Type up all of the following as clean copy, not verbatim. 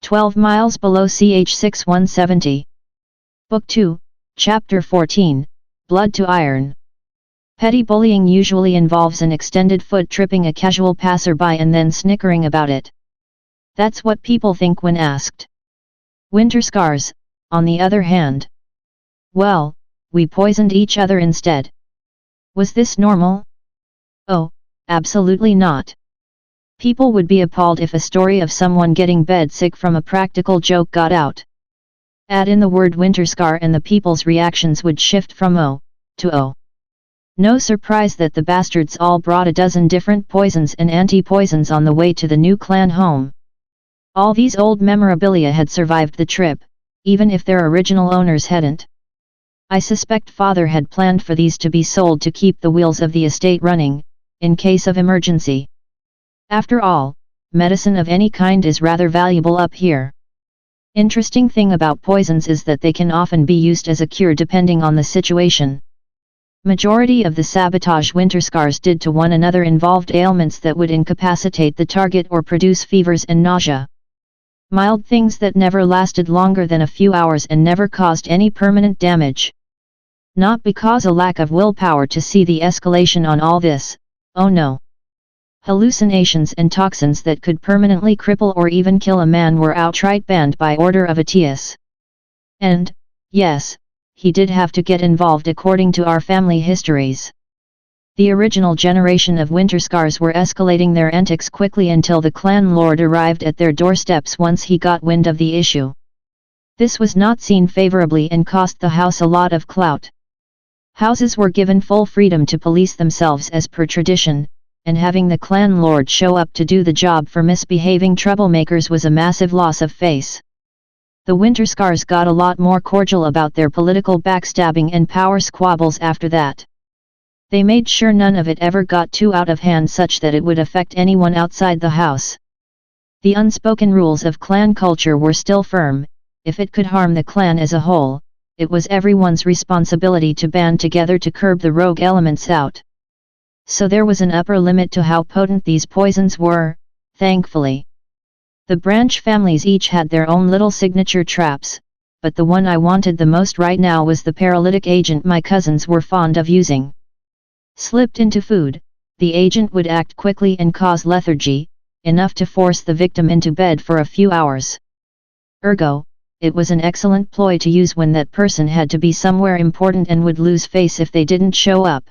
12 miles below ch 6170. Book 2, Chapter 14, Blood to Iron. Petty bullying usually involves an extended foot tripping a casual passerby and then snickering about it. That's what people think when asked. Winterscars, on the other hand. Well, we poisoned each other instead. Was this normal? Oh, absolutely not. People would be appalled if a story of someone getting bedsick from a practical joke got out. Add in the word Winterscar and the people's reactions would shift from oh to oh. No surprise that the bastards all brought a dozen different poisons and anti-poisons on the way to the new clan home. All these old memorabilia had survived the trip, even if their original owners hadn't. I suspect father had planned for these to be sold to keep the wheels of the estate running, in case of emergency. After all, medicine of any kind is rather valuable up here. Interesting thing about poisons is that they can often be used as a cure depending on the situation. Majority of the sabotage Winterscars did to one another involved ailments that would incapacitate the target or produce fevers and nausea. Mild things that never lasted longer than a few hours and never caused any permanent damage. Not because a lack of willpower to see the escalation on all this, oh no. Hallucinations and toxins that could permanently cripple or even kill a man were outright banned by order of Atius. And, yes, he did have to get involved according to our family histories. The original generation of Winterscars were escalating their antics quickly until the clan lord arrived at their doorsteps once he got wind of the issue. This was not seen favorably and cost the house a lot of clout. Houses were given full freedom to police themselves as per tradition, and having the clan lord show up to do the job for misbehaving troublemakers was a massive loss of face. The Winterscars got a lot more cordial about their political backstabbing and power squabbles after that. They made sure none of it ever got too out of hand such that it would affect anyone outside the house. The unspoken rules of clan culture were still firm. If it could harm the clan as a whole, it was everyone's responsibility to band together to curb the rogue elements out. So there was an upper limit to how potent these poisons were, thankfully. The branch families each had their own little signature traps, but the one I wanted the most right now was the paralytic agent my cousins were fond of using. Slipped into food, the agent would act quickly and cause lethargy, enough to force the victim into bed for a few hours. Ergo, it was an excellent ploy to use when that person had to be somewhere important and would lose face if they didn't show up.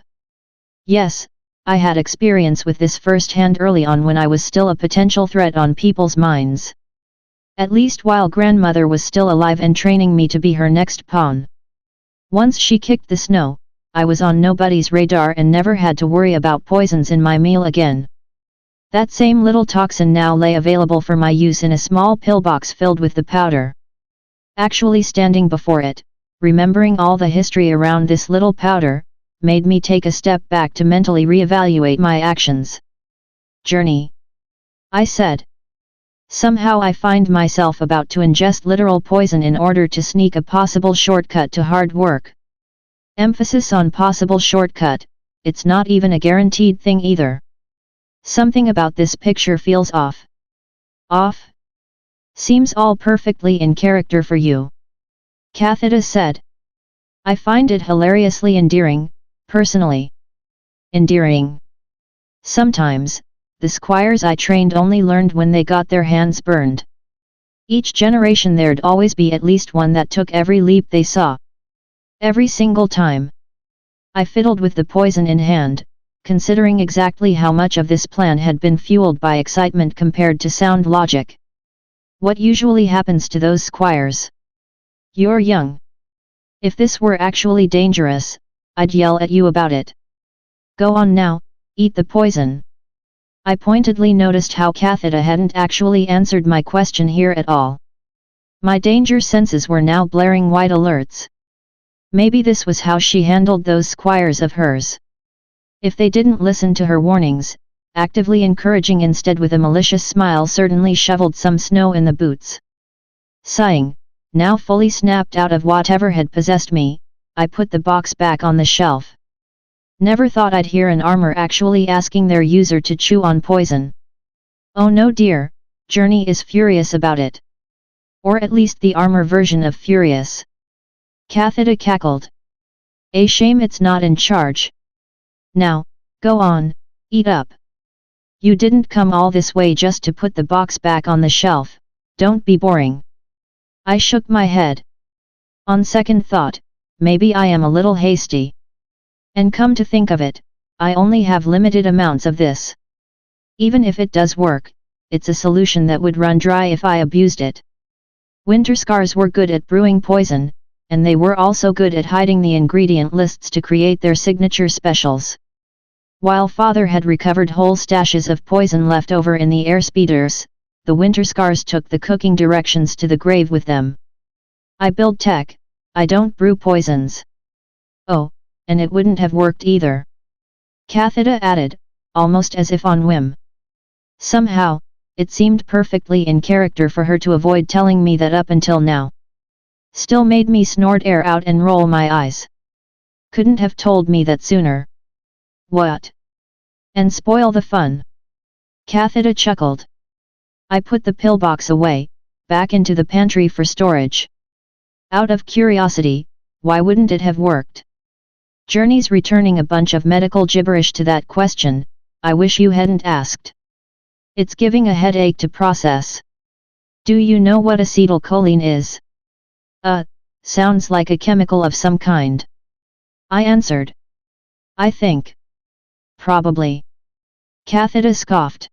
Yes, I had experience with this firsthand early on when I was still a potential threat on people's minds. At least while grandmother was still alive and training me to be her next pawn. Once she kicked the snow, I was on nobody's radar and never had to worry about poisons in my meal again. That same little toxin now lay available for my use in a small pillbox filled with the powder. Actually standing before it, remembering all the history around this little powder, made me take a step back to mentally reevaluate my actions. Journey, I said. Somehow I find myself about to ingest literal poison in order to sneak a possible shortcut to hard work. Emphasis on possible shortcut, it's not even a guaranteed thing either. Something about this picture feels off. Off? Seems all perfectly in character for you. Cathita said. I find it hilariously endearing, personally. Endearing. Sometimes, the squires I trained only learned when they got their hands burned. Each generation there'd always be at least one that took every leap they saw. Every single time. I fiddled with the poison in hand, considering exactly how much of this plan had been fueled by excitement compared to sound logic. What usually happens to those squires? You're young. If this were actually dangerous, I'd yell at you about it. Go on now, eat the poison. I pointedly noticed how Cathita hadn't actually answered my question here at all. My danger senses were now blaring white alerts. Maybe this was how she handled those squires of hers. If they didn't listen to her warnings, actively encouraging instead with a malicious smile certainly shoveled some snow in the boots. Sighing, now fully snapped out of whatever had possessed me, I put the box back on the shelf. Never thought I'd hear an armor actually asking their user to chew on poison. Oh no dear, Journey is furious about it. Or at least the armor version of furious. Cathita cackled. A shame it's not in charge. Now, go on, eat up. You didn't come all this way just to put the box back on the shelf, don't be boring. I shook my head. On second thought, maybe I am a little hasty. And come to think of it, I only have limited amounts of this. Even if it does work, it's a solution that would run dry if I abused it. Winterscars were good at brewing poison, and they were also good at hiding the ingredient lists to create their signature specials. While Father had recovered whole stashes of poison left over in the airspeeders, the Winterscars took the cooking directions to the grave with them. I build tech, I don't brew poisons. Oh, and it wouldn't have worked either. Cathita added, almost as if on whim. Somehow, it seemed perfectly in character for her to avoid telling me that up until now. Still made me snort air out and roll my eyes. Couldn't have told me that sooner. What? And spoil the fun. Cathita chuckled. I put the pillbox away, back into the pantry for storage. Out of curiosity, why wouldn't it have worked? Journey's returning a bunch of medical gibberish to that question, I wish you hadn't asked. It's giving a headache to process. Do you know what acetylcholine is? Sounds like a chemical of some kind. I answered. I think. Probably. Cathita scoffed.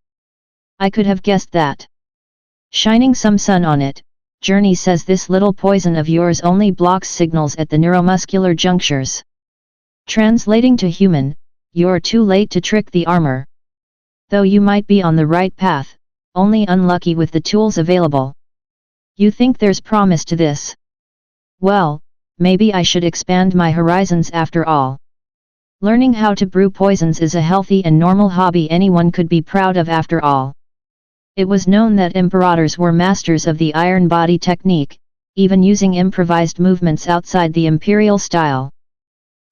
I could have guessed that. Shining some sun on it, Journey says this little poison of yours only blocks signals at the neuromuscular junctures. Translating to human, you're too late to trick the armor. Though you might be on the right path, only unlucky with the tools available. You think there's promise to this? Well, maybe I should expand my horizons after all. Learning how to brew poisons is a healthy and normal hobby anyone could be proud of after all. It was known that imperators were masters of the iron body technique, even using improvised movements outside the imperial style.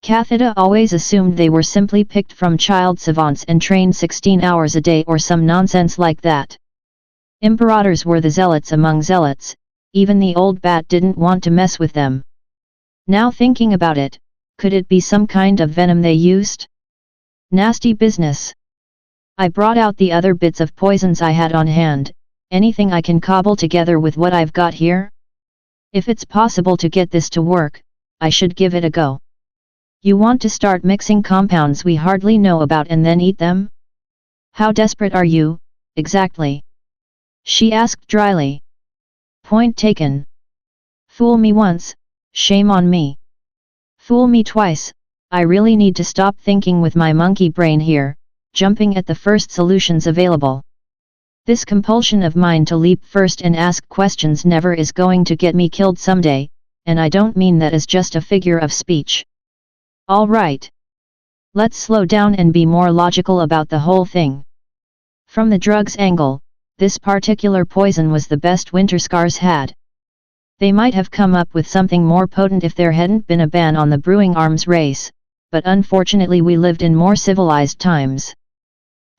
Cathita always assumed they were simply picked from child savants and trained 16 hours a day or some nonsense like that. Imperators were the zealots among zealots, even the old bat didn't want to mess with them. Now thinking about it, could it be some kind of venom they used? Nasty business. I brought out the other bits of poisons I had on hand, anything I can cobble together with what I've got here? If it's possible to get this to work, I should give it a go. You want to start mixing compounds we hardly know about and then eat them? How desperate are you, exactly? She asked dryly. Point taken. Fool me once, shame on me. Fool me twice, I really need to stop thinking with my monkey brain here, jumping at the first solutions available. This compulsion of mine to leap first and ask questions never is going to get me killed someday, and I don't mean that as just a figure of speech. All right. Let's slow down and be more logical about the whole thing. From the drug's angle, this particular poison was the best Winterscars had. They might have come up with something more potent if there hadn't been a ban on the brewing arms race, but unfortunately we lived in more civilized times.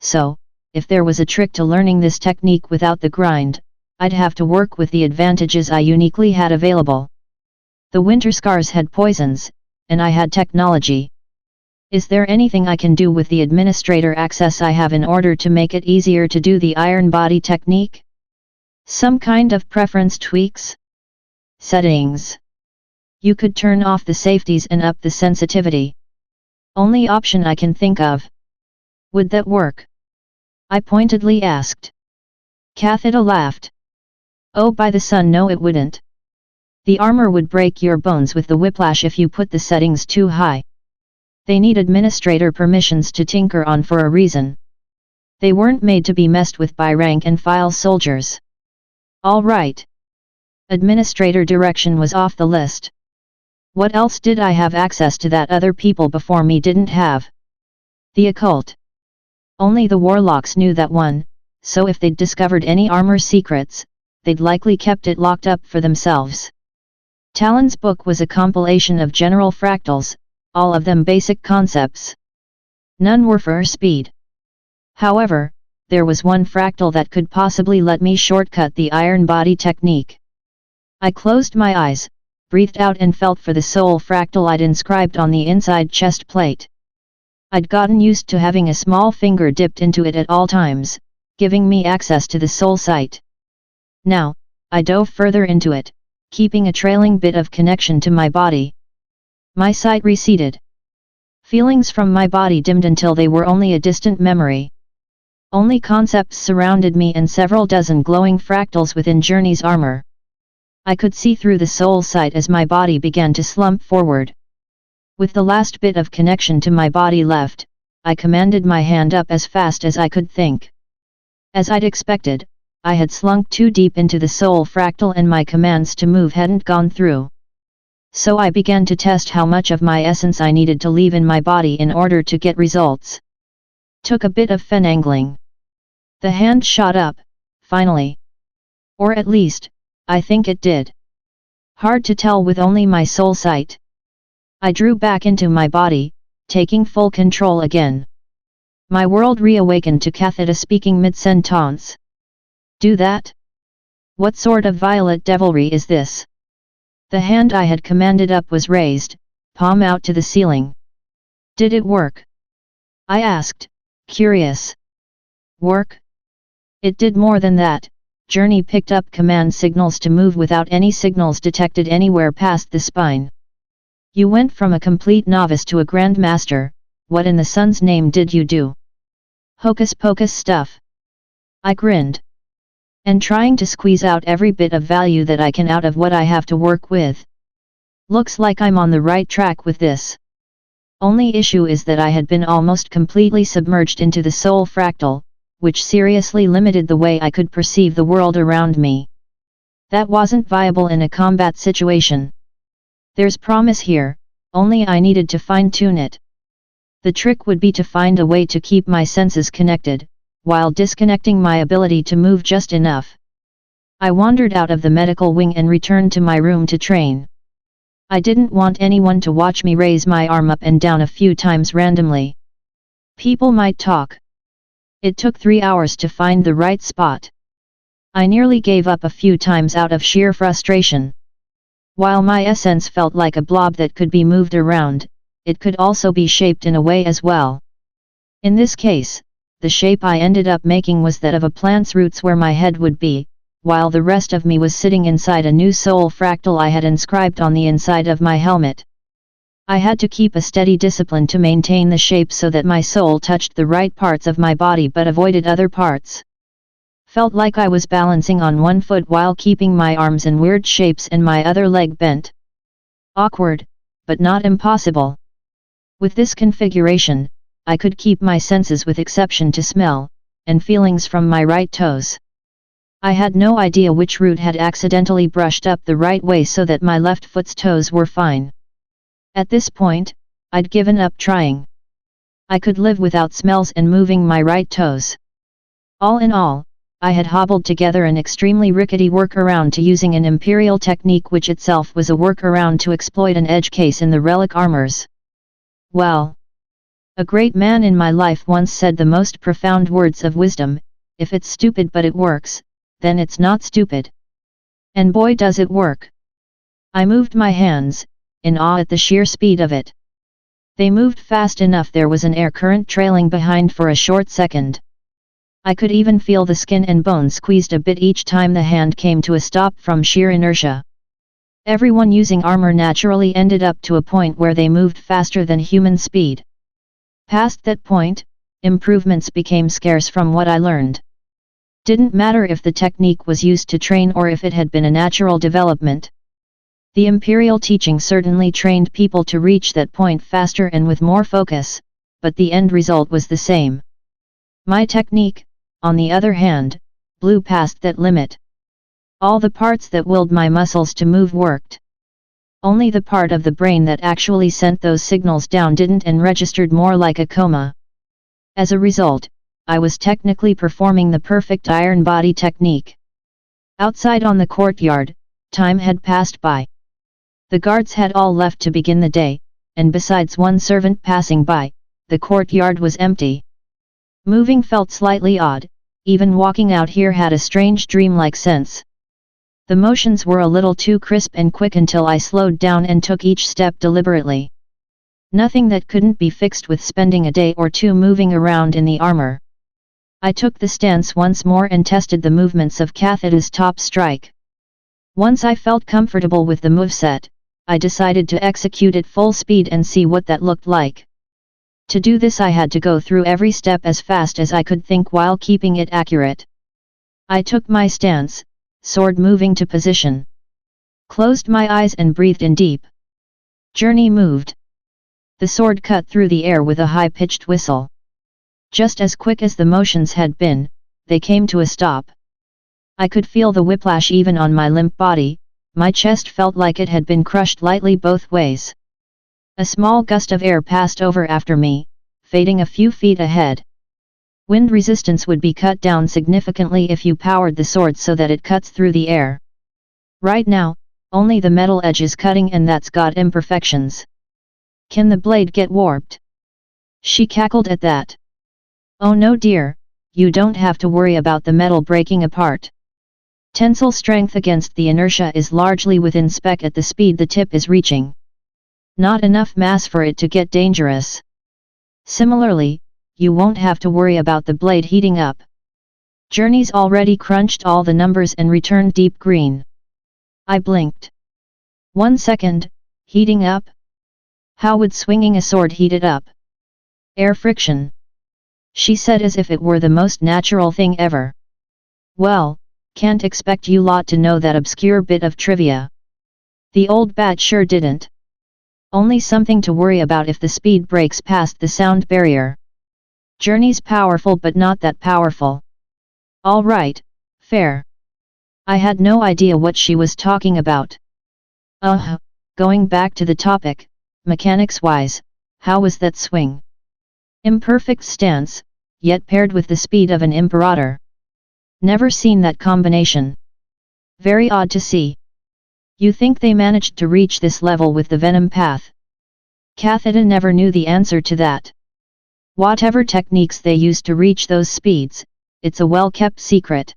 So, if there was a trick to learning this technique without the grind, I'd have to work with the advantages I uniquely had available. The Winterscars had poisons, and I had technology. Is there anything I can do with the administrator access I have in order to make it easier to do the iron body technique? Some kind of preference tweaks? Settings. You could turn off the safeties and up the sensitivity. Only option I can think of. Would that work? I pointedly asked. Cathita laughed. Oh, by the sun, no, it wouldn't. The armor would break your bones with the whiplash if you put the settings too high. They need administrator permissions to tinker on for a reason. They weren't made to be messed with by rank and file soldiers. All right. Administrator direction was off the list. What else did I have access to that other people before me didn't have? The occult. Only the warlocks knew that one, so if they'd discovered any armor secrets, they'd likely kept it locked up for themselves. Talon's book was a compilation of general fractals, all of them basic concepts. None were for speed. However, there was one fractal that could possibly let me shortcut the iron body technique. I closed my eyes, breathed out and felt for the soul fractal I'd inscribed on the inside chest plate. I'd gotten used to having a small finger dipped into it at all times, giving me access to the soul sight. Now, I dove further into it, keeping a trailing bit of connection to my body. My sight receded. Feelings from my body dimmed until they were only a distant memory. Only concepts surrounded me and several dozen glowing fractals within Journey's armor. I could see through the soul sight as my body began to slump forward. With the last bit of connection to my body left, I commanded my hand up as fast as I could think. As I'd expected, I had slunk too deep into the soul fractal and my commands to move hadn't gone through. So I began to test how much of my essence I needed to leave in my body in order to get results. Took a bit of finagling. The hand shot up, finally. Or at least, I think it did. Hard to tell with only my soul sight. I drew back into my body, taking full control again. My world reawakened to Catheta speaking mid-sentence. Do that? What sort of violet devilry is this? The hand I had commanded up was raised, palm out to the ceiling. Did it work? I asked, curious. Work? It did more than that. Journey picked up command signals to move without any signals detected anywhere past the spine. You went from a complete novice to a grandmaster. What in the sun's name did you do? Hocus pocus stuff. I grinned. And trying to squeeze out every bit of value that I can out of what I have to work with. Looks like I'm on the right track with this. Only issue is that I had been almost completely submerged into the soul fractal, which seriously limited the way I could perceive the world around me. That wasn't viable in a combat situation. There's promise here, only I needed to fine-tune it. The trick would be to find a way to keep my senses connected, while disconnecting my ability to move just enough. I wandered out of the medical wing and returned to my room to train. I didn't want anyone to watch me raise my arm up and down a few times randomly. People might talk. It took 3 hours to find the right spot. I nearly gave up a few times out of sheer frustration. While my essence felt like a blob that could be moved around, it could also be shaped in a way as well. In this case, the shape I ended up making was that of a plant's roots where my head would be, while the rest of me was sitting inside a new soul fractal I had inscribed on the inside of my helmet. I had to keep a steady discipline to maintain the shape so that my soul touched the right parts of my body but avoided other parts. Felt like I was balancing on one foot while keeping my arms in weird shapes and my other leg bent. Awkward, but not impossible. With this configuration, I could keep my senses with exception to smell, and feelings from my right toes. I had no idea which root had accidentally brushed up the right way so that my left foot's toes were fine. At this point, I'd given up trying. I could live without smells and moving my right toes. All in all, I had hobbled together an extremely rickety workaround to using an imperial technique which itself was a workaround to exploit an edge case in the relic armors. Well, a great man in my life once said the most profound words of wisdom: if it's stupid but it works, then it's not stupid. And boy does it work. I moved my hands, in awe at the sheer speed of it. They moved fast enough there was an air current trailing behind for a short second. I could even feel the skin and bone squeezed a bit each time the hand came to a stop from sheer inertia. Everyone using armor naturally ended up to a point where they moved faster than human speed. Past that point, improvements became scarce from what I learned. Didn't matter if the technique was used to train or if it had been a natural development. The imperial teaching certainly trained people to reach that point faster and with more focus, but the end result was the same. My technique, on the other hand, blew past that limit. All the parts that willed my muscles to move worked. Only the part of the brain that actually sent those signals down didn't and registered more like a coma. As a result, I was technically performing the perfect iron body technique. Outside on the courtyard, time had passed by. The guards had all left to begin the day, and besides one servant passing by, the courtyard was empty. Moving felt slightly odd, even walking out here had a strange dreamlike sense. The motions were a little too crisp and quick until I slowed down and took each step deliberately. Nothing that couldn't be fixed with spending a day or two moving around in the armor. I took the stance once more and tested the movements of Cathada's top strike. Once I felt comfortable with the moveset, I decided to execute it full speed and see what that looked like. To do this I had to go through every step as fast as I could think while keeping it accurate. I took my stance, sword moving to position. Closed my eyes and breathed in deep. Journey moved. The sword cut through the air with a high-pitched whistle. Just as quick as the motions had been, they came to a stop. I could feel the whiplash even on my limp body, my chest felt like it had been crushed lightly both ways. A small gust of air passed over after me, fading a few feet ahead. Wind resistance would be cut down significantly if you powered the sword so that it cuts through the air. Right now, only the metal edge is cutting and that's got imperfections. Can the blade get warped? She cackled at that. Oh no dear, you don't have to worry about the metal breaking apart. Tensile strength against the inertia is largely within spec at the speed the tip is reaching. Not enough mass for it to get dangerous. Similarly, you won't have to worry about the blade heating up. Journey's already crunched all the numbers and returned deep green. I blinked. 1 second, heating up? How would swinging a sword heat it up? Air friction. She said as if it were the most natural thing ever. Well, can't expect you lot to know that obscure bit of trivia. The old bat sure didn't. Only something to worry about if the speed breaks past the sound barrier. Journey's powerful but not that powerful. All right, fair. I had no idea what she was talking about. Going back to the topic, mechanics-wise, how was that swing? Imperfect stance, yet paired with the speed of an imperator. Never seen that combination. Very odd to see. You think they managed to reach this level with the venom path? Cathada never knew the answer to that. Whatever techniques they used to reach those speeds, it's a well-kept secret.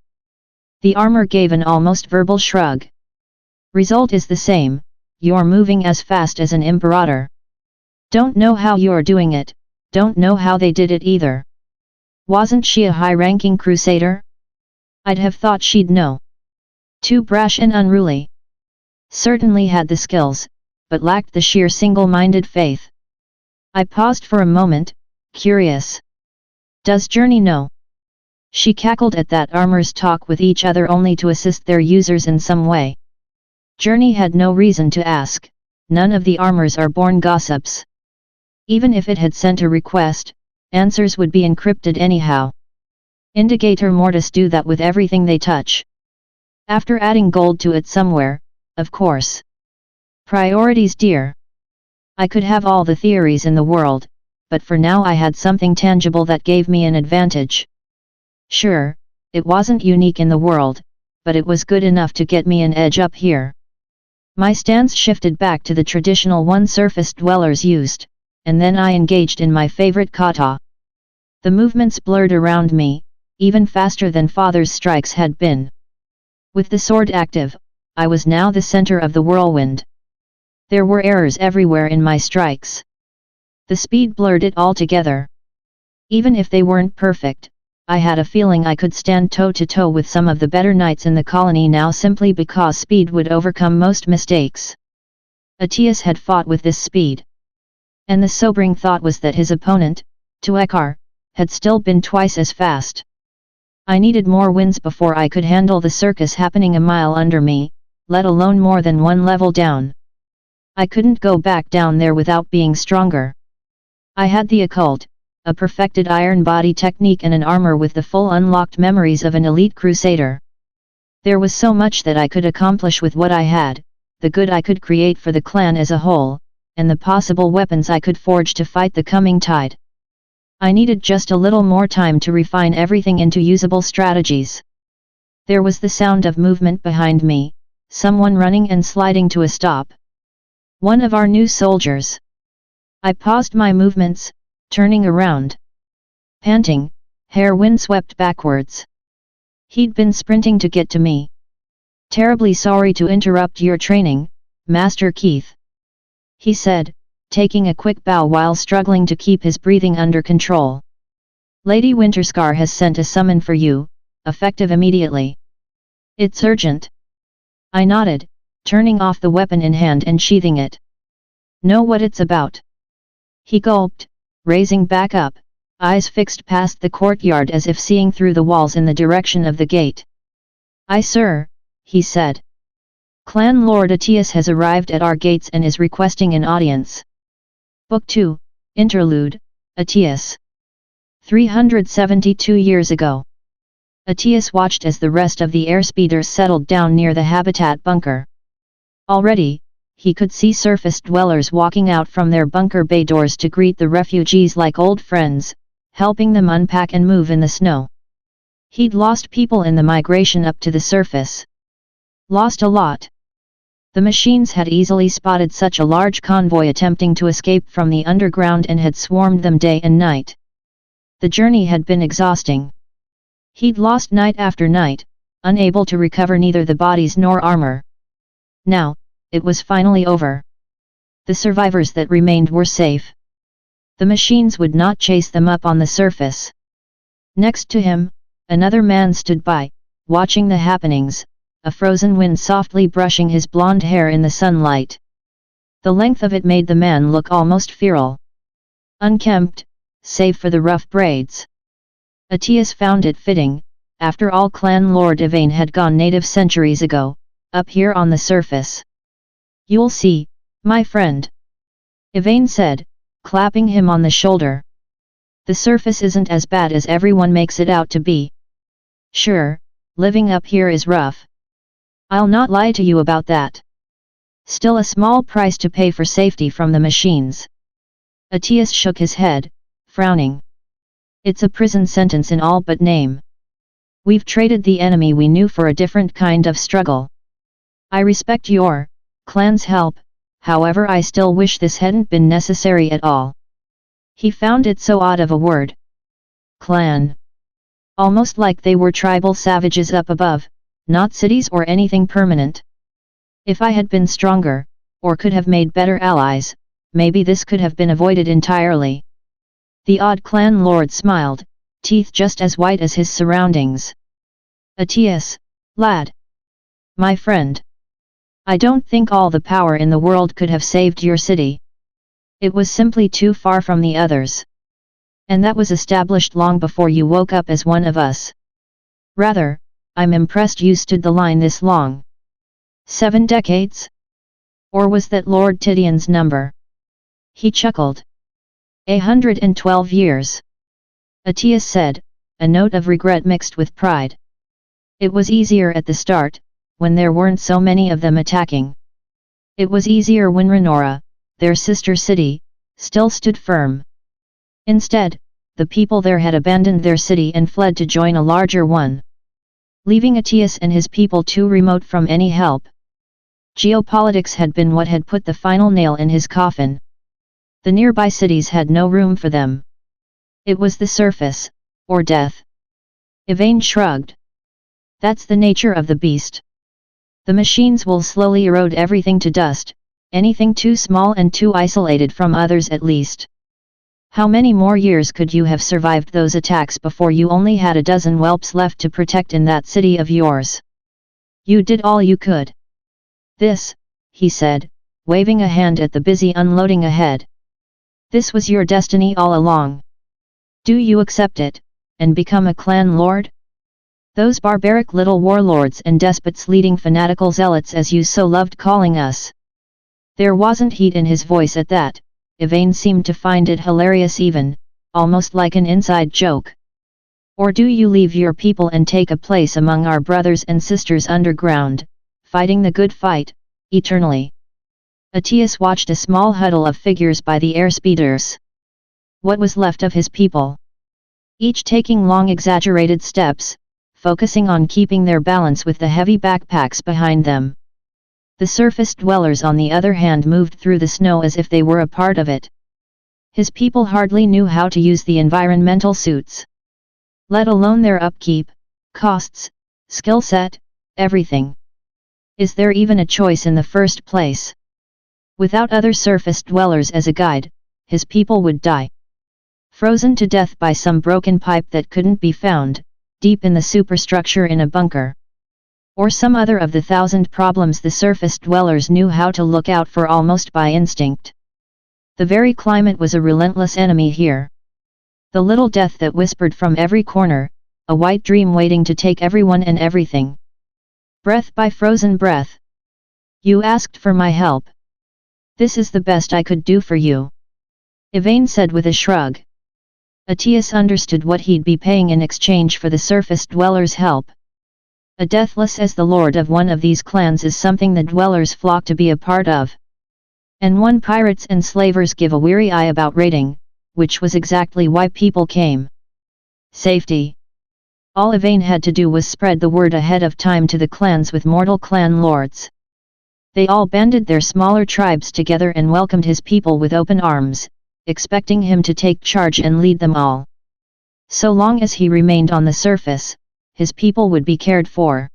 The armor gave an almost verbal shrug. Result is the same, you're moving as fast as an imperator. Don't know how you're doing it, don't know how they did it either. Wasn't she a high-ranking crusader? I'd have thought she'd know. Too brash and unruly. Certainly had the skills, but lacked the sheer single-minded faith. I paused for a moment, curious. Does Journey know? She cackled at that armors talk with each other only to assist their users in some way. Journey had no reason to ask, none of the armors are born gossips. Even if it had sent a request, answers would be encrypted anyhow. Indicator mortis do that with everything they touch. After adding gold to it somewhere, of course. Priorities dear. I could have all the theories in the world, but for now I had something tangible that gave me an advantage. Sure, it wasn't unique in the world, but it was good enough to get me an edge up here. My stance shifted back to the traditional one surface dwellers used, and then I engaged in my favorite kata. The movements blurred around me, even faster than Father's strikes had been. With the sword active, I was now the center of the whirlwind. There were errors everywhere in my strikes. The speed blurred it all together. Even if they weren't perfect, I had a feeling I could stand toe-to-toe with some of the better knights in the colony now simply because speed would overcome most mistakes. Atius had fought with this speed. And the sobering thought was that his opponent, Tuekar, had still been twice as fast. I needed more wins before I could handle the circus happening a mile under me, let alone more than one level down. I couldn't go back down there without being stronger. I had the occult, a perfected iron body technique and an armor with the full unlocked memories of an elite crusader. There was so much that I could accomplish with what I had, the good I could create for the clan as a whole, and the possible weapons I could forge to fight the coming tide. I needed just a little more time to refine everything into usable strategies. There was the sound of movement behind me, someone running and sliding to a stop. One of our new soldiers. I paused my movements, turning around. Panting, hair windswept backwards. He'd been sprinting to get to me. Terribly sorry to interrupt your training, Master Keith, he said, taking a quick bow while struggling to keep his breathing under control. Lady Winterscar has sent a summon for you, effective immediately. It's urgent. I nodded, turning off the weapon in hand and sheathing it. Know what it's about? He gulped, raising back up, eyes fixed past the courtyard as if seeing through the walls in the direction of the gate. Aye, sir, he said. Clan Lord Atius has arrived at our gates and is requesting an audience. Book 2, Interlude, Atius. 372 years ago. Atius watched as the rest of the airspeeders settled down near the habitat bunker. Already, he could see surface dwellers walking out from their bunker bay doors to greet the refugees like old friends, helping them unpack and move in the snow. He'd lost people in the migration up to the surface. Lost a lot. The machines had easily spotted such a large convoy attempting to escape from the underground and had swarmed them day and night. The journey had been exhausting. He'd lost night after night, unable to recover neither the bodies nor armor. Now, it was finally over. The survivors that remained were safe. The machines would not chase them up on the surface. Next to him, another man stood by, watching the happenings, a frozen wind softly brushing his blonde hair in the sunlight. The length of it made the man look almost feral. Unkempt, save for the rough braids. Atius found it fitting, after all Clan Lord Yvain had gone native centuries ago, up here on the surface. You'll see, my friend, Yvain said, clapping him on the shoulder. The surface isn't as bad as everyone makes it out to be. Sure, living up here is rough. I'll not lie to you about that. Still a small price to pay for safety from the machines. Atius shook his head, frowning. It's a prison sentence in all but name. We've traded the enemy we knew for a different kind of struggle. I respect your clan's help, however I still wish this hadn't been necessary at all. He found it so odd of a word. Clan. Almost like they were tribal savages up above, not cities or anything permanent. If I had been stronger, or could have made better allies, maybe this could have been avoided entirely. The odd clan lord smiled, teeth just as white as his surroundings. Atius, lad. My friend. I don't think all the power in the world could have saved your city. It was simply too far from the others. And that was established long before you woke up as one of us. Rather, I'm impressed you stood the line this long. 7 decades? Or was that Lord Titian's number? He chuckled. 112 years. Atius said, a note of regret mixed with pride. It was easier at the start, when there weren't so many of them attacking. It was easier when Renora, their sister city, still stood firm. Instead, the people there had abandoned their city and fled to join a larger one, leaving Atius and his people too remote from any help. Geopolitics had been what had put the final nail in his coffin. The nearby cities had no room for them. It was the surface, or death. Yvain shrugged. That's the nature of the beast. The machines will slowly erode everything to dust, anything too small and too isolated from others at least. How many more years could you have survived those attacks before you only had a dozen whelps left to protect in that city of yours? You did all you could. This, he said, waving a hand at the busy unloading ahead. This was your destiny all along. Do you accept it, and become a clan lord? Those barbaric little warlords and despots leading fanatical zealots as you so loved calling us. There wasn't heat in his voice at that. Yvain seemed to find it hilarious even, almost like an inside joke. Or do you leave your people and take a place among our brothers and sisters underground, fighting the good fight, eternally? Atius watched a small huddle of figures by the airspeeders. What was left of his people? Each taking long exaggerated steps, focusing on keeping their balance with the heavy backpacks behind them. The surface dwellers on the other hand moved through the snow as if they were a part of it. His people hardly knew how to use the environmental suits. Let alone their upkeep, costs, skill set, everything. Is there even a choice in the first place? Without other surface dwellers as a guide, his people would die. Frozen to death by some broken pipe that couldn't be found, deep in the superstructure in a bunker. Or some other of the 1,000 problems the surface dwellers knew how to look out for almost by instinct. The very climate was a relentless enemy here. The little death that whispered from every corner, a white dream waiting to take everyone and everything. Breath by frozen breath. You asked for my help. This is the best I could do for you. Yvain said with a shrug. Atius understood what he'd be paying in exchange for the surface dwellers' help. A deathless as the lord of one of these clans is something the dwellers flock to be a part of. And one pirates and slavers give a weary eye about raiding, which was exactly why people came. Safety. All Yvain had to do was spread the word ahead of time to the clans with mortal clan lords. They all banded their smaller tribes together and welcomed his people with open arms, expecting him to take charge and lead them all. So long as he remained on the surface, his people would be cared for.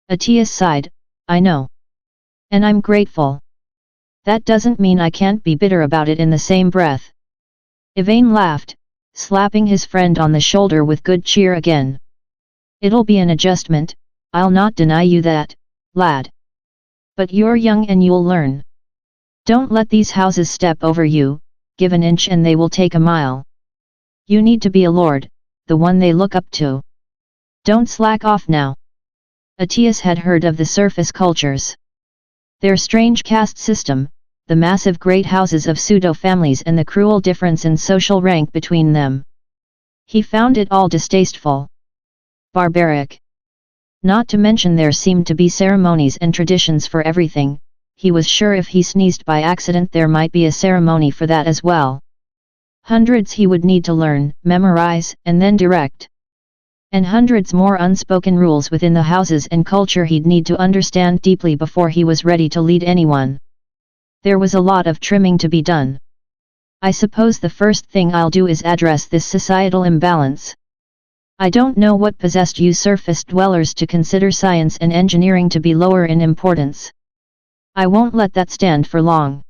Atius sighed, I know. And I'm grateful. That doesn't mean I can't be bitter about it in the same breath. Yvain laughed, slapping his friend on the shoulder with good cheer again. It'll be an adjustment, I'll not deny you that, lad. But you're young and you'll learn. Don't let these houses step over you, give an inch and they will take a mile. You need to be a lord, the one they look up to. Don't slack off now. Atius had heard of the surface cultures. Their strange caste system, the massive great houses of pseudo-families and the cruel difference in social rank between them. He found it all distasteful. Barbaric. Not to mention there seemed to be ceremonies and traditions for everything. He was sure if he sneezed by accident there might be a ceremony for that as well. Hundreds he would need to learn, memorize, and then direct. And hundreds more unspoken rules within the houses and culture he'd need to understand deeply before he was ready to lead anyone. There was a lot of trimming to be done. I suppose the first thing I'll do is address this societal imbalance. I don't know what possessed you surface dwellers to consider science and engineering to be lower in importance. I won't let that stand for long.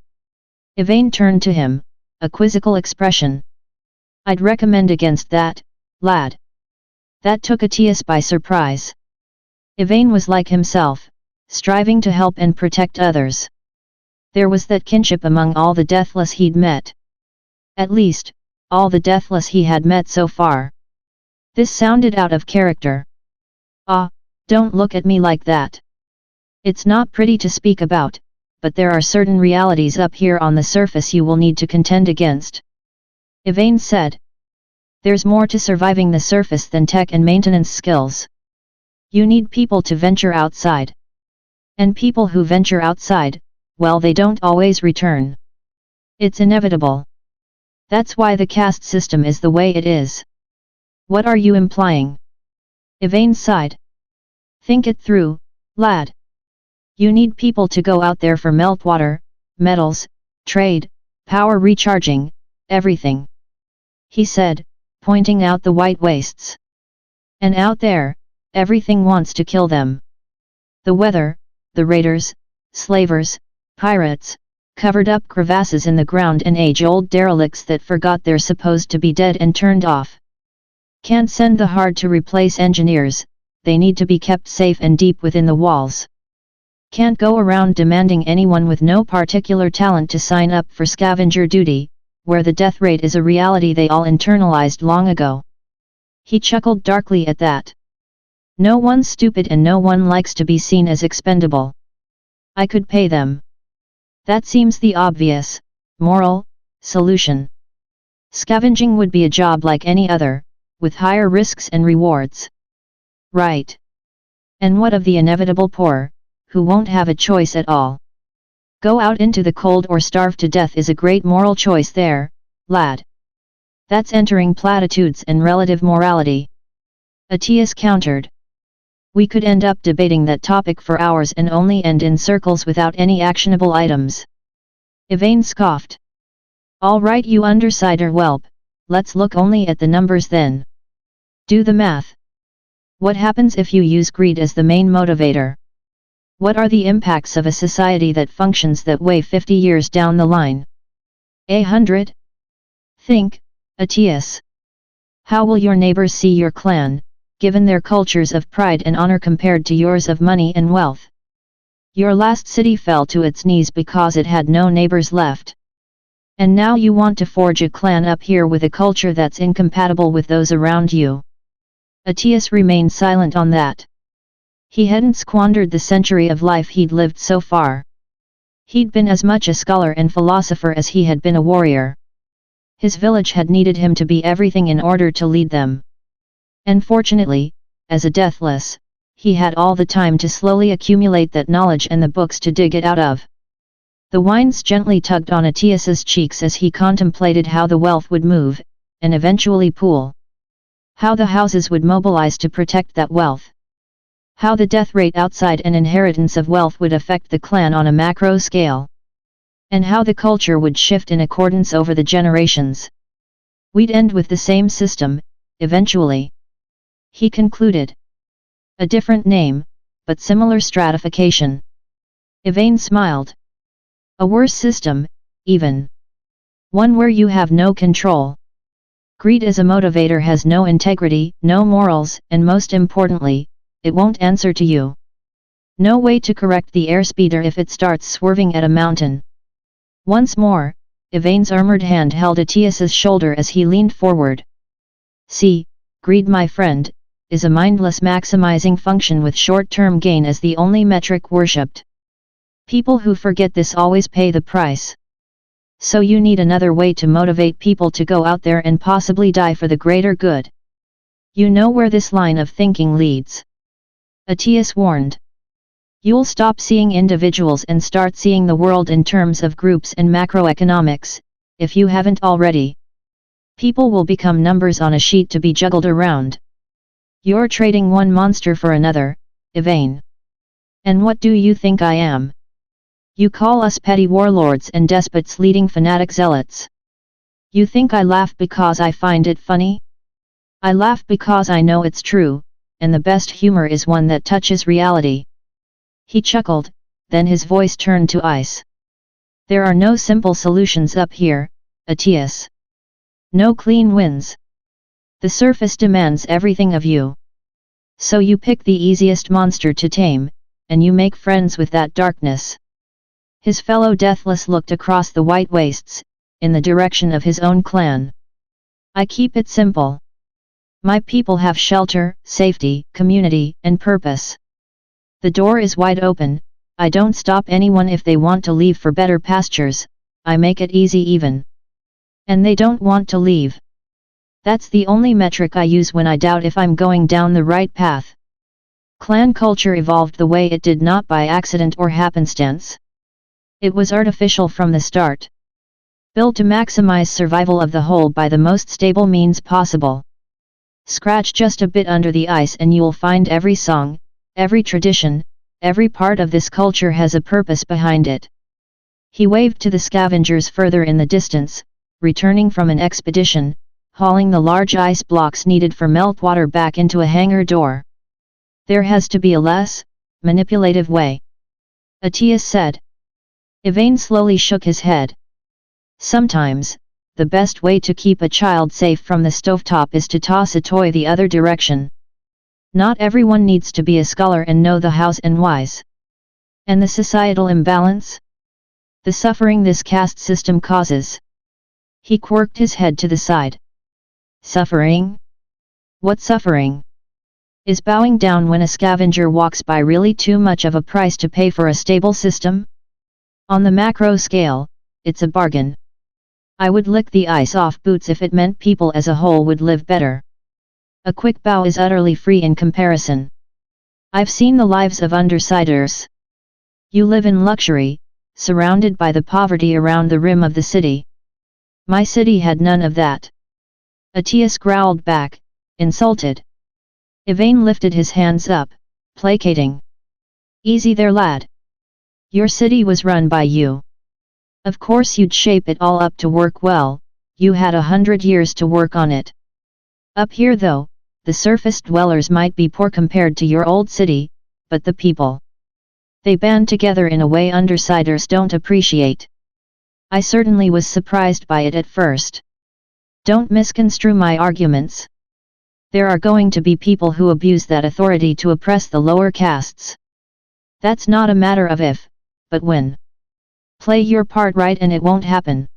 Yvain turned to him, a quizzical expression. I'd recommend against that, lad. That took Atius by surprise. Yvain was like himself, striving to help and protect others. There was that kinship among all the deathless he'd met. At least, all the deathless he had met so far. This sounded out of character. Ah, don't look at me like that. It's not pretty to speak about, but there are certain realities up here on the surface you will need to contend against. Yvain said. There's more to surviving the surface than tech and maintenance skills. You need people to venture outside. And people who venture outside, well, they don't always return. It's inevitable. That's why the caste system is the way it is. What are you implying? Yvain sighed. Think it through, lad. You need people to go out there for meltwater, metals, trade, power recharging, everything. He said, pointing out the white wastes. And out there, everything wants to kill them. The weather, the raiders, slavers, pirates, covered up crevasses in the ground and age-old derelicts that forgot they're supposed to be dead and turned off. Can't send the hard-to-replace engineers, they need to be kept safe and deep within the walls. Can't go around demanding anyone with no particular talent to sign up for scavenger duty, where the death rate is a reality they all internalized long ago. He chuckled darkly at that. No one's stupid and no one likes to be seen as expendable. I could pay them. That seems the obvious, moral, solution. Scavenging would be a job like any other, with higher risks and rewards. Right. And what of the inevitable poor, who won't have a choice at all? Go out into the cold or starve to death is a great moral choice there, lad. That's entering platitudes and relative morality. Atius countered. We could end up debating that topic for hours and only end in circles without any actionable items. Yvain scoffed. All right, you undersider whelp, let's look only at the numbers then. Do the math. What happens if you use greed as the main motivator? What are the impacts of a society that functions that way 50 years down the line? 100? Think, Atius. How will your neighbors see your clan, given their cultures of pride and honor compared to yours of money and wealth? Your last city fell to its knees because it had no neighbors left. And now you want to forge a clan up here with a culture that's incompatible with those around you. Atius remained silent on that. He hadn't squandered the century of life he'd lived so far. He'd been as much a scholar and philosopher as he had been a warrior. His village had needed him to be everything in order to lead them. And fortunately, as a deathless, he had all the time to slowly accumulate that knowledge and the books to dig it out of. The wines gently tugged on Atius's cheeks as he contemplated how the wealth would move, and eventually pool. How the houses would mobilize to protect that wealth. How the death rate outside and inheritance of wealth would affect the clan on a macro scale. And how the culture would shift in accordance over the generations. We'd end with the same system, eventually. He concluded. A different name, but similar stratification. Yvain smiled. A worse system, even. One where you have no control. Greed as a motivator has no integrity, no morals, and most importantly, it won't answer to you. No way to correct the airspeeder if it starts swerving at a mountain. Once more, Yvain's armored hand held Atius's shoulder as he leaned forward. See, greed, my friend, is a mindless maximizing function with short-term gain as the only metric worshipped. People who forget this always pay the price. So you need another way to motivate people to go out there and possibly die for the greater good. You know where this line of thinking leads. Atius warned. You'll stop seeing individuals and start seeing the world in terms of groups and macroeconomics, if you haven't already. People will become numbers on a sheet to be juggled around. You're trading one monster for another, Yvain. And what do you think I am? You call us petty warlords and despots leading fanatic zealots. You think I laugh because I find it funny? I laugh because I know it's true, and the best humor is one that touches reality. He chuckled, then his voice turned to ice. There are no simple solutions up here, Atius. No clean wins. The surface demands everything of you. So you pick the easiest monster to tame, and you make friends with that darkness. His fellow deathless looked across the white wastes, in the direction of his own clan. I keep it simple. My people have shelter, safety, community, and purpose. The door is wide open, I don't stop anyone if they want to leave for better pastures, I make it easy even. And they don't want to leave. That's the only metric I use when I doubt if I'm going down the right path. Clan culture evolved the way it did not by accident or happenstance. It was artificial from the start. Built to maximize survival of the whole by the most stable means possible. Scratch just a bit under the ice and you'll find every song, every tradition, every part of this culture has a purpose behind it. He waved to the scavengers further in the distance, returning from an expedition, hauling the large ice blocks needed for meltwater back into a hangar door. There has to be a less manipulative way. Atius said. Yvain slowly shook his head. Sometimes, the best way to keep a child safe from the stovetop is to toss a toy the other direction. Not everyone needs to be a scholar and know the hows and whys. And the societal imbalance? The suffering this caste system causes. He quirked his head to the side. Suffering? What suffering? Is bowing down when a scavenger walks by really too much of a price to pay for a stable system? On the macro scale, it's a bargain. I would lick the ice off boots if it meant people as a whole would live better. A quick bow is utterly free in comparison. I've seen the lives of undersiders. You live in luxury, surrounded by the poverty around the rim of the city. My city had none of that. Atius growled back, insulted. Yvain lifted his hands up, placating. Easy there, lad. Your city was run by you. Of course you'd shape it all up to work well, you had 100 years to work on it. Up here though, the surface dwellers might be poor compared to your old city, but the people. They band together in a way undersiders don't appreciate. I certainly was surprised by it at first. Don't misconstrue my arguments. There are going to be people who abuse that authority to oppress the lower castes. That's not a matter of if, but when. Play your part right and it won't happen.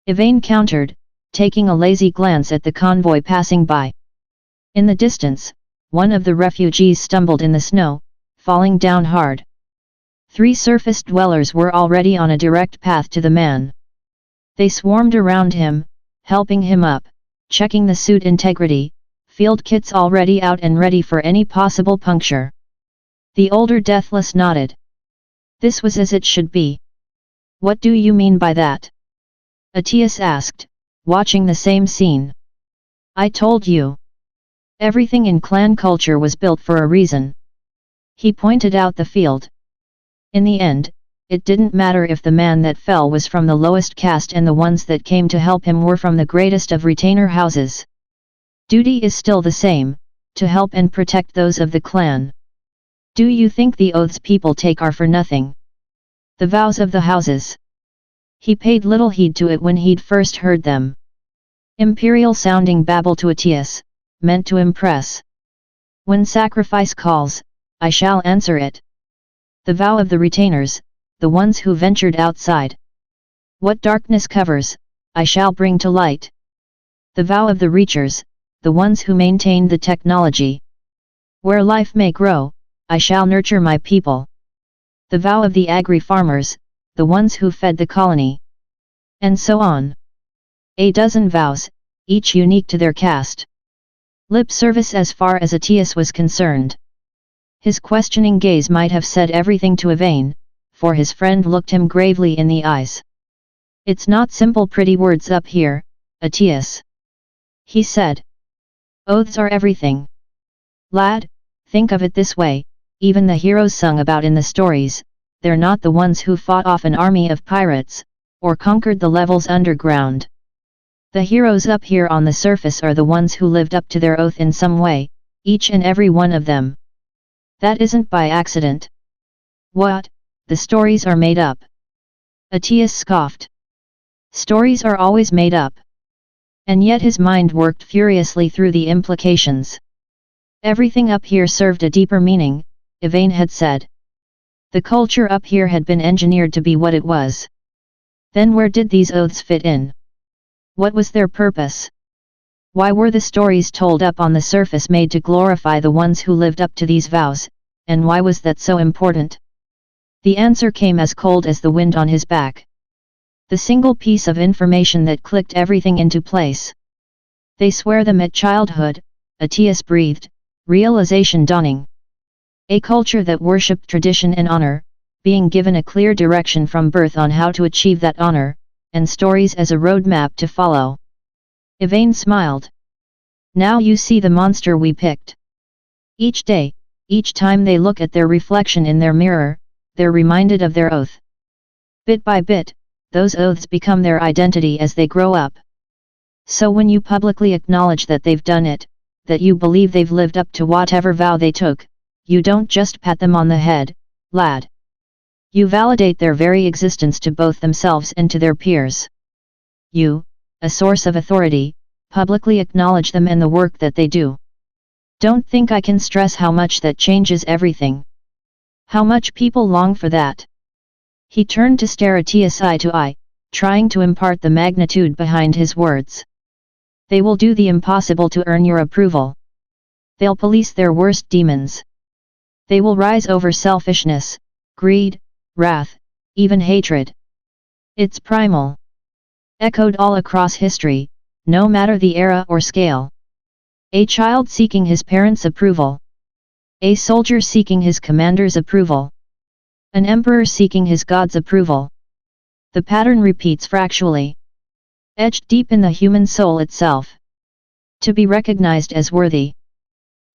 Yvain countered, taking a lazy glance at the convoy passing by. In the distance, one of the refugees stumbled in the snow, falling down hard. 3 surface dwellers were already on a direct path to the man. They swarmed around him, helping him up, checking the suit integrity, field kits already out and ready for any possible puncture. The older Deathless nodded. This was as it should be. What do you mean by that? Atius asked, watching the same scene. I told you. Everything in clan culture was built for a reason. He pointed out the field. In the end, it didn't matter if the man that fell was from the lowest caste and the ones that came to help him were from the greatest of retainer houses. Duty is still the same, to help and protect those of the clan. Do you think the oaths people take are for nothing? The vows of the houses. He paid little heed to it when he'd first heard them. Imperial-sounding babble to Atius, meant to impress. When sacrifice calls, I shall answer it. The vow of the retainers, the ones who ventured outside. What darkness covers, I shall bring to light. The vow of the reachers, the ones who maintained the technology. Where life may grow, I shall nurture my people. The vow of the agri-farmers, the ones who fed the colony. And so on. A dozen vows, each unique to their caste. Lip service as far as Atius was concerned. His questioning gaze might have said everything to Yvain, for his friend looked him gravely in the eyes. It's not simple pretty words up here, Atius. He said. Oaths are everything. Lad, think of it this way, even the heroes sung about in the stories, they're not the ones who fought off an army of pirates, or conquered the levels underground. The heroes up here on the surface are the ones who lived up to their oath in some way, each and every one of them. That isn't by accident. What, the stories are made up? Atius scoffed. Stories are always made up. And yet his mind worked furiously through the implications. Everything up here served a deeper meaning, Yvain had said. The culture up here had been engineered to be what it was. Then where did these oaths fit in? What was their purpose? Why were the stories told up on the surface made to glorify the ones who lived up to these vows, and why was that so important? The answer came as cold as the wind on his back. The single piece of information that clicked everything into place. They swear them at childhood, Atius breathed, realization dawning. A culture that worshipped tradition and honor, being given a clear direction from birth on how to achieve that honor, and stories as a roadmap to follow. Yvain smiled. Now you see the monster we picked. Each day, each time they look at their reflection in their mirror, they're reminded of their oath. Bit by bit, those oaths become their identity as they grow up. So when you publicly acknowledge that they've done it, that you believe they've lived up to whatever vow they took, you don't just pat them on the head, lad. You validate their very existence to both themselves and to their peers. You, a source of authority, publicly acknowledge them and the work that they do. Don't think I can stress how much that changes everything. How much people long for that. He turned to stare Atius eye to eye, trying to impart the magnitude behind his words. They will do the impossible to earn your approval. They'll police their worst demons. They will rise over selfishness, greed, wrath, even hatred. It's primal. Echoed all across history, no matter the era or scale. A child seeking his parents' approval. A soldier seeking his commander's approval. An emperor seeking his god's approval. The pattern repeats fractally. Etched deep in the human soul itself. To be recognized as worthy.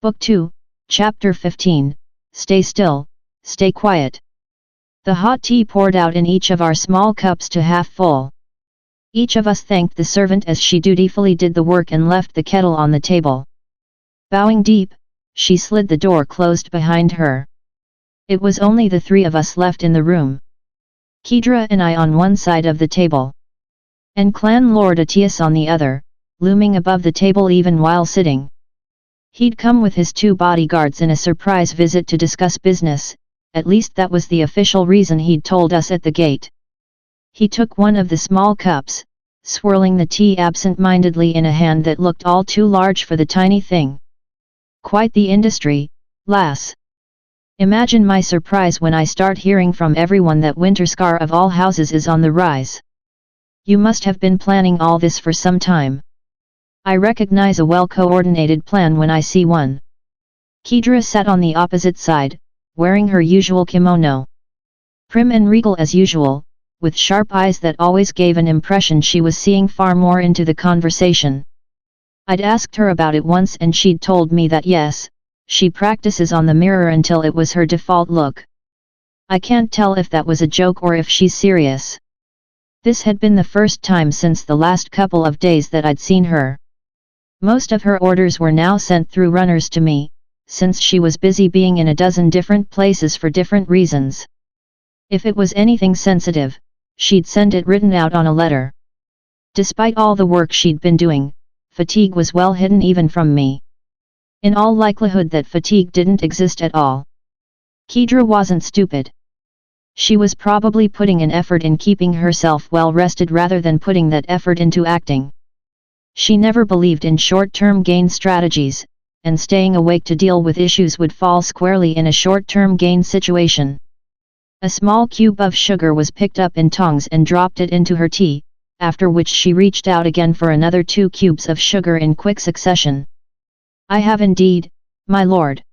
Book 2, Chapter 15, Stay still, stay quiet. The hot tea poured out in each of our small cups to half full. Each of us thanked the servant as she dutifully did the work and left the kettle on the table. Bowing deep, she slid the door closed behind her. It was only the three of us left in the room. Kedra and I on one side of the table, and Clan Lord Atius on the other, looming above the table even while sitting. He'd come with his 2 bodyguards in a surprise visit to discuss business, at least that was the official reason he'd told us at the gate. He took one of the small cups, swirling the tea absent-mindedly in a hand that looked all too large for the tiny thing. Quite the industry, lass. Imagine my surprise when I start hearing from everyone that Winterscar of all houses is on the rise. You must have been planning all this for some time. I recognize a well-coordinated plan when I see one. Kedra sat on the opposite side, wearing her usual kimono. Prim and regal as usual, with sharp eyes that always gave an impression she was seeing far more into the conversation. I'd asked her about it once and she'd told me that yes, she practices on the mirror until it was her default look. I can't tell if that was a joke or if she's serious. This had been the first time since the last couple of days that I'd seen her. Most of her orders were now sent through runners to me, since she was busy being in a dozen different places for different reasons. If it was anything sensitive, she'd send it written out on a letter. Despite all the work she'd been doing, fatigue was well hidden even from me. In all likelihood that fatigue didn't exist at all. Kedra wasn't stupid. She was probably putting an effort in keeping herself well rested rather than putting that effort into acting. She never believed in short-term gain strategies, and staying awake to deal with issues would fall squarely in a short-term gain situation. A small cube of sugar was picked up in tongs and dropped it into her tea, after which she reached out again for another 2 cubes of sugar in quick succession. I have indeed, my lord.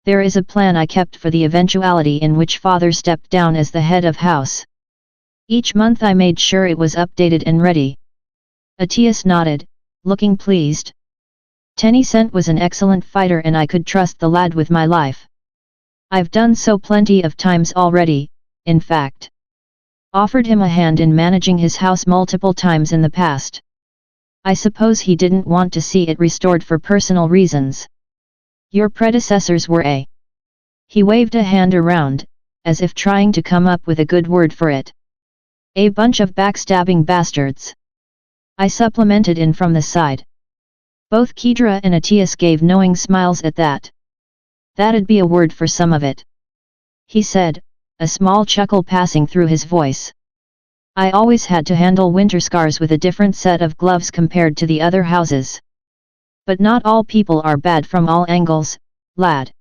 There is a plan I kept for the eventuality in which father stepped down as the head of house. Each month I made sure it was updated and ready. Atius nodded, looking pleased. Tenicent was an excellent fighter and I could trust the lad with my life. I've done so plenty of times already, in fact. Offered him a hand in managing his house multiple times in the past. I suppose he didn't want to see it restored for personal reasons. Your predecessors were a... He waved a hand around, as if trying to come up with a good word for it. A bunch of backstabbing bastards. I supplemented in from the side. Both Kedra and Atius gave knowing smiles at that. That'd be a word for some of it. He said, a small chuckle passing through his voice. I always had to handle Winterscars with a different set of gloves compared to the other houses. But not all people are bad from all angles, lad.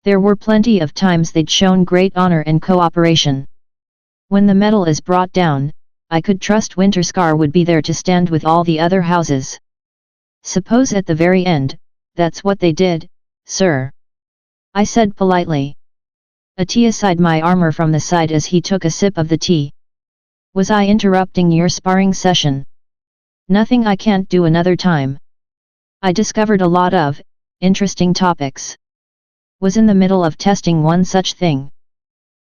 There were plenty of times they'd shown great honor and cooperation. When the medal is brought down, I could trust Winterscar would be there to stand with all the other houses. Suppose at the very end, that's what they did, sir. I said politely. Atius eyed my armor from the side as he took a sip of the tea. Was I interrupting your sparring session? Nothing I can't do another time. I discovered a lot of interesting topics. Was in the middle of testing one such thing.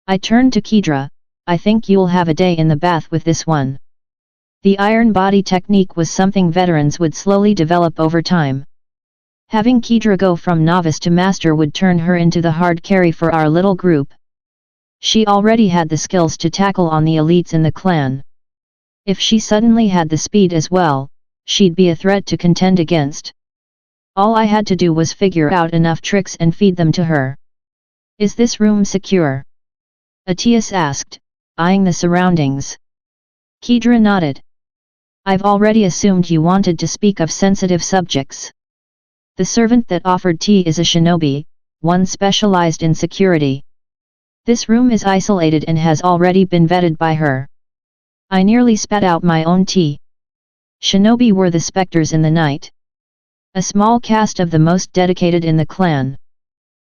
I turned to Kedra. I think you'll have a day in the bath with this one. The iron body technique was something veterans would slowly develop over time. Having Kedra go from novice to master would turn her into the hard carry for our little group. She already had the skills to tackle on the elites in the clan. If she suddenly had the speed as well, she'd be a threat to contend against. All I had to do was figure out enough tricks and feed them to her. Is this room secure? Atius asked, eyeing the surroundings. Kedra nodded. I've already assumed you wanted to speak of sensitive subjects. The servant that offered tea is a shinobi, one specialized in security. This room is isolated and has already been vetted by her. I nearly spat out my own tea. Shinobi were the specters in the night. A small caste of the most dedicated in the clan.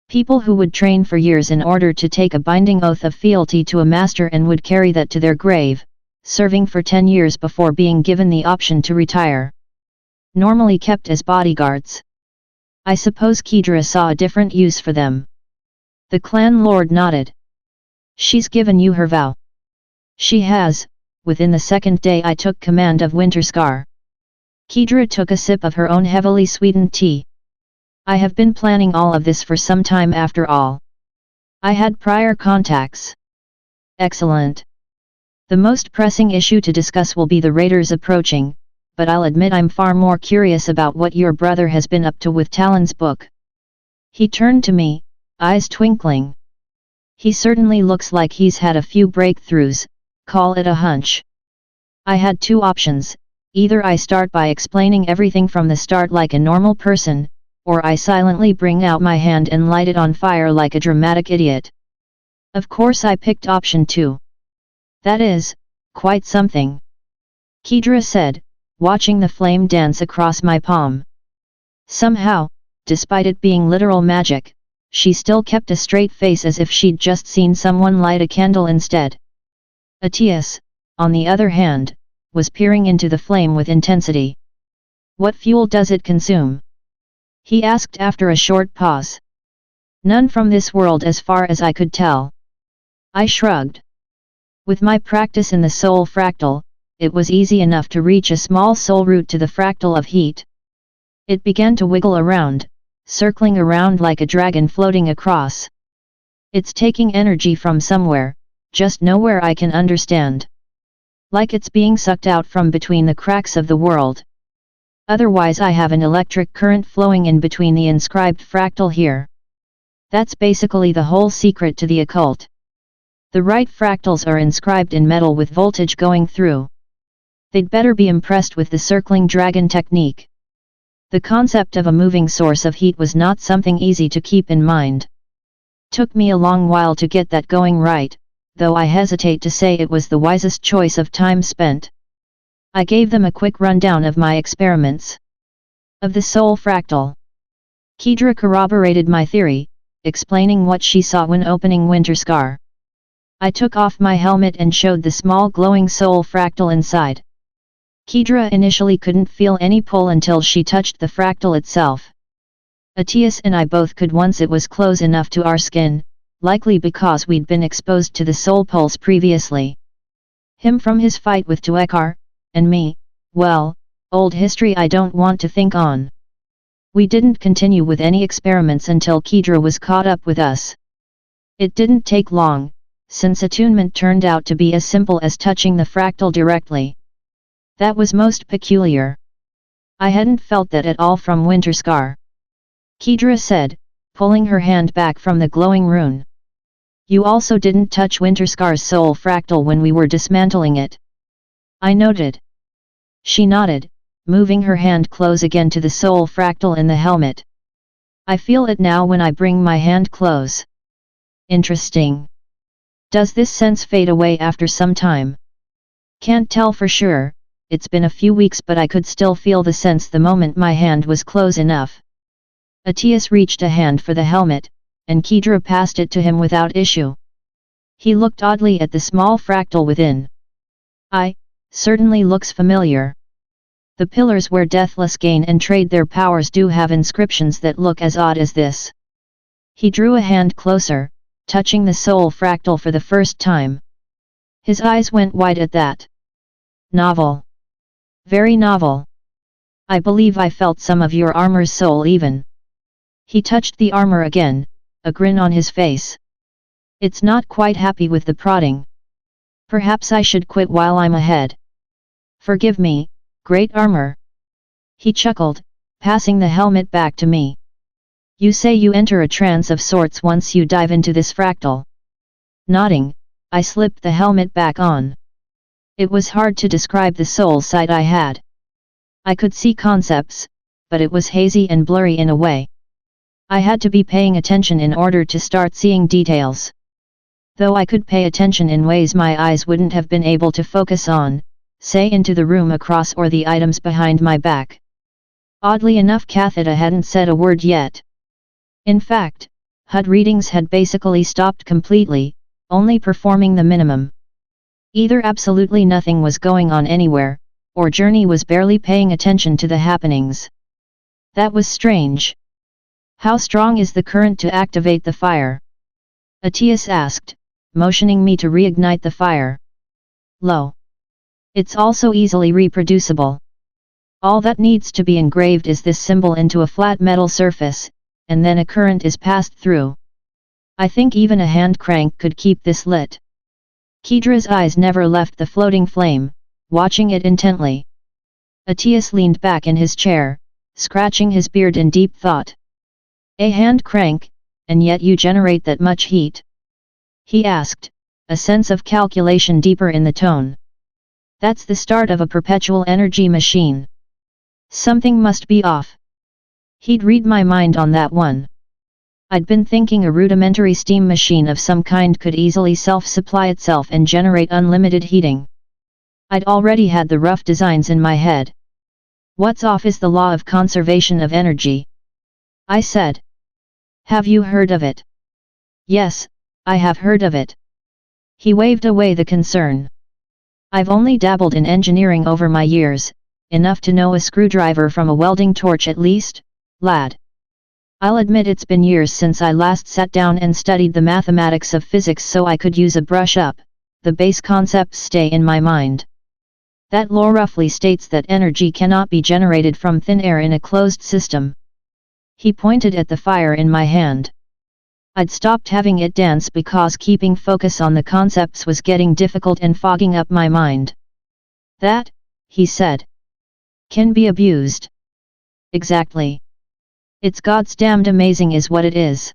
People who would train for years in order to take a binding oath of fealty to a master and would carry that to their grave, serving for 10 years before being given the option to retire. Normally kept as bodyguards. I suppose Kedra saw a different use for them. The clan lord nodded. She's given you her vow. She has, within the second day I took command of Winterscar. Kedra took a sip of her own heavily sweetened tea. I have been planning all of this for some time after all. I had prior contacts. Excellent. The most pressing issue to discuss will be the raiders approaching, but I'll admit I'm far more curious about what your brother has been up to with Talon's book. He turned to me, eyes twinkling. He certainly looks like he's had a few breakthroughs, call it a hunch. I had two options, either I start by explaining everything from the start like a normal person, or I silently bring out my hand and light it on fire like a dramatic idiot. Of course I picked option 2. That is, quite something. Kedra said, watching the flame dance across my palm. Somehow, despite it being literal magic, she still kept a straight face as if she'd just seen someone light a candle instead. Atias, on the other hand, was peering into the flame with intensity. What fuel does it consume? He asked after a short pause. None from this world as far as I could tell. I shrugged. With my practice in the soul fractal, it was easy enough to reach a small soul route to the fractal of heat. It began to wiggle around, circling around like a dragon floating across. It's taking energy from somewhere, just nowhere I can understand. Like it's being sucked out from between the cracks of the world. Otherwise I have an electric current flowing in between the inscribed fractal here. That's basically the whole secret to the occult. The right fractals are inscribed in metal with voltage going through. They'd better be impressed with the circling dragon technique. The concept of a moving source of heat was not something easy to keep in mind. Took me a long while to get that going right, though I hesitate to say it was the wisest choice of time spent. I gave them a quick rundown of my experiments. Of the soul fractal. Kedra corroborated my theory, explaining what she saw when opening Winterscar. I took off my helmet and showed the small glowing soul fractal inside. Kedra initially couldn't feel any pull until she touched the fractal itself. Atias and I both could once it was close enough to our skin, likely because we'd been exposed to the soul pulse previously. Him from his fight with Tuekar, and me, well, old history I don't want to think on. We didn't continue with any experiments until Kedra was caught up with us. It didn't take long, since attunement turned out to be as simple as touching the fractal directly. That was most peculiar. I hadn't felt that at all from Winterscar. Kedra said, pulling her hand back from the glowing rune. You also didn't touch Winterscar's soul fractal when we were dismantling it. I noted. She nodded, moving her hand close again to the soul fractal in the helmet. I feel it now when I bring my hand close. Interesting. Does this sense fade away after some time? Can't tell for sure. It's been a few weeks but I could still feel the sense the moment my hand was close enough. Atias reached a hand for the helmet, and Kedra passed it to him without issue. He looked oddly at the small fractal within. Certainly looks familiar. The pillars where Deathless gain and trade their powers do have inscriptions that look as odd as this. He drew a hand closer, touching the soul fractal for the first time. His eyes went wide at that. Novel. Very novel. I believe I felt some of your armor's soul even. He touched the armor again, a grin on his face. It's not quite happy with the prodding. Perhaps I should quit while I'm ahead. Forgive me, great armor. He chuckled, passing the helmet back to me. You say you enter a trance of sorts once you dive into this fractal. Nodding, I slipped the helmet back on. It was hard to describe the soul sight I had. I could see concepts, but it was hazy and blurry in a way. I had to be paying attention in order to start seeing details. Though I could pay attention in ways my eyes wouldn't have been able to focus on, say into the room across or the items behind my back. Oddly enough, Kathita hadn't said a word yet. In fact, HUD readings had basically stopped completely, only performing the minimum. Either absolutely nothing was going on anywhere, or Journey was barely paying attention to the happenings. That was strange. How strong is the current to activate the fire? Atias asked, motioning me to reignite the fire. Low. It's also easily reproducible. All that needs to be engraved is this symbol into a flat metal surface, and then a current is passed through. I think even a hand crank could keep this lit. Kedra's eyes never left the floating flame, watching it intently. Atius leaned back in his chair, scratching his beard in deep thought. A hand crank, and yet you generate that much heat? He asked, a sense of calculation deeper in the tone. That's the start of a perpetual energy machine. Something must be off. He'd read my mind on that one. I'd been thinking a rudimentary steam machine of some kind could easily self-supply itself and generate unlimited heating. I'd already had the rough designs in my head. What's off is the law of conservation of energy, I said. Have you heard of it? Yes, I have heard of it. He waved away the concern. I've only dabbled in engineering over my years, enough to know a screwdriver from a welding torch at least, lad. I'll admit it's been years since I last sat down and studied the mathematics of physics so I could use a brush up, the base concepts stay in my mind. That law roughly states that energy cannot be generated from thin air in a closed system. He pointed at the fire in my hand. I'd stopped having it dance because keeping focus on the concepts was getting difficult and fogging up my mind. That, he said, can be abused. Exactly. It's God's damned amazing is what it is.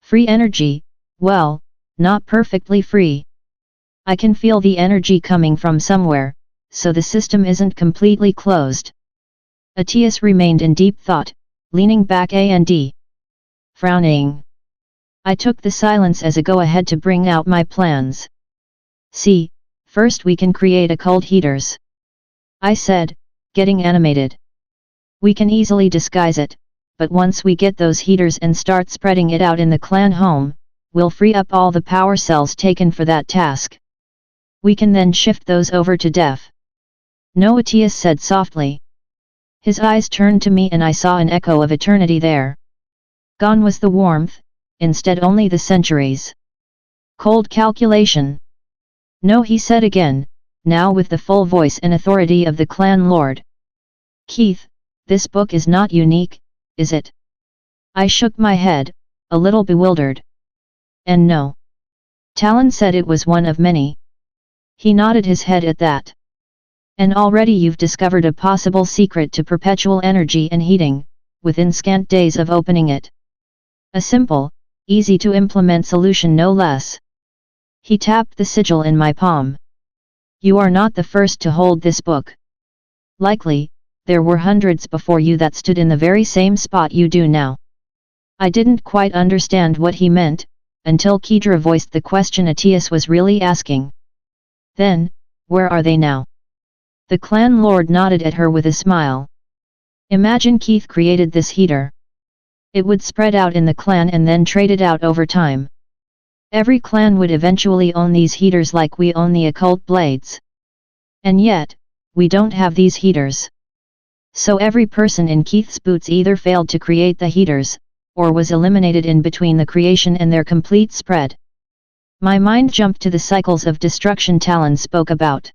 Free energy, well, not perfectly free. I can feel the energy coming from somewhere, so the system isn't completely closed. Atius remained in deep thought, leaning back and frowning. I took the silence as a go-ahead to bring out my plans. See, first we can create occult heaters, I said, getting animated. We can easily disguise it, but once we get those heaters and start spreading it out in the clan home, we'll free up all the power cells taken for that task. We can then shift those over to def. No, Atius said softly. His eyes turned to me and I saw an echo of eternity there. Gone was the warmth, instead only the centuries. Cold calculation. No, he said again, now with the full voice and authority of the clan lord. Keith, this book is not unique, is it? I shook my head, a little bewildered. And no. Talon said it was one of many. He nodded his head at that. And already you've discovered a possible secret to perpetual energy and heating, within scant days of opening it. A simple, easy to implement solution no less. He tapped the sigil in my palm. You are not the first to hold this book. Likely, there were hundreds before you that stood in the very same spot you do now. I didn't quite understand what he meant, until Kedra voiced the question Atius was really asking. Then, where are they now? The clan lord nodded at her with a smile. Imagine Keith created this heater. It would spread out in the clan and then traded out over time. Every clan would eventually own these heaters like we own the occult blades. And yet, we don't have these heaters. So every person in Keith's boots either failed to create the heaters, or was eliminated in between the creation and their complete spread. My mind jumped to the cycles of destruction Talon spoke about.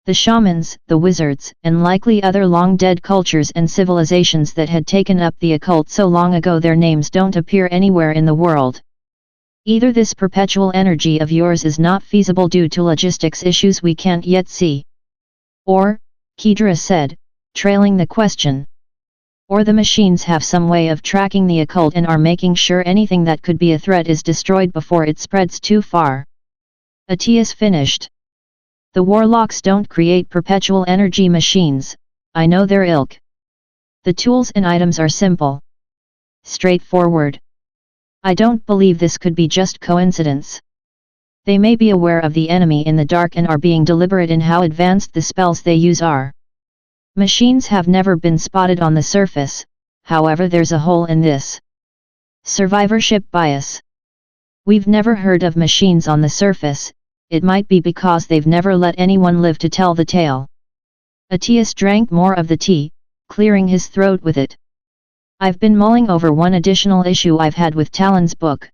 The shamans, the wizards, and likely other long-dead cultures and civilizations that had taken up the occult so long ago their names don't appear anywhere in the world. Either this perpetual energy of yours is not feasible due to logistics issues we can't yet see. Or, Kedra said, trailing the question. Or the machines have some way of tracking the occult and are making sure anything that could be a threat is destroyed before it spreads too far. Atius finished. The warlocks don't create perpetual energy machines, I know their ilk. The tools and items are simple. Straightforward. I don't believe this could be just coincidence. They may be aware of the enemy in the dark and are being deliberate in how advanced the spells they use are. Machines have never been spotted on the surface, however there's a hole in this. Survivorship bias. We've never heard of machines on the surface. It might be because they've never let anyone live to tell the tale. Atius drank more of the tea, clearing his throat with it. I've been mulling over one additional issue I've had with Talon's book.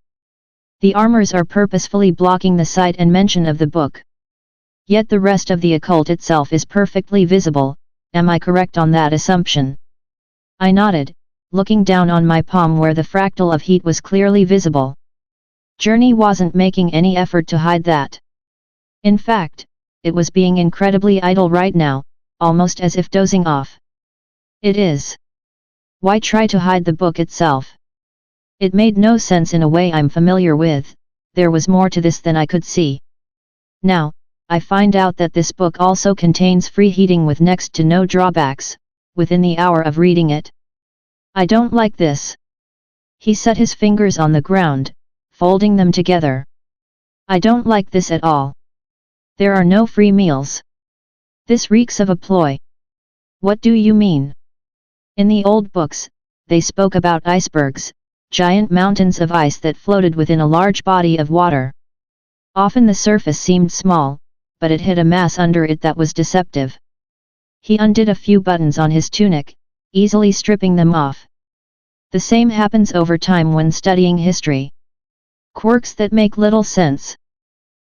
The armors are purposefully blocking the sight and mention of the book. Yet the rest of the occult itself is perfectly visible, am I correct on that assumption? I nodded, looking down on my palm where the fractal of heat was clearly visible. Journey wasn't making any effort to hide that. In fact, it was being incredibly idle right now, almost as if dozing off. It is. Why try to hide the book itself? It made no sense in a way I'm familiar with. There was more to this than I could see. Now, I find out that this book also contains free heating with next to no drawbacks, within the hour of reading it. I don't like this. He set his fingers on the ground, folding them together. I don't like this at all. There are no free meals. This reeks of a ploy. What do you mean? In the old books, they spoke about icebergs, giant mountains of ice that floated within a large body of water. Often the surface seemed small, but it hid a mass under it that was deceptive. He undid a few buttons on his tunic, easily stripping them off. The same happens over time when studying history. Quirks that make little sense.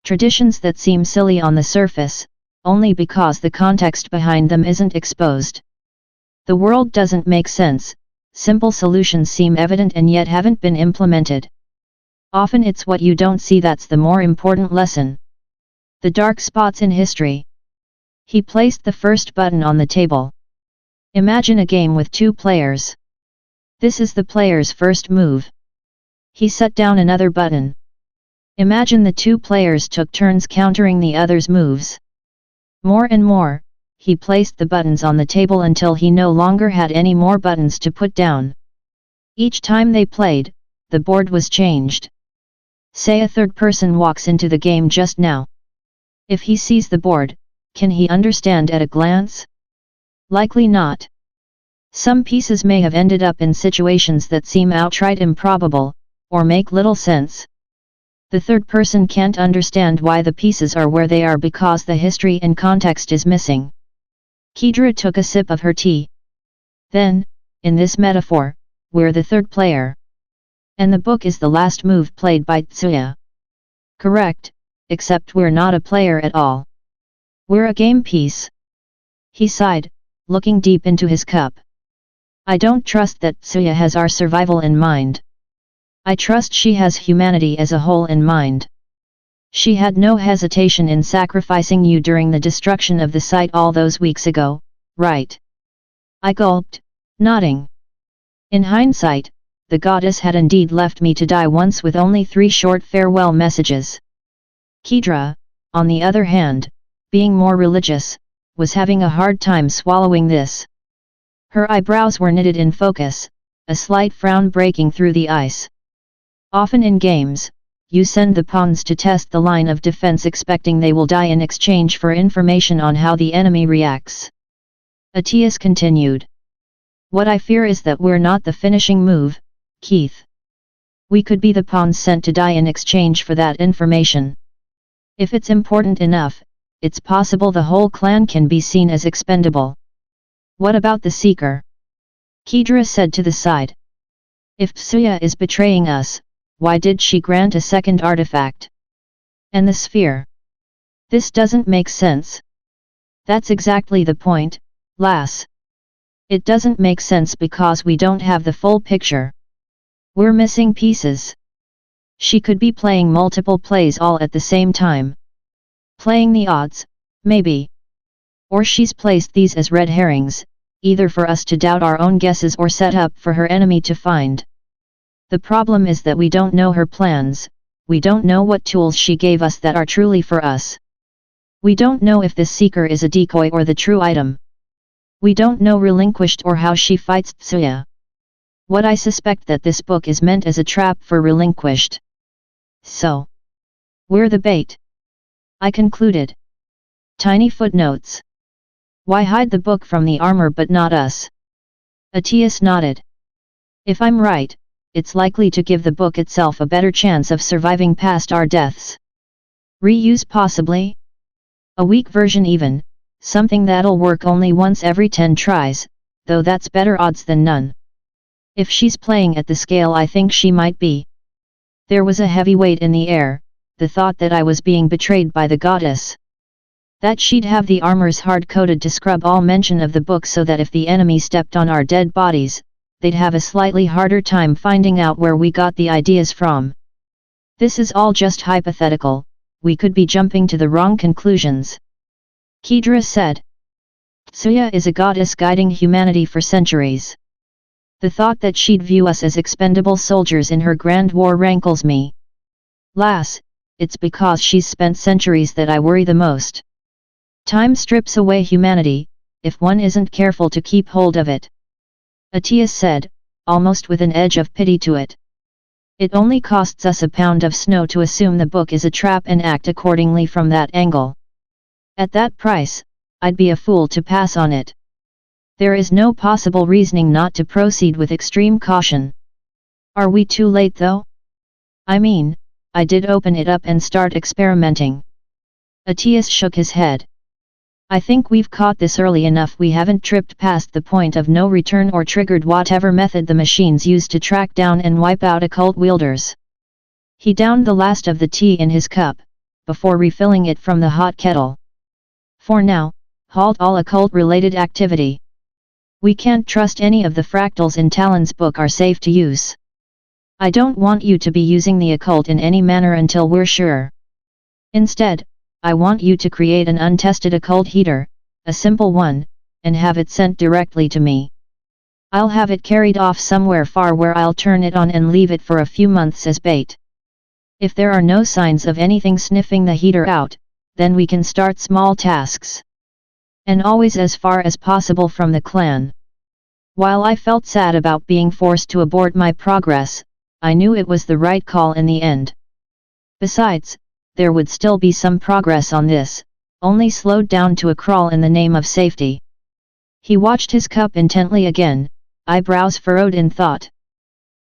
Traditions that seem silly on the surface, only because the context behind them isn't exposed. The world doesn't make sense, simple solutions seem evident and yet haven't been implemented. Often it's what you don't see that's the more important lesson. The dark spots in history. He placed the first button on the table. Imagine a game with 2 players. This is the player's first move. He set down another button. Imagine the 2 players took turns countering the other's moves. More and more, he placed the buttons on the table until he no longer had any more buttons to put down. Each time they played, the board was changed. Say a third person walks into the game just now. If he sees the board, can he understand at a glance? Likely not. Some pieces may have ended up in situations that seem outright improbable, or make little sense. The third person can't understand why the pieces are where they are because the history and context is missing. Kedra took a sip of her tea. Then, in this metaphor, we're the third player. And the book is the last move played by Tsuya. Correct, except we're not a player at all. We're a game piece. He sighed, looking deep into his cup. I don't trust that Tsuya has our survival in mind. I trust she has humanity as a whole in mind. She had no hesitation in sacrificing you during the destruction of the site all those weeks ago, right? I gulped, nodding. In hindsight, the goddess had indeed left me to die once with only 3 short farewell messages. Kedra, on the other hand, being more religious, was having a hard time swallowing this. Her eyebrows were knitted in focus, a slight frown breaking through the ice. Often in games, you send the pawns to test the line of defense expecting they will die in exchange for information on how the enemy reacts. Atias continued. What I fear is that we're not the finishing move, Keith. We could be the pawns sent to die in exchange for that information. If it's important enough, it's possible the whole clan can be seen as expendable. What about the Seeker? Kedra said to the side. If Tsuya is betraying us, why did she grant a second artifact? And the sphere? This doesn't make sense. That's exactly the point, lass. It doesn't make sense because we don't have the full picture. We're missing pieces. She could be playing multiple plays all at the same time. Playing the odds, maybe. Or she's placed these as red herrings, either for us to doubt our own guesses or set up for her enemy to find. The problem is that we don't know her plans, we don't know what tools she gave us that are truly for us. We don't know if this Seeker is a decoy or the true item. We don't know Relinquished or how she fights Tsuya. What I suspect that this book is meant as a trap for Relinquished. So, we're the bait. I concluded. Tiny footnotes. Why hide the book from the armor but not us? Atias nodded. If I'm right, it's likely to give the book itself a better chance of surviving past our deaths. Reuse possibly? A weak version even, something that'll work only once every 10 tries, though that's better odds than none. If she's playing at the scale I think she might be. There was a heavy weight in the air, the thought that I was being betrayed by the goddess. That she'd have the armors hard-coded to scrub all mention of the book so that if the enemy stepped on our dead bodies, they'd have a slightly harder time finding out where we got the ideas from. This is all just hypothetical, we could be jumping to the wrong conclusions. Kedra said. Tsuya is a goddess guiding humanity for centuries. The thought that she'd view us as expendable soldiers in her grand war rankles me. Lass, it's because she's spent centuries that I worry the most. Time strips away humanity, if one isn't careful to keep hold of it. Atias said, almost with an edge of pity to it. It only costs us a pound of snow to assume the book is a trap and act accordingly from that angle. At that price, I'd be a fool to pass on it. There is no possible reasoning not to proceed with extreme caution. Are we too late though? I mean, I did open it up and start experimenting. Atias shook his head. I think we've caught this early enough. We haven't tripped past the point of no return or triggered whatever method the machines use to track down and wipe out occult wielders. He downed the last of the tea in his cup, before refilling it from the hot kettle. For now, halt all occult-related activity. We can't trust any of the fractals in Talon's book are safe to use. I don't want you to be using the occult in any manner until we're sure. Instead, I want you to create an untested occult heater, a simple one, and have it sent directly to me. I'll have it carried off somewhere far where I'll turn it on and leave it for a few months as bait. If there are no signs of anything sniffing the heater out, then we can start small tasks. And always as far as possible from the clan. While I felt sad about being forced to abort my progress, I knew it was the right call in the end. Besides, there would still be some progress on this, only slowed down to a crawl in the name of safety. He watched his cup intently again, eyebrows furrowed in thought.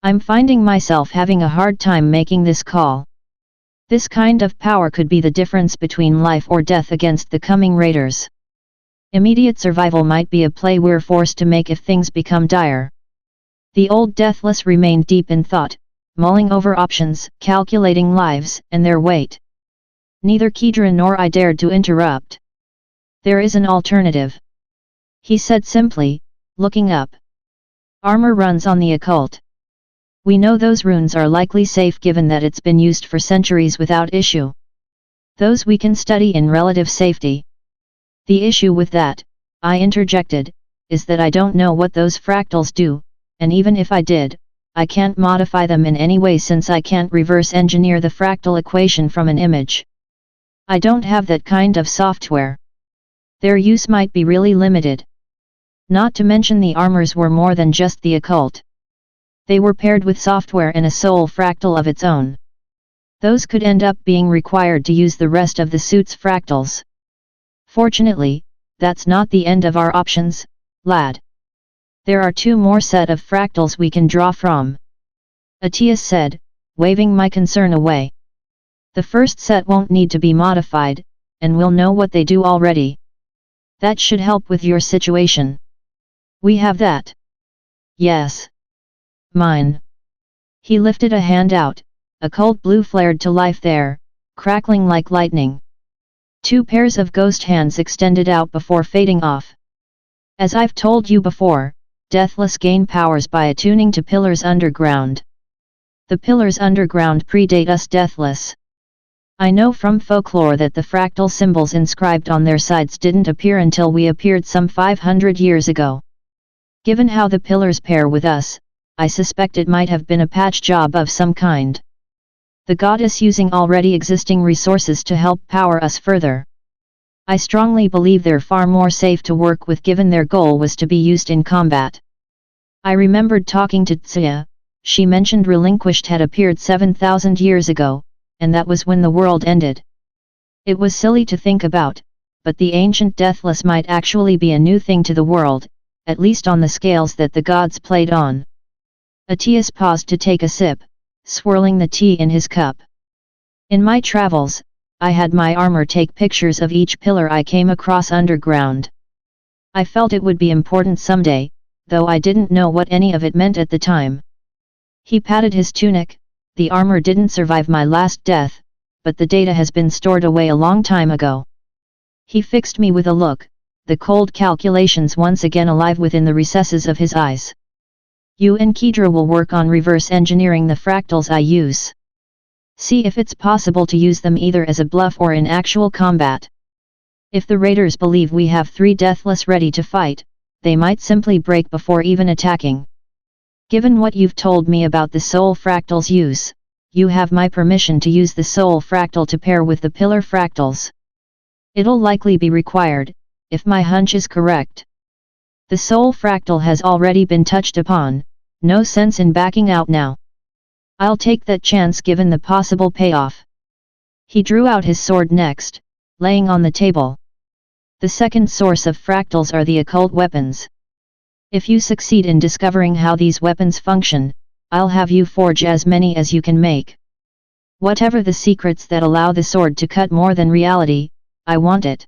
I'm finding myself having a hard time making this call. This kind of power could be the difference between life or death against the coming raiders. Immediate survival might be a play we're forced to make if things become dire. The old deathless remained deep in thought, mulling over options, calculating lives and their weight. Neither Kedra nor I dared to interrupt. There is an alternative. He said simply, looking up. Armor runs on the occult. We know those runes are likely safe given that it's been used for centuries without issue. Those we can study in relative safety. The issue with that, I interjected, is that I don't know what those fractals do, and even if I did, I can't modify them in any way since I can't reverse engineer the fractal equation from an image. I don't have that kind of software. Their use might be really limited. Not to mention the armors were more than just the occult. They were paired with software and a soul fractal of its own. Those could end up being required to use the rest of the suit's fractals. Fortunately, that's not the end of our options, lad. There are two more set of fractals we can draw from. Atias said, waving my concern away. The first set won't need to be modified, and we'll know what they do already. That should help with your situation. We have that. Yes. Mine. He lifted a hand out, a cold blue flared to life there, crackling like lightning. Two pairs of ghost hands extended out before fading off. As I've told you before, Deathless gain powers by attuning to Pillars Underground. The Pillars Underground predate us Deathless. I know from folklore that the fractal symbols inscribed on their sides didn't appear until we appeared some 500 years ago. Given how the pillars pair with us, I suspect it might have been a patch job of some kind. The goddess using already existing resources to help power us further. I strongly believe they're far more safe to work with given their goal was to be used in combat. I remembered talking to Tsuya, she mentioned Relinquished had appeared 7,000 years ago, and that was when the world ended. It was silly to think about, but the ancient Deathless might actually be a new thing to the world, at least on the scales that the gods played on. Atias paused to take a sip, swirling the tea in his cup. In my travels, I had my armor take pictures of each pillar I came across underground. I felt it would be important someday, though I didn't know what any of it meant at the time. He patted his tunic. The armor didn't survive my last death, but the data has been stored away a long time ago. He fixed me with a look, the cold calculations once again alive within the recesses of his eyes. You and Kedra will work on reverse engineering the fractals I use. See if it's possible to use them either as a bluff or in actual combat. If the raiders believe we have 3 deathless ready to fight, they might simply break before even attacking. Given what you've told me about the soul fractal's use, you have my permission to use the soul fractal to pair with the pillar fractals. It'll likely be required, if my hunch is correct. The soul fractal has already been touched upon, no sense in backing out now. I'll take that chance given the possible payoff. He drew out his sword next, laying on the table. The second source of fractals are the occult weapons. If you succeed in discovering how these weapons function, I'll have you forge as many as you can make. Whatever the secrets that allow the sword to cut more than reality, I want it.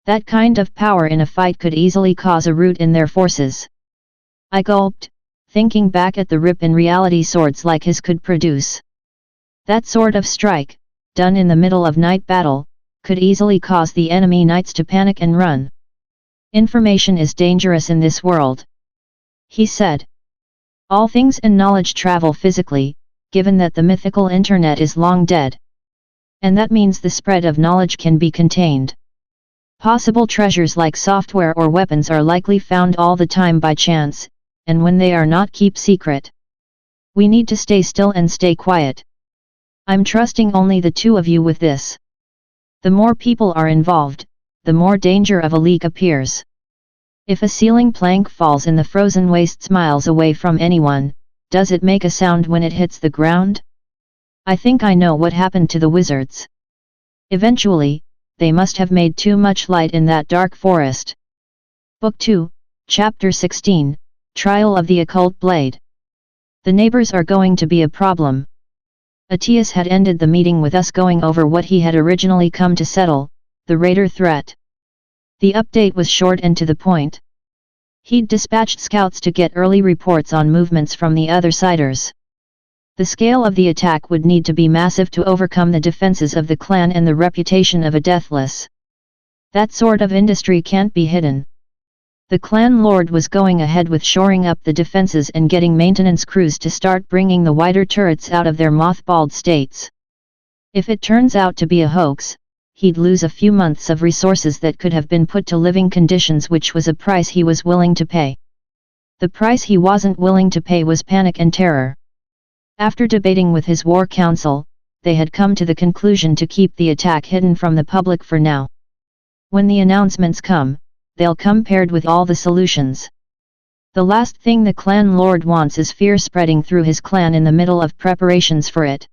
That kind of power in a fight could easily cause a rout in their forces. I gulped, thinking back at the rip in reality swords like his could produce. That sort of strike, done in the middle of night battle, could easily cause the enemy knights to panic and run. Information is dangerous in this world, he said. All things and knowledge travel physically, given that the mythical internet is long dead. And that means the spread of knowledge can be contained. Possible treasures like software or weapons are likely found all the time by chance, and when they are not, keep secret. We need to stay still and stay quiet. I'm trusting only the 2 of you with this. The more people are involved, the more danger of a leak appears. If a ceiling plank falls in the frozen wastes miles away from anyone, does it make a sound when it hits the ground? I think I know what happened to the wizards. Eventually, they must have made too much light in that dark forest. Book 2, Chapter 16, Trial of the Occult Blade. The neighbors are going to be a problem. Atius had ended the meeting with us going over what he had originally come to settle, the raider threat. The update was short and to the point. He'd dispatched scouts to get early reports on movements from the other siders. The scale of the attack would need to be massive to overcome the defenses of the clan and the reputation of a deathless. That sort of industry can't be hidden. The clan lord was going ahead with shoring up the defenses and getting maintenance crews to start bringing the wider turrets out of their mothballed states. If it turns out to be a hoax, he'd lose a few months of resources that could have been put to living conditions, which was a price he was willing to pay. The price he wasn't willing to pay was panic and terror. After debating with his war council, they had come to the conclusion to keep the attack hidden from the public for now. When the announcements come, they'll come paired with all the solutions. The last thing the clan lord wants is fear spreading through his clan in the middle of preparations for it.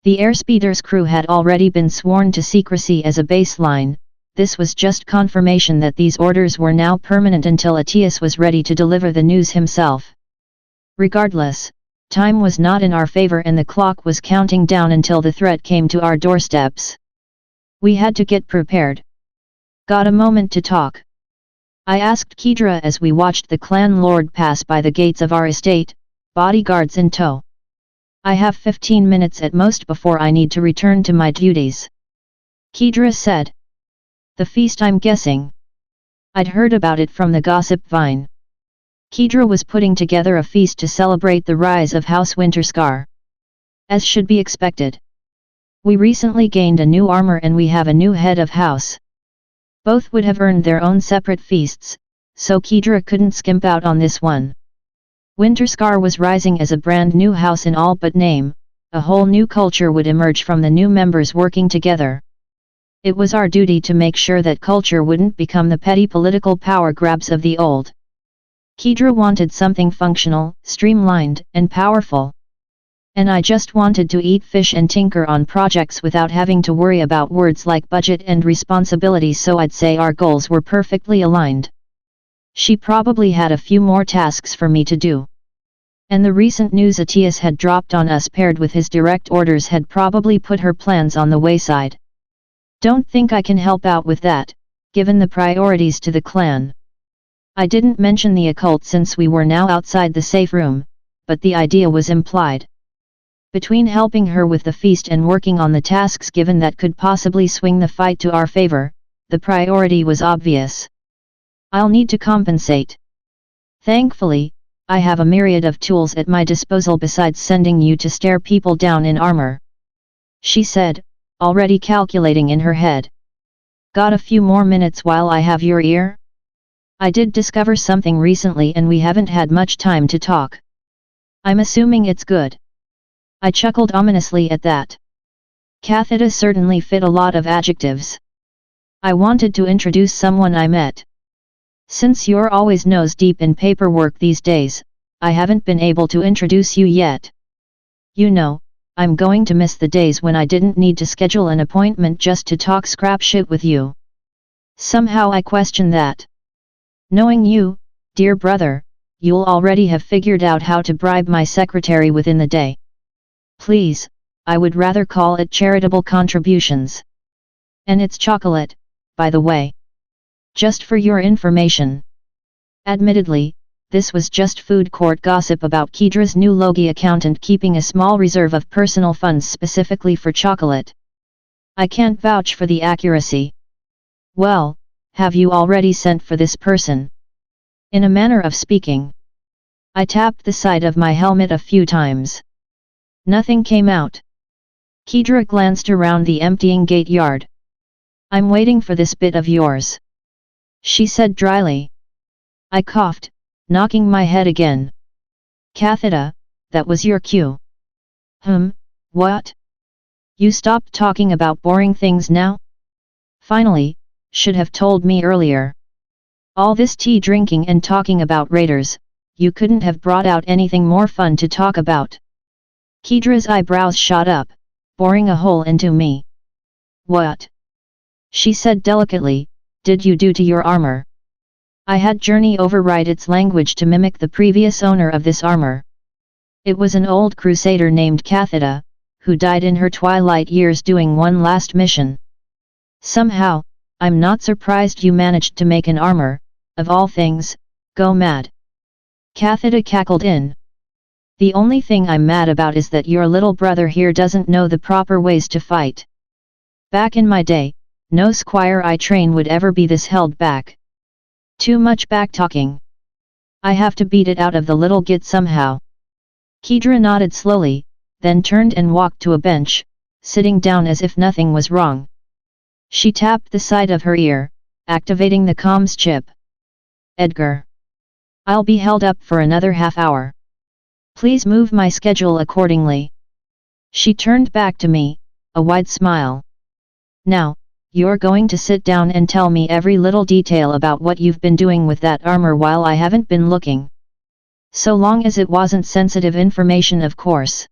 The airspeeder's crew had already been sworn to secrecy as a baseline. This was just confirmation that these orders were now permanent until Atius was ready to deliver the news himself. Regardless, time was not in our favor and the clock was counting down until the threat came to our doorsteps. We had to get prepared. Got a moment to talk? I asked Kedra as we watched the clan lord pass by the gates of our estate, bodyguards in tow. I have 15 minutes at most before I need to return to my duties. Kedra said. The feast, I'm guessing. I'd heard about it from the gossip vine. Kedra was putting together a feast to celebrate the rise of House Winterscar. As should be expected. We recently gained a new armor and we have a new head of house. Both would have earned their own separate feasts, so Kedra couldn't skimp out on this one. Winterscar was rising as a brand new house in all but name, a whole new culture would emerge from the new members working together. It was our duty to make sure that culture wouldn't become the petty political power grabs of the old. Kedra wanted something functional, streamlined, and powerful. And I just wanted to eat fish and tinker on projects without having to worry about words like budget and responsibility, so I'd say our goals were perfectly aligned. She probably had a few more tasks for me to do. And the recent news Atius had dropped on us paired with his direct orders had probably put her plans on the wayside. Don't think I can help out with that, given the priorities to the clan. I didn't mention the occult since we were now outside the safe room, but the idea was implied. Between helping her with the feast and working on the tasks given that could possibly swing the fight to our favor, the priority was obvious. I'll need to compensate. Thankfully, I have a myriad of tools at my disposal besides sending you to stare people down in armor. she said, already calculating in her head. Got a few more minutes while I have your ear? I did discover something recently and we haven't had much time to talk. I'm assuming it's good. I chuckled ominously at that. Catheta certainly fit a lot of adjectives. I wanted to introduce someone I met. Since you're always nose deep in paperwork these days, I haven't been able to introduce you yet. You know, I'm going to miss the days when I didn't need to schedule an appointment just to talk scrap shit with you. Somehow I question that. Knowing you, dear brother, you'll already have figured out how to bribe my secretary within the day. Please, I would rather call it charitable contributions. And it's chocolate, by the way. Just for your information. Admittedly, this was just food court gossip about Kedra's new Logie accountant keeping a small reserve of personal funds specifically for chocolate. I can't vouch for the accuracy. Well, have you already sent for this person? In a manner of speaking. I tapped the side of my helmet a few times. Nothing came out. Kedra glanced around the emptying gate yard. I'm waiting for this bit of yours, she said dryly. I coughed, knocking my head again. Catheta, that was your cue. What? You stopped talking about boring things now? Finally, should have told me earlier. All this tea drinking and talking about raiders, you couldn't have brought out anything more fun to talk about. Kedra's eyebrows shot up, boring a hole into me. What? She said delicately, did you do to your armor? I had Journey override its language to mimic the previous owner of this armor. It was an old crusader named Catheta, who died in her twilight years doing one last mission. Somehow, I'm not surprised you managed to make an armor, of all things, go mad. Catheta cackled in. The only thing I'm mad about is that your little brother here doesn't know the proper ways to fight. Back in my day, no squire I train would ever be this held back. Too much back-talking. I have to beat it out of the little git somehow. Kedra nodded slowly, then turned and walked to a bench, sitting down as if nothing was wrong. She tapped the side of her ear, activating the comms chip. Edgar. I'll be held up for another half hour. Please move my schedule accordingly. She turned back to me, a wide smile. Now, you're going to sit down and tell me every little detail about what you've been doing with that armor while I haven't been looking. So long as it wasn't sensitive information, of course.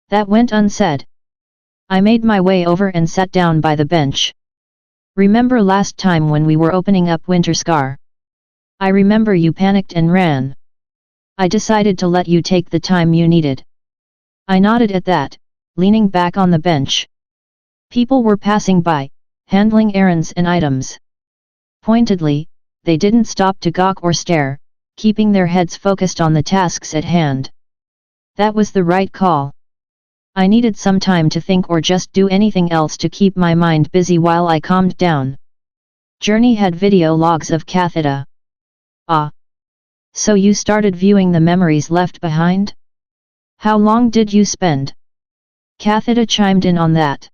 That went unsaid. I made my way over and sat down by the bench. Remember last time when we were opening up Winterscar? I remember you panicked and ran. I decided to let you take the time you needed. I nodded at that, leaning back on the bench. People were passing by, handling errands and items. Pointedly, they didn't stop to gawk or stare, keeping their heads focused on the tasks at hand. That was the right call. I needed some time to think or just do anything else to keep my mind busy while I calmed down. Journey had video logs of Catheta. Ah. So you started viewing the memories left behind? How long did you spend? Catheta chimed in on that.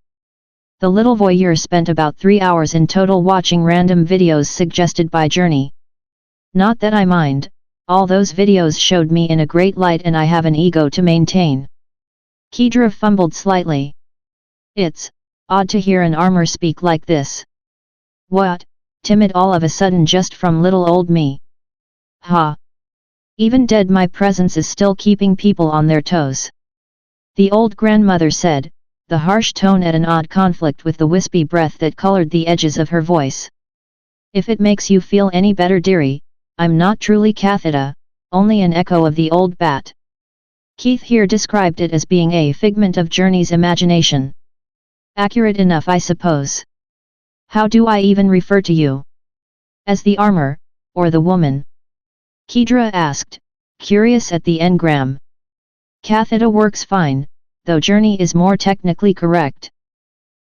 The little voyeur spent about 3 hours in total watching random videos suggested by Journey. Not that I mind, all those videos showed me in a great light and I have an ego to maintain. Kedra fumbled slightly. It's odd to hear an armor speak like this. What, timid all of a sudden just from little old me? Ha! Even dead my presence is still keeping people on their toes. The old grandmother said, the harsh tone at an odd conflict with the wispy breath that colored the edges of her voice. If it makes you feel any better, dearie, I'm not truly Catheta, only an echo of the old bat. Keith here described it as being a figment of Journey's imagination. Accurate enough, I suppose. How do I even refer to you? As the armor, or the woman? Kedra asked, curious at the engram. Catheta works fine, though Journey is more technically correct.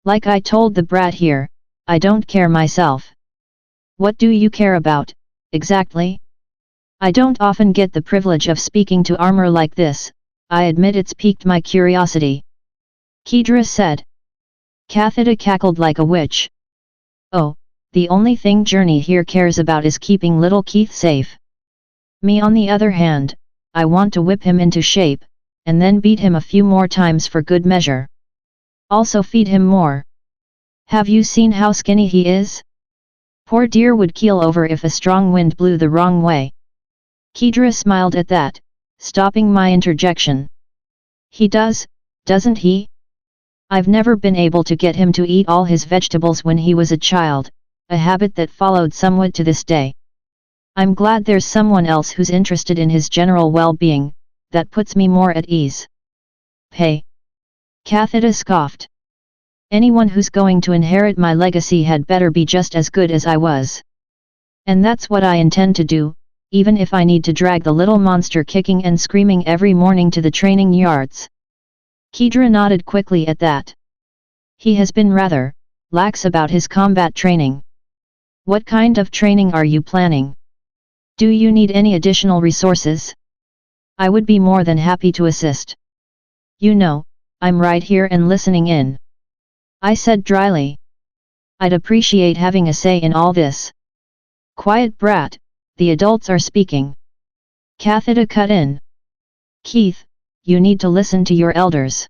Like I told the brat here, I don't care myself. What do you care about, exactly? I don't often get the privilege of speaking to armor like this, I admit it's piqued my curiosity. Kedra said. Kathida cackled like a witch. Oh, the only thing Journey here cares about is keeping little Keith safe. Me on the other hand, I want to whip him into shape, and then beat him a few more times for good measure. Also feed him more. Have you seen how skinny he is? Poor dear would keel over if a strong wind blew the wrong way. Kedra smiled at that, stopping my interjection. He does, doesn't he? I've never been able to get him to eat all his vegetables when he was a child, a habit that followed somewhat to this day. I'm glad there's someone else who's interested in his general well-being, that puts me more at ease. Hey! Kathida scoffed. Anyone who's going to inherit my legacy had better be just as good as I was. And that's what I intend to do, even if I need to drag the little monster kicking and screaming every morning to the training yards. Kedra nodded quickly at that. He has been rather lax about his combat training. What kind of training are you planning? Do you need any additional resources? I would be more than happy to assist. You know, I'm right here and listening in. I said dryly. I'd appreciate having a say in all this. Quiet brat, the adults are speaking. Kathida cut in. Keith, you need to listen to your elders.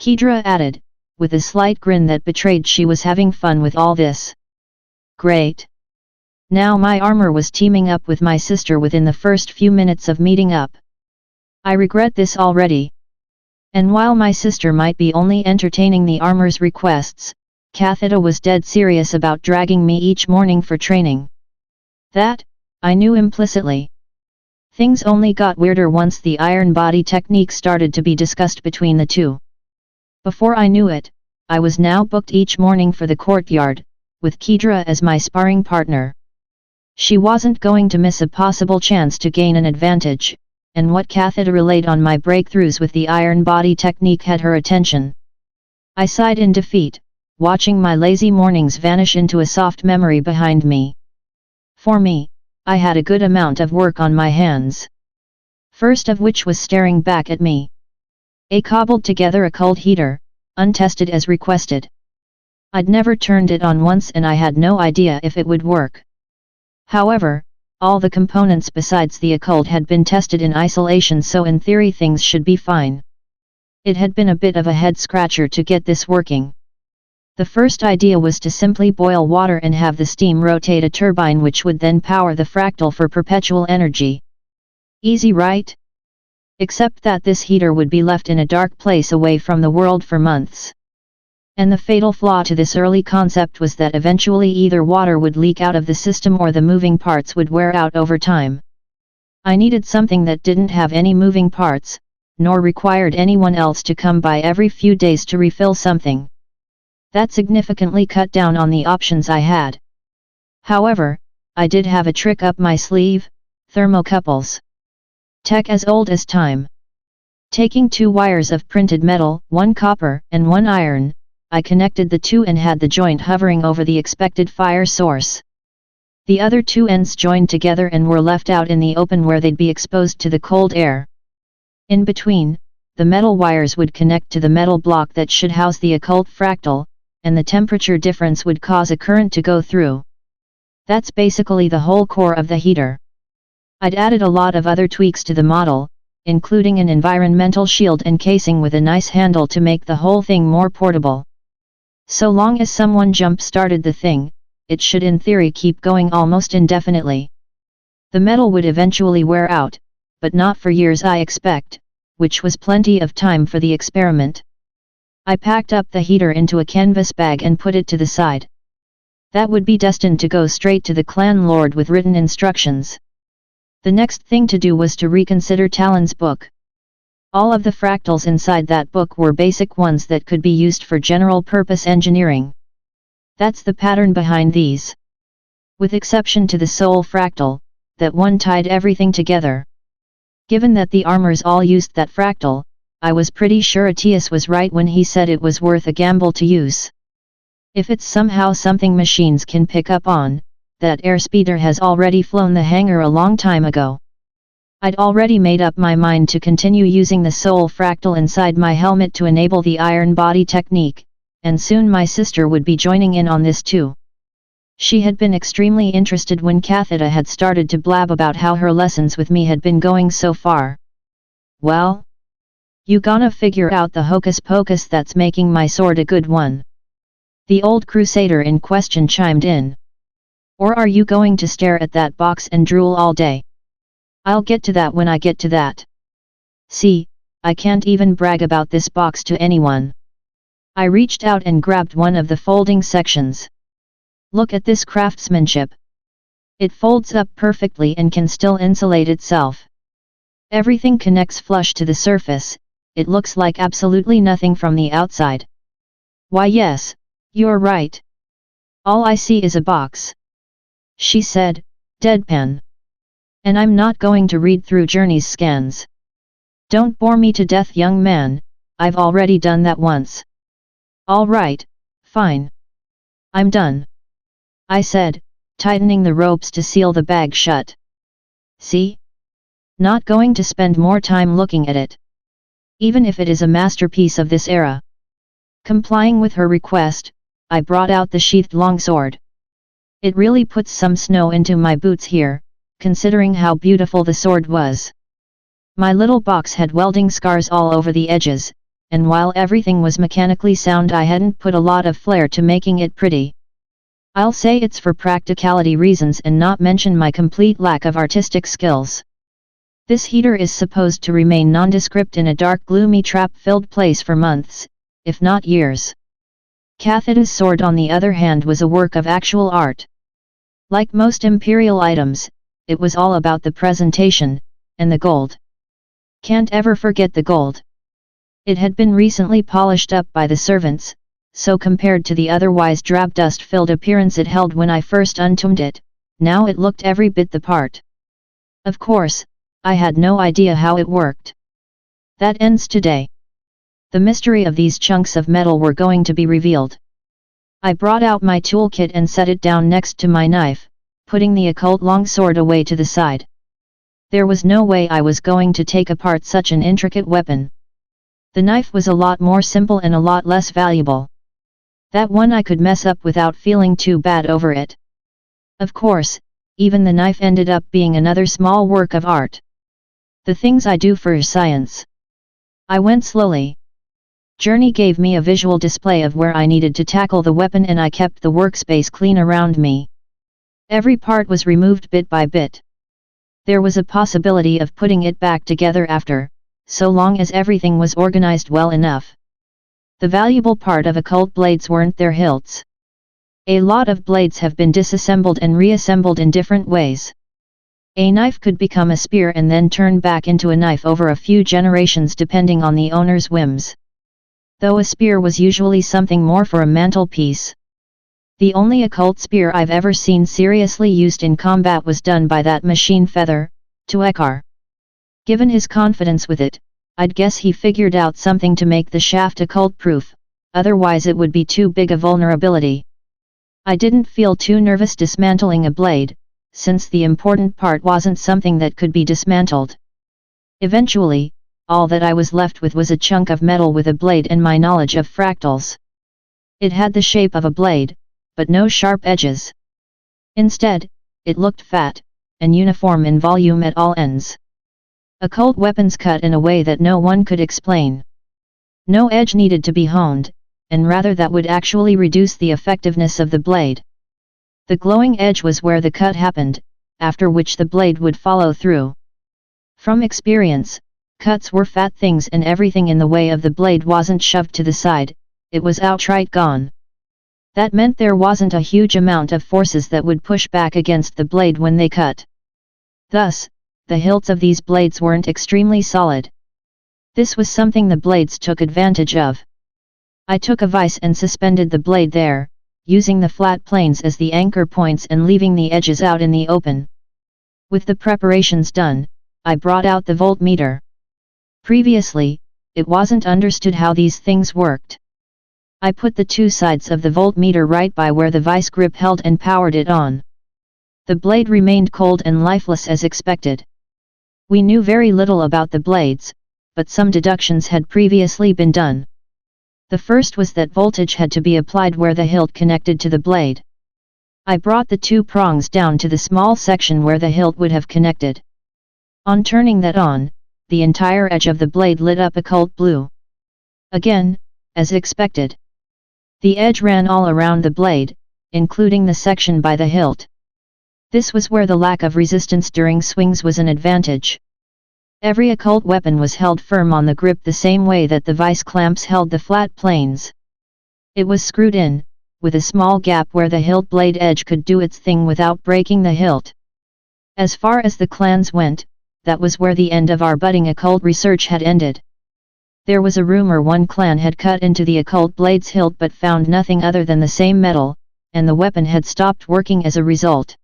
Kedra added, with a slight grin that betrayed she was having fun with all this. Great. Now my armor was teaming up with my sister within the first few minutes of meeting up. I regret this already. And while my sister might be only entertaining the armor's requests, Kathida was dead serious about dragging me each morning for training. That, I knew implicitly. Things only got weirder once the iron body technique started to be discussed between the two. Before I knew it, I was now booked each morning for the courtyard, with Kedra as my sparring partner. She wasn't going to miss a possible chance to gain an advantage, and what Kathida relayed on my breakthroughs with the iron body technique had her attention. I sighed in defeat, watching my lazy mornings vanish into a soft memory behind me. For me, I had a good amount of work on my hands. First of which was staring back at me. I cobbled together a cold heater, untested as requested. I'd never turned it on once and I had no idea if it would work. However, all the components besides the occult had been tested in isolation, so in theory things should be fine. It had been a bit of a head-scratcher to get this working. The first idea was to simply boil water and have the steam rotate a turbine which would then power the fractal for perpetual energy. Easy, right? Except that this heater would be left in a dark place away from the world for months. And the fatal flaw to this early concept was that eventually either water would leak out of the system or the moving parts would wear out over time. I needed something that didn't have any moving parts, nor required anyone else to come by every few days to refill something. That significantly cut down on the options I had. However, I did have a trick up my sleeve: thermocouples. Tech as old as time. Taking 2 wires of printed metal, 1 copper and 1 iron, I connected the 2 and had the joint hovering over the expected fire source. The other 2 ends joined together and were left out in the open where they'd be exposed to the cold air. In between, the metal wires would connect to the metal block that should house the occult fractal, and the temperature difference would cause a current to go through. That's basically the whole core of the heater. I'd added a lot of other tweaks to the model, including an environmental shield and casing with a nice handle to make the whole thing more portable. So long as someone jump-started the thing, it should in theory keep going almost indefinitely. The metal would eventually wear out, but not for years I expect, which was plenty of time for the experiment. I packed up the heater into a canvas bag and put it to the side. That would be destined to go straight to the clan lord with written instructions. The next thing to do was to reconsider Talon's book. All of the fractals inside that book were basic ones that could be used for general-purpose engineering. That's the pattern behind these. With exception to the soul fractal, that one tied everything together. Given that the armors all used that fractal, I was pretty sure Atius was right when he said it was worth a gamble to use. If it's somehow something machines can pick up on, that airspeeder has already flown the hangar a long time ago. I'd already made up my mind to continue using the soul fractal inside my helmet to enable the iron body technique, and soon my sister would be joining in on this too. She had been extremely interested when Kathita had started to blab about how her lessons with me had been going so far. Well? You gonna figure out the hocus pocus that's making my sword a good one? The old crusader in question chimed in. Or are you going to stare at that box and drool all day? I'll get to that when I get to that. See, I can't even brag about this box to anyone. I reached out and grabbed one of the folding sections. Look at this craftsmanship. It folds up perfectly and can still insulate itself. Everything connects flush to the surface, it looks like absolutely nothing from the outside. Why yes, you're right. All I see is a box. She said, deadpan. And I'm not going to read through Journey's scans. Don't bore me to death, young man, I've already done that once. All right, fine. I'm done. I said, tightening the ropes to seal the bag shut. See? Not going to spend more time looking at it. Even if it is a masterpiece of this era. Complying with her request, I brought out the sheathed longsword. It really puts some snow into my boots here, considering how beautiful the sword was. My little box had welding scars all over the edges, and while everything was mechanically sound, I hadn't put a lot of flair to making it pretty. I'll say it's for practicality reasons and not mention my complete lack of artistic skills. This heater is supposed to remain nondescript in a dark, gloomy, trap-filled place for months, if not years. Kathita's sword, on the other hand, was a work of actual art. Like most imperial items, it was all about the presentation, and the gold. Can't ever forget the gold. It had been recently polished up by the servants, so compared to the otherwise drab dust-filled appearance it held when I first untombed it, now it looked every bit the part. Of course, I had no idea how it worked. That ends today. The mystery of these chunks of metal were going to be revealed. I brought out my toolkit and set it down next to my knife, putting the occult longsword away to the side. There was no way I was going to take apart such an intricate weapon. The knife was a lot more simple and a lot less valuable. That one I could mess up without feeling too bad over it. Of course, even the knife ended up being another small work of art. The things I do for science. I went slowly. Journey gave me a visual display of where I needed to tackle the weapon, and I kept the workspace clean around me. Every part was removed bit by bit. There was a possibility of putting it back together after, so long as everything was organized well enough. The valuable part of occult blades weren't their hilts. A lot of blades have been disassembled and reassembled in different ways. A knife could become a spear and then turn back into a knife over a few generations depending on the owner's whims. Though a spear was usually something more for a mantelpiece. The only occult spear I've ever seen seriously used in combat was done by that machine feather, Tuekar. Given his confidence with it, I'd guess he figured out something to make the shaft occult-proof, otherwise it would be too big a vulnerability. I didn't feel too nervous dismantling a blade, since the important part wasn't something that could be dismantled. Eventually, all that I was left with was a chunk of metal with a blade and my knowledge of fractals. It had the shape of a blade, but no sharp edges. Instead, it looked fat, and uniform in volume at all ends. Occult weapons cut in a way that no one could explain. No edge needed to be honed, and rather that would actually reduce the effectiveness of the blade. The glowing edge was where the cut happened, after which the blade would follow through. From experience, cuts were fat things and everything in the way of the blade wasn't shoved to the side, it was outright gone. That meant there wasn't a huge amount of forces that would push back against the blade when they cut. Thus, the hilts of these blades weren't extremely solid. This was something the blades took advantage of. I took a vise and suspended the blade there, using the flat planes as the anchor points and leaving the edges out in the open. With the preparations done, I brought out the voltmeter. Previously, it wasn't understood how these things worked. I put the two sides of the voltmeter right by where the vice grip held and powered it on. The blade remained cold and lifeless as expected. We knew very little about the blades, but some deductions had previously been done. The first was that voltage had to be applied where the hilt connected to the blade. I brought the 2 prongs down to the small section where the hilt would have connected. On turning that on, the entire edge of the blade lit up occult blue. Again, as expected. The edge ran all around the blade, including the section by the hilt. This was where the lack of resistance during swings was an advantage. Every occult weapon was held firm on the grip the same way that the vice clamps held the flat planes. It was screwed in, with a small gap where the hilt blade edge could do its thing without breaking the hilt. As far as the clans went, that was where the end of our budding occult research had ended. There was a rumor one clan had cut into the occult blade's hilt but found nothing other than the same metal, and the weapon had stopped working as a result.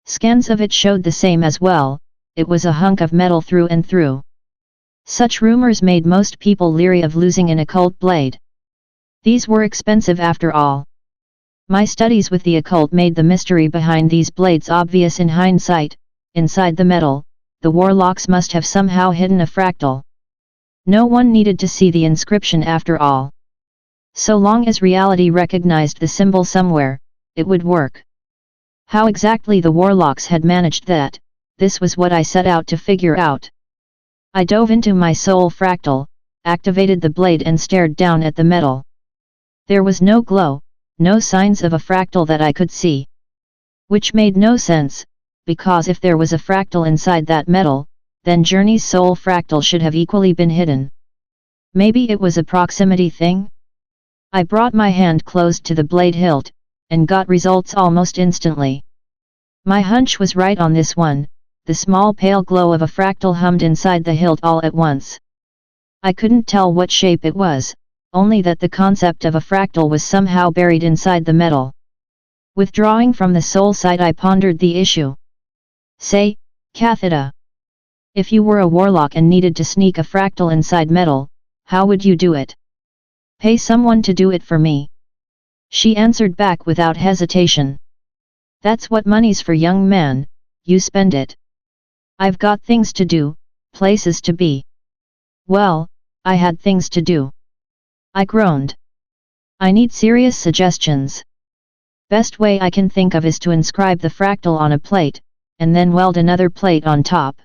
Scans of it showed the same as well. It was a hunk of metal through and through. Such rumors made most people leery of losing an occult blade. These were expensive after all. My studies with the occult made the mystery behind these blades obvious in hindsight. Inside the metal, the warlocks must have somehow hidden a fractal. No one needed to see the inscription after all. So long as reality recognized the symbol somewhere, it would work. How exactly the warlocks had managed that, this was what I set out to figure out. I dove into my soul fractal, activated the blade and stared down at the metal. There was no glow, no signs of a fractal that I could see. Which made no sense, because if there was a fractal inside that metal, then Journey's soul fractal should have equally been hidden. Maybe it was a proximity thing? I brought my hand closed to the blade hilt, and got results almost instantly. My hunch was right on this one. The small pale glow of a fractal hummed inside the hilt all at once. I couldn't tell what shape it was, only that the concept of a fractal was somehow buried inside the metal. Withdrawing from the soul side, I pondered the issue. Say, Cathida. If you were a warlock and needed to sneak a fractal inside metal, how would you do it? Pay someone to do it for me. She answered back without hesitation. That's what money's for, young man, you spend it. I've got things to do, places to be. Well, I had things to do. I groaned. I need serious suggestions. Best way I can think of is to inscribe the fractal on a plate, and then weld another plate on top.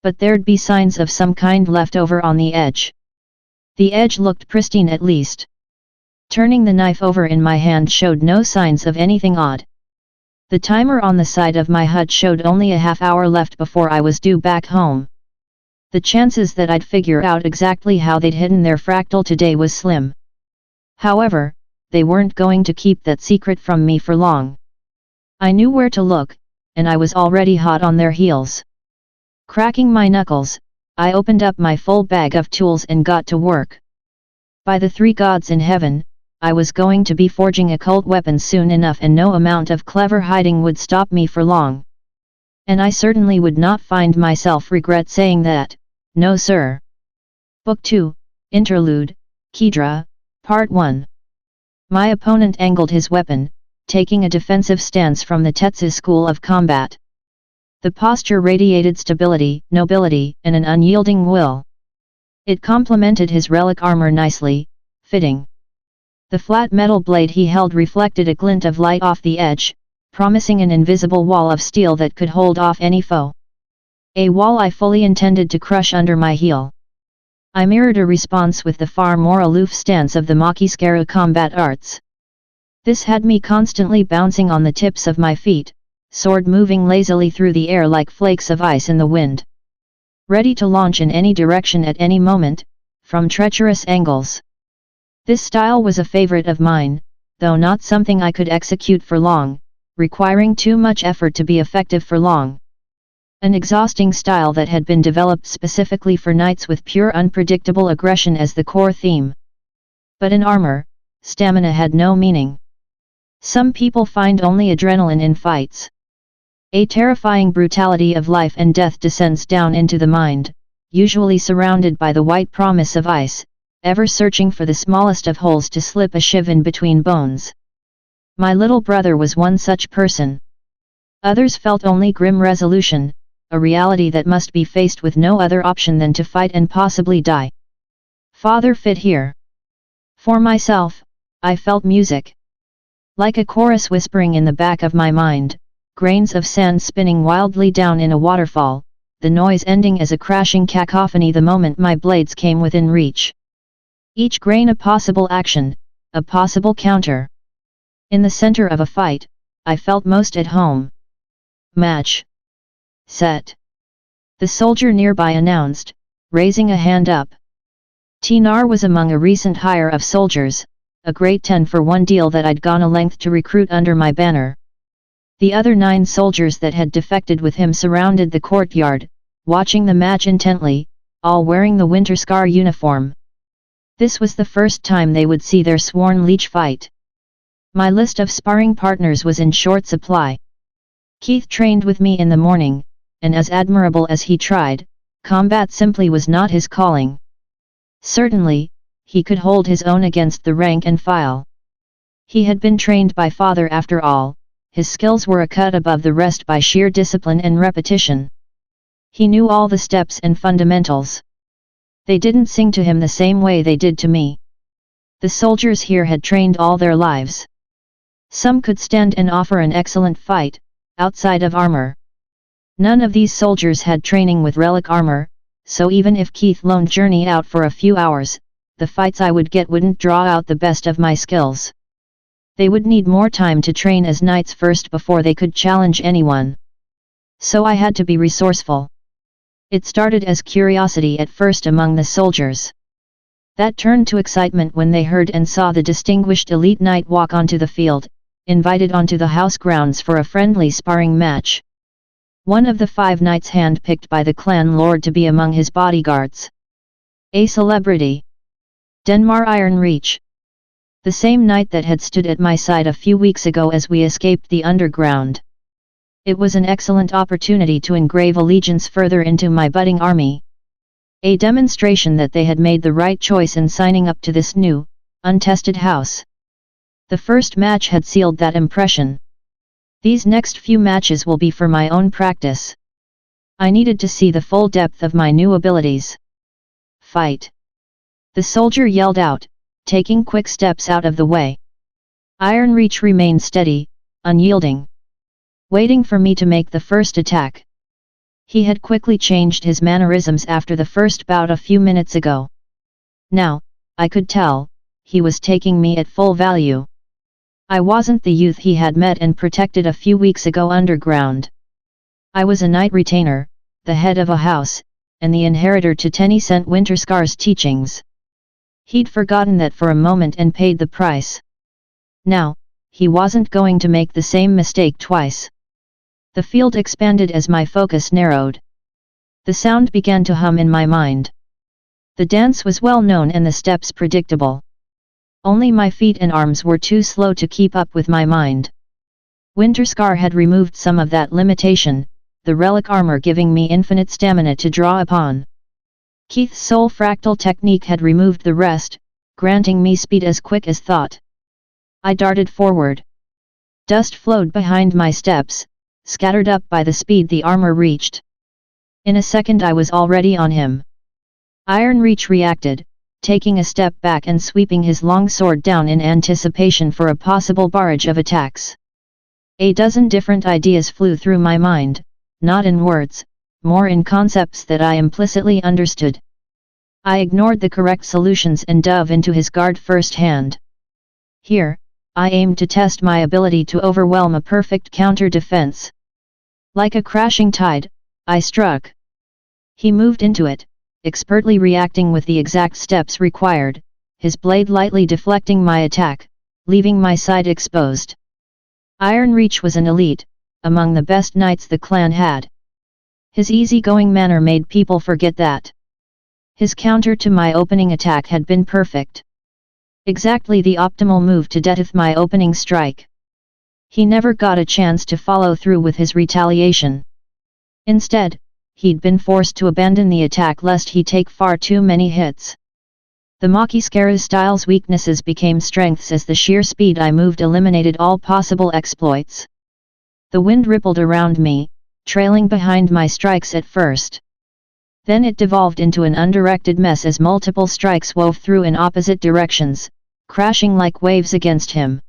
But there'd be signs of some kind left over on the edge. The edge looked pristine at least. Turning the knife over in my hand showed no signs of anything odd. The timer on the side of my hut showed only a half-hour left before I was due back home. The chances that I'd figure out exactly how they'd hidden their fractal today was slim. However, they weren't going to keep that secret from me for long. I knew where to look, and I was already hot on their heels. Cracking my knuckles, I opened up my full bag of tools and got to work. By the 3 gods in heaven, I was going to be forging occult weapons soon enough, and no amount of clever hiding would stop me for long. And I certainly would not find myself regret saying that, no sir. Book 2, Interlude, Kedra, Part 1. My opponent angled his weapon, taking a defensive stance from the Tetsu school of combat. The posture radiated stability, nobility, and an unyielding will. It complemented his relic armor nicely, fitting. The flat metal blade he held reflected a glint of light off the edge, promising an invisible wall of steel that could hold off any foe. A wall I fully intended to crush under my heel. I mirrored a response with the far more aloof stance of the Makiskaru combat arts. This had me constantly bouncing on the tips of my feet, sword moving lazily through the air like flakes of ice in the wind. Ready to launch in any direction at any moment, from treacherous angles. This style was a favorite of mine, though not something I could execute for long, requiring too much effort to be effective for long. An exhausting style that had been developed specifically for knights with pure unpredictable aggression as the core theme. But in armor, stamina had no meaning. Some people find only adrenaline in fights. A terrifying brutality of life and death descends down into the mind, usually surrounded by the white promise of ice, ever searching for the smallest of holes to slip a shiv in between bones. My little brother was one such person. Others felt only grim resolution, a reality that must be faced with no other option than to fight and possibly die. Father fit here. For myself, I felt music. Like a chorus whispering in the back of my mind, grains of sand spinning wildly down in a waterfall, the noise ending as a crashing cacophony the moment my blades came within reach. Each grain a possible action, a possible counter. In the center of a fight, I felt most at home. Match. Set. The soldier nearby announced, raising a hand up. Tinar was among a recent hire of soldiers, a great 10-for-1 deal that I'd gone a length to recruit under my banner. The other 9 soldiers that had defected with him surrounded the courtyard, watching the match intently, all wearing the Winterscar uniform. This was the first time they would see their sworn leech fight. My list of sparring partners was in short supply. Keith trained with me in the morning, and as admirable as he tried, combat simply was not his calling. Certainly, he could hold his own against the rank and file. He had been trained by father after all, his skills were a cut above the rest by sheer discipline and repetition. He knew all the steps and fundamentals. They didn't sing to him the same way they did to me. The soldiers here had trained all their lives. Some could stand and offer an excellent fight, outside of armor. None of these soldiers had training with relic armor, so even if Keith loaned Journey out for a few hours, the fights I would get wouldn't draw out the best of my skills. They would need more time to train as knights first before they could challenge anyone. So I had to be resourceful. It started as curiosity at first among the soldiers. That turned to excitement when they heard and saw the distinguished elite knight walk onto the field, invited onto the house grounds for a friendly sparring match. One of the 5 knights hand-picked by the clan lord to be among his bodyguards. A celebrity. Denmar Ironreach. The same knight that had stood at my side a few weeks ago as we escaped the underground. It was an excellent opportunity to engrave allegiance further into my budding army. A demonstration that they had made the right choice in signing up to this new, untested house. The first match had sealed that impression. These next few matches will be for my own practice. I needed to see the full depth of my new abilities. Fight! The soldier yelled out, taking quick steps out of the way. Ironreach remained steady, unyielding. Waiting for me to make the first attack. He had quickly changed his mannerisms after the first bout a few minutes ago. Now, I could tell, he was taking me at full value. I wasn't the youth he had met and protected a few weeks ago underground. I was a knight retainer, the head of a house, and the inheritor to St. Winterscar's teachings. He'd forgotten that for a moment and paid the price. Now, he wasn't going to make the same mistake twice. The field expanded as my focus narrowed. The sound began to hum in my mind. The dance was well known and the steps predictable. Only my feet and arms were too slow to keep up with my mind. Winterscar had removed some of that limitation, the relic armor giving me infinite stamina to draw upon. Keith's soul fractal technique had removed the rest, granting me speed as quick as thought. I darted forward. Dust flowed behind my steps, scattered up by the speed the armor reached. In a second I was already on him. Ironreach reacted, taking a step back and sweeping his long sword down in anticipation for a possible barrage of attacks. A dozen different ideas flew through my mind, not in words, more in concepts that I implicitly understood. I ignored the correct solutions and dove into his guard firsthand. Here, I aimed to test my ability to overwhelm a perfect counter-defense. Like a crashing tide, I struck. He moved into it, expertly reacting with the exact steps required, his blade lightly deflecting my attack, leaving my side exposed. Ironreach was an elite, among the best knights the clan had. His easygoing manner made people forget that. His counter to my opening attack had been perfect. Exactly the optimal move to death my opening strike. He never got a chance to follow through with his retaliation. Instead, he'd been forced to abandon the attack lest he take far too many hits. The Makiskara's style's weaknesses became strengths as the sheer speed I moved eliminated all possible exploits. The wind rippled around me, trailing behind my strikes at first. Then it devolved into an undirected mess as multiple strikes wove through in opposite directions, crashing like waves against him.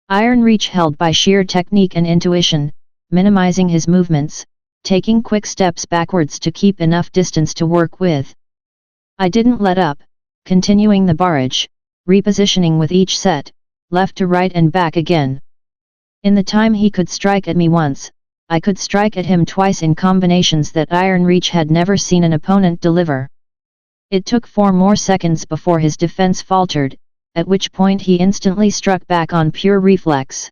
Iron Reach held by sheer technique and intuition, minimizing his movements, taking quick steps backwards to keep enough distance to work with. I didn't let up, continuing the barrage, repositioning with each set, left to right and back again. In the time he could strike at me once, I could strike at him twice in combinations that Iron Reach had never seen an opponent deliver. It took 4 more seconds before his defense faltered, at which point he instantly struck back on pure reflex.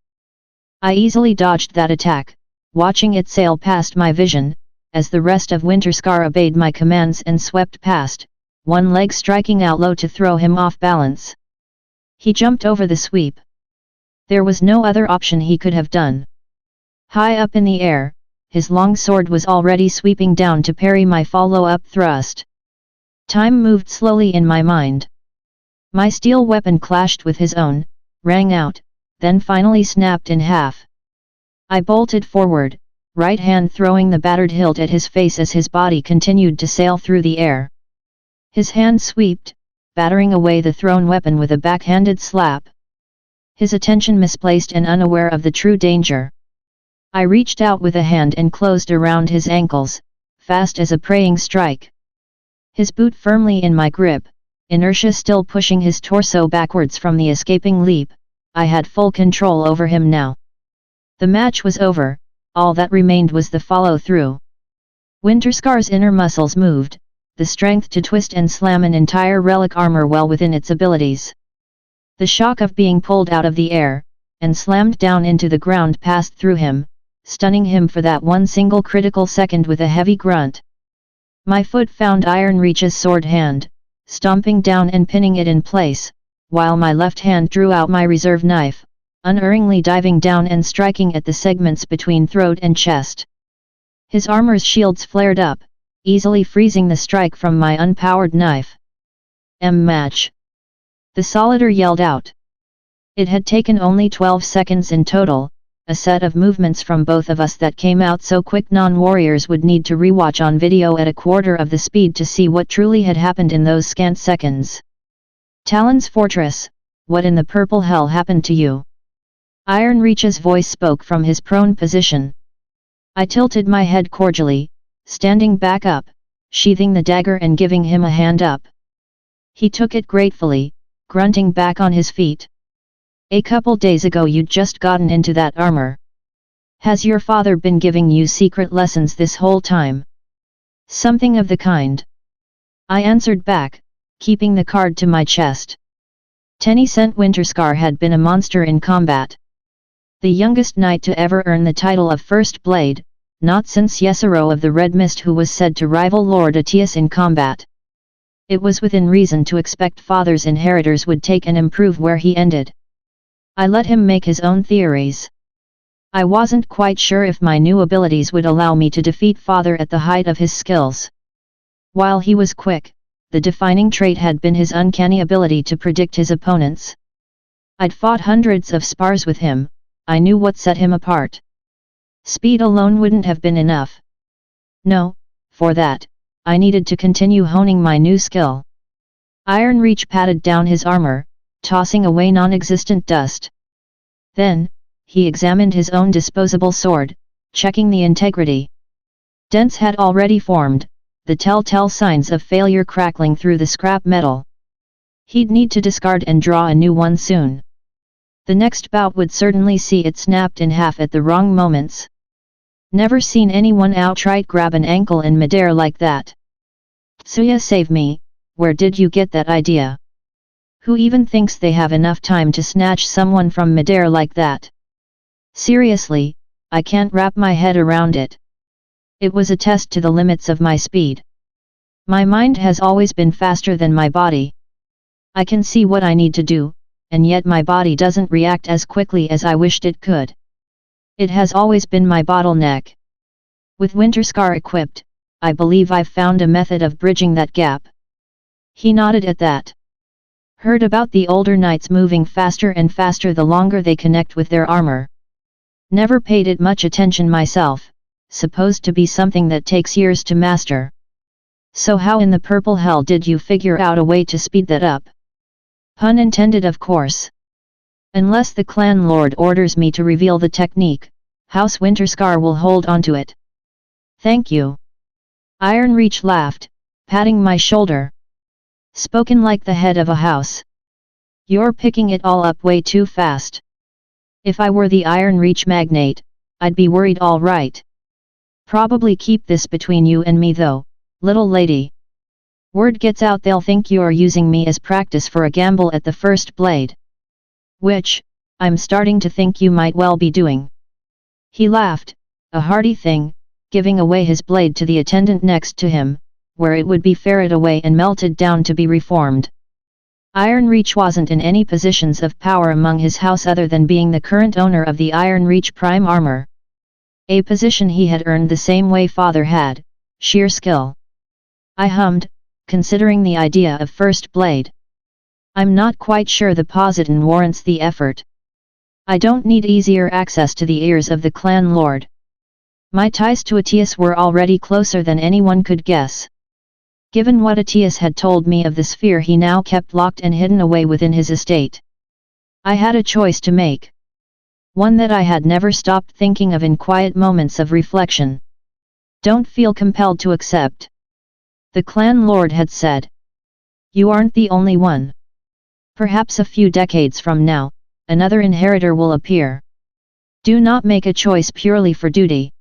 I easily dodged that attack, watching it sail past my vision, as the rest of Winterscar obeyed my commands and swept past, one leg striking out low to throw him off balance. He jumped over the sweep. There was no other option he could have done. High up in the air, his long sword was already sweeping down to parry my follow-up thrust. Time moved slowly in my mind. My steel weapon clashed with his own, rang out, then finally snapped in half. I bolted forward, right hand throwing the battered hilt at his face as his body continued to sail through the air. His hand swept, battering away the thrown weapon with a backhanded slap. His attention misplaced and unaware of the true danger. I reached out with a hand and closed around his ankles, fast as a praying strike. His boot firmly in my grip, inertia still pushing his torso backwards from the escaping leap. I had full control over him now. The match was over, all that remained was the follow-through. Winterscar's inner muscles moved, the strength to twist and slam an entire relic armor well within its abilities. The shock of being pulled out of the air, and slammed down into the ground passed through him, stunning him for that one single critical second with a heavy grunt. My foot found Iron Reach's sword hand, stomping down and pinning it in place, while my left hand drew out my reserve knife, unerringly diving down and striking at the segments between throat and chest. His armor's shields flared up, easily freezing the strike from my unpowered knife. Match! The Solider yelled out. It had taken only 12 seconds in total, a set of movements from both of us that came out so quick non-warriors would need to rewatch on video at a quarter of the speed to see what truly had happened in those scant seconds. Talon's Fortress, what in the purple hell happened to you? Iron Reach's voice spoke from his prone position. I tilted my head cordially, standing back up, sheathing the dagger and giving him a hand up. He took it gratefully, grunting back on his feet. A couple days ago you'd just gotten into that armor. Has your father been giving you secret lessons this whole time? Something of the kind. I answered back, keeping the card to my chest. 10 cent Winterscar had been a monster in combat. The youngest knight to ever earn the title of First Blade, not since Yesero of the Red Mist, who was said to rival Lord Atius in combat. It was within reason to expect father's inheritors would take and improve where he ended. I let him make his own theories. I wasn't quite sure if my new abilities would allow me to defeat father at the height of his skills. While he was quick, the defining trait had been his uncanny ability to predict his opponents. I'd fought hundreds of spars with him, I knew what set him apart. Speed alone wouldn't have been enough. No, for that, I needed to continue honing my new skill. Iron Reach patted down his armor, tossing away non-existent dust. Then, he examined his own disposable sword, checking the integrity. Dents had already formed, the telltale signs of failure crackling through the scrap metal. He'd need to discard and draw a new one soon. The next bout would certainly see it snapped in half at the wrong moments. Never seen anyone outright grab an ankle in midair like that. Tsuya, save me, where did you get that idea? Who even thinks they have enough time to snatch someone from midair like that? Seriously, I can't wrap my head around it. It was a test to the limits of my speed. My mind has always been faster than my body. I can see what I need to do, and yet my body doesn't react as quickly as I wished it could. It has always been my bottleneck. With Winterscar equipped, I believe I've found a method of bridging that gap. He nodded at that. Heard about the older knights moving faster and faster the longer they connect with their armor. Never paid it much attention myself, supposed to be something that takes years to master. So how in the purple hell did you figure out a way to speed that up? Pun intended, of course. Unless the clan lord orders me to reveal the technique, House Winterscar will hold onto it. Thank you. Ironreach laughed, patting my shoulder. Spoken like the head of a house. You're picking it all up way too fast. If I were the Ironreach magnate, I'd be worried all right. Probably keep this between you and me though, little lady. Word gets out they'll think you're using me as practice for a gamble at the first blade. Which, I'm starting to think you might well be doing. He laughed, a hearty thing, giving away his blade to the attendant next to him, where it would be ferreted away and melted down to be reformed. Ironreach wasn't in any positions of power among his house other than being the current owner of the Ironreach Prime Armor. A position he had earned the same way father had, sheer skill. I hummed, considering the idea of first blade. I'm not quite sure the position warrants the effort. I don't need easier access to the ears of the clan lord. My ties to Atius were already closer than anyone could guess. Given what Atius had told me of the sphere he now kept locked and hidden away within his estate, I had a choice to make. One that I had never stopped thinking of in quiet moments of reflection. Don't feel compelled to accept. The clan lord had said. You aren't the only one. Perhaps a few decades from now, another inheritor will appear. Do not make a choice purely for duty.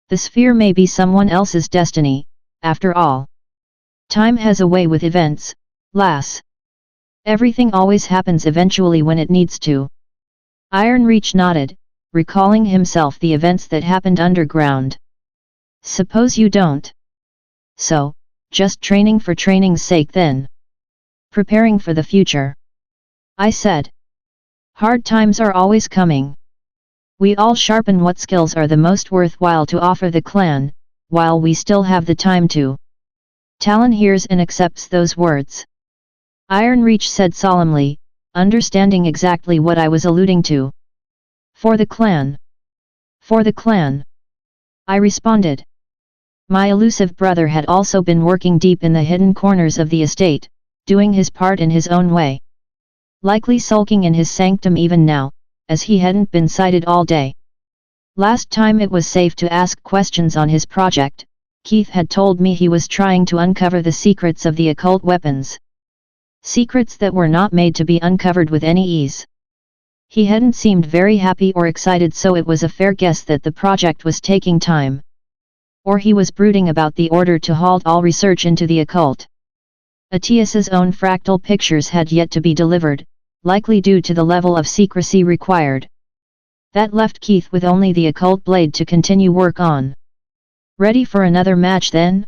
The sphere may be someone else's destiny, after all. Time has a way with events, lass. Everything always happens eventually when it needs to. Ironreach nodded, recalling himself the events that happened underground. Suppose you don't. So, just training for training's sake then. Preparing for the future. I said. Hard times are always coming. We all sharpen what skills are the most worthwhile to offer the clan, while we still have the time to. Talon hears and accepts those words. Ironreach said solemnly, understanding exactly what I was alluding to. For the clan. For the clan. I responded. My elusive brother had also been working deep in the hidden corners of the estate, doing his part in his own way. Likely sulking in his sanctum even now, as he hadn't been sighted all day. Last time it was safe to ask questions on his project, Keith had told me he was trying to uncover the secrets of the occult weapons. Secrets that were not made to be uncovered with any ease. He hadn't seemed very happy or excited, so it was a fair guess that the project was taking time. Or he was brooding about the order to halt all research into the occult. Atius's own fractal pictures had yet to be delivered, likely due to the level of secrecy required. That left Keith with only the occult blade to continue work on. Ready for another match then?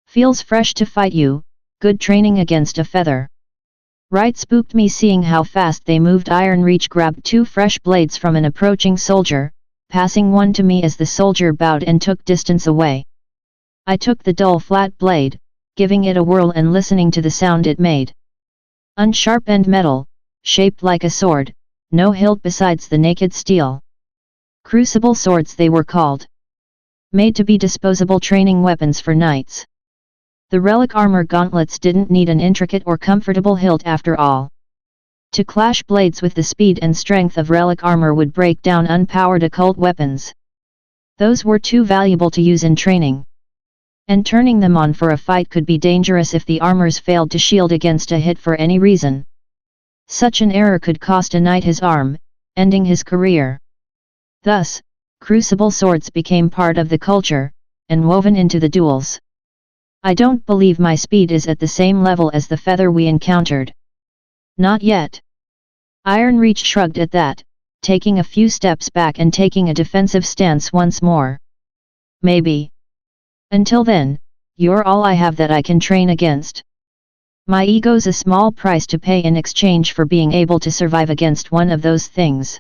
Feels fresh to fight you, good training against a feather. Right, spooked me seeing how fast they moved. Ironreach grabbed 2 fresh blades from an approaching soldier, passing one to me as the soldier bowed and took distance away. I took the dull flat blade, giving it a whirl and listening to the sound it made. Unsharpened metal, shaped like a sword, no hilt besides the naked steel. Crucible swords they were called. Made to be disposable training weapons for knights. The relic armor gauntlets didn't need an intricate or comfortable hilt after all. To clash blades with the speed and strength of relic armor would break down unpowered occult weapons. Those were too valuable to use in training. And turning them on for a fight could be dangerous if the armors failed to shield against a hit for any reason. Such an error could cost a knight his arm, ending his career. Thus, crucible swords became part of the culture, and woven into the duels. I don't believe my speed is at the same level as the feather we encountered. Not yet. Ironreach shrugged at that, taking a few steps back and taking a defensive stance once more. Maybe. Until then, you're all I have that I can train against. My ego's a small price to pay in exchange for being able to survive against one of those things.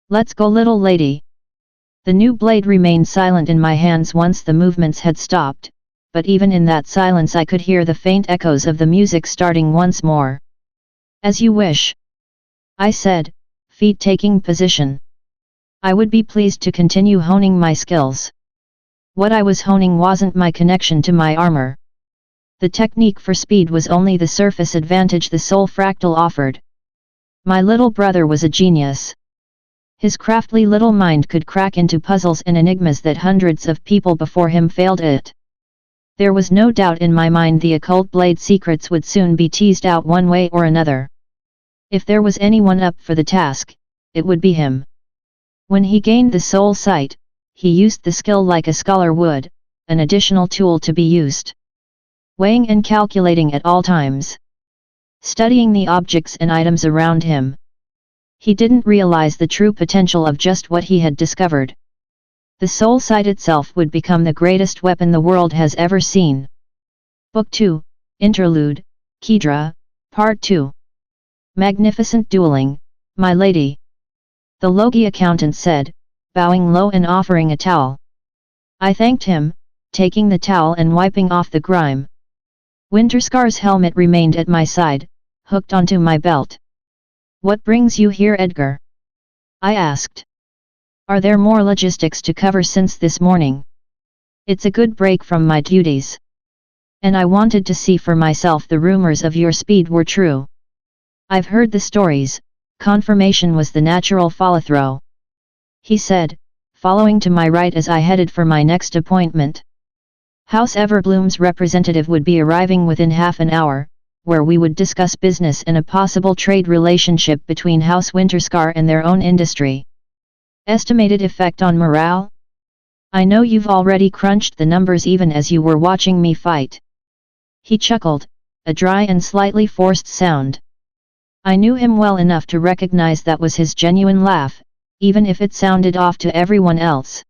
Let's go, little lady. The new blade remained silent in my hands once the movements had stopped, but even in that silence I could hear the faint echoes of the music starting once more. As you wish. I said, feet taking position. I would be pleased to continue honing my skills. What I was honing wasn't my connection to my armor. The technique for speed was only the surface advantage the soul fractal offered. My little brother was a genius. His crafty little mind could crack into puzzles and enigmas that hundreds of people before him failed at. There was no doubt in my mind the occult blade secrets would soon be teased out one way or another. If there was anyone up for the task, it would be him. When he gained the soul sight, he used the skill like a scholar would, an additional tool to be used. Weighing and calculating at all times. Studying the objects and items around him. He didn't realize the true potential of just what he had discovered. The soul sight itself would become the greatest weapon the world has ever seen. Book 2, Interlude, Kedra, Part 2. Magnificent dueling, my lady. The Logi accountant said, bowing low and offering a towel. I thanked him, taking the towel and wiping off the grime. Winterscar's helmet remained at my side, hooked onto my belt. What brings you here, Edgar? I asked. Are there more logistics to cover since this morning? It's a good break from my duties. And I wanted to see for myself the rumors of your speed were true. I've heard the stories, confirmation was the natural follow-through. He said, following to my right as I headed for my next appointment. House Everbloom's representative would be arriving within half an hour, where we would discuss business and a possible trade relationship between House Winterscar and their own industry. Estimated effect on morale? I know you've already crunched the numbers even as you were watching me fight. He chuckled, a dry and slightly forced sound. I knew him well enough to recognize that was his genuine laugh, even if it sounded off to everyone else.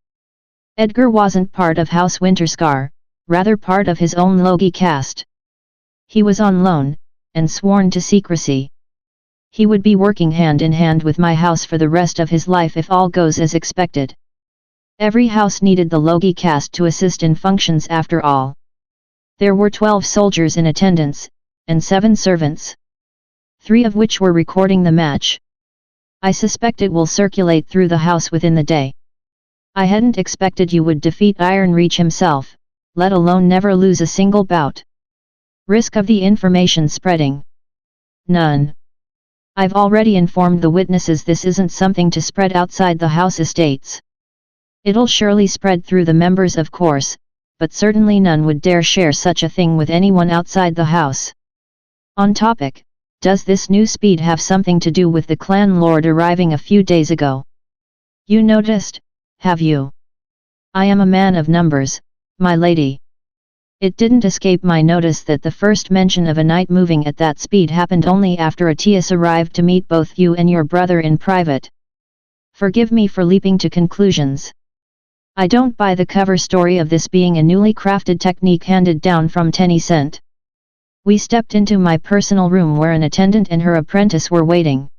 Edgar wasn't part of House Winterscar, rather part of his own Logi caste. He was on loan, and sworn to secrecy. He would be working hand in hand with my house for the rest of his life if all goes as expected. Every house needed the Logi caste to assist in functions after all. There were 12 soldiers in attendance, and 7 servants. 3 of which were recording the match. I suspect it will circulate through the house within the day. I hadn't expected you would defeat Ironreach himself, let alone never lose a single bout. Risk of the information spreading? None. I've already informed the witnesses this isn't something to spread outside the house estates. It'll surely spread through the members of course, but certainly none would dare share such a thing with anyone outside the house. On topic, does this new speed have something to do with the clan lord arriving a few days ago? You noticed, have you? I am a man of numbers, my lady. It didn't escape my notice that the first mention of a knight moving at that speed happened only after Atius arrived to meet both you and your brother in private. Forgive me for leaping to conclusions. I don't buy the cover story of this being a newly crafted technique handed down from Tencent. We stepped into my personal room where an attendant and her apprentice were waiting.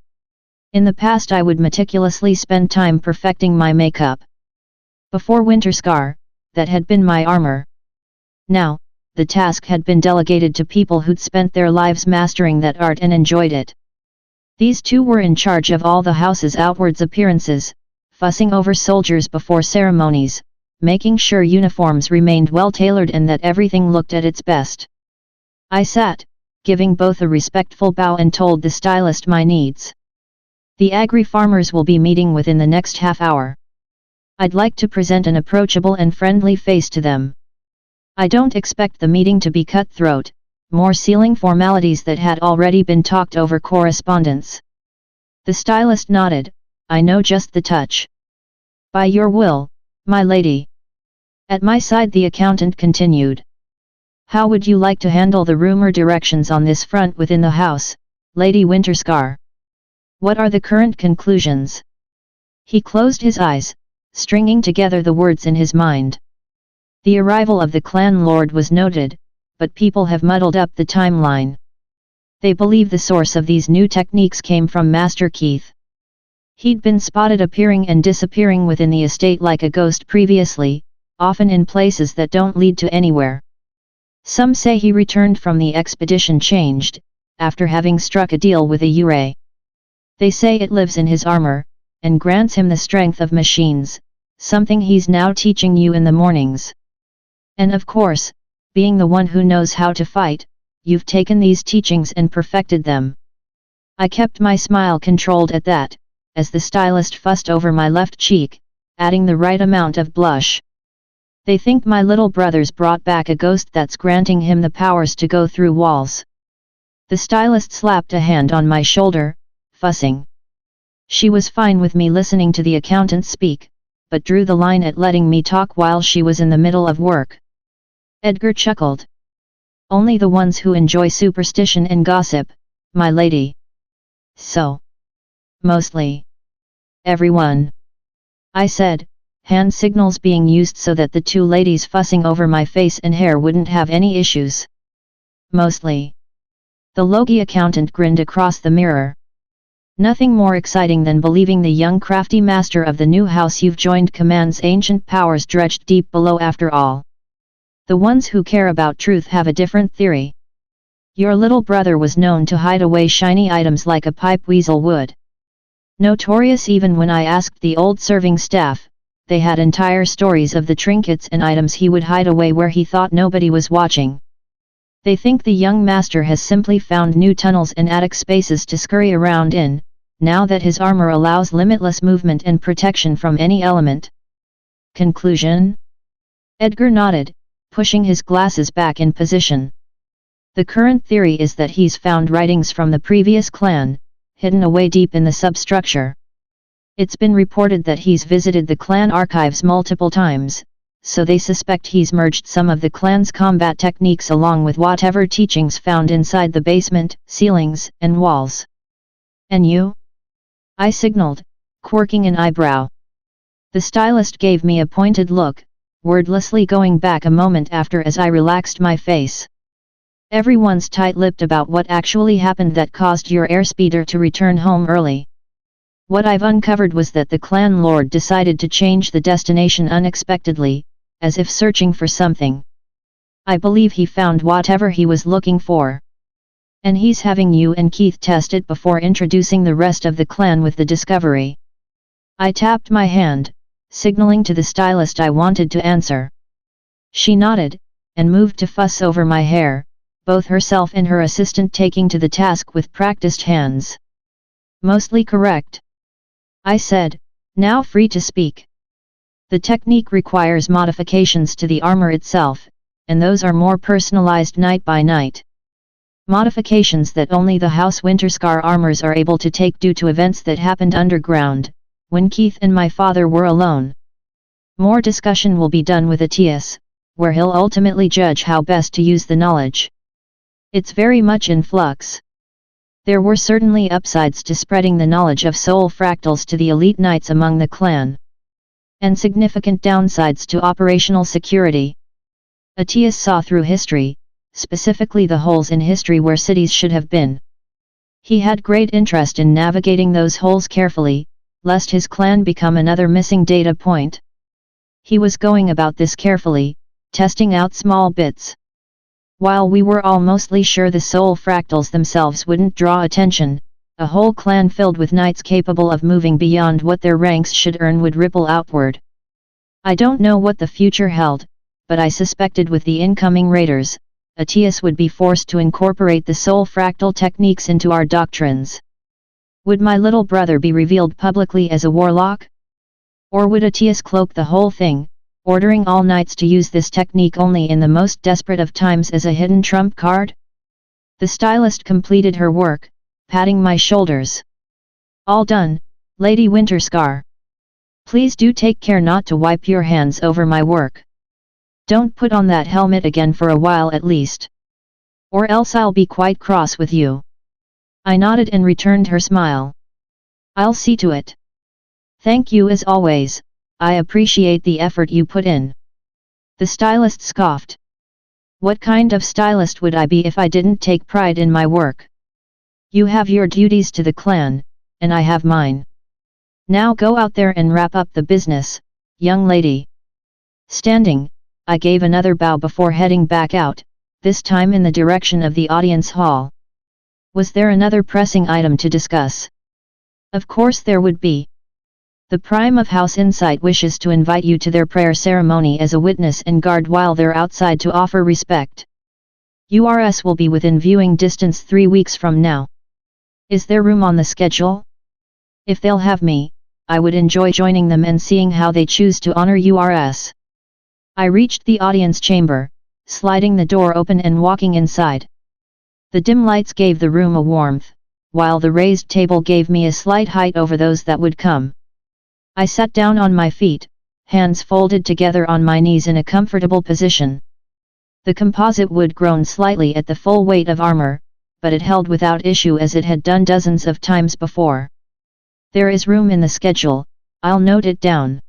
In the past I would meticulously spend time perfecting my makeup. Before Winterscar, that had been my armor. Now, the task had been delegated to people who'd spent their lives mastering that art and enjoyed it. These two were in charge of all the house's outwards appearances, fussing over soldiers before ceremonies, making sure uniforms remained well tailored and that everything looked at its best. I sat, giving both a respectful bow and told the stylist my needs. The agri-farmers will be meeting within the next half hour. I'd like to present an approachable and friendly face to them. I don't expect the meeting to be cutthroat, more sealing formalities that had already been talked over correspondence. The stylist nodded, I know just the touch. By your will, my lady. At my side the accountant continued. How would you like to handle the rumor directions on this front within the house, Lady Winterscar? What are the current conclusions? He closed his eyes, stringing together the words in his mind. The arrival of the clan lord was noted, but people have muddled up the timeline. They believe the source of these new techniques came from Master Keith. He'd been spotted appearing and disappearing within the estate like a ghost previously, often in places that don't lead to anywhere. Some say he returned from the expedition changed, after having struck a deal with a Ure. They say it lives in his armor, and grants him the strength of machines, something he's now teaching you in the mornings. And of course, being the one who knows how to fight, you've taken these teachings and perfected them. I kept my smile controlled at that, as the stylist fussed over my left cheek, adding the right amount of blush. They think my little brother's brought back a ghost that's granting him the powers to go through walls. The stylist slapped a hand on my shoulder, fussing. She was fine with me listening to the accountant speak, but drew the line at letting me talk while she was in the middle of work. Edgar chuckled. Only the ones who enjoy superstition and gossip, my lady. So. Mostly. Everyone. I said, hand signals being used so that the two ladies fussing over my face and hair wouldn't have any issues. Mostly. The Logie accountant grinned across the mirror. Nothing more exciting than believing the young crafty master of the new house you've joined commands ancient powers dredged deep below after all. The ones who care about truth have a different theory. Your little brother was known to hide away shiny items like a pipe weasel would. Notorious even when I asked the old serving staff, they had entire stories of the trinkets and items he would hide away where he thought nobody was watching. They think the young master has simply found new tunnels and attic spaces to scurry around in, now that his armor allows limitless movement and protection from any element. Conclusion? Edgar nodded, pushing his glasses back in position. The current theory is that he's found writings from the previous clan, hidden away deep in the substructure. It's been reported that he's visited the clan archives multiple times, so they suspect he's merged some of the clan's combat techniques along with whatever teachings found inside the basement, ceilings, and walls. And you? I signaled, quirking an eyebrow. The stylist gave me a pointed look, wordlessly going back a moment after as I relaxed my face. Everyone's tight-lipped about what actually happened that caused your airspeeder to return home early. What I've uncovered was that the clan lord decided to change the destination unexpectedly, as if searching for something. I believe he found whatever he was looking for. And he's having you and Keith test it before introducing the rest of the clan with the discovery. I tapped my hand, signaling to the stylist I wanted to answer. She nodded, and moved to fuss over my hair, both herself and her assistant taking to the task with practiced hands. Mostly correct. I said, now free to speak. The technique requires modifications to the armor itself, and those are more personalized night by night. Modifications that only the House Winterscar armors are able to take due to events that happened underground, when Keith and my father were alone. More discussion will be done with Atius, where he'll ultimately judge how best to use the knowledge. It's very much in flux. There were certainly upsides to spreading the knowledge of soul fractals to the elite knights among the clan. And significant downsides to operational security. Atius saw through history, specifically the holes in history where cities should have been. He had great interest in navigating those holes carefully, lest his clan become another missing data point. He was going about this carefully, testing out small bits. While we were all mostly sure the soul fractals themselves wouldn't draw attention, a whole clan filled with knights capable of moving beyond what their ranks should earn would ripple outward. I don't know what the future held, but I suspected with the incoming raiders, Atius would be forced to incorporate the soul fractal techniques into our doctrines. Would my little brother be revealed publicly as a warlock? Or would Atius cloak the whole thing, ordering all knights to use this technique only in the most desperate of times as a hidden trump card? The stylist completed her work, patting my shoulders. All done, Lady Winterscar. Please do take care not to wipe your hands over my work. Don't put on that helmet again for a while at least. Or else I'll be quite cross with you. I nodded and returned her smile. I'll see to it. Thank you as always, I appreciate the effort you put in. The stylist scoffed. What kind of stylist would I be if I didn't take pride in my work? You have your duties to the clan, and I have mine. Now go out there and wrap up the business, young lady. Standing, I gave another bow before heading back out, this time in the direction of the audience hall. Was there another pressing item to discuss? Of course there would be. The Prime of House Insight wishes to invite you to their prayer ceremony as a witness and guard while they're outside to offer respect. Yours will be within viewing distance 3 weeks from now. Is there room on the schedule? If they'll have me, I would enjoy joining them and seeing how they choose to honor yours. I reached the audience chamber, sliding the door open and walking inside. The dim lights gave the room a warmth, while the raised table gave me a slight height over those that would come. I sat down on my feet, hands folded together on my knees in a comfortable position. The composite wood groaned slightly at the full weight of armor, but it held without issue as it had done dozens of times before. There is room in the schedule, I'll note it down.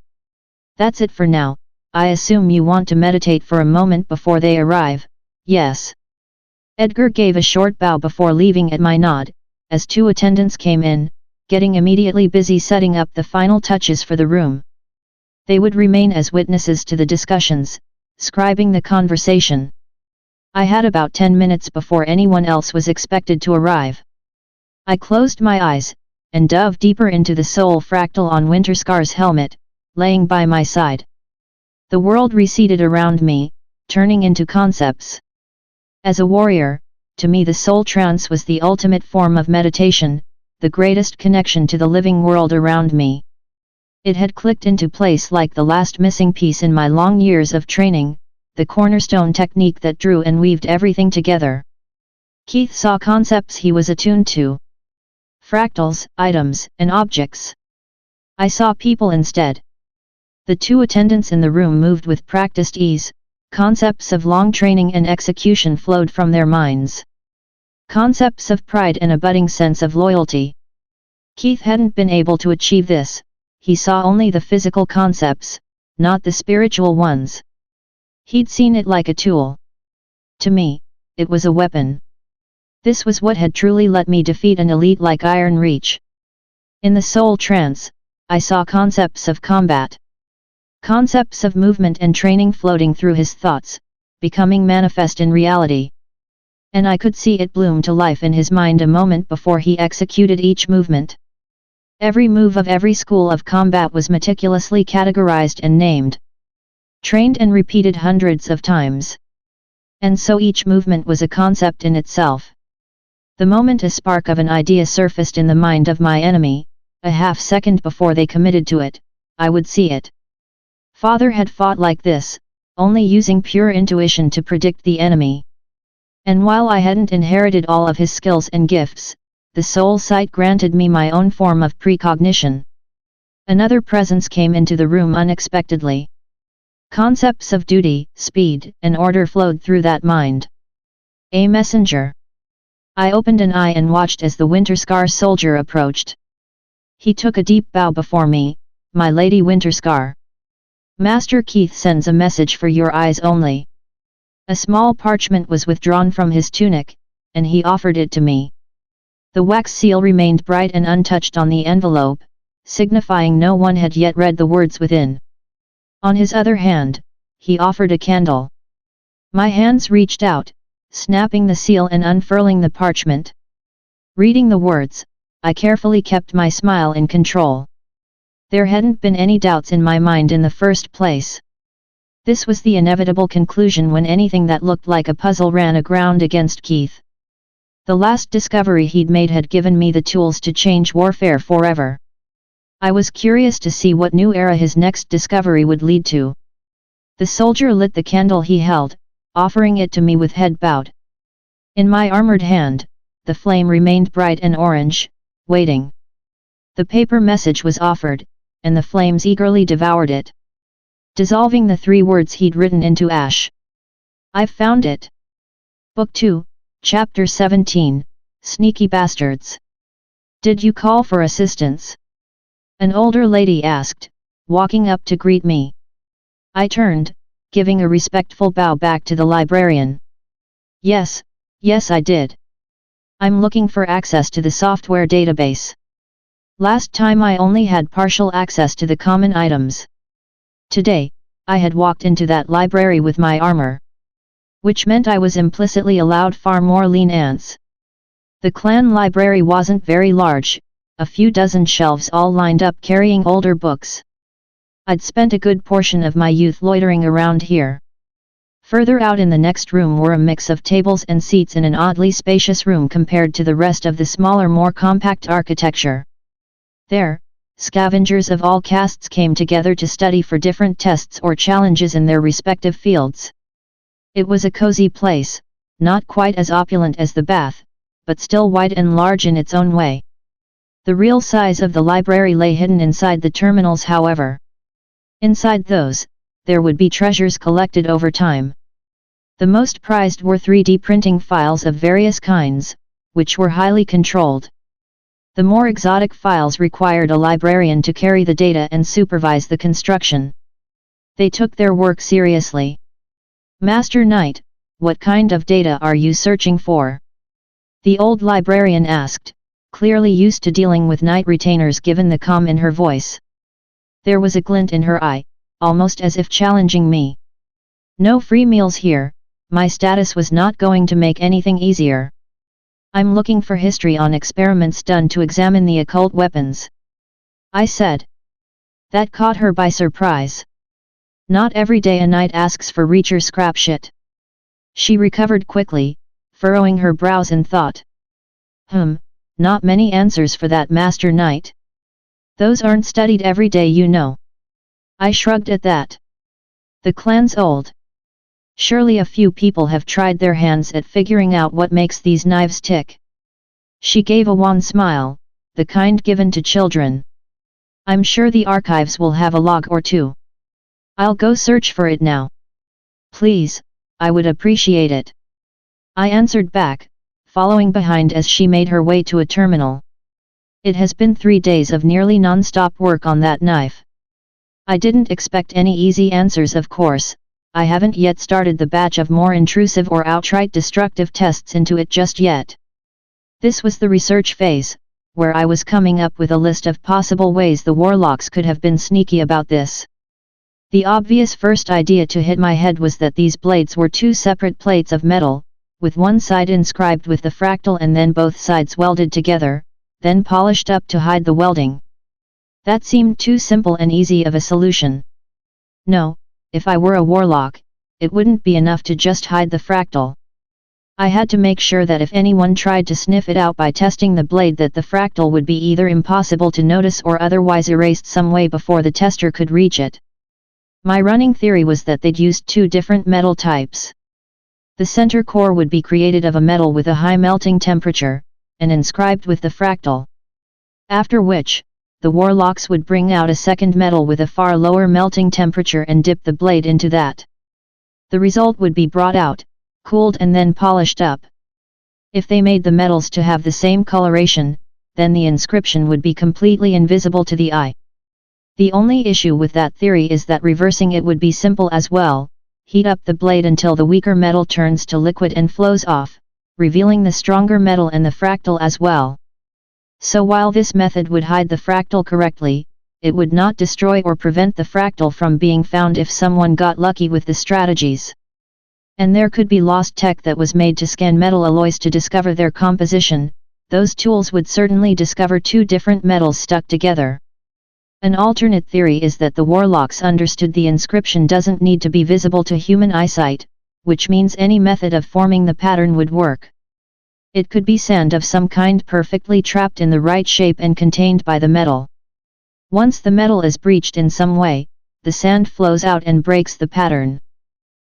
That's it for now. I assume you want to meditate for a moment before they arrive, yes. Edgar gave a short bow before leaving at my nod, as 2 attendants came in, getting immediately busy setting up the final touches for the room. They would remain as witnesses to the discussions, scribing the conversation. I had about 10 minutes before anyone else was expected to arrive. I closed my eyes, and dove deeper into the soul fractal on Winterscar's helmet, laying by my side. The world receded around me, turning into concepts. As a warrior, to me the soul trance was the ultimate form of meditation, the greatest connection to the living world around me. It had clicked into place like the last missing piece in my long years of training, the cornerstone technique that drew and weaved everything together. Keith saw concepts he was attuned to. Fractals, items, and objects. I saw people instead. The 2 attendants in the room moved with practiced ease, concepts of long training and execution flowed from their minds. Concepts of pride and a budding sense of loyalty. Keith hadn't been able to achieve this, he saw only the physical concepts, not the spiritual ones. He'd seen it like a tool. To me, it was a weapon. This was what had truly let me defeat an elite like Iron Reach. In the soul trance, I saw concepts of combat. Concepts of movement and training floating through his thoughts, becoming manifest in reality. And I could see it bloom to life in his mind a moment before he executed each movement. Every move of every school of combat was meticulously categorized and named. Trained and repeated hundreds of times. And so each movement was a concept in itself. The moment a spark of an idea surfaced in the mind of my enemy, a half-second before they committed to it, I would see it. Father had fought like this, only using pure intuition to predict the enemy. And while I hadn't inherited all of his skills and gifts, the soul sight granted me my own form of precognition. Another presence came into the room unexpectedly. Concepts of duty, speed, and order flowed through that mind. A messenger. I opened an eye and watched as the Winterscar soldier approached. He took a deep bow before me, my Lady Winterscar. Master Keith sends a message for your eyes only. A small parchment was withdrawn from his tunic, and he offered it to me. The wax seal remained bright and untouched on the envelope, signifying no one had yet read the words within. On his other hand, he offered a candle. My hands reached out, snapping the seal and unfurling the parchment. Reading the words, I carefully kept my smile in control. There hadn't been any doubts in my mind in the first place. This was the inevitable conclusion when anything that looked like a puzzle ran aground against Keith. The last discovery he'd made had given me the tools to change warfare forever. I was curious to see what new era his next discovery would lead to. The soldier lit the candle he held, offering it to me with head bowed. In my armored hand, the flame remained bright and orange, waiting. The paper message was offered, and the flames eagerly devoured it, dissolving the 3 words he'd written into ash. I've found it. Book 2, Chapter 17, Sneaky Bastards. Did you call for assistance? An older lady asked, walking up to greet me. I turned, giving a respectful bow back to the librarian. Yes I did. I'm looking for access to the software database. Last time I only had partial access to the common items. Today, I had walked into that library with my armor. Which meant I was implicitly allowed far more lenience. The clan library wasn't very large, a few dozen shelves all lined up carrying older books. I'd spent a good portion of my youth loitering around here. Further out in the next room were a mix of tables and seats in an oddly spacious room compared to the rest of the smaller, more compact architecture. There, scavengers of all castes came together to study for different tests or challenges in their respective fields. It was a cozy place, not quite as opulent as the bath, but still wide and large in its own way. The real size of the library lay hidden inside the terminals, however. Inside those, there would be treasures collected over time. The most prized were 3D printing files of various kinds, which were highly controlled. The more exotic files required a librarian to carry the data and supervise the construction. They took their work seriously. "Master Knight, what kind of data are you searching for?" the old librarian asked, clearly used to dealing with knight retainers given the calm in her voice. There was a glint in her eye, almost as if challenging me. "No free meals here, my status was not going to make anything easier. I'm looking for history on experiments done to examine the occult weapons," I said. That caught her by surprise. Not every day a knight asks for Reacher scrap shit. She recovered quickly, furrowing her brows in thought. Not many answers for that, Master Knight. Those aren't studied every day, you know. I shrugged at that. The clan's old. Surely a few people have tried their hands at figuring out what makes these knives tick. She gave a wan smile, the kind given to children. I'm sure the archives will have a log or two. I'll go search for it now. Please, I would appreciate it. I answered back, following behind as she made her way to a terminal. It has been 3 days of nearly non-stop work on that knife. I didn't expect any easy answers, of course. I haven't yet started the batch of more intrusive or outright destructive tests into it just yet. This was the research phase, where I was coming up with a list of possible ways the warlocks could have been sneaky about this. The obvious first idea to hit my head was that these blades were 2 separate plates of metal, with one side inscribed with the fractal and then both sides welded together, then polished up to hide the welding. That seemed too simple and easy of a solution. No, if I were a warlock, it wouldn't be enough to just hide the fractal. I had to make sure that if anyone tried to sniff it out by testing the blade, that the fractal would be either impossible to notice or otherwise erased some way before the tester could reach it. My running theory was that they'd used 2 different metal types. The center core would be created of a metal with a high melting temperature, and inscribed with the fractal. After which, the warlocks would bring out a second metal with a far lower melting temperature and dip the blade into that. The result would be brought out, cooled and then polished up. If they made the metals to have the same coloration, then the inscription would be completely invisible to the eye. The only issue with that theory is that reversing it would be simple as well. Heat up the blade until the weaker metal turns to liquid and flows off, revealing the stronger metal and the fractal as well. So while this method would hide the fractal correctly, it would not destroy or prevent the fractal from being found if someone got lucky with the strategies. And there could be lost tech that was made to scan metal alloys to discover their composition. Those tools would certainly discover 2 different metals stuck together. An alternate theory is that the warlocks understood the inscription doesn't need to be visible to human eyesight, which means any method of forming the pattern would work. It could be sand of some kind perfectly trapped in the right shape and contained by the metal. Once the metal is breached in some way, the sand flows out and breaks the pattern.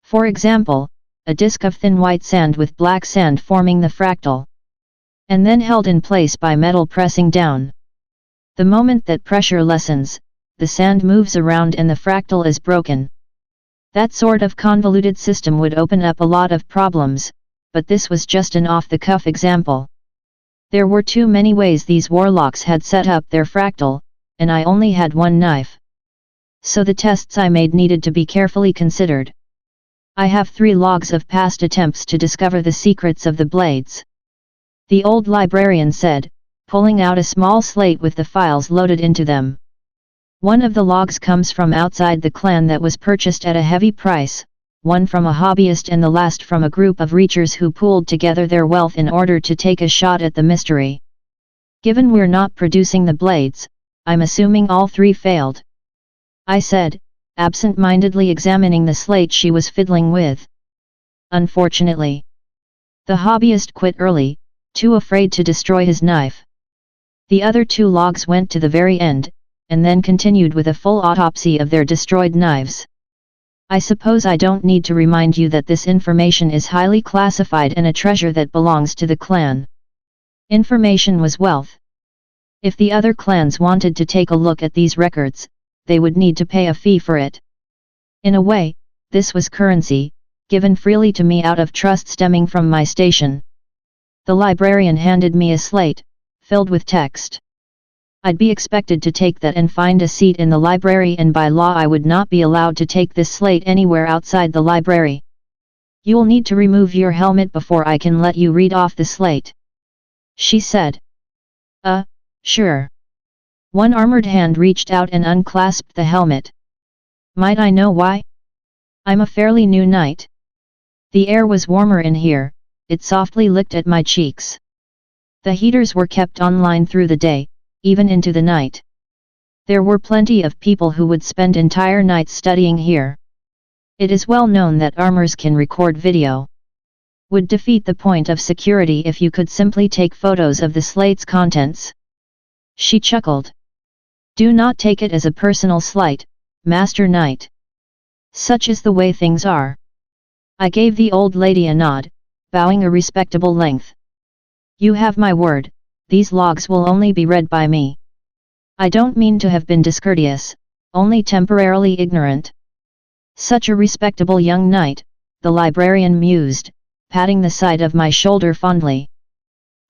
For example, a disk of thin white sand with black sand forming the fractal. And then held in place by metal pressing down. The moment that pressure lessens, the sand moves around and the fractal is broken. That sort of convoluted system would open up a lot of problems, but this was just an off-the-cuff example. There were too many ways these warlocks had set up their fractal, and I only had one knife. So the tests I made needed to be carefully considered. I have 3 logs of past attempts to discover the secrets of the blades. The old librarian said, pulling out a small slate with the files loaded into them. One of the logs comes from outside the clan that was purchased at a heavy price, one from a hobbyist and the last from a group of reachers who pooled together their wealth in order to take a shot at the mystery. Given we're not producing the blades, I'm assuming all three failed. I said, absent-mindedly examining the slate she was fiddling with. Unfortunately. The hobbyist quit early, too afraid to destroy his knife. The other two logs went to the very end, and then continued with a full autopsy of their destroyed knives. I suppose I don't need to remind you that this information is highly classified and a treasure that belongs to the clan. Information was wealth. If the other clans wanted to take a look at these records, they would need to pay a fee for it. In a way, this was currency, given freely to me out of trust stemming from my station. The librarian handed me a slate, filled with text. I'd be expected to take that and find a seat in the library, and by law I would not be allowed to take this slate anywhere outside the library. You'll need to remove your helmet before I can let you read off the slate, she said. Sure. One armored hand reached out and unclasped the helmet. Might I know why? I'm a fairly new knight. The air was warmer in here, it softly licked at my cheeks. The heaters were kept online through the day, even into the night. There were plenty of people who would spend entire nights studying here. It is well known that armors can record video. Would defeat the point of security if you could simply take photos of the slate's contents. She chuckled. Do not take it as a personal slight, Master Knight. Such is the way things are. I gave the old lady a nod, bowing a respectable length. You have my word, these logs will only be read by me. I don't mean to have been discourteous, only temporarily ignorant. Such a respectable young knight, the librarian mused, patting the side of my shoulder fondly.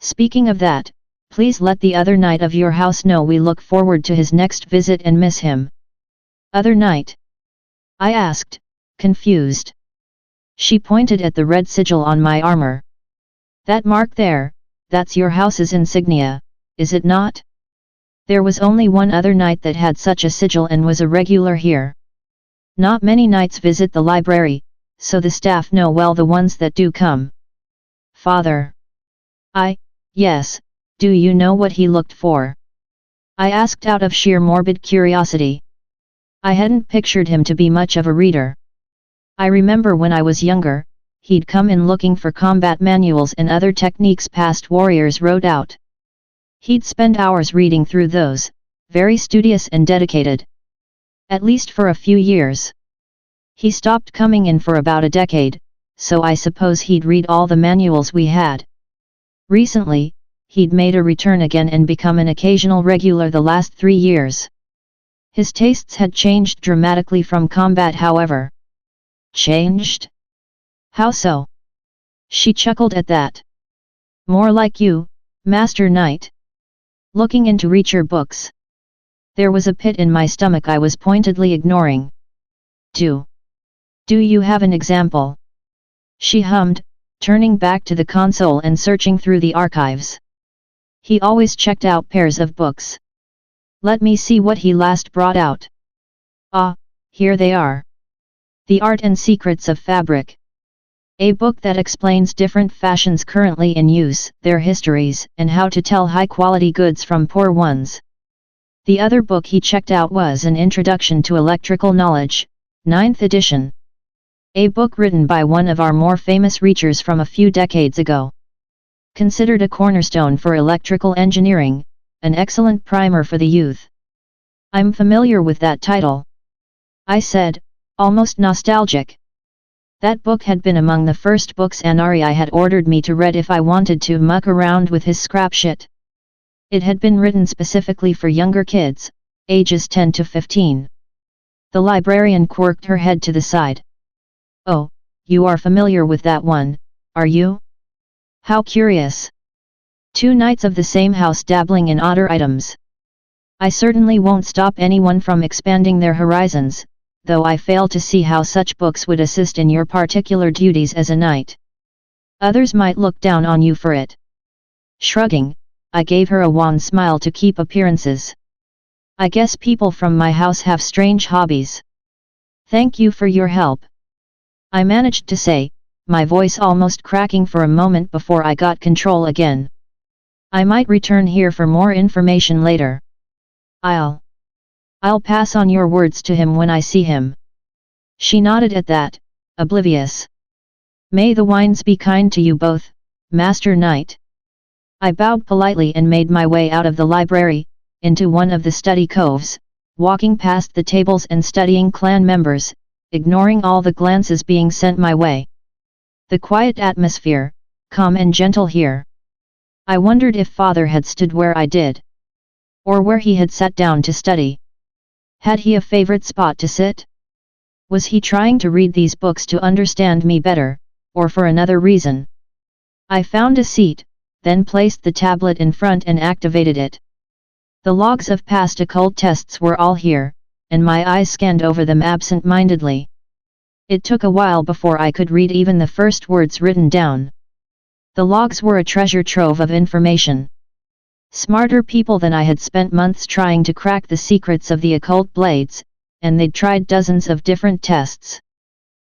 Speaking of that, please let the other knight of your house know we look forward to his next visit and miss him. Other knight? I asked, confused. She pointed at the red sigil on my armor. That mark there, that's your house's insignia, is it not? There was only one other knight that had such a sigil and was a regular here. Not many knights visit the library, so the staff know well the ones that do come. Father. Yes, do you know what he looked for? I asked out of sheer morbid curiosity. I hadn't pictured him to be much of a reader. I remember when I was younger, he'd come in looking for combat manuals and other techniques past warriors wrote out. He'd spend hours reading through those, very studious and dedicated. At least for a few years. He stopped coming in for about a decade, so I suppose he'd read all the manuals we had. Recently, he'd made a return again and become an occasional regular the last 3 years. His tastes had changed dramatically from combat, however. Changed? How so? She chuckled at that. More like you, Master Knight. Looking into Reacher books. There was a pit in my stomach I was pointedly ignoring. Do you have an example? She hummed, turning back to the console and searching through the archives. He always checked out pairs of books. Let me see what he last brought out. Ah, here they are. The Art and Secrets of Fabric. A book that explains different fashions currently in use, their histories, and how to tell high-quality goods from poor ones. The other book he checked out was An Introduction to Electrical Knowledge, 9th edition. A book written by one of our more famous reachers from a few decades ago. Considered a cornerstone for electrical engineering, an excellent primer for the youth. I'm familiar with that title, I said, almost nostalgic. That book had been among the first books Anari had ordered me to read if I wanted to muck around with his scrap shit. It had been written specifically for younger kids, ages 10 to 15. The librarian quirked her head to the side. Oh, you are familiar with that one, are you? How curious. 2 knights of the same house dabbling in odder items. I certainly won't stop anyone from expanding their horizons, though I fail to see how such books would assist in your particular duties as a knight. Others might look down on you for it. Shrugging, I gave her a wan smile to keep appearances. I guess people from my house have strange hobbies. Thank you for your help. I managed to say, my voice almost cracking for a moment before I got control again. I might return here for more information later. I'll pass on your words to him when I see him. She nodded at that, oblivious. May the winds be kind to you both, Master Knight. I bowed politely and made my way out of the library, into one of the study coves, walking past the tables and studying clan members, ignoring all the glances being sent my way. The quiet atmosphere, calm and gentle here. I wondered if Father had stood where I did. Or where he had sat down to study. Had he a favorite spot to sit? Was he trying to read these books to understand me better, or for another reason? I found a seat, then placed the tablet in front and activated it. The logs of past occult tests were all here, and my eyes scanned over them absent-mindedly. It took a while before I could read even the first words written down. The logs were a treasure trove of information. Smarter people than I had spent months trying to crack the secrets of the occult blades, and they'd tried dozens of different tests.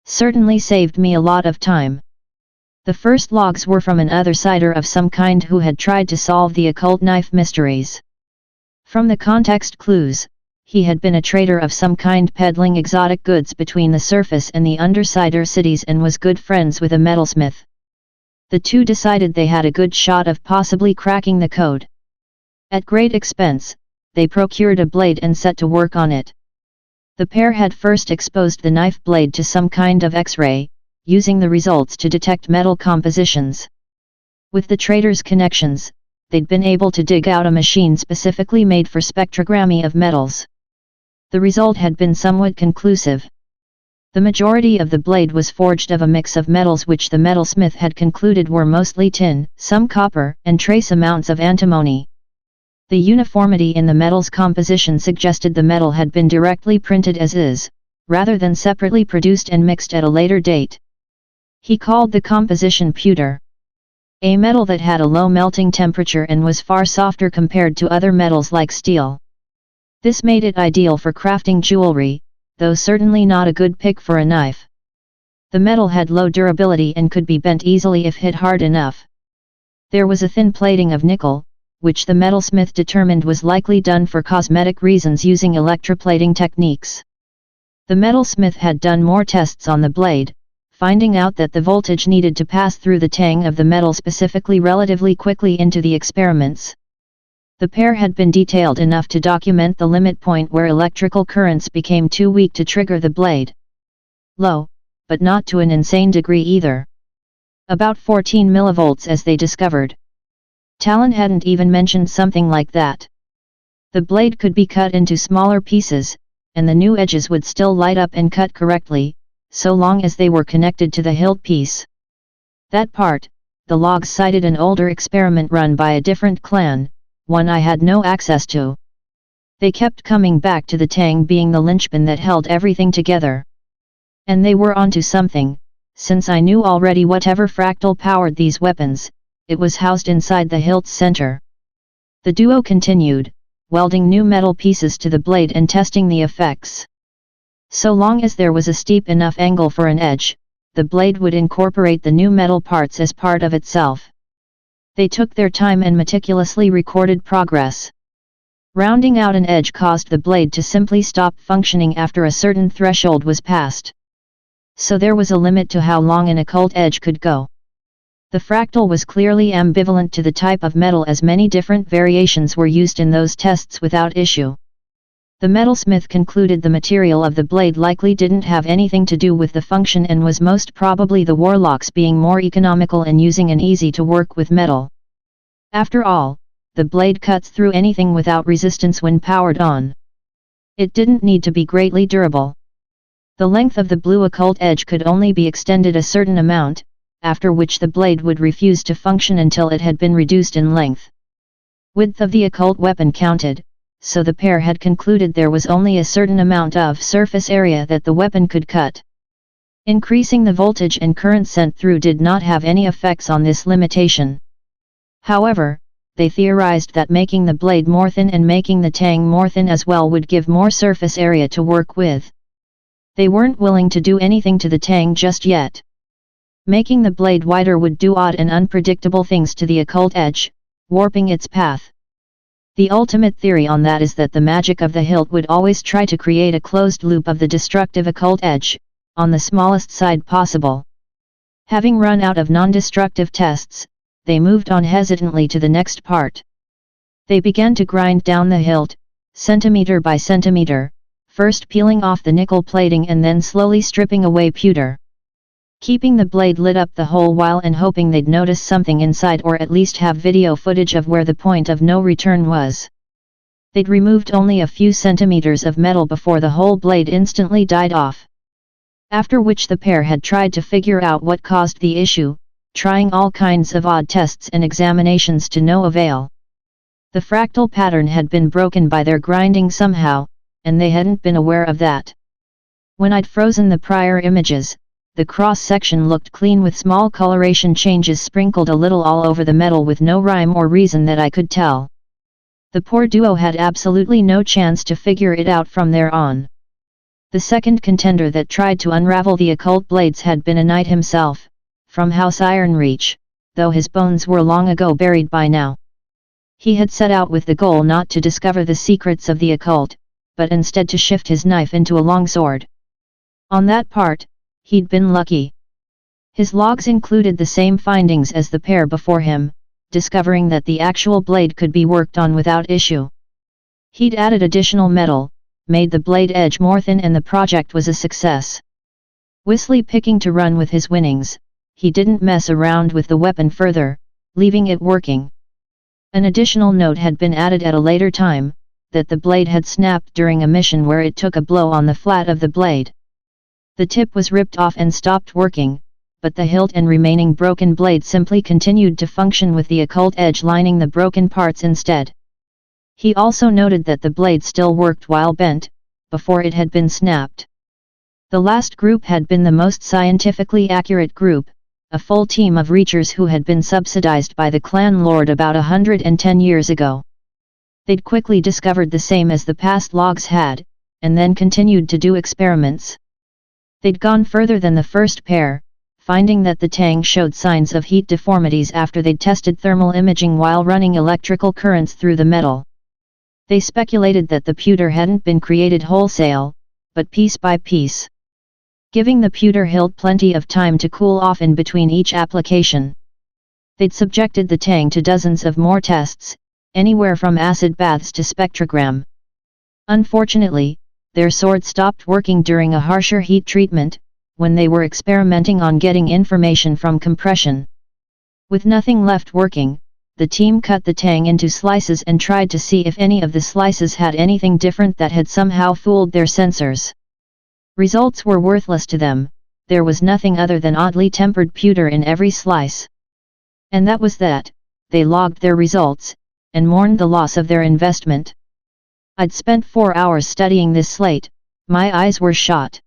Certainly saved me a lot of time. The first logs were from an outsider of some kind who had tried to solve the occult knife mysteries. From the context clues, he had been a trader of some kind peddling exotic goods between the surface and the undersider cities and was good friends with a metalsmith. The two decided they had a good shot of possibly cracking the code. At great expense, they procured a blade and set to work on it. The pair had first exposed the knife blade to some kind of X-ray, using the results to detect metal compositions. With the trader's connections, they'd been able to dig out a machine specifically made for spectrogrammy of metals. The result had been somewhat conclusive. The majority of the blade was forged of a mix of metals which the metalsmith had concluded were mostly tin, some copper, and trace amounts of antimony. The uniformity in the metal's composition suggested the metal had been directly printed as is, rather than separately produced and mixed at a later date. He called the composition pewter. A metal that had a low melting temperature and was far softer compared to other metals like steel. This made it ideal for crafting jewelry, though certainly not a good pick for a knife. The metal had low durability and could be bent easily if hit hard enough. There was a thin plating of nickel, which the metalsmith determined was likely done for cosmetic reasons using electroplating techniques. The metalsmith had done more tests on the blade, finding out that the voltage needed to pass through the tang of the metal specifically relatively quickly into the experiments. The pair had been detailed enough to document the limit point where electrical currents became too weak to trigger the blade. Low, but not to an insane degree either. About 14 millivolts as they discovered. Talon hadn't even mentioned something like that. The blade could be cut into smaller pieces, and the new edges would still light up and cut correctly, so long as they were connected to the hilt piece. That part, the logs cited an older experiment run by a different clan, one I had no access to. They kept coming back to the tang being the linchpin that held everything together. And they were onto something, since I knew already whatever fractal powered these weapons, it was housed inside the hilt's center. The duo continued, welding new metal pieces to the blade and testing the effects. So long as there was a steep enough angle for an edge, the blade would incorporate the new metal parts as part of itself. They took their time and meticulously recorded progress. Rounding out an edge caused the blade to simply stop functioning after a certain threshold was passed. So there was a limit to how long an occult edge could go. The fractal was clearly ambivalent to the type of metal as many different variations were used in those tests without issue. The metalsmith concluded the material of the blade likely didn't have anything to do with the function and was most probably the warlocks being more economical and using an easy-to-work with metal. After all, the blade cuts through anything without resistance when powered on. It didn't need to be greatly durable. The length of the blue occult edge could only be extended a certain amount, after which the blade would refuse to function until it had been reduced in length. Width of the occult weapon counted, so the pair had concluded there was only a certain amount of surface area that the weapon could cut. Increasing the voltage and current sent through did not have any effects on this limitation. However, they theorized that making the blade more thin and making the tang more thin as well would give more surface area to work with. They weren't willing to do anything to the tang just yet. Making the blade wider would do odd and unpredictable things to the occult edge, warping its path. The ultimate theory on that is that the magic of the hilt would always try to create a closed loop of the destructive occult edge, on the smallest side possible. Having run out of non-destructive tests, they moved on hesitantly to the next part. They began to grind down the hilt, centimeter by centimeter, first peeling off the nickel plating and then slowly stripping away pewter. Keeping the blade lit up the whole while and hoping they'd notice something inside or at least have video footage of where the point of no return was. They'd removed only a few centimeters of metal before the whole blade instantly died off. After which the pair had tried to figure out what caused the issue, trying all kinds of odd tests and examinations to no avail. The fractal pattern had been broken by their grinding somehow, and they hadn't been aware of that. When I'd frozen the prior images, the cross-section looked clean with small coloration changes sprinkled a little all over the metal with no rhyme or reason that I could tell. The poor duo had absolutely no chance to figure it out from there on. The second contender that tried to unravel the occult blades had been a knight himself, from House Ironreach, though his bones were long ago buried by now. He had set out with the goal not to discover the secrets of the occult, but instead to shift his knife into a longsword. On that part, he'd been lucky. His logs included the same findings as the pair before him, discovering that the actual blade could be worked on without issue. He'd added additional metal, made the blade edge more thin, and the project was a success. Whistly picking to run with his winnings, he didn't mess around with the weapon further, leaving it working. An additional note had been added at a later time, that the blade had snapped during a mission where it took a blow on the flat of the blade. The tip was ripped off and stopped working, but the hilt and remaining broken blade simply continued to function with the occult edge lining the broken parts instead. He also noted that the blade still worked while bent, before it had been snapped. The last group had been the most scientifically accurate group, a full team of reachers who had been subsidized by the clan lord about 110 years ago. They'd quickly discovered the same as the past logs had, and then continued to do experiments. They'd gone further than the first pair, finding that the tang showed signs of heat deformities after they'd tested thermal imaging while running electrical currents through the metal. They speculated that the pewter hadn't been created wholesale, but piece by piece, giving the pewter hilt plenty of time to cool off in between each application. They'd subjected the tang to dozens of more tests, anywhere from acid baths to spectrogram. Unfortunately, their sword stopped working during a harsher heat treatment, when they were experimenting on getting information from compression. With nothing left working, the team cut the tang into slices and tried to see if any of the slices had anything different that had somehow fooled their sensors. Results were worthless to them, there was nothing other than oddly tempered pewter in every slice. And that was that. They logged their results, and mourned the loss of their investment. I'd spent 4 hours studying this slate, my eyes were shot.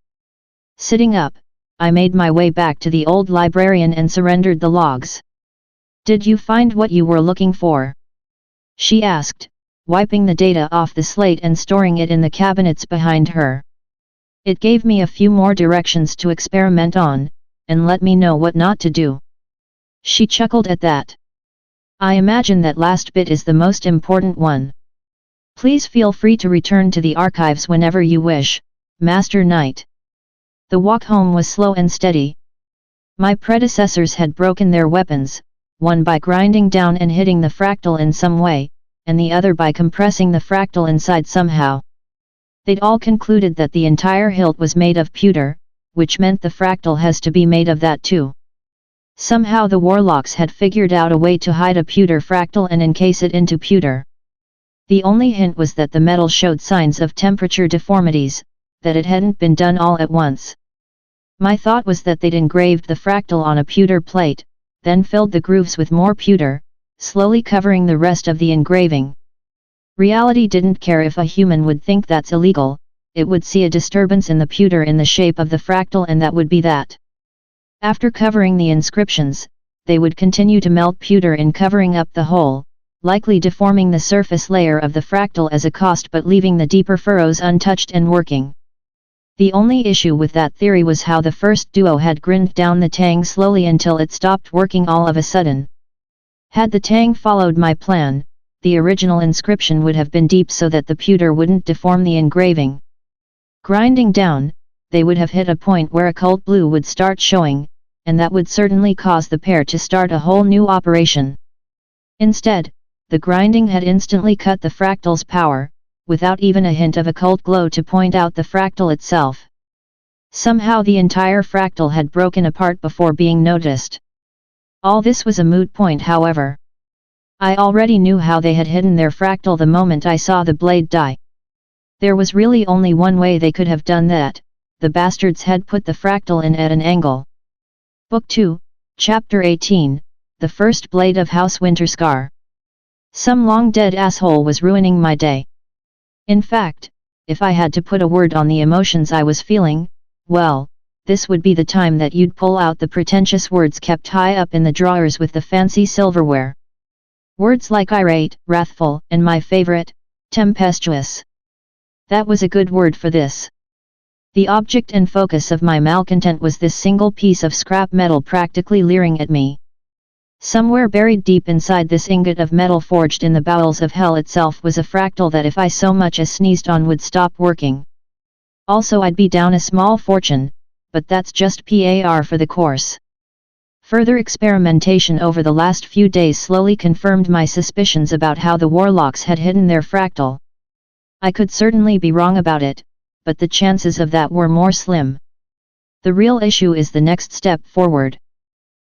Sitting up, I made my way back to the old librarian and surrendered the logs. "Did you find what you were looking for?" she asked, wiping the data off the slate and storing it in the cabinets behind her. It gave me a few more directions to experiment on, and let me know what not to do. She chuckled at that. "I imagine that last bit is the most important one. Please feel free to return to the archives whenever you wish, Master Knight." The walk home was slow and steady. My predecessors had broken their weapons, one by grinding down and hitting the fractal in some way, and the other by compressing the fractal inside somehow. They'd all concluded that the entire hilt was made of pewter, which meant the fractal has to be made of that too. Somehow the warlocks had figured out a way to hide a pewter fractal and encase it into pewter. The only hint was that the metal showed signs of temperature deformities, that it hadn't been done all at once. My thought was that they'd engraved the fractal on a pewter plate, then filled the grooves with more pewter, slowly covering the rest of the engraving. Reality didn't care if a human would think that's illegal, it would see a disturbance in the pewter in the shape of the fractal and that would be that. After covering the inscriptions, they would continue to melt pewter in covering up the hole, likely deforming the surface layer of the fractal as a cost but leaving the deeper furrows untouched and working. The only issue with that theory was how the first duo had grinned down the tang slowly until it stopped working all of a sudden. Had the tang followed my plan, the original inscription would have been deep so that the pewter wouldn't deform the engraving. Grinding down, they would have hit a point where occult blue would start showing, and that would certainly cause the pair to start a whole new operation. Instead, the grinding had instantly cut the fractal's power, without even a hint of occult glow to point out the fractal itself. Somehow the entire fractal had broken apart before being noticed. All this was a moot point, however. I already knew how they had hidden their fractal the moment I saw the blade die. There was really only one way they could have done that: the bastards had put the fractal in at an angle. Book 2, Chapter 18, The First Blade of House Winterscar. Some long-dead asshole was ruining my day. In fact, if I had to put a word on the emotions I was feeling, well, this would be the time that you'd pull out the pretentious words kept high up in the drawers with the fancy silverware. Words like irate, wrathful, and my favorite, tempestuous. That was a good word for this. The object and focus of my malcontent was this single piece of scrap metal practically leering at me. Somewhere buried deep inside this ingot of metal forged in the bowels of hell itself was a fractal that if I so much as sneezed on would stop working. Also, I'd be down a small fortune, but that's just par for the course. Further experimentation over the last few days slowly confirmed my suspicions about how the warlocks had hidden their fractal. I could certainly be wrong about it, but the chances of that were more slim. The real issue is the next step forward.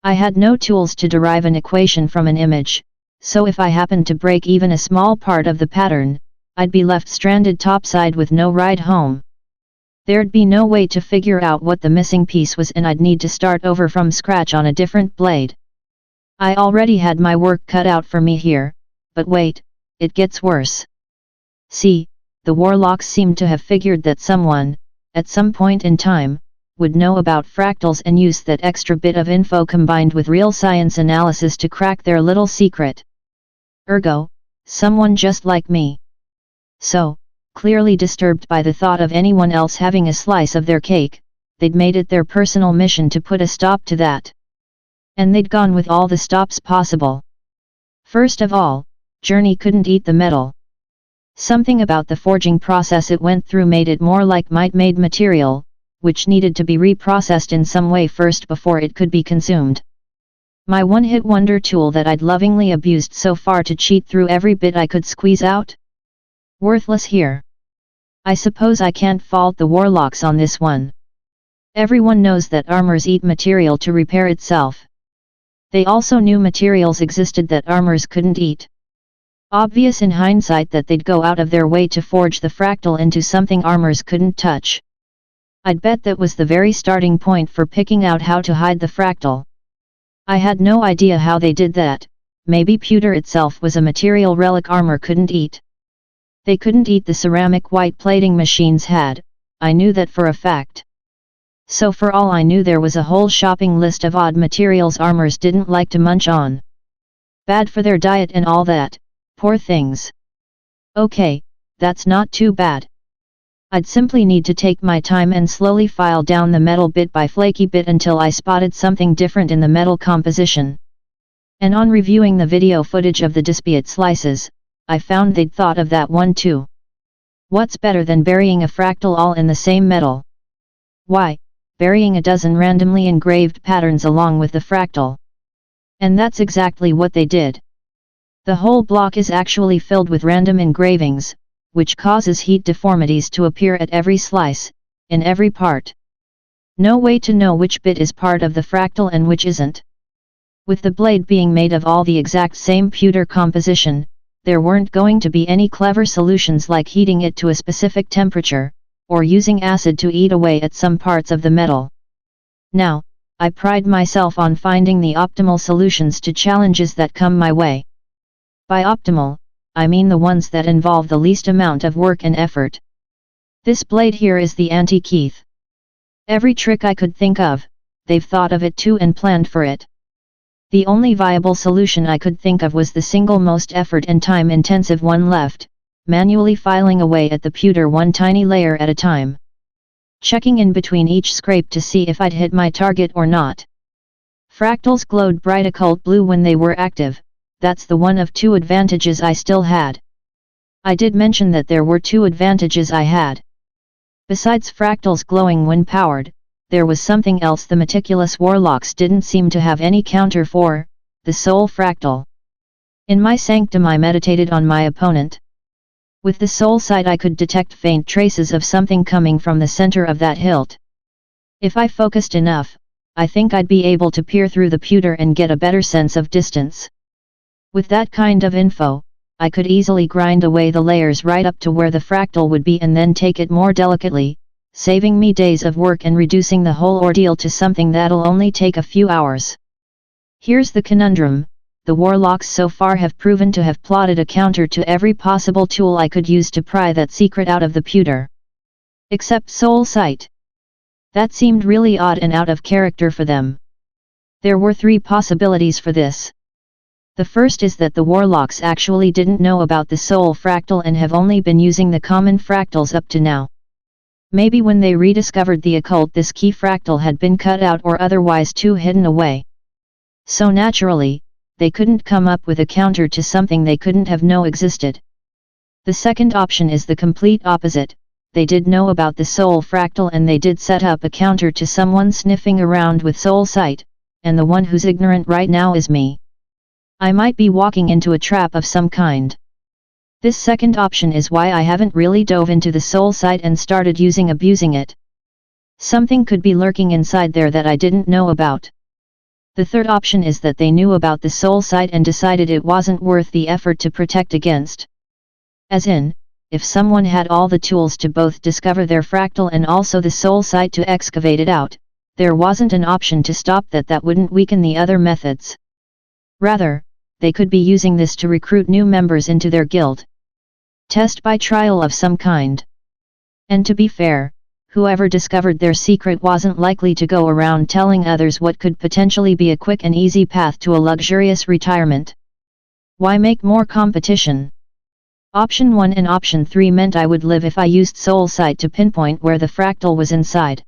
I had no tools to derive an equation from an image, so if I happened to break even a small part of the pattern, I'd be left stranded topside with no ride home. There'd be no way to figure out what the missing piece was, and I'd need to start over from scratch on a different blade. I already had my work cut out for me here, but wait, it gets worse. See, the warlocks seemed to have figured that someone, at some point in time, would know about fractals and use that extra bit of info combined with real science analysis to crack their little secret. Ergo, someone just like me. So, clearly disturbed by the thought of anyone else having a slice of their cake, they'd made it their personal mission to put a stop to that. And they'd gone with all the stops possible. First of all, Journey couldn't eat the metal. Something about the forging process it went through made it more like might-made material, which needed to be reprocessed in some way first before it could be consumed. My one-hit wonder tool that I'd lovingly abused so far to cheat through every bit I could squeeze out? Worthless here. I suppose I can't fault the warlocks on this one. Everyone knows that armors eat material to repair itself. They also knew materials existed that armors couldn't eat. Obvious in hindsight that they'd go out of their way to forge the fractal into something armors couldn't touch. I'd bet that was the very starting point for picking out how to hide the fractal. I had no idea how they did that. Maybe pewter itself was a material relic armor couldn't eat. They couldn't eat the ceramic white plating machines had, I knew that for a fact. So for all I knew there was a whole shopping list of odd materials armors didn't like to munch on. Bad for their diet and all that, poor things. Okay, that's not too bad. I'd simply need to take my time and slowly file down the metal bit by flaky bit until I spotted something different in the metal composition. And on reviewing the video footage of the disparate slices, I found they'd thought of that one too. What's better than burying a fractal all in the same metal? Why, burying a dozen randomly engraved patterns along with the fractal. And that's exactly what they did. The whole block is actually filled with random engravings, which causes heat deformities to appear at every slice, in every part. No way to know which bit is part of the fractal and which isn't. With the blade being made of all the exact same pewter composition, there weren't going to be any clever solutions like heating it to a specific temperature, or using acid to eat away at some parts of the metal. Now, I pride myself on finding the optimal solutions to challenges that come my way. By optimal, I mean the ones that involve the least amount of work and effort. This blade here is the anti-Keith. Every trick I could think of, they've thought of it too and planned for it. The only viable solution I could think of was the single most effort and time intensive one left, manually filing away at the pewter one tiny layer at a time. Checking in between each scrape to see if I'd hit my target or not. Fractals glowed bright occult blue when they were active, that's the one of two advantages I still had. I did mention that there were two advantages I had. Besides fractals glowing when powered, there was something else the meticulous warlocks didn't seem to have any counter for, the soul fractal. In my sanctum I meditated on my opponent. With the soul sight I could detect faint traces of something coming from the center of that hilt. If I focused enough, I think I'd be able to peer through the pewter and get a better sense of distance. With that kind of info, I could easily grind away the layers right up to where the fractal would be and then take it more delicately, saving me days of work and reducing the whole ordeal to something that'll only take a few hours. Here's the conundrum: the warlocks so far have proven to have plotted a counter to every possible tool I could use to pry that secret out of the pewter. Except soul sight. That seemed really odd and out of character for them. There were three possibilities for this. The first is that the warlocks actually didn't know about the soul fractal and have only been using the common fractals up to now. Maybe when they rediscovered the occult this key fractal had been cut out or otherwise too hidden away. So naturally, they couldn't come up with a counter to something they couldn't have known existed. The second option is the complete opposite: they did know about the soul fractal and they did set up a counter to someone sniffing around with soul sight, and the one who's ignorant right now is me. I might be walking into a trap of some kind. This second option is why I haven't really dove into the soul sight and started abusing it. Something could be lurking inside there that I didn't know about. The third option is that they knew about the soul sight and decided it wasn't worth the effort to protect against. As in, if someone had all the tools to both discover their fractal and also the soul sight to excavate it out, there wasn't an option to stop that wouldn't weaken the other methods. Rather, they could be using this to recruit new members into their guild. Test by trial of some kind. And to be fair, whoever discovered their secret wasn't likely to go around telling others what could potentially be a quick and easy path to a luxurious retirement. Why make more competition? Option 1 and Option 3 meant I would live if I used soul sight to pinpoint where the fractal was inside.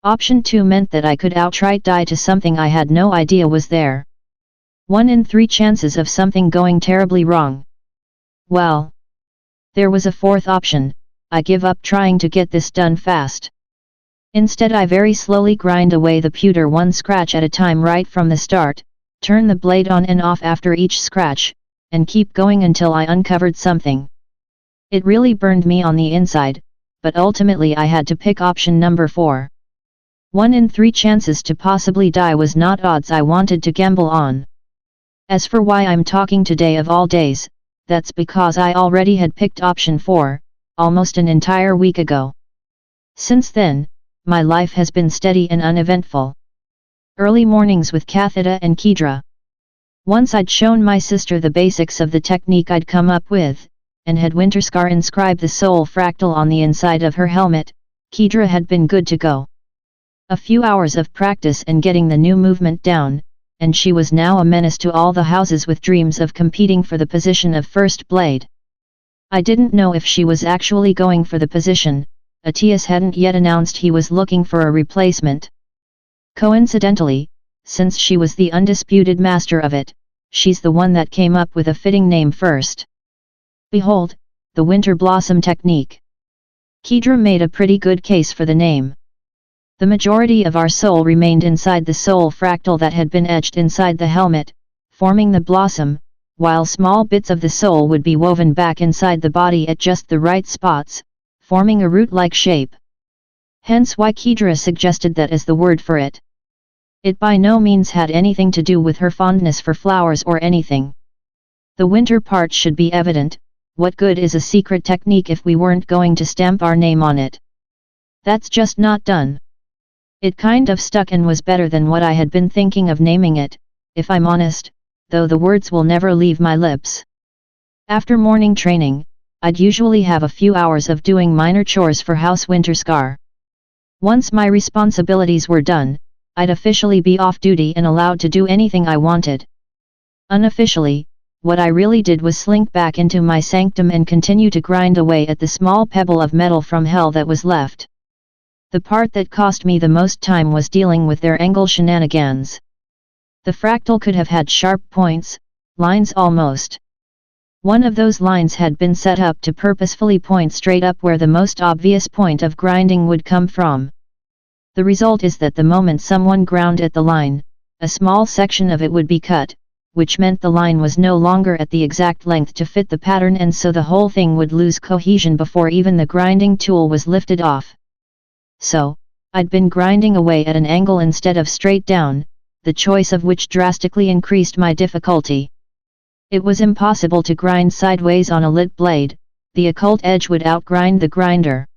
Option 2 meant that I could outright die to something I had no idea was there. 1 in 3 chances of something going terribly wrong. Well, there was a fourth option: I give up trying to get this done fast. Instead I very slowly grind away the pewter one scratch at a time right from the start, turn the blade on and off after each scratch, and keep going until I uncovered something. It really burned me on the inside, but ultimately I had to pick option number 4. 1 in 3 chances to possibly die was not odds I wanted to gamble on. As for why I'm talking today of all days, that's because I already had picked option 4, almost an entire week ago. Since then, my life has been steady and uneventful. Early mornings with Kathita and Kedra. Once I'd shown my sister the basics of the technique I'd come up with, and had Winterscar inscribe the soul fractal on the inside of her helmet, Kedra had been good to go. A few hours of practice and getting the new movement down, and she was now a menace to all the houses with dreams of competing for the position of first blade. I didn't know if she was actually going for the position. Atias hadn't yet announced he was looking for a replacement. Coincidentally, since she was the undisputed master of it, she's the one that came up with a fitting name first. Behold, the Winter Blossom Technique. Kedra made a pretty good case for the name. The majority of our soul remained inside the soul fractal that had been etched inside the helmet, forming the blossom, while small bits of the soul would be woven back inside the body at just the right spots, forming a root-like shape. Hence why Kedra suggested that as the word for it. It by no means had anything to do with her fondness for flowers or anything. The winter part should be evident. What good is a secret technique if we weren't going to stamp our name on it? That's just not done. It kind of stuck and was better than what I had been thinking of naming it, if I'm honest, though the words will never leave my lips. After morning training, I'd usually have a few hours of doing minor chores for House Winterscar. Once my responsibilities were done, I'd officially be off duty and allowed to do anything I wanted. Unofficially, what I really did was slink back into my sanctum and continue to grind away at the small pebble of metal from hell that was left. The part that cost me the most time was dealing with their angle shenanigans. The fractal could have had sharp points, lines almost. One of those lines had been set up to purposefully point straight up where the most obvious point of grinding would come from. The result is that the moment someone ground at the line, a small section of it would be cut, which meant the line was no longer at the exact length to fit the pattern, and so the whole thing would lose cohesion before even the grinding tool was lifted off. So, I'd been grinding away at an angle instead of straight down, the choice of which drastically increased my difficulty. It was impossible to grind sideways on a lit blade, the occult edge would outgrind the grinder.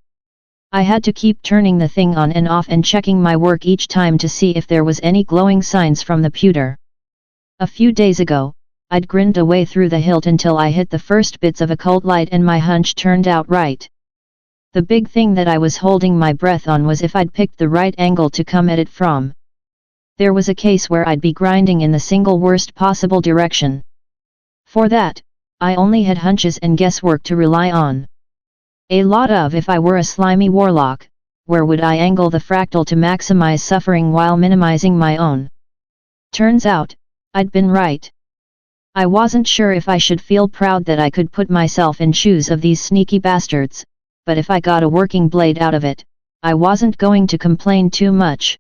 I had to keep turning the thing on and off and checking my work each time to see if there was any glowing signs from the pewter. A few days ago, I'd grind away through the hilt until I hit the first bits of occult light and my hunch turned out right. The big thing that I was holding my breath on was if I'd picked the right angle to come at it from. There was a case where I'd be grinding in the single worst possible direction. For that, I only had hunches and guesswork to rely on. A lot of if I were a slimy warlock, where would I angle the fractal to maximize suffering while minimizing my own? Turns out, I'd been right. I wasn't sure if I should feel proud that I could put myself in shoes of these sneaky bastards, but if I got a working blade out of it, I wasn't going to complain too much.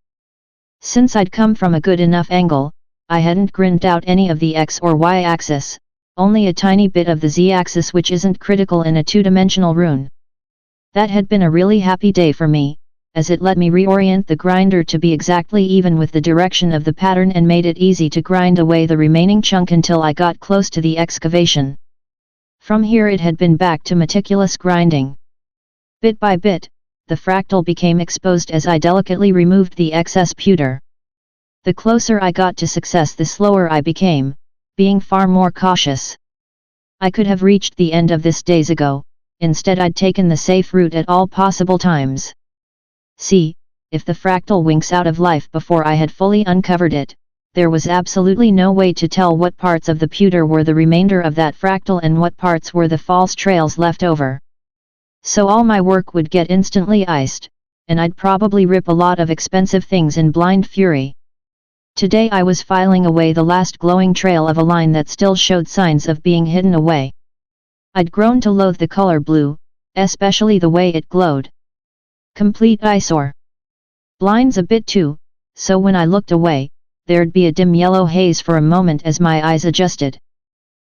Since I'd come from a good enough angle, I hadn't grinned out any of the X or Y axis, only a tiny bit of the Z axis, which isn't critical in a two-dimensional rune. That had been a really happy day for me, as it let me reorient the grinder to be exactly even with the direction of the pattern and made it easy to grind away the remaining chunk until I got close to the excavation. From here it had been back to meticulous grinding. Bit by bit, the fractal became exposed as I delicately removed the excess pewter. The closer I got to success, the slower I became, being far more cautious. I could have reached the end of this days ago, instead I'd taken the safe route at all possible times. See, if the fractal winks out of life before I had fully uncovered it, there was absolutely no way to tell what parts of the pewter were the remainder of that fractal and what parts were the false trails left over. So all my work would get instantly iced, and I'd probably rip a lot of expensive things in blind fury. Today I was filing away the last glowing trail of a line that still showed signs of being hidden away. I'd grown to loathe the color blue, especially the way it glowed. Complete eyesore. Blinds a bit too, so when I looked away, there'd be a dim yellow haze for a moment as my eyes adjusted.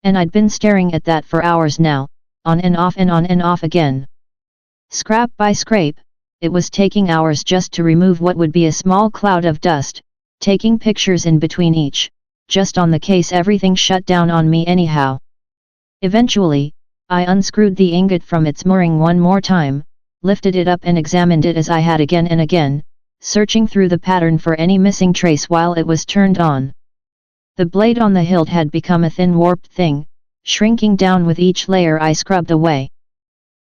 And I'd been staring at that for hours now, on and off and on and off again. Scrap by scrape, it was taking hours just to remove what would be a small cloud of dust, taking pictures in between each, just on the case everything shut down on me anyhow. Eventually, I unscrewed the ingot from its mooring one more time, lifted it up and examined it as I had again and again, searching through the pattern for any missing trace while it was turned on. The blade on the hilt had become a thin warped thing, shrinking down with each layer I scrubbed away.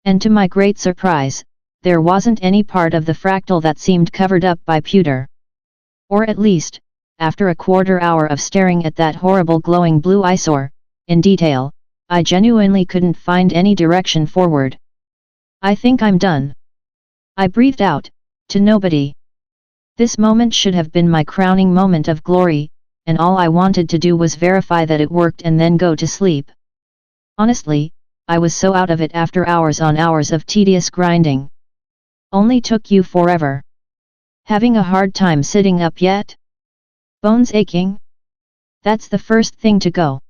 And to my great surprise, there wasn't any part of the fractal that seemed covered up by pewter. Or at least, after a quarter hour of staring at that horrible glowing blue eyesore, in detail, I genuinely couldn't find any direction forward. I think I'm done. I breathed out, to nobody. This moment should have been my crowning moment of glory, and all I wanted to do was verify that it worked and then go to sleep. Honestly, I was so out of it after hours on hours of tedious grinding. Only took you forever. Having a hard time sitting up yet? Bones aching? That's the first thing to go.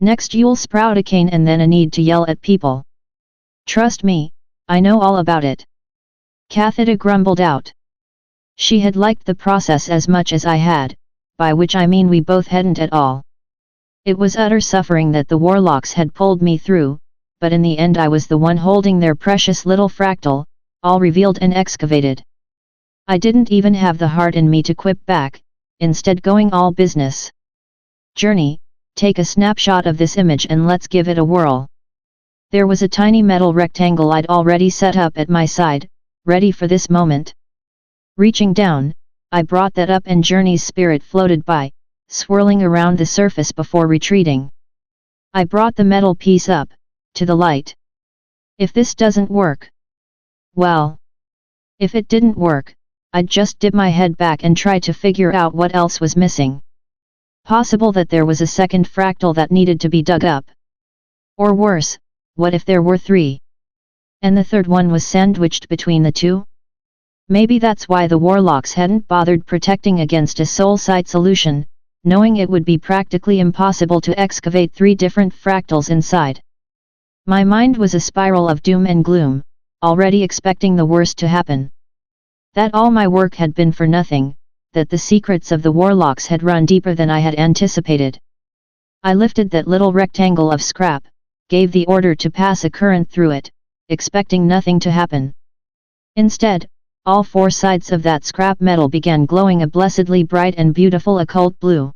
Next you'll sprout a cane and then a need to yell at people. Trust me, I know all about it. Cathita grumbled out. She had liked the process as much as I had, by which I mean we both hadn't at all. It was utter suffering that the warlocks had pulled me through, but in the end I was the one holding their precious little fractal, all revealed and excavated. I didn't even have the heart in me to quip back, instead going all business. Journey, take a snapshot of this image and let's give it a whirl. There was a tiny metal rectangle I'd already set up at my side, ready for this moment. Reaching down, I brought that up and Journey's spirit floated by, swirling around the surface before retreating. I brought the metal piece up, to the light. If this doesn't work, well, if it didn't work, I'd just dip my head back and try to figure out what else was missing. Possible that there was a second fractal that needed to be dug up. Or worse, what if there were three? And the third one was sandwiched between the two? Maybe that's why the warlocks hadn't bothered protecting against a soul-side solution, knowing it would be practically impossible to excavate three different fractals inside. My mind was a spiral of doom and gloom, already expecting the worst to happen. That all my work had been for nothing, that the secrets of the warlocks had run deeper than I had anticipated. I lifted that little rectangle of scrap, gave the order to pass a current through it, expecting nothing to happen. Instead, all four sides of that scrap metal began glowing a blessedly bright and beautiful occult blue.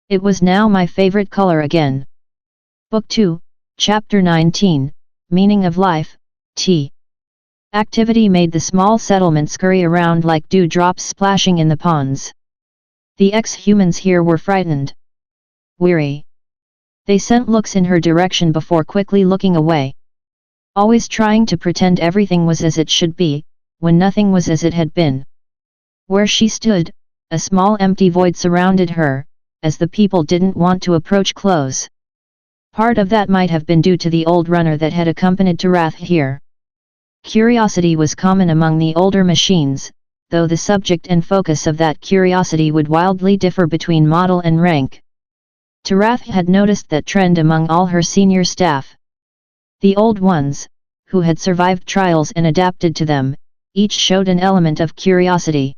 It was now my favorite color again. Book 2, Chapter 19, Meaning of Life, T. Activity made the small settlement scurry around like dewdrops splashing in the ponds. The ex-humans here were frightened. Weary. They sent looks in her direction before quickly looking away. Always trying to pretend everything was as it should be, when nothing was as it had been. Where she stood, a small empty void surrounded her, as the people didn't want to approach close. Part of that might have been due to the old runner that had accompanied Tarath here. Curiosity was common among the older machines, though the subject and focus of that curiosity would wildly differ between model and rank. Tarath had noticed that trend among all her senior staff. The old ones, who had survived trials and adapted to them, each showed an element of curiosity.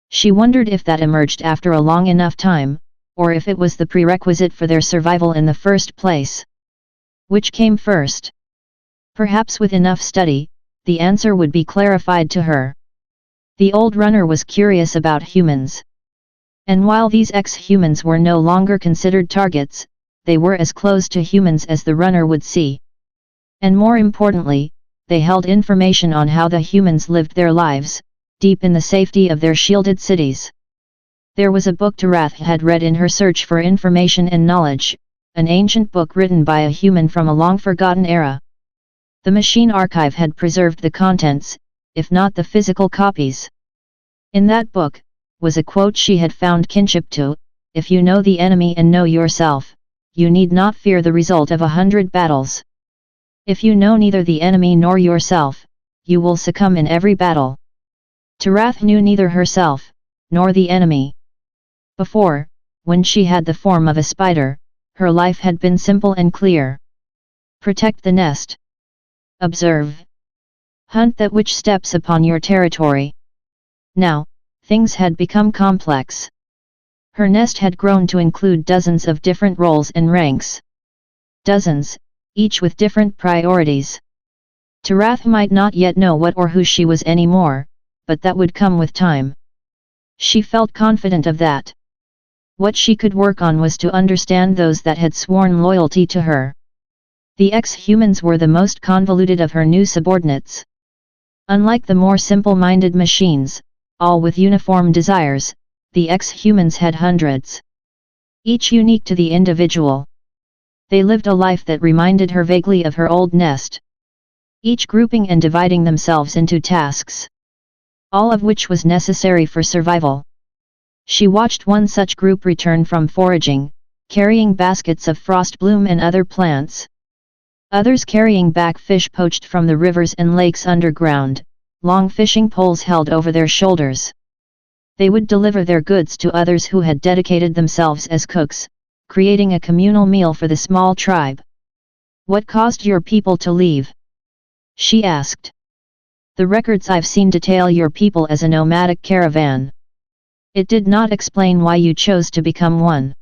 She wondered if that emerged after a long enough time, or if it was the prerequisite for their survival in the first place. Which came first? Perhaps with enough study, the answer would be clarified to her. The old runner was curious about humans. And while these ex-humans were no longer considered targets, they were as close to humans as the runner would see. And more importantly, they held information on how the humans lived their lives, deep in the safety of their shielded cities. There was a book Tarath had read in her search for information and knowledge, an ancient book written by a human from a long-forgotten era. The machine archive had preserved the contents, if not the physical copies. In that book, was a quote she had found kinship to: "If you know the enemy and know yourself, you need not fear the result of 100 battles. If you know neither the enemy nor yourself, you will succumb in every battle." Tarath knew neither herself, nor the enemy. Before, when she had the form of a spider, her life had been simple and clear. Protect the nest. Observe. Hunt that which steps upon your territory. Now, things had become complex. Her nest had grown to include dozens of different roles and ranks. Dozens, each with different priorities. Tarath might not yet know what or who she was anymore, but that would come with time. She felt confident of that. What she could work on was to understand those that had sworn loyalty to her. The ex-humans were the most convoluted of her new subordinates. Unlike the more simple-minded machines, all with uniform desires, the ex-humans had hundreds. Each unique to the individual. They lived a life that reminded her vaguely of her old nest. Each grouping and dividing themselves into tasks. All of which was necessary for survival. She watched one such group return from foraging, carrying baskets of frost bloom and other plants. Others carrying back fish poached from the rivers and lakes underground, long fishing poles held over their shoulders. They would deliver their goods to others who had dedicated themselves as cooks, creating a communal meal for the small tribe. "What caused your people to leave?" she asked. "The records I've seen detail your people as a nomadic caravan. It did not explain why you chose to become one.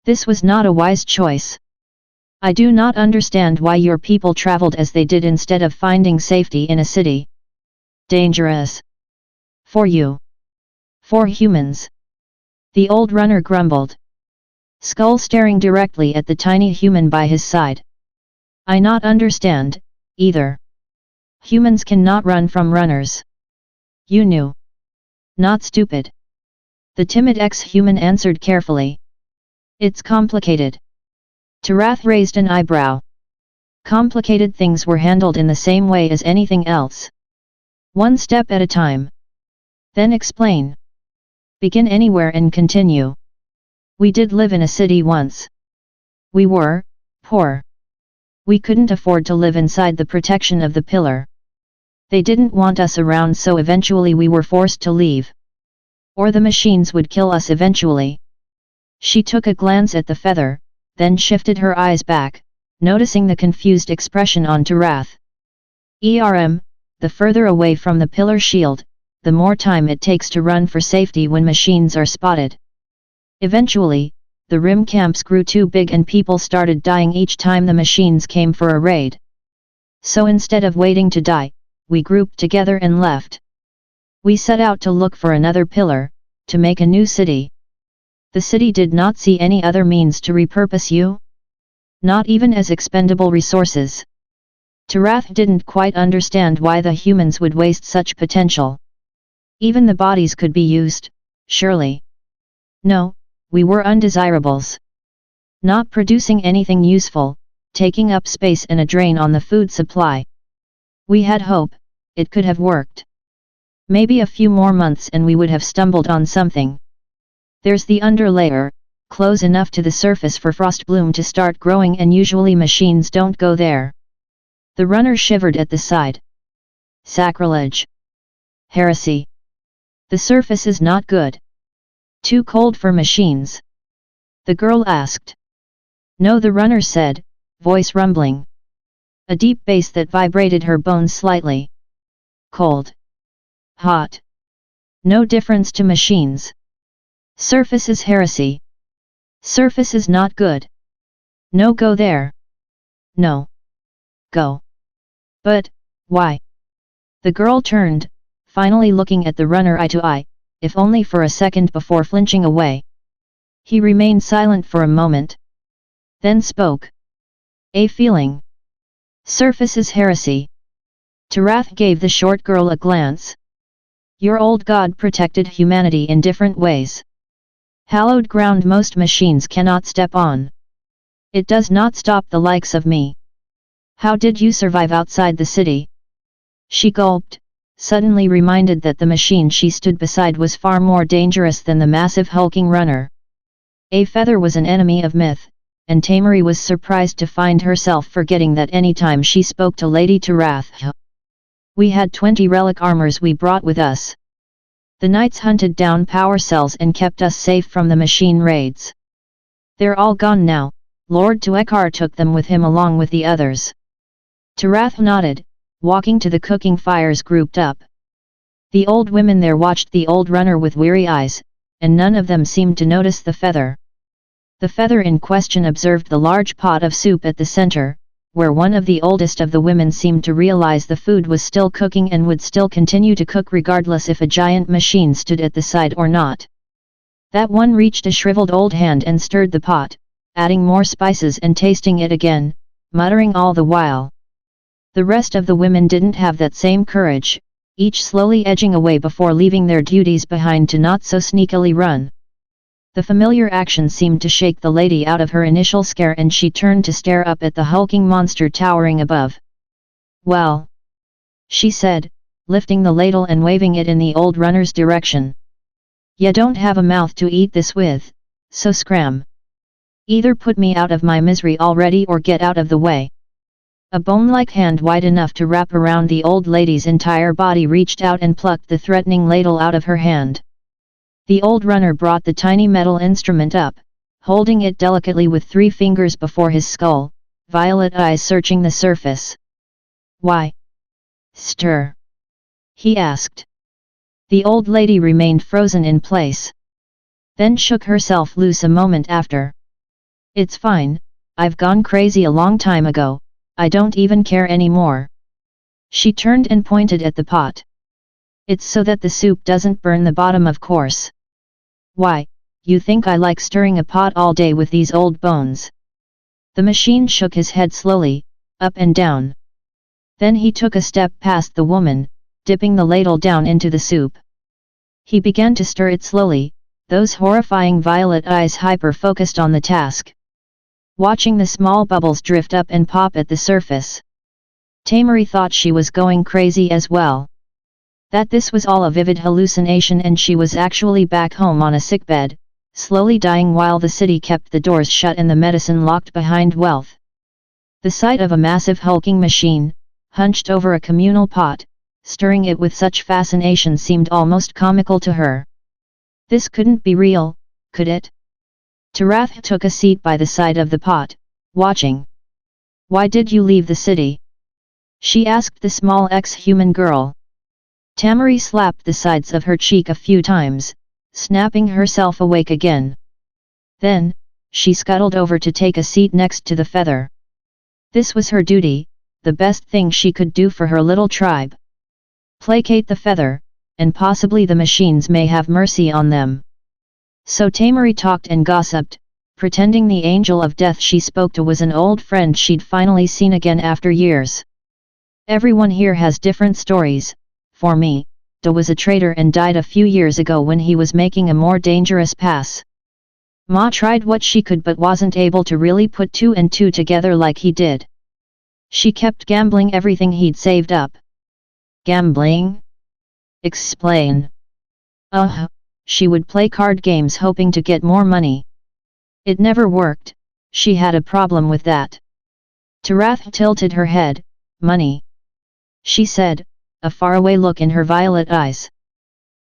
This was not a wise choice. I do not understand why your people traveled as they did instead of finding safety in a city. Dangerous. For you. For humans." The old runner grumbled. Skull staring directly at the tiny human by his side. "I not understand, either. Humans cannot run from runners." "You knew. Not stupid." The timid ex-human answered carefully. "It's complicated." Tarath raised an eyebrow. Complicated things were handled in the same way as anything else. One step at a time. Then explain. Begin anywhere and continue. We did live in a city once. We were poor. We couldn't afford to live inside the protection of the pillar. They didn't want us around, so eventually we were forced to leave. Or the machines would kill us eventually. She took a glance at the feather, then shifted her eyes back, noticing the confused expression on Tarath. The further away from the pillar shield, the more time it takes to run for safety when machines are spotted. Eventually, the rim camps grew too big and people started dying each time the machines came for a raid. So instead of waiting to die, we grouped together and left. We set out to look for another pillar, to make a new city. The city did not see any other means to repurpose you? Not even as expendable resources. Tarath didn't quite understand why the humans would waste such potential. Even the bodies could be used, surely. No, we were undesirables. Not producing anything useful, taking up space and a drain on the food supply. We had hope, it could have worked. Maybe a few more months and we would have stumbled on something. There's the underlayer, close enough to the surface for Frostbloom to start growing, and usually machines don't go there. The runner shivered at the side. Sacrilege. Heresy. The surface is not good. Too cold for machines? The girl asked. No, the runner said, voice rumbling. A deep bass that vibrated her bones slightly. Cold. Hot. No difference to machines. Surface is heresy. Surface is not good. No, go there. No. Go. But, why? The girl turned, finally looking at the runner eye to eye, if only for a second before flinching away. He remained silent for a moment. Then spoke. A feeling. Surface is heresy. Tarath gave the short girl a glance. Your old god protected humanity in different ways. Hallowed ground most machines cannot step on. It does not stop the likes of me. How did you survive outside the city? She gulped, suddenly reminded that the machine she stood beside was far more dangerous than the massive hulking runner. A feather was an enemy of myth, and Tamari was surprised to find herself forgetting that any time she spoke to Lady Tarath. We had 20 relic armors we brought with us. The knights hunted down power cells and kept us safe from the machine raids. They're all gone now. Lord Tuekar took them with him along with the others. Tarath nodded, walking to the cooking fires grouped up. The old women there watched the old runner with weary eyes, and none of them seemed to notice the feather. The feather in question observed the large pot of soup at the center, where one of the oldest of the women seemed to realize the food was still cooking and would still continue to cook regardless if a giant machine stood at the side or not. That one reached a shriveled old hand and stirred the pot, adding more spices and tasting it again, muttering all the while. The rest of the women didn't have that same courage, each slowly edging away before leaving their duties behind to not so sneakily run. The familiar action seemed to shake the lady out of her initial scare, and she turned to stare up at the hulking monster towering above. Well, she said, lifting the ladle and waving it in the old runner's direction. Ya don't have a mouth to eat this with, so scram. Either put me out of my misery already or get out of the way. A bone-like hand wide enough to wrap around the old lady's entire body reached out and plucked the threatening ladle out of her hand. The old runner brought the tiny metal instrument up, holding it delicately with 3 fingers before his skull, violet eyes searching the surface. Why? Stir? He asked. The old lady remained frozen in place. Then shook herself loose a moment after. It's fine, I've gone crazy a long time ago, I don't even care anymore. She turned and pointed at the pot. It's so that the soup doesn't burn the bottom, of course. Why, you think I like stirring a pot all day with these old bones? The machine shook his head slowly, up and down. Then he took a step past the woman, dipping the ladle down into the soup. He began to stir it slowly, those horrifying violet eyes hyper-focused on the task. Watching the small bubbles drift up and pop at the surface. Tamari thought she was going crazy as well. That this was all a vivid hallucination and she was actually back home on a sickbed, slowly dying while the city kept the doors shut and the medicine locked behind wealth. The sight of a massive hulking machine, hunched over a communal pot, stirring it with such fascination seemed almost comical to her. This couldn't be real, could it? Tarath took a seat by the side of the pot, watching. "Why did you leave the city?" she asked the small ex-human girl. Tamari slapped the sides of her cheek a few times, snapping herself awake again. Then, she scuttled over to take a seat next to the feather. This was her duty, the best thing she could do for her little tribe. Placate the feather, and possibly the machines may have mercy on them. So Tamari talked and gossiped, pretending the angel of death she spoke to was an old friend she'd finally seen again after years. "Everyone here has different stories. For me, Da was a traitor and died a few years ago when he was making a more dangerous pass. Ma tried what she could but wasn't able to really put two and two together like he did. She kept gambling everything he'd saved up." "Gambling? Explain." She would play card games hoping to get more money. It never worked, she had a problem with that. Tarath tilted her head. "Money," she said, a faraway look in her violet eyes.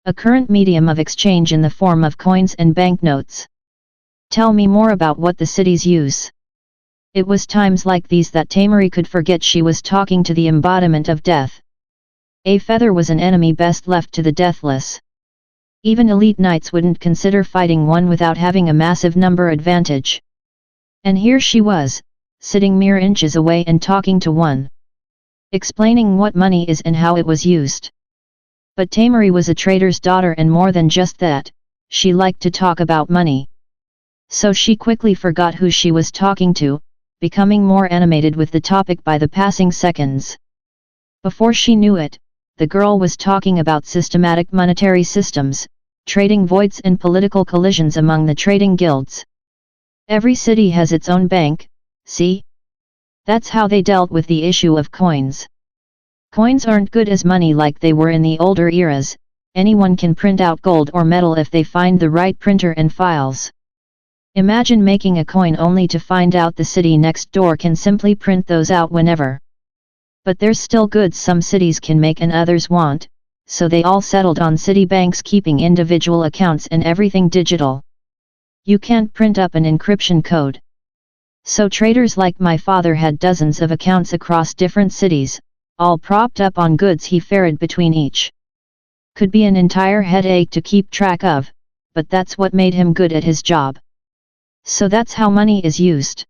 "A current medium of exchange in the form of coins and banknotes. Tell me more about what the cities use." It was times like these that Tamari could forget she was talking to the embodiment of death. A feather was an enemy best left to the deathless. Even elite knights wouldn't consider fighting one without having a massive number advantage. And here she was, sitting mere inches away and talking to one. Explaining what money is and how it was used. But Tamari was a trader's daughter and more than just that, she liked to talk about money. So she quickly forgot who she was talking to, becoming more animated with the topic by the passing seconds. Before she knew it, the girl was talking about systematic monetary systems, trading voids and political collisions among the trading guilds. Every city has its own bank, see? That's how they dealt with the issue of coins. Coins aren't good as money like they were in the older eras. Anyone can print out gold or metal if they find the right printer and files. Imagine making a coin only to find out the city next door can simply print those out whenever. But there's still goods some cities can make and others won't, so they all settled on city banks keeping individual accounts and everything digital. You can't print up an encryption code. So traders like my father had dozens of accounts across different cities, all propped up on goods he ferried between each. Could be an entire headache to keep track of, but that's what made him good at his job. So that's how money is used.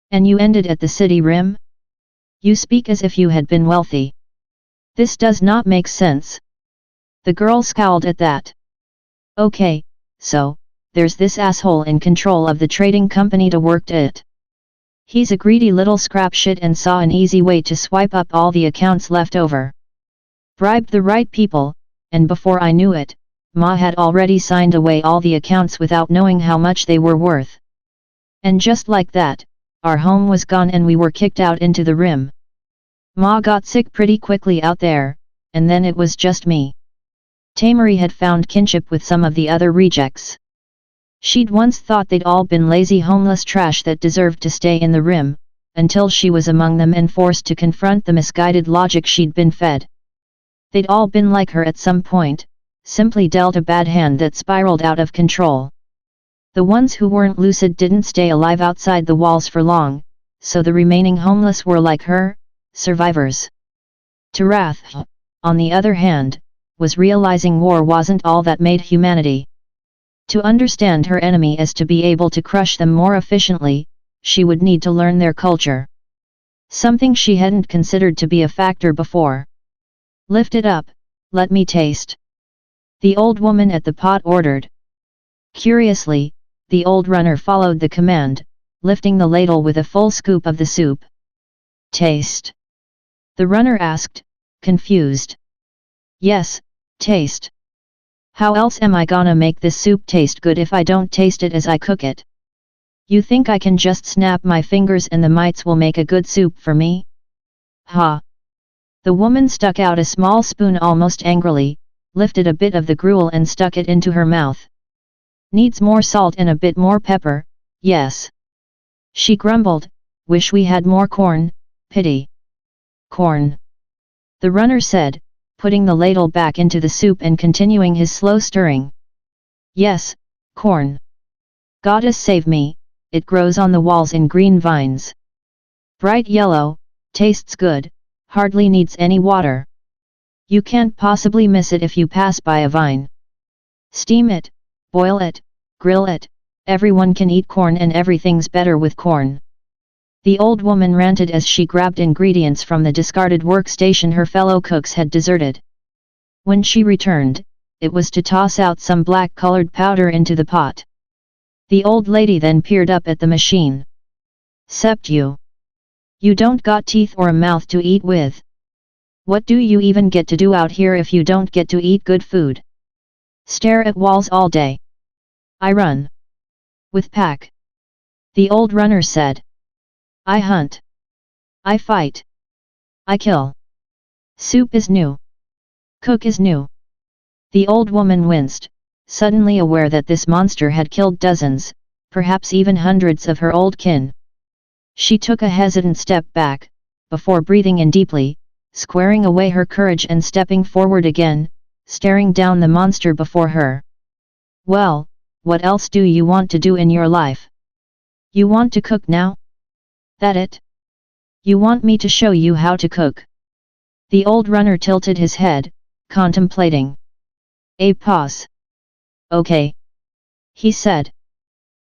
And you ended at the city rim? You speak as if you had been wealthy. This does not make sense. The girl scowled at that. Okay, so, there's this asshole in control of the trading company to work it. He's a greedy little scrap shit and saw an easy way to swipe up all the accounts left over. Bribed the right people, and before I knew it, Ma had already signed away all the accounts without knowing how much they were worth. And just like that, our home was gone and we were kicked out into the rim. Ma got sick pretty quickly out there, and then it was just me. Tamari had found kinship with some of the other rejects. She'd once thought they'd all been lazy homeless trash that deserved to stay in the rim, until she was among them and forced to confront the misguided logic she'd been fed. They'd all been like her at some point, simply dealt a bad hand that spiraled out of control. The ones who weren't lucid didn't stay alive outside the walls for long, so the remaining homeless were like her, survivors. Tarath, on the other hand, was realizing war wasn't all that made humanity. To understand her enemy as to be able to crush them more efficiently, she would need to learn their culture. Something she hadn't considered to be a factor before. "Lift it up, let me taste," the old woman at the pot ordered. Curiously, the old runner followed the command, lifting the ladle with a full scoop of the soup. "Taste?" the runner asked, confused. "Yes, taste. How else am I gonna make this soup taste good if I don't taste it as I cook it? You think I can just snap my fingers and the mites will make a good soup for me? Ha!" The woman stuck out a small spoon almost angrily, lifted a bit of the gruel and stuck it into her mouth. Needs more salt and a bit more pepper, yes. She grumbled, wish we had more corn, pity. Corn. The runner said, putting the ladle back into the soup and continuing his slow stirring. Yes, corn. Goddess save me, it grows on the walls in green vines. Bright yellow, tastes good, hardly needs any water. You can't possibly miss it if you pass by a vine. Steam it, boil it, grill it, everyone can eat corn and everything's better with corn. The old woman ranted as she grabbed ingredients from the discarded workstation her fellow cooks had deserted. When she returned, it was to toss out some black-colored powder into the pot. The old lady then peered up at the machine. "Cept you. You don't got teeth or a mouth to eat with. What do you even get to do out here if you don't get to eat good food? Stare at walls all day." "I run. With pack." The old runner said. "I hunt. I fight. I kill. Soup is new. Cook is new." The old woman winced, suddenly aware that this monster had killed dozens, perhaps even hundreds of her old kin. She took a hesitant step back, before breathing in deeply, squaring away her courage and stepping forward again, staring down the monster before her. "Well, what else do you want to do in your life? You want to cook now? That it? You want me to show you how to cook?" The old runner tilted his head, contemplating. A pause. "Okay," he said.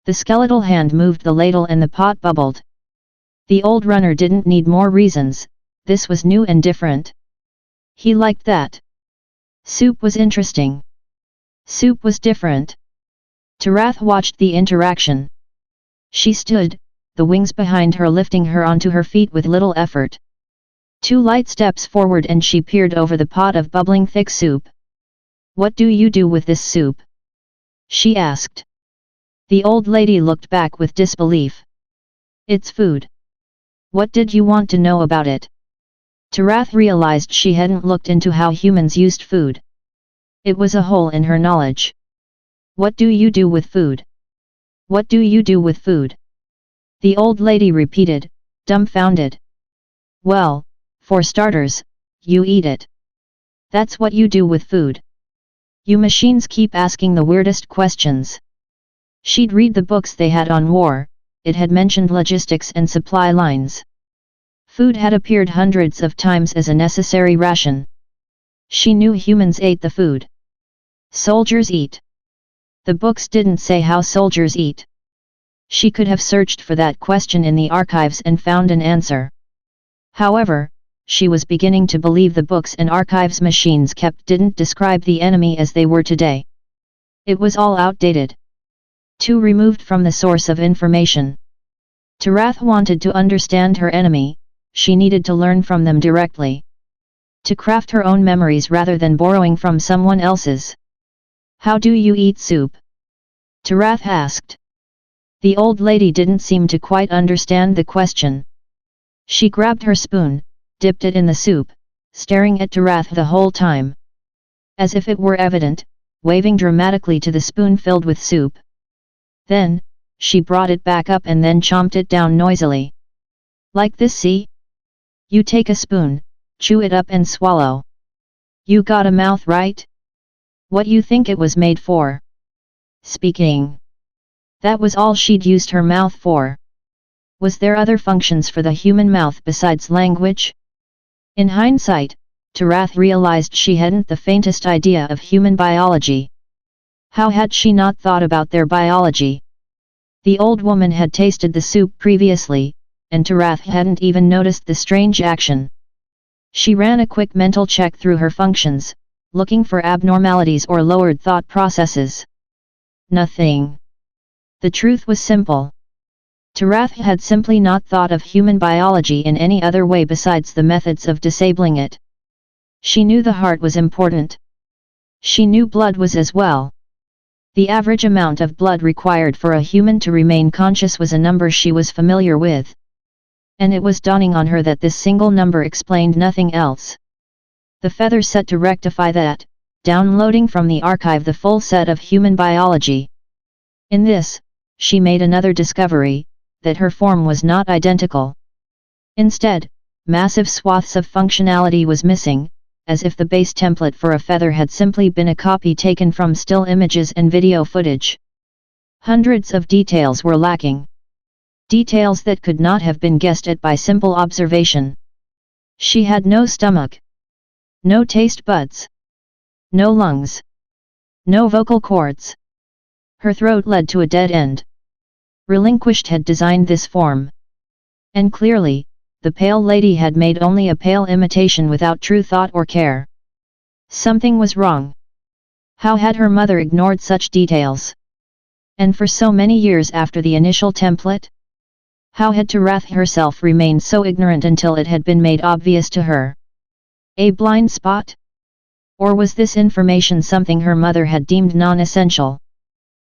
The skeletal hand moved the ladle and the pot bubbled. The old runner didn't need more reasons, this was new and different. He liked that. Soup was interesting. Soup was different. Tarath watched the interaction. She stood, the wings behind her lifting her onto her feet with little effort. 2 light steps forward and she peered over the pot of bubbling thick soup. "What do you do with this soup?" she asked. The old lady looked back with disbelief. "It's food. What did you want to know about it?" Tarath realized she hadn't looked into how humans used food. It was a hole in her knowledge. "What do you do with food? What do you do with food?" The old lady repeated, dumbfounded. "Well, for starters, you eat it. That's what you do with food. You machines keep asking the weirdest questions." She'd read the books they had on war, it had mentioned logistics and supply lines. Food had appeared hundreds of times as a necessary ration. She knew humans ate the food. Soldiers eat. The books didn't say how soldiers eat. She could have searched for that question in the archives and found an answer. However, she was beginning to believe the books and archives machines kept didn't describe the enemy as they were today. It was all outdated. Too removed from the source of information. Tarath wanted to understand her enemy, she needed to learn from them directly. To craft her own memories rather than borrowing from someone else's. "How do you eat soup?" Tarath asked. The old lady didn't seem to quite understand the question. She grabbed her spoon, dipped it in the soup, staring at Tarath the whole time. As if it were evident, waving dramatically to the spoon filled with soup. Then, she brought it back up and then chomped it down noisily. "Like this, see? You take a spoon, chew it up and swallow. You got a mouth, right? What you think it was made for?" Speaking. That was all she'd used her mouth for. Was there other functions for the human mouth besides language? In hindsight, Tarath realized she hadn't the faintest idea of human biology. How had she not thought about their biology? The old woman had tasted the soup previously, and Tarath hadn't even noticed the strange action. She ran a quick mental check through her functions, looking for abnormalities or lowered thought processes. Nothing. The truth was simple. Tarath had simply not thought of human biology in any other way besides the methods of disabling it. She knew the heart was important. She knew blood was as well. The average amount of blood required for a human to remain conscious was a number she was familiar with. And it was dawning on her that this single number explained nothing else. The feather set to rectify that, downloading from the archive the full set of human biology. In this, she made another discovery, that her form was not identical. Instead, massive swaths of functionality was missing, as if the base template for a feather had simply been a copy taken from still images and video footage. Hundreds of details were lacking. Details that could not have been guessed at by simple observation. She had no stomach. No taste buds. No lungs. No vocal cords. Her throat led to a dead end. Relinquished had designed this form. And clearly, the pale lady had made only a pale imitation without true thought or care. Something was wrong. How had her mother ignored such details? And for so many years after the initial template? How had Tarath herself remained so ignorant until it had been made obvious to her? A blind spot? Or was this information something her mother had deemed non-essential?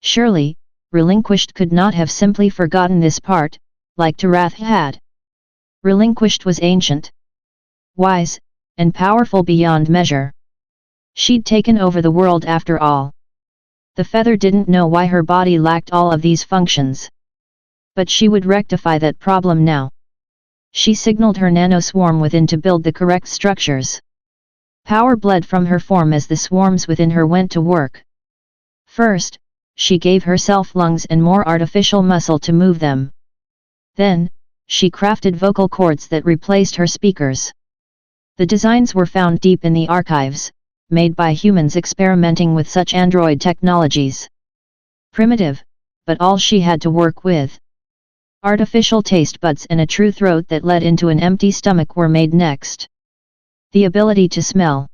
Surely, Relinquished could not have simply forgotten this part, like Tarath had. Relinquished was ancient, wise, and powerful beyond measure. She'd taken over the world after all. The feather didn't know why her body lacked all of these functions. But she would rectify that problem now. She signaled her nanoswarm within to build the correct structures. Power bled from her form as the swarms within her went to work. First, she gave herself lungs and more artificial muscle to move them. Then, she crafted vocal cords that replaced her speakers. The designs were found deep in the archives, made by humans experimenting with such android technologies. Primitive, but all she had to work with. Artificial taste buds and a true throat that led into an empty stomach were made next. The ability to smell.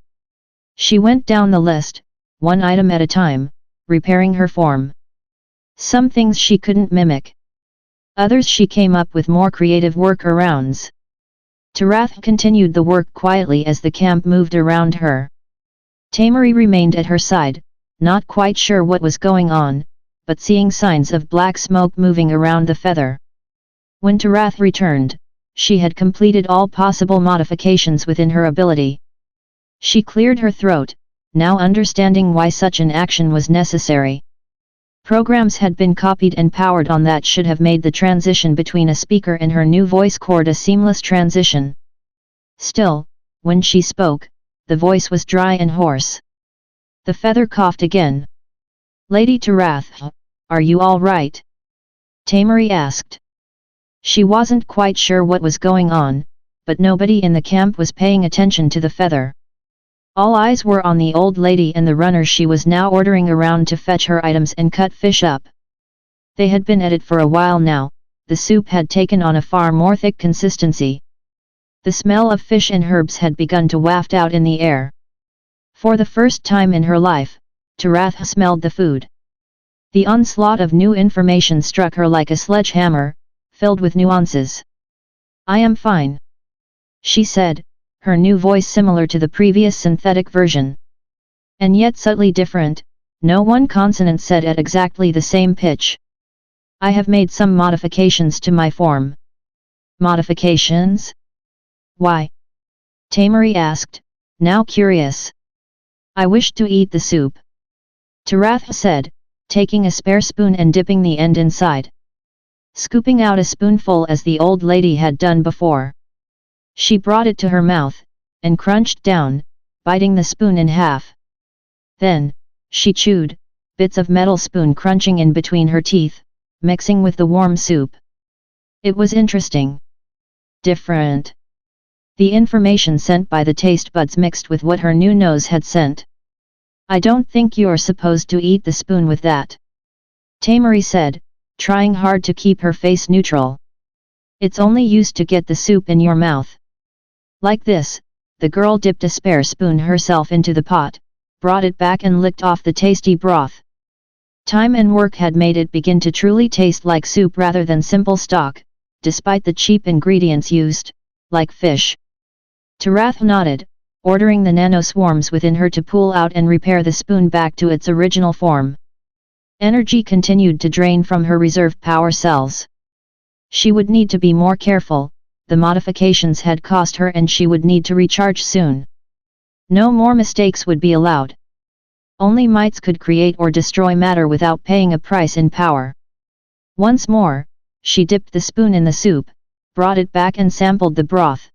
She went down the list, one item at a time, repairing her form. Some things she couldn't mimic. Others she came up with more creative workarounds. Tarath continued the work quietly as the camp moved around her. Tamari remained at her side, not quite sure what was going on, but seeing signs of black smoke moving around the feather. When Tarath returned, she had completed all possible modifications within her ability. She cleared her throat, now understanding why such an action was necessary. Programs had been copied and powered on that should have made the transition between a speaker and her new voice cord a seamless transition. Still, when she spoke, the voice was dry and hoarse. The feather coughed again. "Lady Tarath, are you all right?" Tamari asked. She wasn't quite sure what was going on, but nobody in the camp was paying attention to the feather. All eyes were on the old lady and the runners she was now ordering around to fetch her items and cut fish up. They had been at it for a while now, the soup had taken on a far more thick consistency. The smell of fish and herbs had begun to waft out in the air. For the first time in her life, Tarath smelled the food. The onslaught of new information struck her like a sledgehammer, filled with nuances. "I am fine," she said, her new voice similar to the previous synthetic version. And yet subtly different, no one consonant said at exactly the same pitch. "I have made some modifications to my form." "Modifications? Why?" Tamari asked, now curious. "I wish to eat the soup," Tarath said, taking a spare spoon and dipping the end inside. Scooping out a spoonful as the old lady had done before. She brought it to her mouth, and crunched down, biting the spoon in half. Then, she chewed, bits of metal spoon crunching in between her teeth, mixing with the warm soup. It was interesting. Different. The information sent by the taste buds mixed with what her new nose had sent. "I don't think you're supposed to eat the spoon with that," Tamari said, trying hard to keep her face neutral. "It's only used to get the soup in your mouth." Like this, the girl dipped a spare spoon herself into the pot, brought it back and licked off the tasty broth. Time and work had made it begin to truly taste like soup rather than simple stock, despite the cheap ingredients used, like fish. Tarath nodded, ordering the nanoswarms within her to pull out and repair the spoon back to its original form. Energy continued to drain from her reserve power cells. She would need to be more careful, the modifications had cost her and she would need to recharge soon. No more mistakes would be allowed. Only mites could create or destroy matter without paying a price in power. Once more, she dipped the spoon in the soup, brought it back and sampled the broth.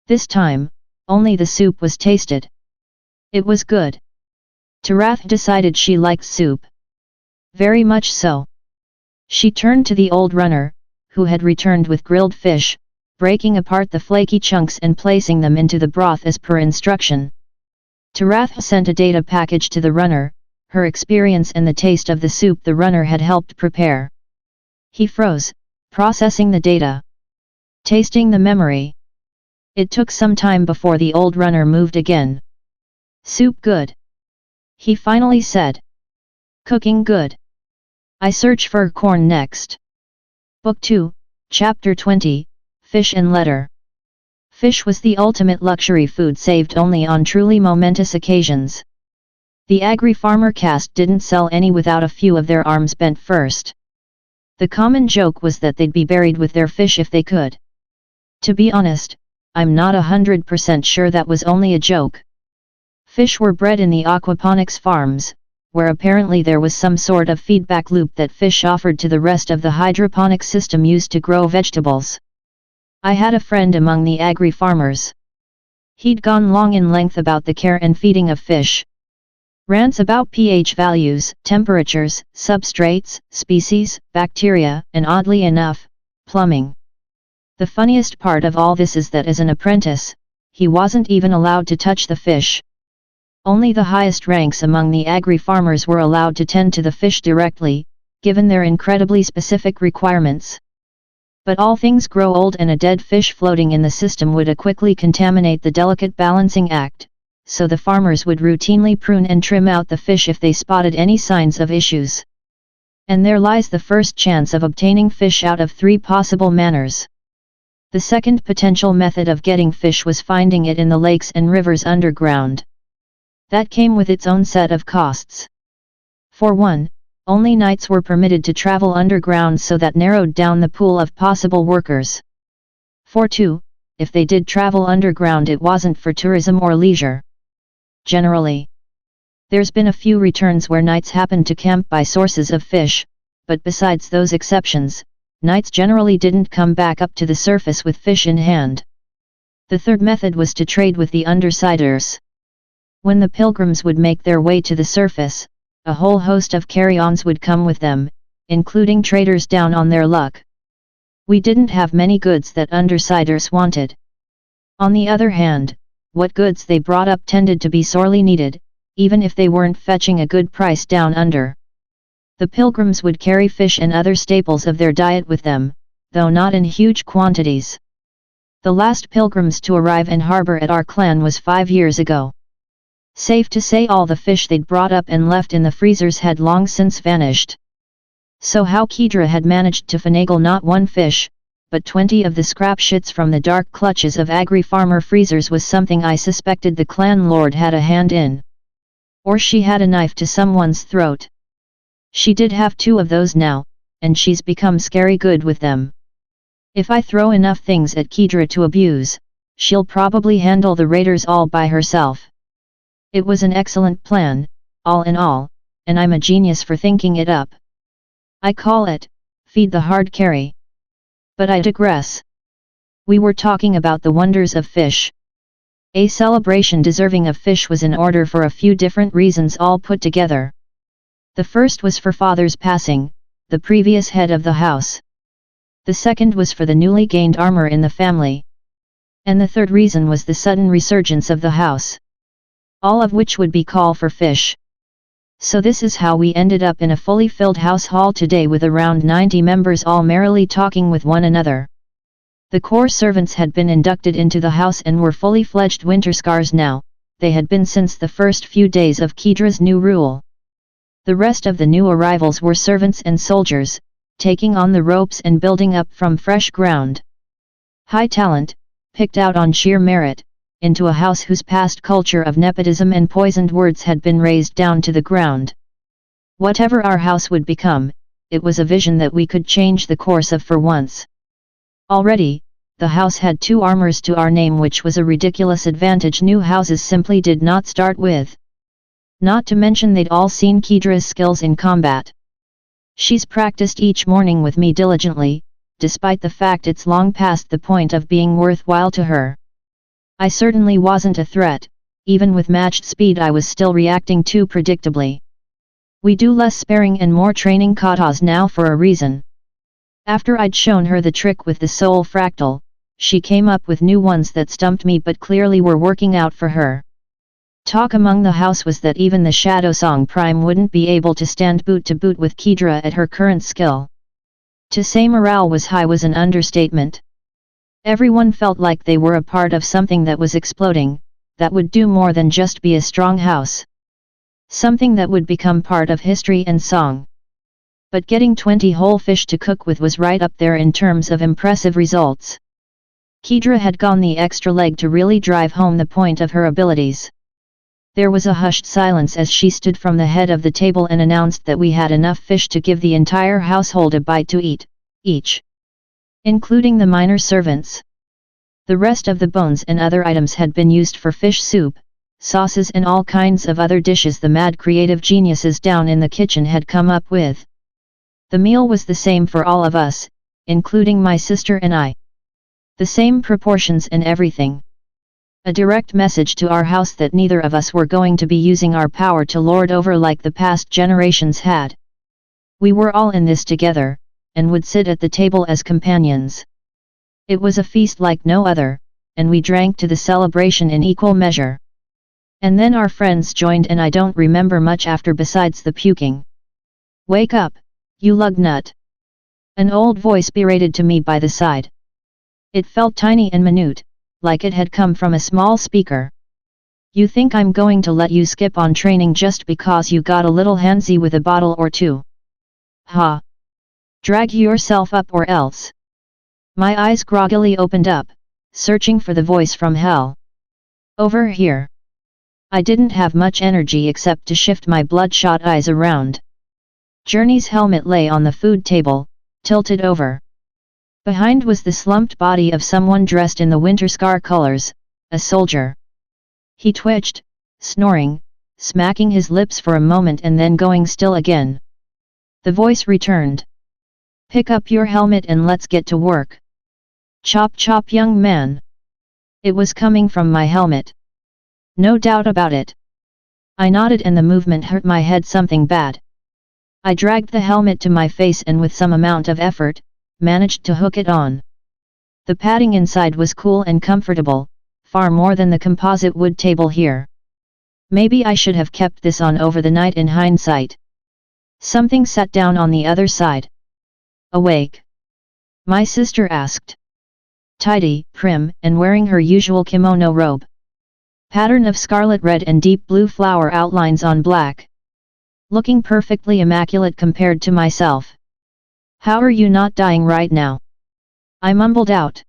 This time, only the soup was tasted. It was good. Tarath decided she liked soup. Very much so. She turned to the old runner, who had returned with grilled fish, breaking apart the flaky chunks and placing them into the broth as per instruction. Tarath sent a data package to the runner, her experience and the taste of the soup the runner had helped prepare. He froze, processing the data. Tasting the memory. It took some time before the old runner moved again. Soup good. He finally said. Cooking good. I search for corn next. Book 2, Chapter 20, Fish and Letter. Fish was the ultimate luxury food saved only on truly momentous occasions. The agri-farmer caste didn't sell any without a few of their arms bent first. The common joke was that they'd be buried with their fish if they could. To be honest, I'm not 100% sure that was only a joke. Fish were bred in the aquaponics farms, where apparently there was some sort of feedback loop that fish offered to the rest of the hydroponic system used to grow vegetables. I had a friend among the agri-farmers. He'd gone long in length about the care and feeding of fish. Rants about pH values, temperatures, substrates, species, bacteria, and oddly enough, plumbing. The funniest part of all this is that as an apprentice, he wasn't even allowed to touch the fish. Only the highest ranks among the agri-farmers were allowed to tend to the fish directly, given their incredibly specific requirements. But all things grow old and a dead fish floating in the system would quickly contaminate the delicate balancing act, so the farmers would routinely prune and trim out the fish if they spotted any signs of issues. And there lies the first chance of obtaining fish out of 3 possible manners. The second potential method of getting fish was finding it in the lakes and rivers underground. That came with its own set of costs. For one, only knights were permitted to travel underground, so that narrowed down the pool of possible workers. For two, if they did travel underground, it wasn't for tourism or leisure. Generally, there's been a few returns where knights happened to camp by sources of fish, but besides those exceptions, knights generally didn't come back up to the surface with fish in hand. The third method was to trade with the undersiders. When the pilgrims would make their way to the surface, a whole host of carry-ons would come with them, including traders down on their luck. We didn't have many goods that undersiders wanted. On the other hand, what goods they brought up tended to be sorely needed, even if they weren't fetching a good price down under. The pilgrims would carry fish and other staples of their diet with them, though not in huge quantities. The last pilgrims to arrive and harbor at our clan was 5 years ago. Safe to say all the fish they'd brought up and left in the freezers had long since vanished. So how Kedra had managed to finagle not one fish, but 20 of the scrap shits from the dark clutches of agri-farmer freezers was something I suspected the clan lord had a hand in. Or she had a knife to someone's throat. She did have 2 of those now, and she's become scary good with them. If I throw enough things at Kedra to abuse, she'll probably handle the raiders all by herself. It was an excellent plan, all in all, and I'm a genius for thinking it up. I call it, feed the hard carry. But I digress. We were talking about the wonders of fish. A celebration deserving of fish was in order for a few different reasons all put together. The first was for father's passing, the previous head of the house. The second was for the newly gained armor in the family. And the third reason was the sudden resurgence of the house. All of which would be call for fish. So this is how we ended up in a fully filled house hall today with around 90 members all merrily talking with one another. The core servants had been inducted into the house and were fully fledged Winterscars now, they had been since the first few days of Kedra's new rule. The rest of the new arrivals were servants and soldiers, taking on the ropes and building up from fresh ground. High talent, picked out on sheer merit, into a house whose past culture of nepotism and poisoned words had been razed down to the ground. Whatever our house would become, it was a vision that we could change the course of for once. Already, the house had 2 armors to our name, which was a ridiculous advantage new houses simply did not start with. Not to mention they'd all seen Kedra's skills in combat. She's practiced each morning with me diligently, despite the fact it's long past the point of being worthwhile to her. I certainly wasn't a threat, even with matched speed I was still reacting too predictably. We do less sparing and more training katas now for a reason. After I'd shown her the trick with the soul fractal, she came up with new ones that stumped me but clearly were working out for her. Talk among the house was that even the Shadow Song Prime wouldn't be able to stand boot to boot with Kedra at her current skill. To say morale was high was an understatement. Everyone felt like they were a part of something that was exploding, that would do more than just be a strong house. Something that would become part of history and song. But getting 20 whole fish to cook with was right up there in terms of impressive results. Kedra had gone the extra leg to really drive home the point of her abilities. There was a hushed silence as she stood from the head of the table and announced that we had enough fish to give the entire household a bite to eat, each. Including the minor servants. The rest of the bones and other items had been used for fish soup, sauces and all kinds of other dishes the mad creative geniuses down in the kitchen had come up with. The meal was the same for all of us, including my sister and I. The same proportions and everything. A direct message to our house that neither of us were going to be using our power to lord over like the past generations had. We were all in this together, and would sit at the table as companions. It was a feast like no other, and we drank to the celebration in equal measure. And then our friends joined and I don't remember much after besides the puking. "Wake up, you lug nut!" An old voice berated to me by the side. It felt tiny and minute, like it had come from a small speaker. "You think I'm going to let you skip on training just because you got a little handsy with a bottle or two? Ha! Drag yourself up or else." My eyes groggily opened up, searching for the voice from hell. "Over here." I didn't have much energy except to shift my bloodshot eyes around. Journey's helmet lay on the food table, tilted over. Behind was the slumped body of someone dressed in the Winterscar colors, a soldier. He twitched, snoring, smacking his lips for a moment and then going still again. The voice returned. "Pick up your helmet and let's get to work. Chop chop, young man." It was coming from my helmet. No doubt about it. I nodded and the movement hurt my head something bad. I dragged the helmet to my face and with some amount of effort, managed to hook it on. The padding inside was cool and comfortable, far more than the composite wood table here. Maybe I should have kept this on over the night in hindsight. Something sat down on the other side. "Awake?" my sister asked. Tidy, prim, and wearing her usual kimono robe. Pattern of scarlet red and deep blue flower outlines on black. Looking perfectly immaculate compared to myself. "How are you not dying right now?" I mumbled out.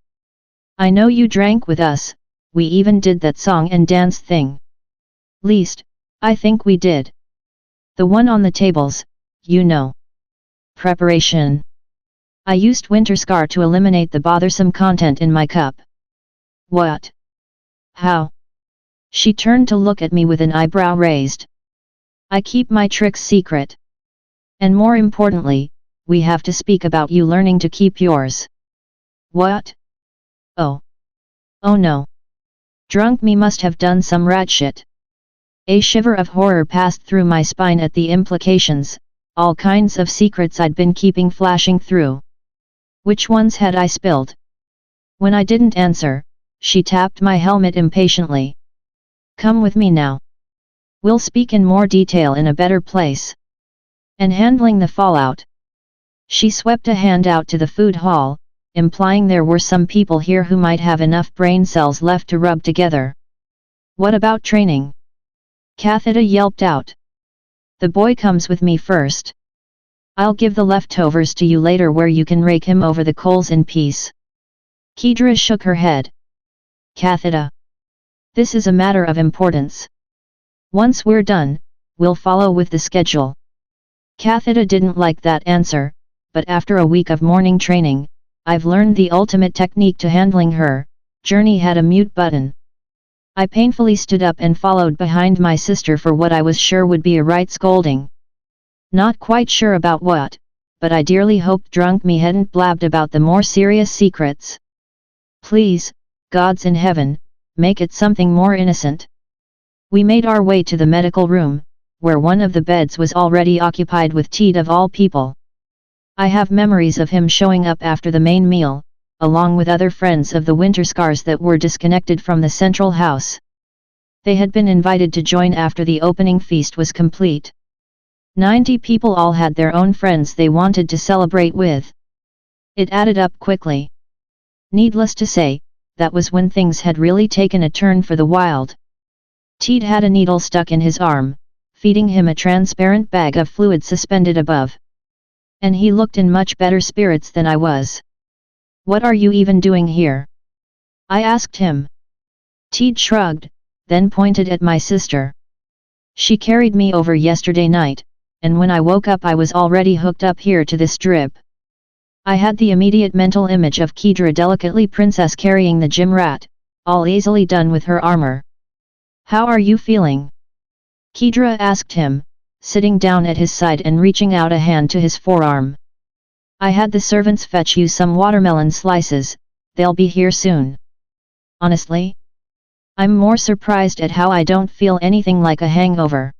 "I know you drank with us, we even did that song and dance thing. Least, I think we did. The one on the tables, you know. Preparation. I used Winterscar to eliminate the bothersome content in my cup." "What? How?" She turned to look at me with an eyebrow raised. "I keep my tricks secret. And more importantly, we have to speak about you learning to keep yours." "What? Oh. Oh no. Drunk me must have done some rat shit." A shiver of horror passed through my spine at the implications, all kinds of secrets I'd been keeping flashing through. Which ones had I spilled? When I didn't answer, she tapped my helmet impatiently. "Come with me now. We'll speak in more detail in a better place. And handling the fallout." She swept a hand out to the food hall, implying there were some people here who might have enough brain cells left to rub together. "What about training?" Kathida yelped out. "The boy comes with me first. I'll give the leftovers to you later where you can rake him over the coals in peace." Kedra shook her head. "Kathida. This is a matter of importance. Once we're done, we'll follow with the schedule." Kathida didn't like that answer, but after a week of morning training, I've learned the ultimate technique to handling her. Journey had a mute button. I painfully stood up and followed behind my sister for what I was sure would be a right scolding. Not quite sure about what, but I dearly hoped drunk me hadn't blabbed about the more serious secrets. Please, gods in heaven, make it something more innocent. We made our way to the medical room, where one of the beds was already occupied with Teed of all people. I have memories of him showing up after the main meal, along with other friends of the Winterscars that were disconnected from the central house. They had been invited to join after the opening feast was complete. 90 people all had their own friends they wanted to celebrate with. It added up quickly. Needless to say, that was when things had really taken a turn for the wild. Teed had a needle stuck in his arm, feeding him a transparent bag of fluid suspended above. And he looked in much better spirits than I was. "What are you even doing here?" I asked him. Teed shrugged, then pointed at my sister. "She carried me over yesterday night, and when I woke up I was already hooked up here to this drip." I had the immediate mental image of Kedra delicately princess carrying the gym rat, all easily done with her armor. "How are you feeling?" Kedra asked him, sitting down at his side and reaching out a hand to his forearm. "I had the servants fetch you some watermelon slices, they'll be here soon." "Honestly? I'm more surprised at how I don't feel anything like a hangover.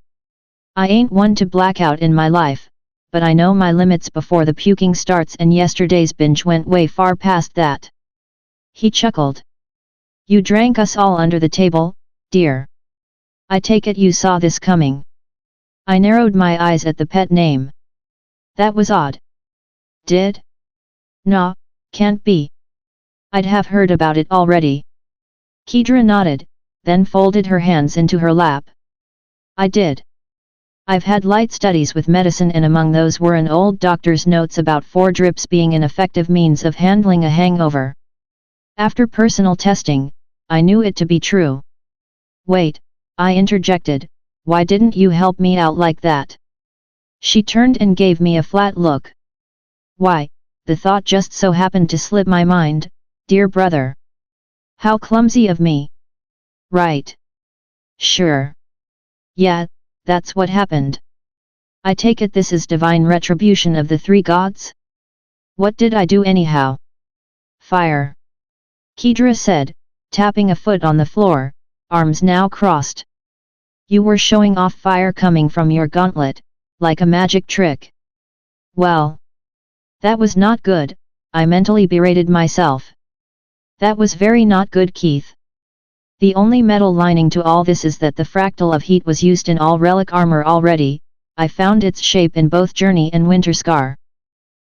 I ain't one to black out in my life, but I know my limits before the puking starts and yesterday's binge went way far past that." He chuckled. "You drank us all under the table, dear. I take it you saw this coming." I narrowed my eyes at the pet name. "That was odd." "Did? Nah, can't be. I'd have heard about it already." Kedra nodded, then folded her hands into her lap. "I did. I've had light studies with medicine and among those were an old doctor's notes about 4 drips being an effective means of handling a hangover. After personal testing, I knew it to be true." "Wait," I interjected, "why didn't you help me out like that?" She turned and gave me a flat look. "Why, the thought just so happened to slip my mind, dear brother. How clumsy of me." "Right. Sure. Yeah, that's what happened. I take it this is divine retribution of the 3 gods? What did I do anyhow?" "Fire," Kedra said, tapping a foot on the floor, arms now crossed. "You were showing off fire coming from your gauntlet, like a magic trick." "Well, that was not good," I mentally berated myself. "That was very not good, Keith. The only metal lining to all this is that the fractal of heat was used in all relic armor already. I found its shape in both Journey and Winterscar.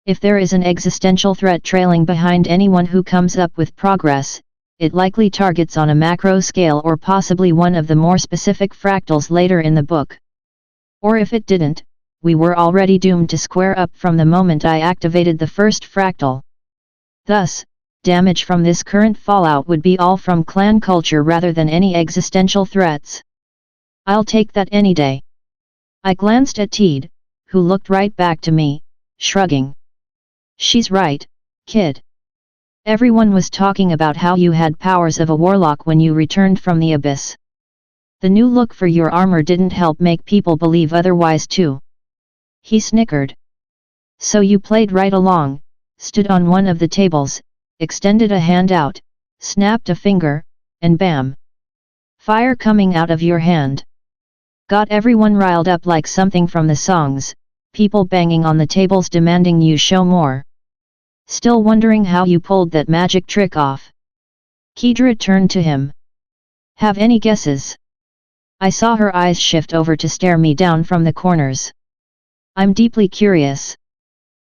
If there is an existential threat trailing behind anyone who comes up with progress, it likely targets on a macro scale or possibly one of the more specific fractals later in the book. Or if it didn't, we were already doomed to square up from the moment I activated the first fractal. Thus, damage from this current fallout would be all from clan culture rather than any existential threats. I'll take that any day." I glanced at Teed, who looked right back to me, shrugging. "She's right, kid. Everyone was talking about how you had powers of a warlock when you returned from the abyss. The new look for your armor didn't help make people believe otherwise too." He snickered. "So you played right along, stood on one of the tables, extended a hand out, snapped a finger, and bam! Fire coming out of your hand. Got everyone riled up like something from the songs, people banging on the tables demanding you show more. Still wondering how you pulled that magic trick off." Kedra turned to him. "Have any guesses?" I saw her eyes shift over to stare me down from the corners. "I'm deeply curious."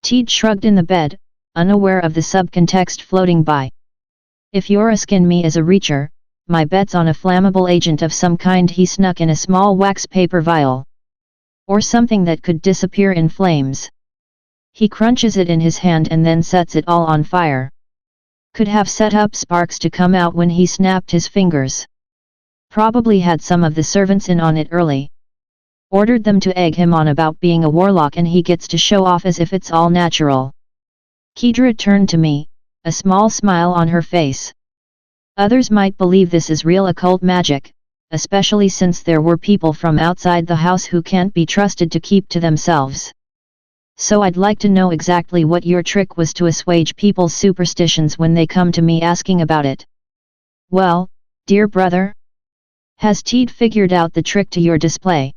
Teed shrugged in the bed, unaware of the subcontext floating by. "If you're asking me as a reacher, my bet's on a flammable agent of some kind he snuck in a small wax paper vial. Or something that could disappear in flames. He crunches it in his hand and then sets it all on fire. Could have set up sparks to come out when he snapped his fingers. Probably had some of the servants in on it early. Ordered them to egg him on about being a warlock and he gets to show off as if it's all natural." Kedra turned to me, a small smile on her face. Others might believe this is real occult magic, especially since there were people from outside the house who can't be trusted to keep to themselves. So I'd like to know exactly what your trick was to assuage people's superstitions when they come to me asking about it. Well, dear brother? Has Teed figured out the trick to your display?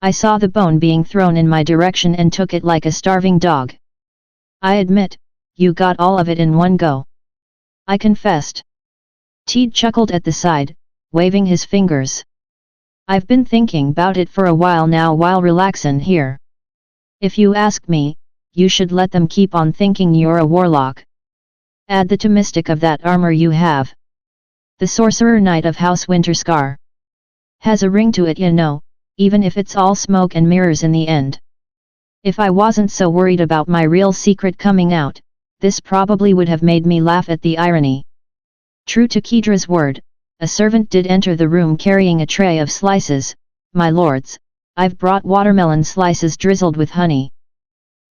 I saw the bone being thrown in my direction and took it like a starving dog. I admit, you got all of it in one go. I confessed. Teed chuckled at the side, waving his fingers. I've been thinking about it for a while now while relaxin' here. If you ask me, you should let them keep on thinking you're a warlock. Add the mystic of that armor you have. The sorcerer knight of House Winterscar. Has a ring to it, you know, even if it's all smoke and mirrors in the end. If I wasn't so worried about my real secret coming out, this probably would have made me laugh at the irony. True to Kedra's word, a servant did enter the room carrying a tray of slices. My lords, I've brought watermelon slices drizzled with honey.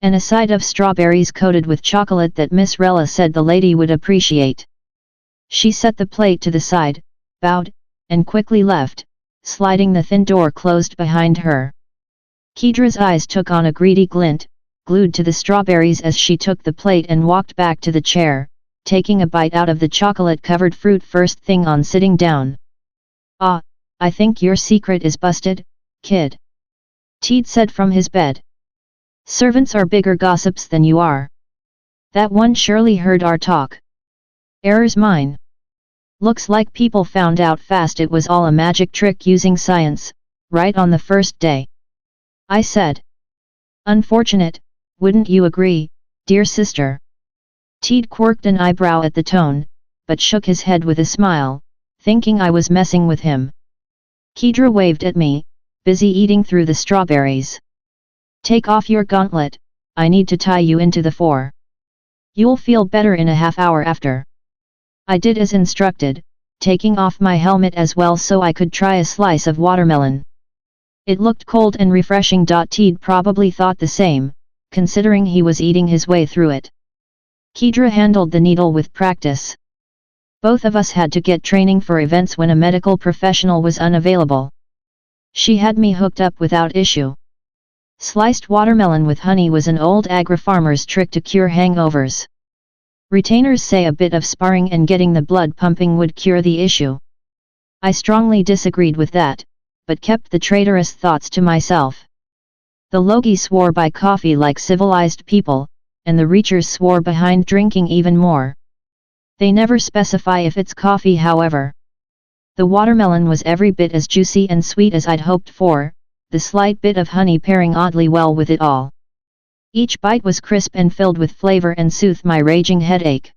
And a side of strawberries coated with chocolate that Miss Rella said the lady would appreciate. She set the plate to the side, bowed, and quickly left, sliding the thin door closed behind her. Kedra's eyes took on a greedy glint, glued to the strawberries as she took the plate and walked back to the chair, taking a bite out of the chocolate-covered fruit first thing on sitting down. Ah, I think your secret is busted, kid. Teed said from his bed. Servants are bigger gossips than you are. That one surely heard our talk. Error's mine. Looks like people found out fast it was all a magic trick using science, right on the first day. I said. Unfortunate, wouldn't you agree, dear sister? Teed quirked an eyebrow at the tone, but shook his head with a smile, thinking I was messing with him. Kedra waved at me, busy eating through the strawberries. Take off your gauntlet, I need to tie you into the floor. You'll feel better in a half hour after. I did as instructed, taking off my helmet as well so I could try a slice of watermelon. It looked cold and refreshing. Teed probably thought the same, considering he was eating his way through it. Kedra handled the needle with practice. Both of us had to get training for events when a medical professional was unavailable. She had me hooked up without issue. Sliced watermelon with honey was an old agri-farmer's trick to cure hangovers. Retainers say a bit of sparring and getting the blood pumping would cure the issue. I strongly disagreed with that, but kept the traitorous thoughts to myself. The Logi swore by coffee like civilized people, and the Reachers swore behind drinking even more. They never specify if it's coffee, however. The watermelon was every bit as juicy and sweet as I'd hoped for, the slight bit of honey pairing oddly well with it all. Each bite was crisp and filled with flavor and soothed my raging headache.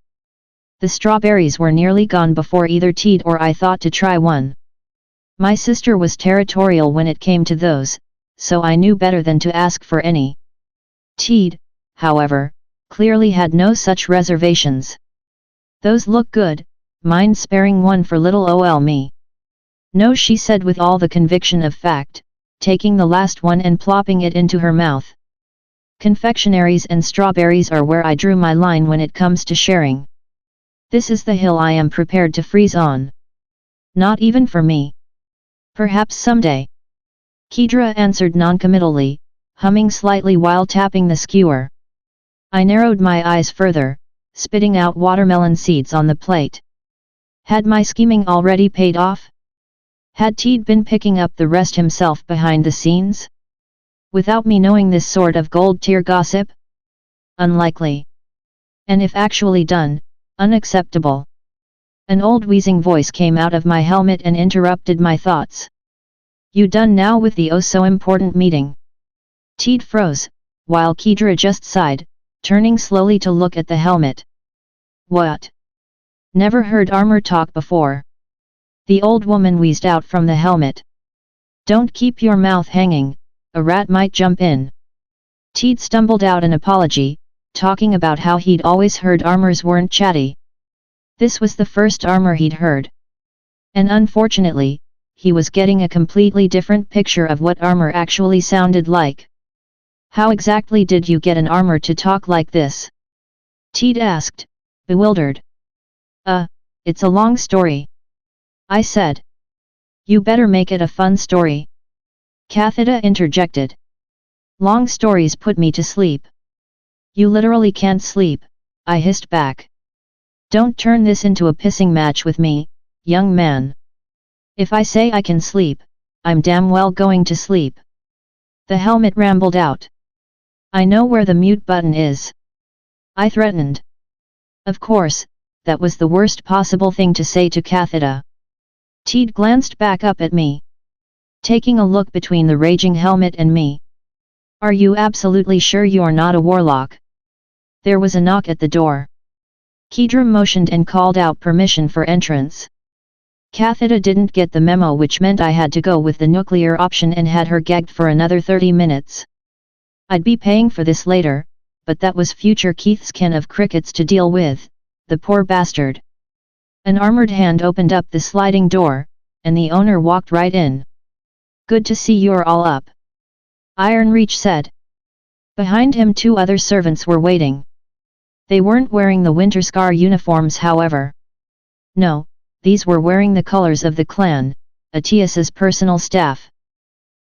The strawberries were nearly gone before either Teed or I thought to try one. My sister was territorial when it came to those, so I knew better than to ask for any. Teed, however, clearly had no such reservations. Those look good, mind sparing one for little ol' me? No, she said with all the conviction of fact, taking the last one and plopping it into her mouth. Confectionaries and strawberries are where I drew my line when it comes to sharing. This is the hill I am prepared to freeze on. Not even for me. Perhaps someday. Kedra answered noncommittally, humming slightly while tapping the skewer. I narrowed my eyes further, spitting out watermelon seeds on the plate. Had my scheming already paid off? Had Teed been picking up the rest himself behind the scenes? Without me knowing this sort of gold-tier gossip? Unlikely. And if actually done, unacceptable. An old wheezing voice came out of my helmet and interrupted my thoughts. You done now with the oh-so-important meeting? Teed froze, while Kedra just sighed, turning slowly to look at the helmet. What? Never heard armor talk before. The old woman wheezed out from the helmet. Don't keep your mouth hanging, a rat might jump in. Teed stumbled out an apology, talking about how he'd always heard armors weren't chatty. This was the first armor he'd heard. And unfortunately, he was getting a completely different picture of what armor actually sounded like. How exactly did you get an armor to talk like this? Teed asked, bewildered. It's a long story, I said. You better make it a fun story, Kathida interjected. Long stories put me to sleep. You literally can't sleep, I hissed back. Don't turn this into a pissing match with me, young man. If I say I can sleep, I'm damn well going to sleep. The helmet rambled out. I know where the mute button is, I threatened. Of course, that was the worst possible thing to say to Kathida. Teed glanced back up at me, taking a look between the raging helmet and me. Are you absolutely sure you're not a warlock? There was a knock at the door. Kedra motioned and called out permission for entrance. Kathida didn't get the memo, which meant I had to go with the nuclear option and had her gagged for another 30 minutes. I'd be paying for this later, but that was future Keith's kin of crickets to deal with, the poor bastard. An armored hand opened up the sliding door, and the owner walked right in. Good to see you're all up, Ironreach said. Behind him 2 other servants were waiting. They weren't wearing the Winterscar uniforms, however. No, these were wearing the colors of the clan, Atias's personal staff.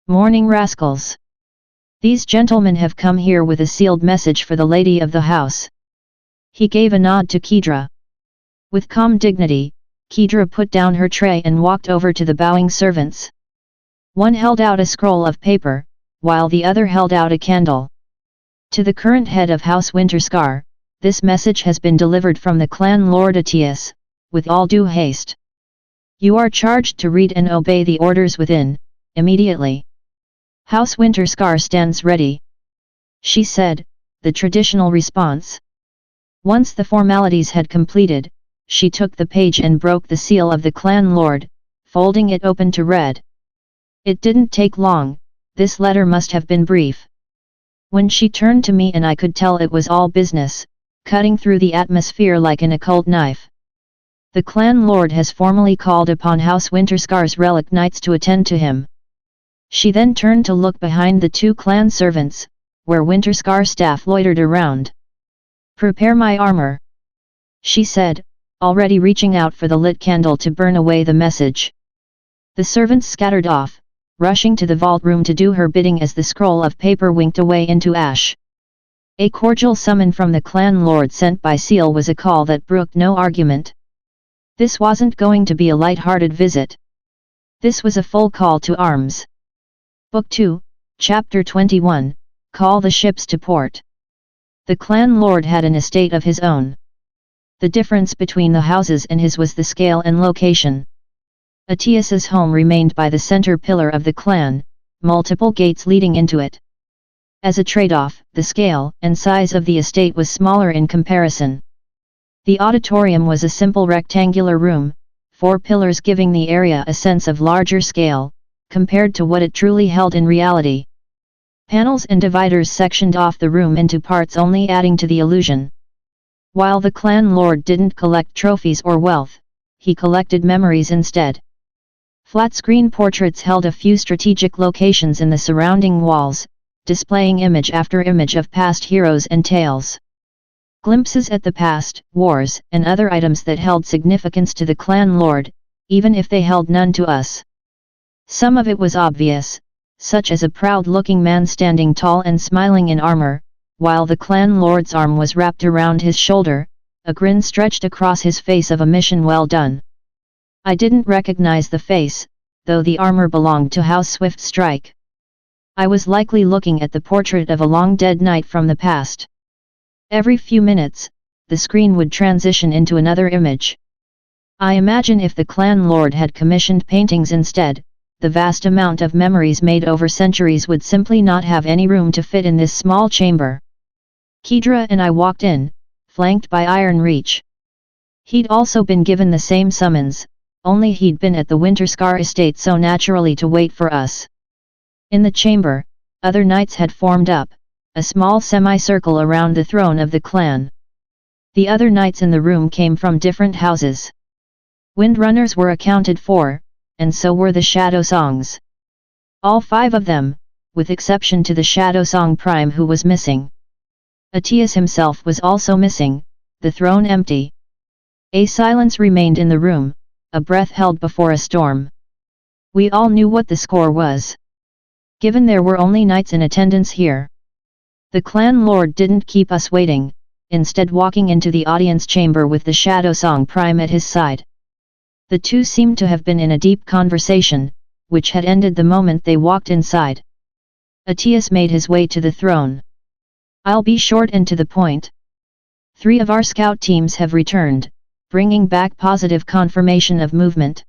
Morning, rascals. These gentlemen have come here with a sealed message for the lady of the house. He gave a nod to Kedra. With calm dignity, Kedra put down her tray and walked over to the bowing servants. One held out a scroll of paper, while the other held out a candle. To the current head of House Winterscar, this message has been delivered from the clan Lord Atias, with all due haste. You are charged to read and obey the orders within, immediately. House Winterscar stands ready, she said, the traditional response. Once the formalities had completed, she took the page and broke the seal of the clan lord, folding it open to read. It didn't take long, this letter must have been brief. When she turned to me and I could tell it was all business, cutting through the atmosphere like an occult knife. The clan lord has formally called upon House Winterscar's relic knights to attend to him. She then turned to look behind the 2 clan servants, where Winterscar staff loitered around. Prepare my armor, she said, already reaching out for the lit candle to burn away the message. The servants scattered off, rushing to the vault room to do her bidding as the scroll of paper winked away into ash. A cordial summon from the clan lord sent by seal was a call that brooked no argument. This wasn't going to be a light-hearted visit. This was a full call to arms. Book 2, Chapter 21, Call the Ships to Port. The clan lord had an estate of his own. The difference between the houses and his was the scale and location. Atias's home remained by the center pillar of the clan, multiple gates leading into it. As a trade-off, the scale and size of the estate was smaller in comparison. The auditorium was a simple rectangular room, 4 pillars giving the area a sense of larger scale, compared to what it truly held in reality. Panels and dividers sectioned off the room into parts, only adding to the illusion. While the clan lord didn't collect trophies or wealth, he collected memories instead. Flat-screen portraits held a few strategic locations in the surrounding walls, displaying image after image of past heroes and tales. Glimpses at the past, wars, and other items that held significance to the clan lord, even if they held none to us. Some of it was obvious, such as a proud-looking man standing tall and smiling in armor, while the clan lord's arm was wrapped around his shoulder, a grin stretched across his face of a mission well done. I didn't recognize the face, though the armor belonged to House Swift Strike. I was likely looking at the portrait of a long-dead knight from the past. Every few minutes, the screen would transition into another image. I imagine if the clan lord had commissioned paintings instead, the vast amount of memories made over centuries would simply not have any room to fit in this small chamber. Kedra and I walked in, flanked by Ironreach. He'd also been given the same summons, only he'd been at the Winterscar estate so naturally to wait for us. In the chamber, other knights had formed up, a small semicircle around the throne of the clan. The other knights in the room came from different houses. Windrunners were accounted for, and so were the Shadow Songs. All 5 of them, with exception to the Shadow Song Prime who was missing. Atias himself was also missing, the throne empty. A silence remained in the room, a breath held before a storm. We all knew what the score was. Given there were only knights in attendance here, the clan lord didn't keep us waiting, instead walking into the audience chamber with the Shadow Song Prime at his side. The two seemed to have been in a deep conversation, which had ended the moment they walked inside. Atius made his way to the throne. I'll be short and to the point. 3 of our scout teams have returned, bringing back positive confirmation of movement.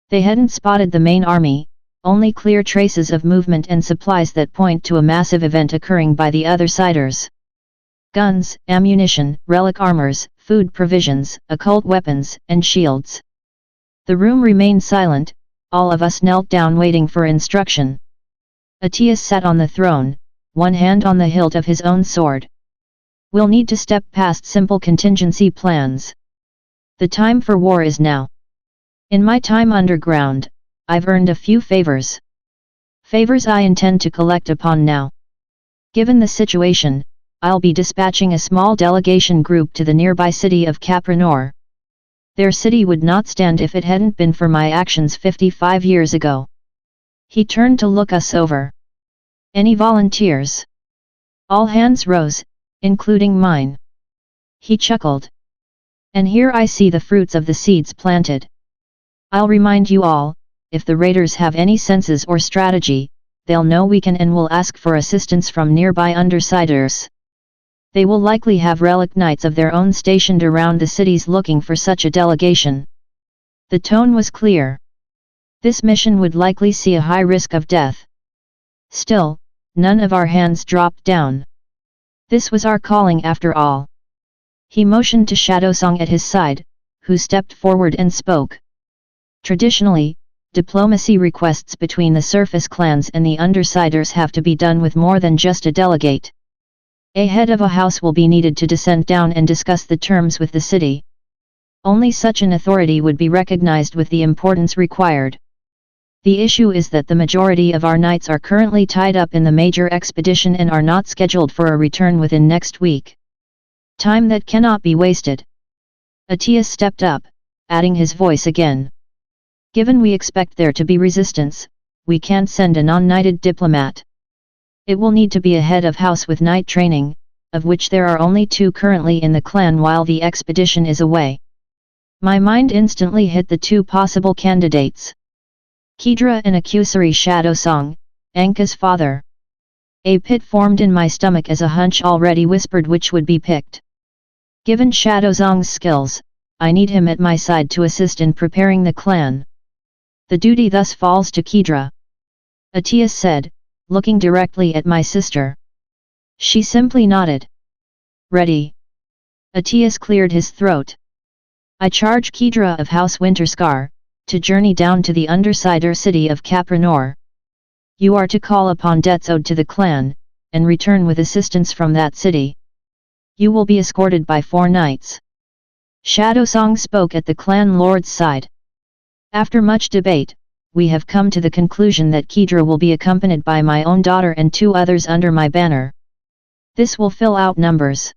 They hadn't spotted the main army, only clear traces of movement and supplies that point to a massive event occurring by the other siders. Guns, ammunition, relic armors, food provisions, occult weapons, and shields. The room remained silent, all of us knelt down waiting for instruction. Atius sat on the throne, one hand on the hilt of his own sword. We'll need to step past simple contingency plans. The time for war is now. In my time underground, I've earned a few favors. Favors I intend to collect upon now. Given the situation, I'll be dispatching a small delegation group to the nearby city of Capranor. Their city would not stand if it hadn't been for my actions 55 years ago. He turned to look us over. Any volunteers? All hands rose, including mine. He chuckled. And here I see the fruits of the seeds planted. I'll remind you all, if the raiders have any senses or strategy, they'll know we can and will ask for assistance from nearby undersiders. They will likely have relic knights of their own stationed around the cities looking for such a delegation. The tone was clear. This mission would likely see a high risk of death. Still, none of our hands dropped down. This was our calling after all. He motioned to Shadowsong at his side, who stepped forward and spoke. Traditionally, diplomacy requests between the surface clans and the undersiders have to be done with more than just a delegate. A head of a house will be needed to descend down and discuss the terms with the city. Only such an authority would be recognized with the importance required. The issue is that the majority of our knights are currently tied up in the major expedition and are not scheduled for a return within next week. Time that cannot be wasted. Atius stepped up, adding his voice again. Given we expect there to be resistance, we can't send a non-knighted diplomat. It will need to be a head of house with knight training, of which there are only 2 currently in the clan while the expedition is away. My mind instantly hit the 2 possible candidates. Kedra and Accusory Shadowsong, Anka's father. A pit formed in my stomach as a hunch already whispered which would be picked. Given Shadowsong's skills, I need him at my side to assist in preparing the clan. The duty thus falls to Kedra. Atius said, looking directly at my sister. She simply nodded. Ready. Atius cleared his throat. I charge Kedra of House Winterscar, to journey down to the undersider city of Capranor. You are to call upon debts owed to the clan, and return with assistance from that city. You will be escorted by 4 knights. Shadowsong spoke at the clan lord's side. After much debate, we have come to the conclusion that Kedra will be accompanied by my own daughter and 2 others under my banner. This will fill out numbers.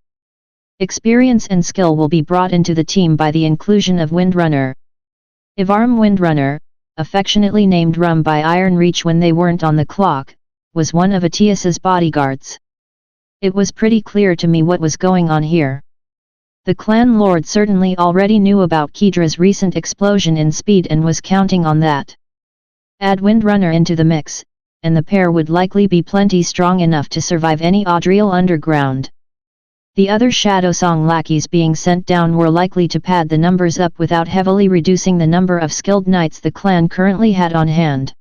Experience and skill will be brought into the team by the inclusion of Windrunner. Ivarm Windrunner, affectionately named Rum by Ironreach when they weren't on the clock, was one of Atius's bodyguards. It was pretty clear to me what was going on here. The clan lord certainly already knew about Kedra's recent explosion in speed and was counting on that. Add Windrunner into the mix, and the pair would likely be plenty strong enough to survive any ordeal underground. The other Shadowsong lackeys being sent down were likely to pad the numbers up without heavily reducing the number of skilled knights the clan currently had on hand.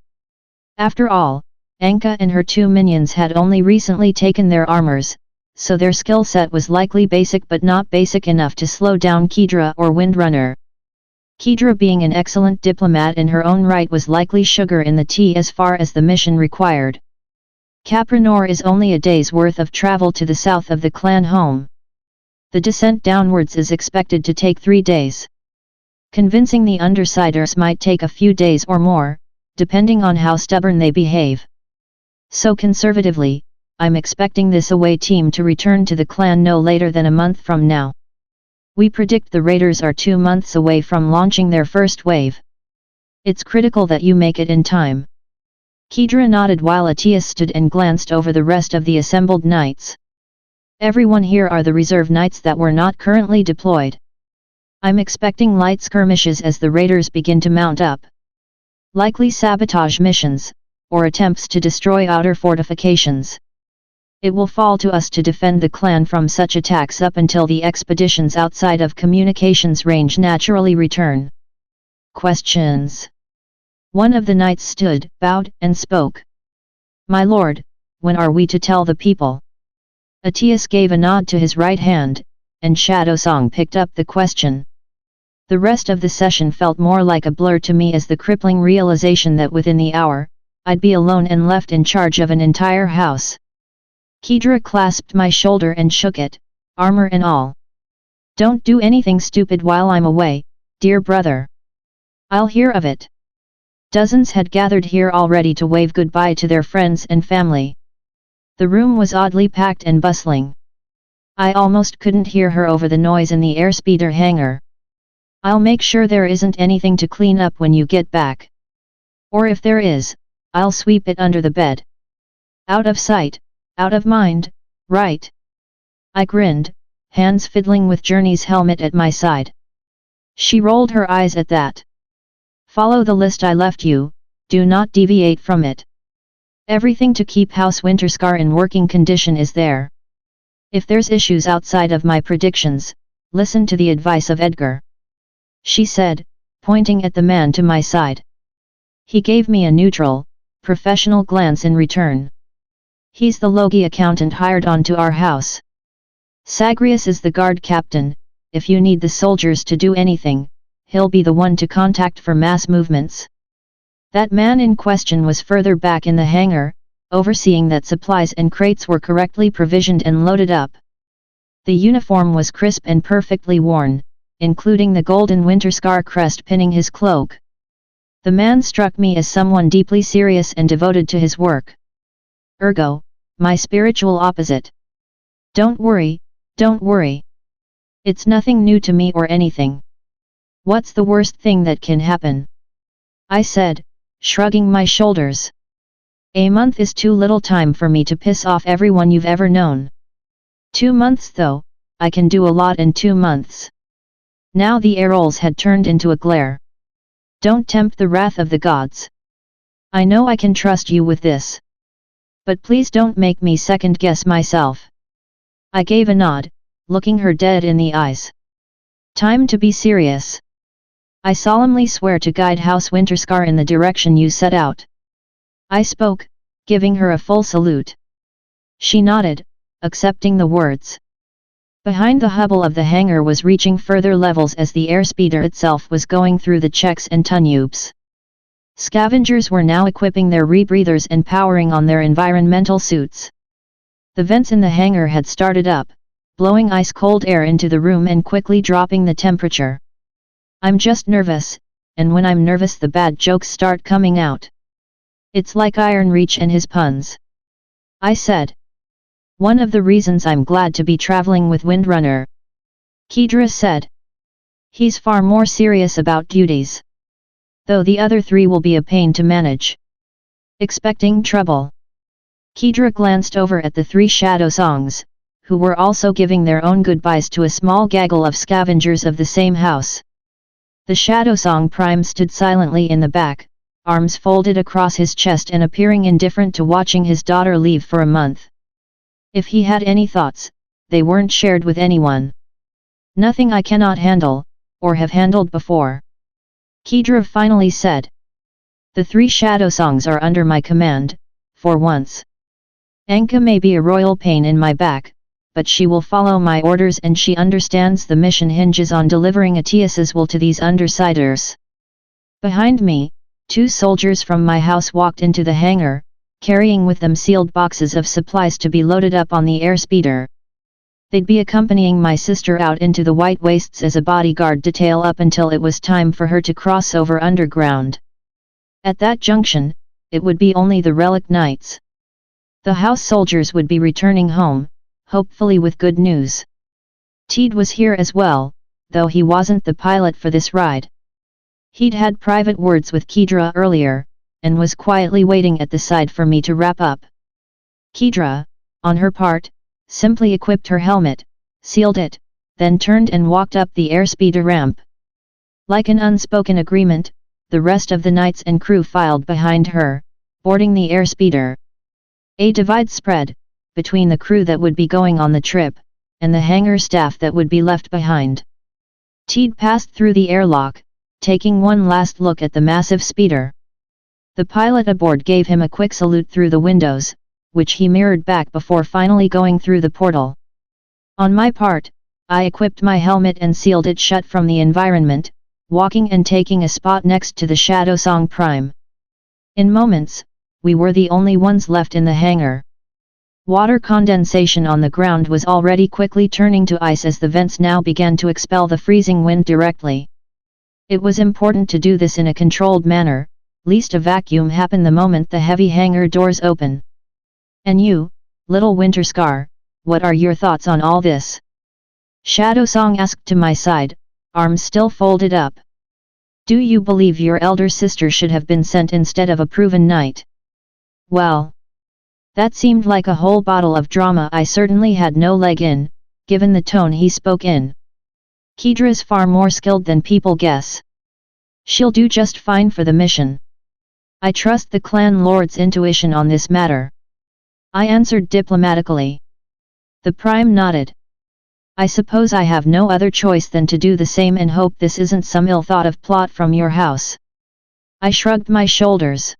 After all, Anka and her 2 minions had only recently taken their armors, so their skill set was likely basic but not basic enough to slow down Kedra or Windrunner. Kedra being an excellent diplomat in her own right was likely sugar in the tea as far as the mission required. Capranor is only a day's worth of travel to the south of the clan home. The descent downwards is expected to take 3 days. Convincing the undersiders might take a few days or more, depending on how stubborn they behave. So conservatively, I'm expecting this away team to return to the clan no later than a month from now. We predict the raiders are 2 months away from launching their first wave. It's critical that you make it in time. Kedra nodded while Atias stood and glanced over the rest of the assembled knights. Everyone here are the reserve knights that were not currently deployed. I'm expecting light skirmishes as the raiders begin to mount up. Likely sabotage missions, or attempts to destroy outer fortifications. It will fall to us to defend the clan from such attacks up until the expeditions outside of communications range naturally return. Questions. One of the knights stood, bowed, and spoke. My lord, when are we to tell the people? Atias gave a nod to his right hand, and Shadowsong picked up the question. The rest of the session felt more like a blur to me as the crippling realization that within the hour, I'd be alone and left in charge of an entire house. Kedra clasped my shoulder and shook it, armor and all. Don't do anything stupid while I'm away, dear brother. I'll hear of it. Dozens had gathered here already to wave goodbye to their friends and family. The room was oddly packed and bustling. I almost couldn't hear her over the noise in the airspeeder hangar. I'll make sure there isn't anything to clean up when you get back. Or if there is, I'll sweep it under the bed. Out of sight, out of mind, right? I grinned, hands fiddling with Journey's helmet at my side. She rolled her eyes at that. Follow the list I left you, do not deviate from it. Everything to keep House Winterscar in working condition is there. If there's issues outside of my predictions, listen to the advice of Edgar. She said, pointing at the man to my side. He gave me a neutral, professional glance in return. He's the Logi accountant hired onto our house. Sagrius is the guard captain. If you need the soldiers to do anything, he'll be the one to contact for mass movements. That man in question was further back in the hangar, overseeing that supplies and crates were correctly provisioned and loaded up. The uniform was crisp and perfectly worn, including the golden Winterscar crest pinning his cloak. The man struck me as someone deeply serious and devoted to his work. Ergo, my spiritual opposite. Don't worry, don't worry. It's nothing new to me or anything. What's the worst thing that can happen? I said, shrugging my shoulders. A month is too little time for me to piss off everyone you've ever known. 2 months though, I can do a lot in 2 months. Now the air rolls had turned into a glare. Don't tempt the wrath of the gods. I know I can trust you with this. But please don't make me second-guess myself. I gave a nod, looking her dead in the eyes. Time to be serious. I solemnly swear to guide House Winterscar in the direction you set out. I spoke, giving her a full salute. She nodded, accepting the words. Behind the hubble of the hangar was reaching further levels as the airspeeder itself was going through the checks and tubes. Scavengers were now equipping their rebreathers and powering on their environmental suits. The vents in the hangar had started up, blowing ice-cold air into the room and quickly dropping the temperature. I'm just nervous, and when I'm nervous the bad jokes start coming out. It's like Iron Reach and his puns. I said. One of the reasons I'm glad to be traveling with Windrunner. Kedra said. He's far more serious about duties. Though the other 3 will be a pain to manage. Expecting trouble. Kedra glanced over at the 3 shadow songs, who were also giving their own goodbyes to a small gaggle of scavengers of the same house. The shadow song prime stood silently in the back, arms folded across his chest and appearing indifferent to watching his daughter leave for a month. If he had any thoughts, they weren't shared with anyone. Nothing I cannot handle, or have handled before. Kedra finally said. The 3 shadow songs are under my command, for once. Anka may be a royal pain in my back, but she will follow my orders and she understands the mission hinges on delivering Atias's will to these undersiders. Behind me, 2 soldiers from my house walked into the hangar, carrying with them sealed boxes of supplies to be loaded up on the airspeeder. They'd be accompanying my sister out into the White Wastes as a bodyguard detail up until it was time for her to cross over underground. At that junction, it would be only the relic knights. The house soldiers would be returning home, hopefully with good news. Teed was here as well, though he wasn't the pilot for this ride. He'd had private words with Kedra earlier, and was quietly waiting at the side for me to wrap up. Kedra, on her part, simply equipped her helmet, sealed it, then turned and walked up the airspeeder ramp. Like an unspoken agreement, the rest of the knights and crew filed behind her, boarding the airspeeder. A divide spread between the crew that would be going on the trip, and the hangar staff that would be left behind. Teed passed through the airlock, taking one last look at the massive speeder. The pilot aboard gave him a quick salute through the windows, which he mirrored back before finally going through the portal. On my part, I equipped my helmet and sealed it shut from the environment, walking and taking a spot next to the Shadowsong Prime. In moments, we were the only ones left in the hangar. Water condensation on the ground was already quickly turning to ice as the vents now began to expel the freezing wind directly. It was important to do this in a controlled manner, lest a vacuum happen the moment the heavy hangar doors open. And you, little Winterscar, what are your thoughts on all this? Shadowsong asked to my side, arms still folded up. Do you believe your elder sister should have been sent instead of a proven knight? Well, that seemed like a whole bottle of drama I certainly had no leg in, given the tone he spoke in. Kedra's far more skilled than people guess. She'll do just fine for the mission. I trust the clan lord's intuition on this matter. I answered diplomatically. The Prime nodded. I suppose I have no other choice than to do the same and hope this isn't some ill-thought-of plot from your house. I shrugged my shoulders.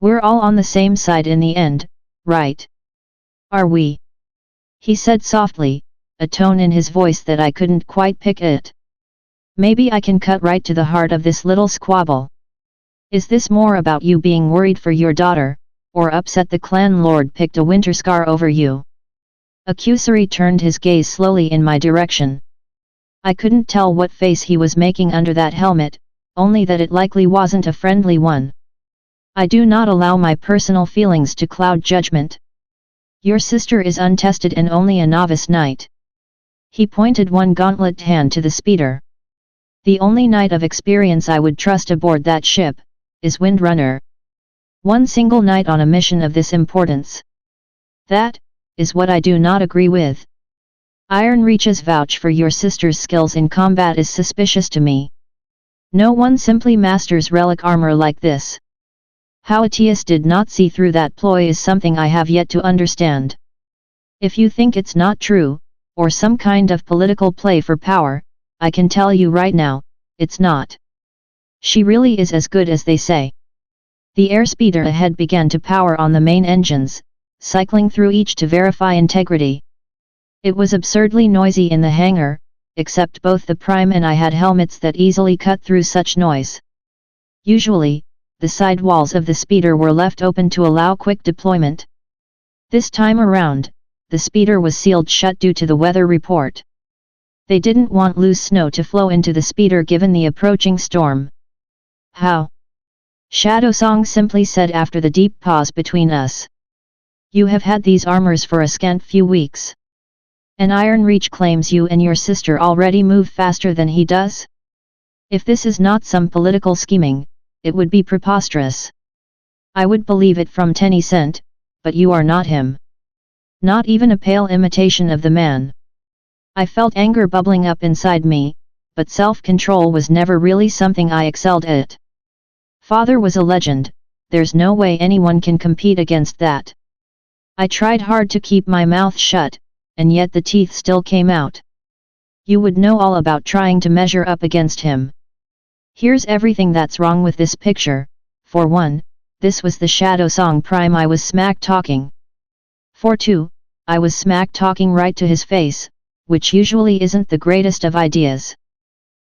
We're all on the same side in the end, right? Are we? He said softly, a tone in his voice that I couldn't quite pick it. Maybe I can cut right to the heart of this little squabble. Is this more about you being worried for your daughter, or upset the clan lord picked a Winterscar over you? Accusatory turned his gaze slowly in my direction. I couldn't tell what face he was making under that helmet, only that it likely wasn't a friendly one. I do not allow my personal feelings to cloud judgment. Your sister is untested and only a novice knight. He pointed one gauntlet hand to the speeder. The only knight of experience I would trust aboard that ship is Windrunner. One single knight on a mission of this importance. That is what I do not agree with. Ironreach's vouch for your sister's skills in combat is suspicious to me. No one simply masters relic armor like this. How Atius did not see through that ploy is something I have yet to understand. If you think it's not true, or some kind of political play for power, I can tell you right now, it's not. She really is as good as they say. The airspeeder ahead began to power on the main engines, cycling through each to verify integrity. It was absurdly noisy in the hangar, except both the Prime and I had helmets that easily cut through such noise. Usually, the side walls of the speeder were left open to allow quick deployment. This time around, the speeder was sealed shut due to the weather report. They didn't want loose snow to flow into the speeder given the approaching storm. How? Shadowsong simply said after the deep pause between us. You have had these armors for a scant few weeks. And Ironreach claims you and your sister already move faster than he does? If this is not some political scheming, it would be preposterous. I would believe it from 10 cent, but you are not him. Not even a pale imitation of the man. I felt anger bubbling up inside me, but self-control was never really something I excelled at. Father was a legend, there's no way anyone can compete against that. I tried hard to keep my mouth shut, and yet the teeth still came out. You would know all about trying to measure up against him. Here's everything that's wrong with this picture. For one, this was the Shadowsong Prime I was smack-talking. For two, I was smack-talking right to his face, which usually isn't the greatest of ideas.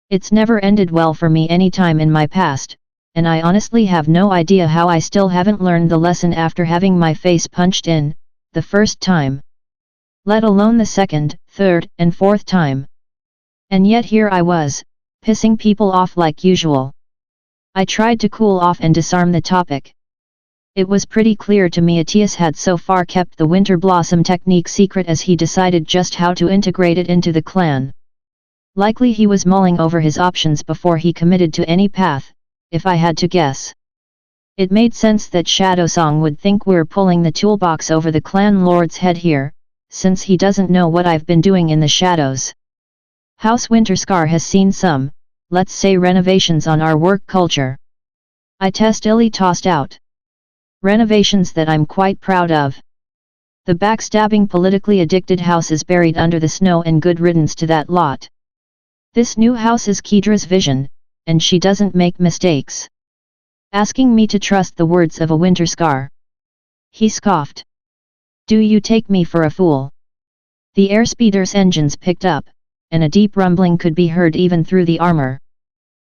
It's never ended well for me any time in my past, and I honestly have no idea how I still haven't learned the lesson after having my face punched in, the first time. Let alone the second, third, and fourth time. And yet here I was, pissing people off like usual. I tried to cool off and disarm the topic. It was pretty clear to me Atius had so far kept the Winter Blossom technique secret as he decided just how to integrate it into the clan. Likely he was mulling over his options before he committed to any path, if I had to guess. It made sense that Shadowsong would think we're pulling the toolbox over the clan lord's head here, since he doesn't know what I've been doing in the shadows. House Winterscar has seen some, let's say, renovations on our work culture. I testily tossed out. Renovations that I'm quite proud of. The backstabbing politically addicted house is buried under the snow, and good riddance to that lot. This new house is Kedra's vision, and she doesn't make mistakes. Asking me to trust the words of a Winterscar. He scoffed. Do you take me for a fool? The airspeeder's engines picked up, and a deep rumbling could be heard even through the armor.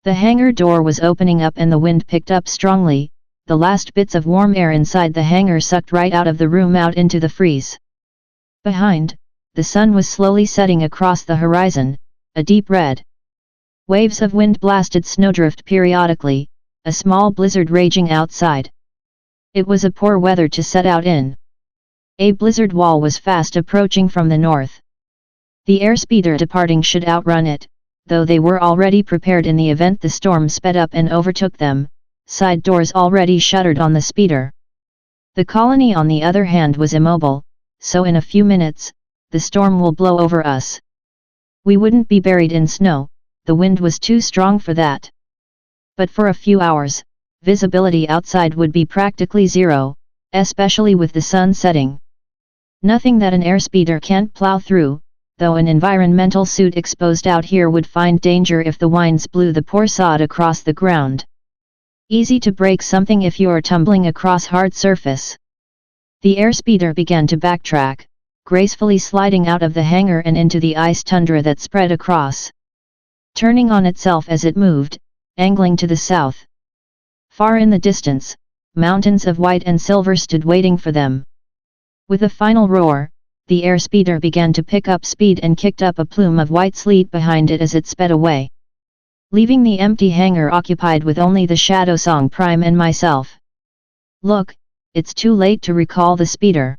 The hangar door was opening up and the wind picked up strongly. The last bits of warm air inside the hangar sucked right out of the room out into the freeze. Behind, the sun was slowly setting across the horizon, a deep red. Waves of wind blasted snowdrift periodically, a small blizzard raging outside. It was a poor weather to set out in. A blizzard wall was fast approaching from the north. The airspeeder departing should outrun it, though they were already prepared in the event the storm sped up and overtook them. Side doors already shuttered on the speeder. The colony on the other hand was immobile, so in a few minutes, the storm will blow over us. We wouldn't be buried in snow, the wind was too strong for that. But for a few hours, visibility outside would be practically zero, especially with the sun setting. Nothing that an airspeeder can't plow through, though an environmental suit exposed out here would find danger if the winds blew the poor sod across the ground. Easy to break something if you're tumbling across hard surface. The airspeeder began to backtrack, gracefully sliding out of the hangar and into the ice tundra that spread across. Turning on itself as it moved, angling to the south. Far in the distance, mountains of white and silver stood waiting for them. With a final roar, the airspeeder began to pick up speed and kicked up a plume of white sleet behind it as it sped away, leaving the empty hangar occupied with only the Shadowsong Prime and myself. Look, it's too late to recall the speeder.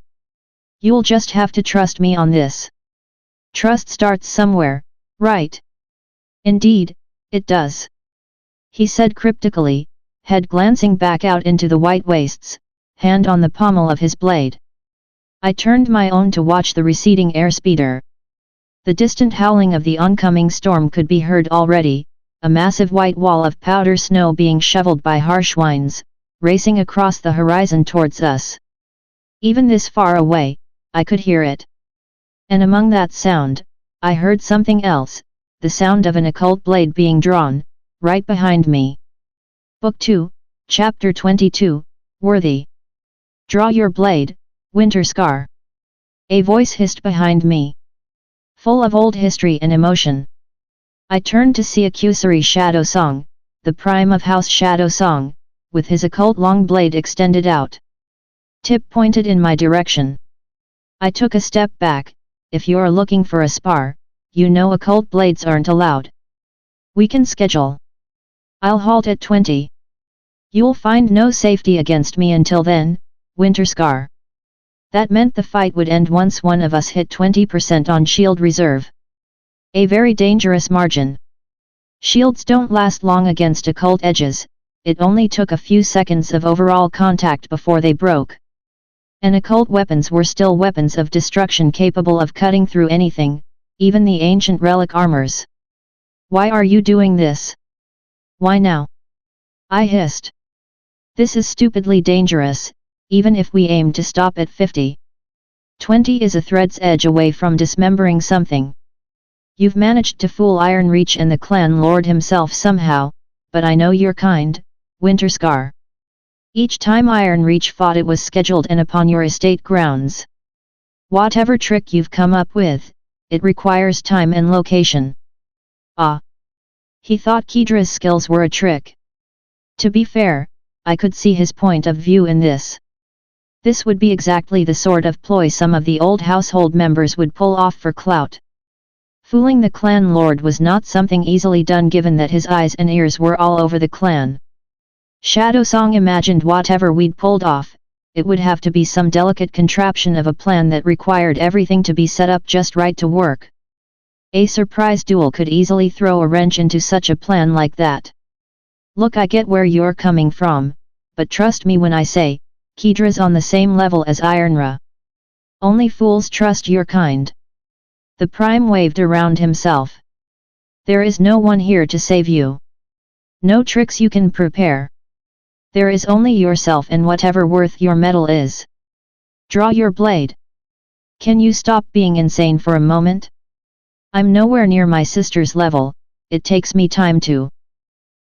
You'll just have to trust me on this. Trust starts somewhere, right? Indeed, it does. He said cryptically, head glancing back out into the white wastes, hand on the pommel of his blade. I turned my own to watch the receding airspeeder. The distant howling of the oncoming storm could be heard already, a massive white wall of powder snow being shoveled by harsh winds, racing across the horizon towards us. Even this far away, I could hear it. And among that sound, I heard something else, the sound of an occult blade being drawn, right behind me. Book 2, Chapter 22, Worthy. Draw your blade, Winterscar. A voice hissed behind me, full of old history and emotion. I turned to see Accusory Shadowsong, the prime of House Shadowsong, with his occult long blade extended out. Tip pointed in my direction. I took a step back. If you're looking for a spar, you know occult blades aren't allowed. We can schedule. I'll halt at 20. You'll find no safety against me until then, Winterscar. That meant the fight would end once one of us hit 20% on shield reserve. A very dangerous margin. Shields don't last long against occult edges, it only took a few seconds of overall contact before they broke. And occult weapons were still weapons of destruction capable of cutting through anything, even the ancient relic armors. Why are you doing this? Why now? I hissed. This is stupidly dangerous, even if we aim to stop at 50. 20 is a thread's edge away from dismembering something. You've managed to fool Ironreach and the clan lord himself somehow, but I know your kind, Winterscar. Each time Ironreach fought it was scheduled and upon your estate grounds. Whatever trick you've come up with, it requires time and location. Ah! He thought Kedra's skills were a trick. To be fair, I could see his point of view in this. This would be exactly the sort of ploy some of the old household members would pull off for clout. Fooling the clan lord was not something easily done given that his eyes and ears were all over the clan. Shadowsong imagined whatever we'd pulled off, it would have to be some delicate contraption of a plan that required everything to be set up just right to work. A surprise duel could easily throw a wrench into such a plan like that. Look, I get where you're coming from, but trust me when I say, Kedra's on the same level as Ironra. Only fools trust your kind. The Prime waved around himself. There is no one here to save you. No tricks you can prepare. There is only yourself and whatever worth your metal is. Draw your blade. Can you stop being insane for a moment? I'm nowhere near my sister's level, it takes me time to.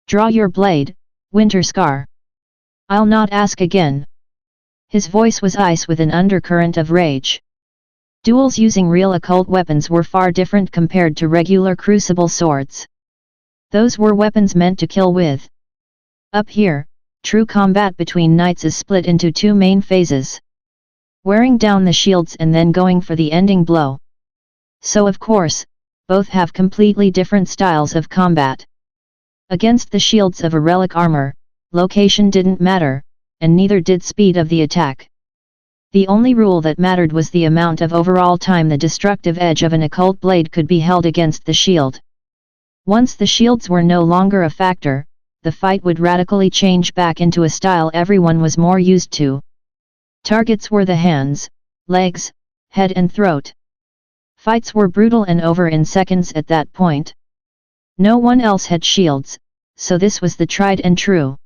Draw your blade, Winterscar. I'll not ask again. His voice was ice with an undercurrent of rage. Duels using real occult weapons were far different compared to regular crucible swords. Those were weapons meant to kill with. Up here, true combat between knights is split into two main phases. Wearing down the shields and then going for the ending blow. So of course, both have completely different styles of combat. Against the shields of a relic armor, location didn't matter, and neither did speed of the attack. The only rule that mattered was the amount of overall time the destructive edge of an occult blade could be held against the shield. Once the shields were no longer a factor, the fight would radically change back into a style everyone was more used to. Targets were the hands, legs, head and throat. Fights were brutal and over in seconds at that point. No one else had shields, so this was the tried and true.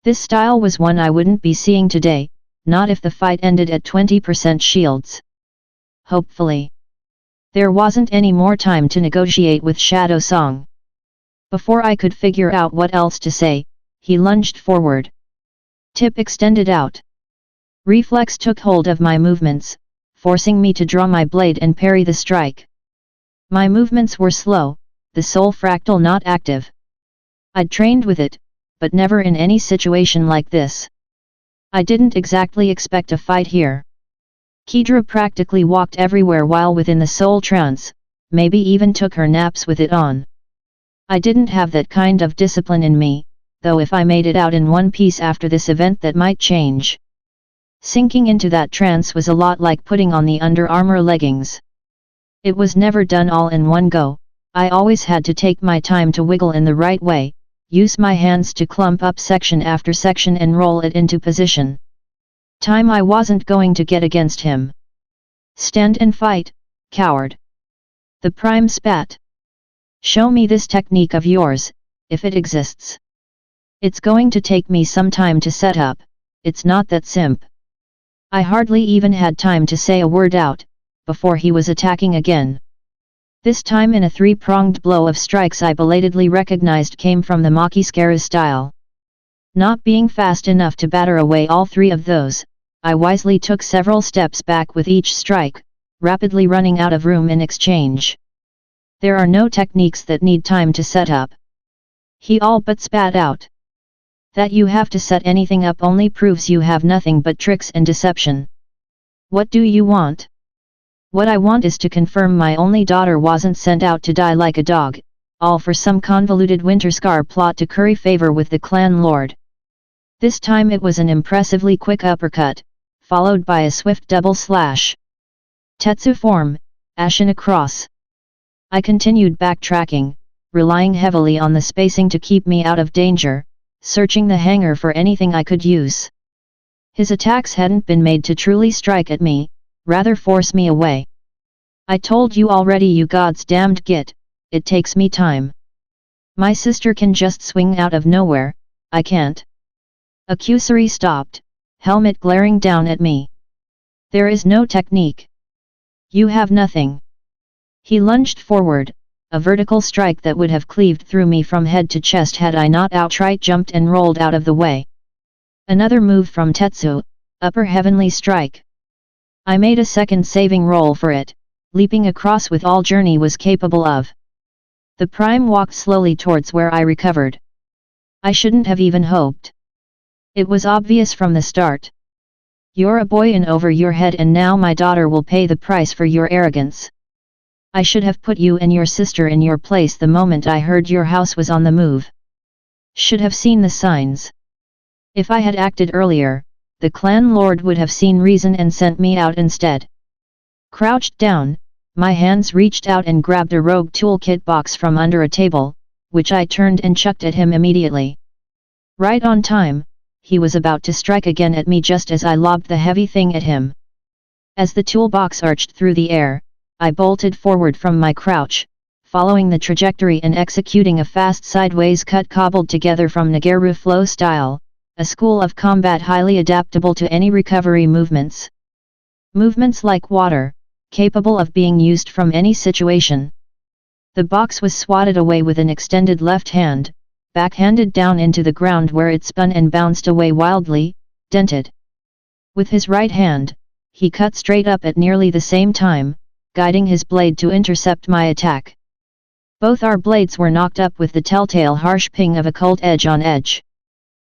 This style was one I wouldn't be seeing today, not if the fight ended at 20% shields. Hopefully. There wasn't any more time to negotiate with Shadow Song. Before I could figure out what else to say, he lunged forward. Tip extended out. Reflex took hold of my movements, forcing me to draw my blade and parry the strike. My movements were slow, the soul fractal not active. I'd trained with it, but never in any situation like this. I didn't exactly expect a fight here. Kedra practically walked everywhere while within the soul trance, maybe even took her naps with it on. I didn't have that kind of discipline in me, though if I made it out in one piece after this event that might change. Sinking into that trance was a lot like putting on the Under Armour leggings. It was never done all in one go, I always had to take my time to wiggle in the right way, use my hands to clump up section after section and roll it into position. Time I wasn't going to get against him. Stand and fight, coward. The Prime spat. Show me this technique of yours, if it exists. It's going to take me some time to set up, it's not that simp. I hardly even had time to say a word out, before he was attacking again. This time in a three-pronged blow of strikes I belatedly recognized came from the Makiskara style. Not being fast enough to batter away all three of those, I wisely took several steps back with each strike, rapidly running out of room in exchange. There are no techniques that need time to set up. He all but spat out. That you have to set anything up only proves you have nothing but tricks and deception. What do you want? What I want is to confirm my only daughter wasn't sent out to die like a dog, all for some convoluted Winterscar plot to curry favor with the clan lord. This time it was an impressively quick uppercut, followed by a swift double slash. Tetsu form, ashen across. I continued backtracking, relying heavily on the spacing to keep me out of danger, searching the hangar for anything I could use. His attacks hadn't been made to truly strike at me, rather force me away. I told you already, you god's damned git, it takes me time. My sister can just swing out of nowhere, I can't. Accussory stopped, helmet glaring down at me. There is no technique. You have nothing. He lunged forward, a vertical strike that would have cleaved through me from head to chest had I not outright jumped and rolled out of the way. Another move from Tetsu, upper heavenly strike. I made a second saving roll for it, leaping across with all Journey was capable of. The Prime walked slowly towards where I recovered. I shouldn't have even hoped. It was obvious from the start. You're a boy in over your head and now my daughter will pay the price for your arrogance. I should have put you and your sister in your place the moment I heard your house was on the move. Should have seen the signs. If I had acted earlier, the clan lord would have seen reason and sent me out instead. Crouched down, My hands reached out and grabbed a rogue toolkit box from under a table, which I turned and chucked at him immediately. Right on time, he was about to strike again at me just as I lobbed the heavy thing at him. As the toolbox arched through the air, I bolted forward from my crouch, following the trajectory and executing a fast sideways cut cobbled together from Nagaru flow style, a school of combat highly adaptable to any recovery movements. Movements like water, capable of being used from any situation. The box was swatted away with an extended left hand, backhanded down into the ground where it spun and bounced away wildly, dented. With his right hand, he cut straight up at nearly the same time, guiding his blade to intercept my attack. Both our blades were knocked up with the telltale harsh ping of a cold edge on edge.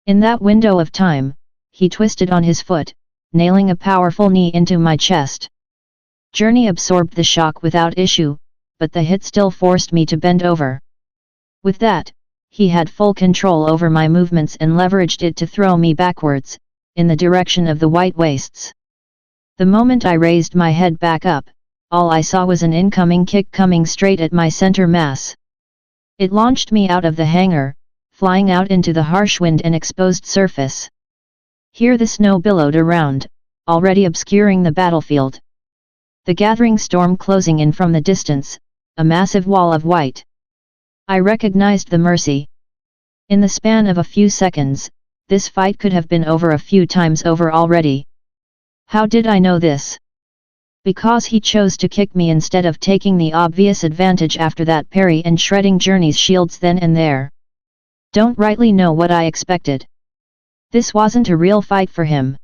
In that window of time, he twisted on his foot, nailing a powerful knee into my chest. Journey absorbed the shock without issue, but the hit still forced me to bend over. With that, he had full control over my movements and leveraged it to throw me backwards, in the direction of the white wastes. The moment I raised my head back up, all I saw was an incoming kick coming straight at my center mass. It launched me out of the hangar, flying out into the harsh wind and exposed surface. Here the snow billowed around, already obscuring the battlefield. The gathering storm closing in from the distance, a massive wall of white. I recognized the mercy. In the span of a few seconds, this fight could have been over a few times over already. How did I know this? Because he chose to kick me instead of taking the obvious advantage after that parry and shredding Journey's shields then and there. Don't rightly know what I expected. This wasn't a real fight for him.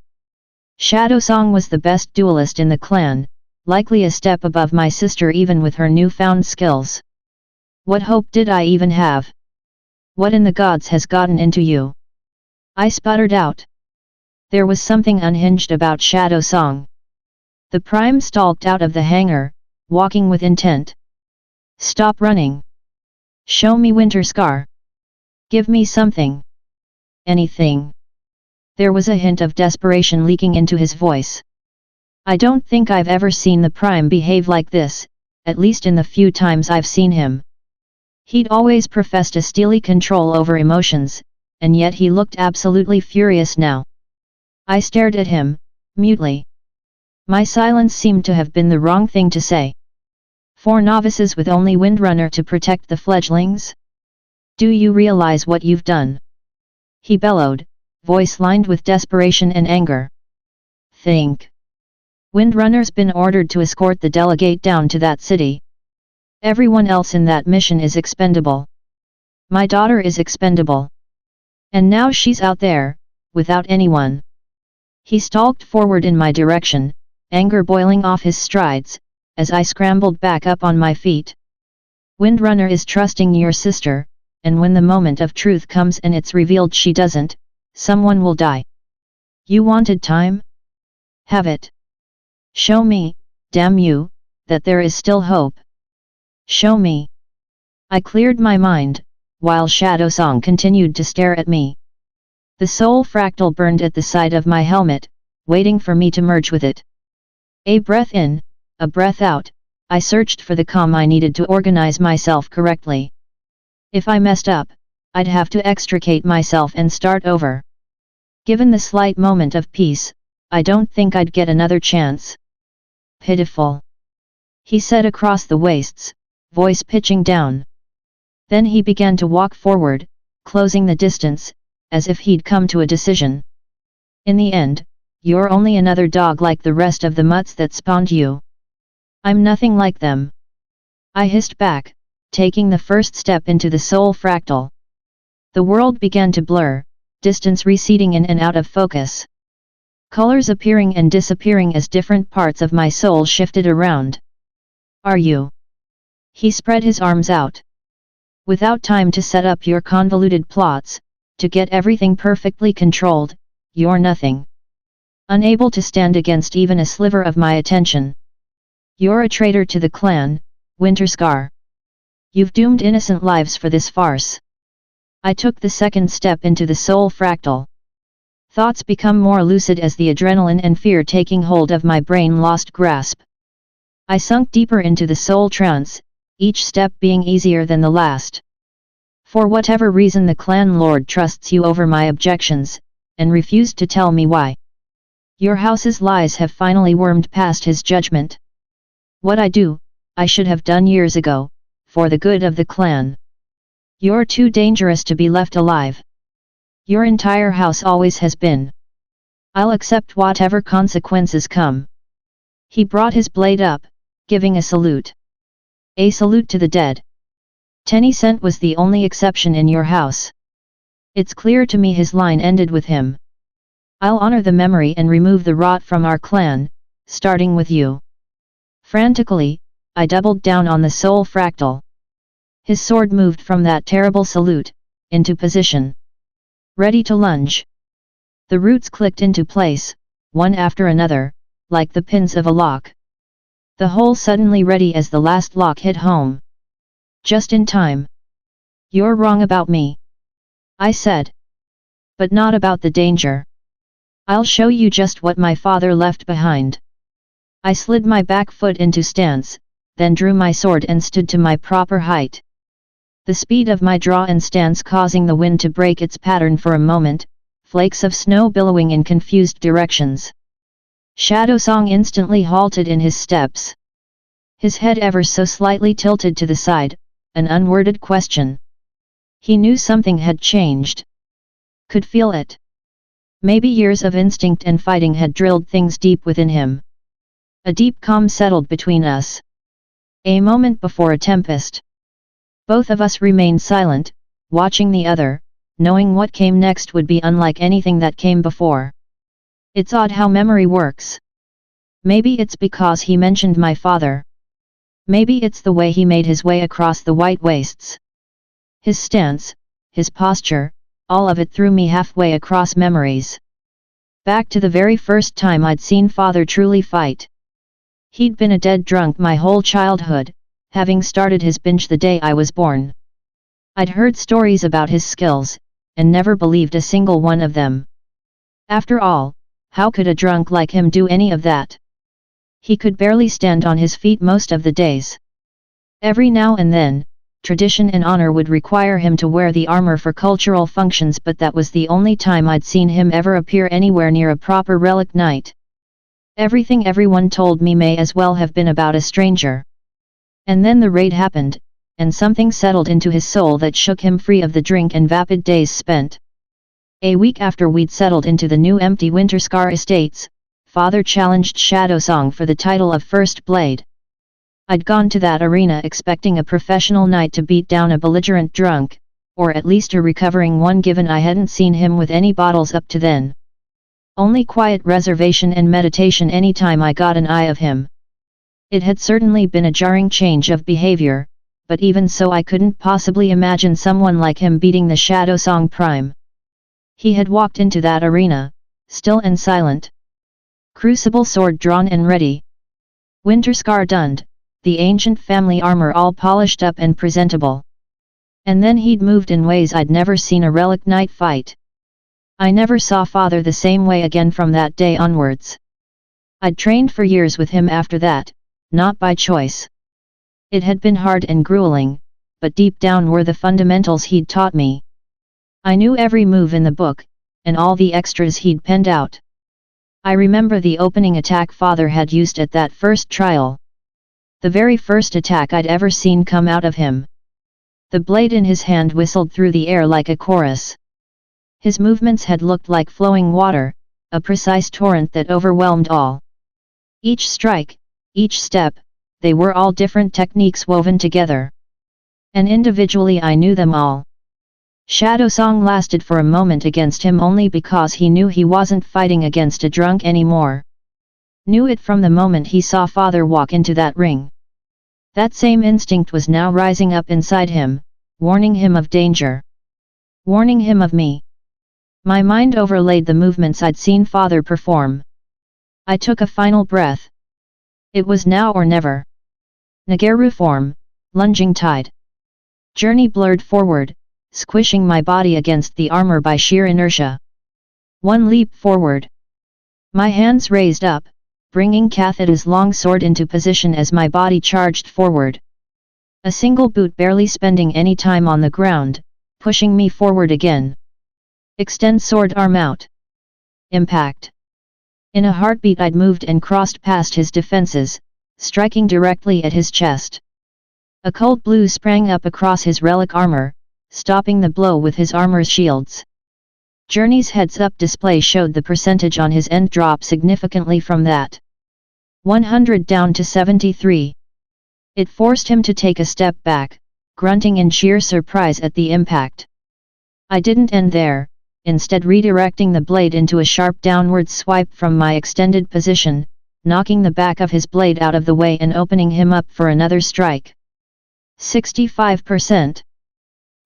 Shadow Song was the best duelist in the clan, likely a step above my sister even with her newfound skills. What hope did I even have? What in the gods has gotten into you? I sputtered out. There was something unhinged about Shadow Song. The Prime stalked out of the hangar, walking with intent. Stop running. Show me Winterscar. Give me something. Anything. There was a hint of desperation leaking into his voice. I don't think I've ever seen the Prime behave like this, at least in the few times I've seen him. He'd always professed a steely control over emotions, and yet he looked absolutely furious now. I stared at him, mutely. My silence seemed to have been the wrong thing to say. 4 novices with only Windrunner to protect the fledglings? Do you realize what you've done? He bellowed, voice lined with desperation and anger. Think. Windrunner's been ordered to escort the delegate down to that city. Everyone else in that mission is expendable. My daughter is expendable. And now she's out there, without anyone. He stalked forward in my direction, anger boiling off his strides, as I scrambled back up on my feet. Windrunner is trusting your sister, and when the moment of truth comes and it's revealed she doesn't, someone will die. You wanted time? Have it. Show me, damn you, that there is still hope. Show me. I cleared my mind, while Shadow Song continued to stare at me. The soul fractal burned at the side of my helmet, waiting for me to merge with it. A breath in, a breath out, I searched for the calm I needed to organize myself correctly. If I messed up, I'd have to extricate myself and start over. Given the slight moment of peace, I don't think I'd get another chance. Pitiful. He said across the wastes, voice pitching down. Then he began to walk forward, closing the distance, as if he'd come to a decision. In the end, you're only another dog like the rest of the mutts that spawned you. I'm nothing like them. I hissed back, taking the first step into the soul fractal. The world began to blur, distance receding in and out of focus. Colors appearing and disappearing as different parts of my soul shifted around. Are you? He spread his arms out. Without time to set up your convoluted plots, to get everything perfectly controlled, you're nothing. Unable to stand against even a sliver of my attention. You're a traitor to the clan, Winterscar. You've doomed innocent lives for this farce. I took the second step into the soul fractal. Thoughts become more lucid as the adrenaline and fear taking hold of my brain lost grasp. I sunk deeper into the soul trance, each step being easier than the last. For whatever reason the clan lord trusts you over my objections, and refused to tell me why. Your house's lies have finally wormed past his judgment. What I should have done years ago, for the good of the clan. You're too dangerous to be left alive. Your entire house always has been. I'll accept whatever consequences come. He brought his blade up, giving a salute. A salute to the dead. 10 cent was the only exception in your house. It's clear to me his line ended with him. I'll honor the memory and remove the rot from our clan, starting with you. Frantically, I doubled down on the soul fractal. His sword moved from that terrible salute, into position. Ready to lunge. The roots clicked into place, one after another, like the pins of a lock. The whole suddenly ready as the last lock hit home. Just in time. You're wrong about me, I said. But not about the danger. I'll show you just what my father left behind. I slid my back foot into stance, then drew my sword and stood to my proper height. The speed of my draw and stance causing the wind to break its pattern for a moment, flakes of snow billowing in confused directions. Shadowsong instantly halted in his steps. His head ever so slightly tilted to the side, an unworded question. He knew something had changed. Could feel it. Maybe years of instinct and fighting had drilled things deep within him. A deep calm settled between us. A moment before a tempest. Both of us remained silent, watching the other, knowing what came next would be unlike anything that came before. It's odd how memory works. Maybe it's because he mentioned my father. Maybe it's the way he made his way across the white wastes. His stance, his posture, all of it threw me halfway across memories. Back to the very first time I'd seen father truly fight. He'd been a dead drunk my whole childhood, having started his binge the day I was born. I'd heard stories about his skills, and never believed a single one of them. After all, how could a drunk like him do any of that? He could barely stand on his feet most of the days. Every now and then, tradition and honor would require him to wear the armor for cultural functions, but that was the only time I'd seen him ever appear anywhere near a proper relic night. Everything everyone told me may as well have been about a stranger. And then the raid happened, and something settled into his soul that shook him free of the drink and vapid days spent. A week after we'd settled into the new empty Winterscar estates, father challenged Shadowsong for the title of First Blade. I'd gone to that arena expecting a professional knight to beat down a belligerent drunk, or at least a recovering one, given I hadn't seen him with any bottles up to then. Only quiet reservation and meditation any time I got an eye of him. It had certainly been a jarring change of behavior, but even so I couldn't possibly imagine someone like him beating the Shadowsong Prime. He had walked into that arena, still and silent. Crucible sword drawn and ready. Winterscar donned, the ancient family armor all polished up and presentable. And then he'd moved in ways I'd never seen a relic knight fight. I never saw father the same way again from that day onwards. I'd trained for years with him after that, not by choice. It had been hard and grueling, but deep down were the fundamentals he'd taught me. I knew every move in the book, and all the extras he'd penned out. I remember the opening attack father had used at that first trial. The very first attack I'd ever seen come out of him. The blade in his hand whistled through the air like a chorus. His movements had looked like flowing water, a precise torrent that overwhelmed all. Each strike, each step, they were all different techniques woven together. And individually I knew them all. Shadowsong lasted for a moment against him only because he knew he wasn't fighting against a drunk anymore. Knew it from the moment he saw father walk into that ring. That same instinct was now rising up inside him, warning him of danger. Warning him of me. My mind overlaid the movements I'd seen father perform. I took a final breath. It was now or never. Nagaru form, lunging tide. Journey blurred forward, squishing my body against the armor by sheer inertia. One leap forward. My hands raised up, bringing Kathada's long sword into position as my body charged forward. A single boot barely spending any time on the ground, pushing me forward again. Extend sword arm out. Impact. In a heartbeat I'd moved and crossed past his defenses, striking directly at his chest. A cold blue sprang up across his relic armor, stopping the blow with his armor's shields. Journey's heads-up display showed the percentage on his end drop significantly from that 100 down to 73. It forced him to take a step back, grunting in sheer surprise at the impact. I didn't end there, instead redirecting the blade into a sharp downward swipe from my extended position, knocking the back of his blade out of the way and opening him up for another strike. 65%.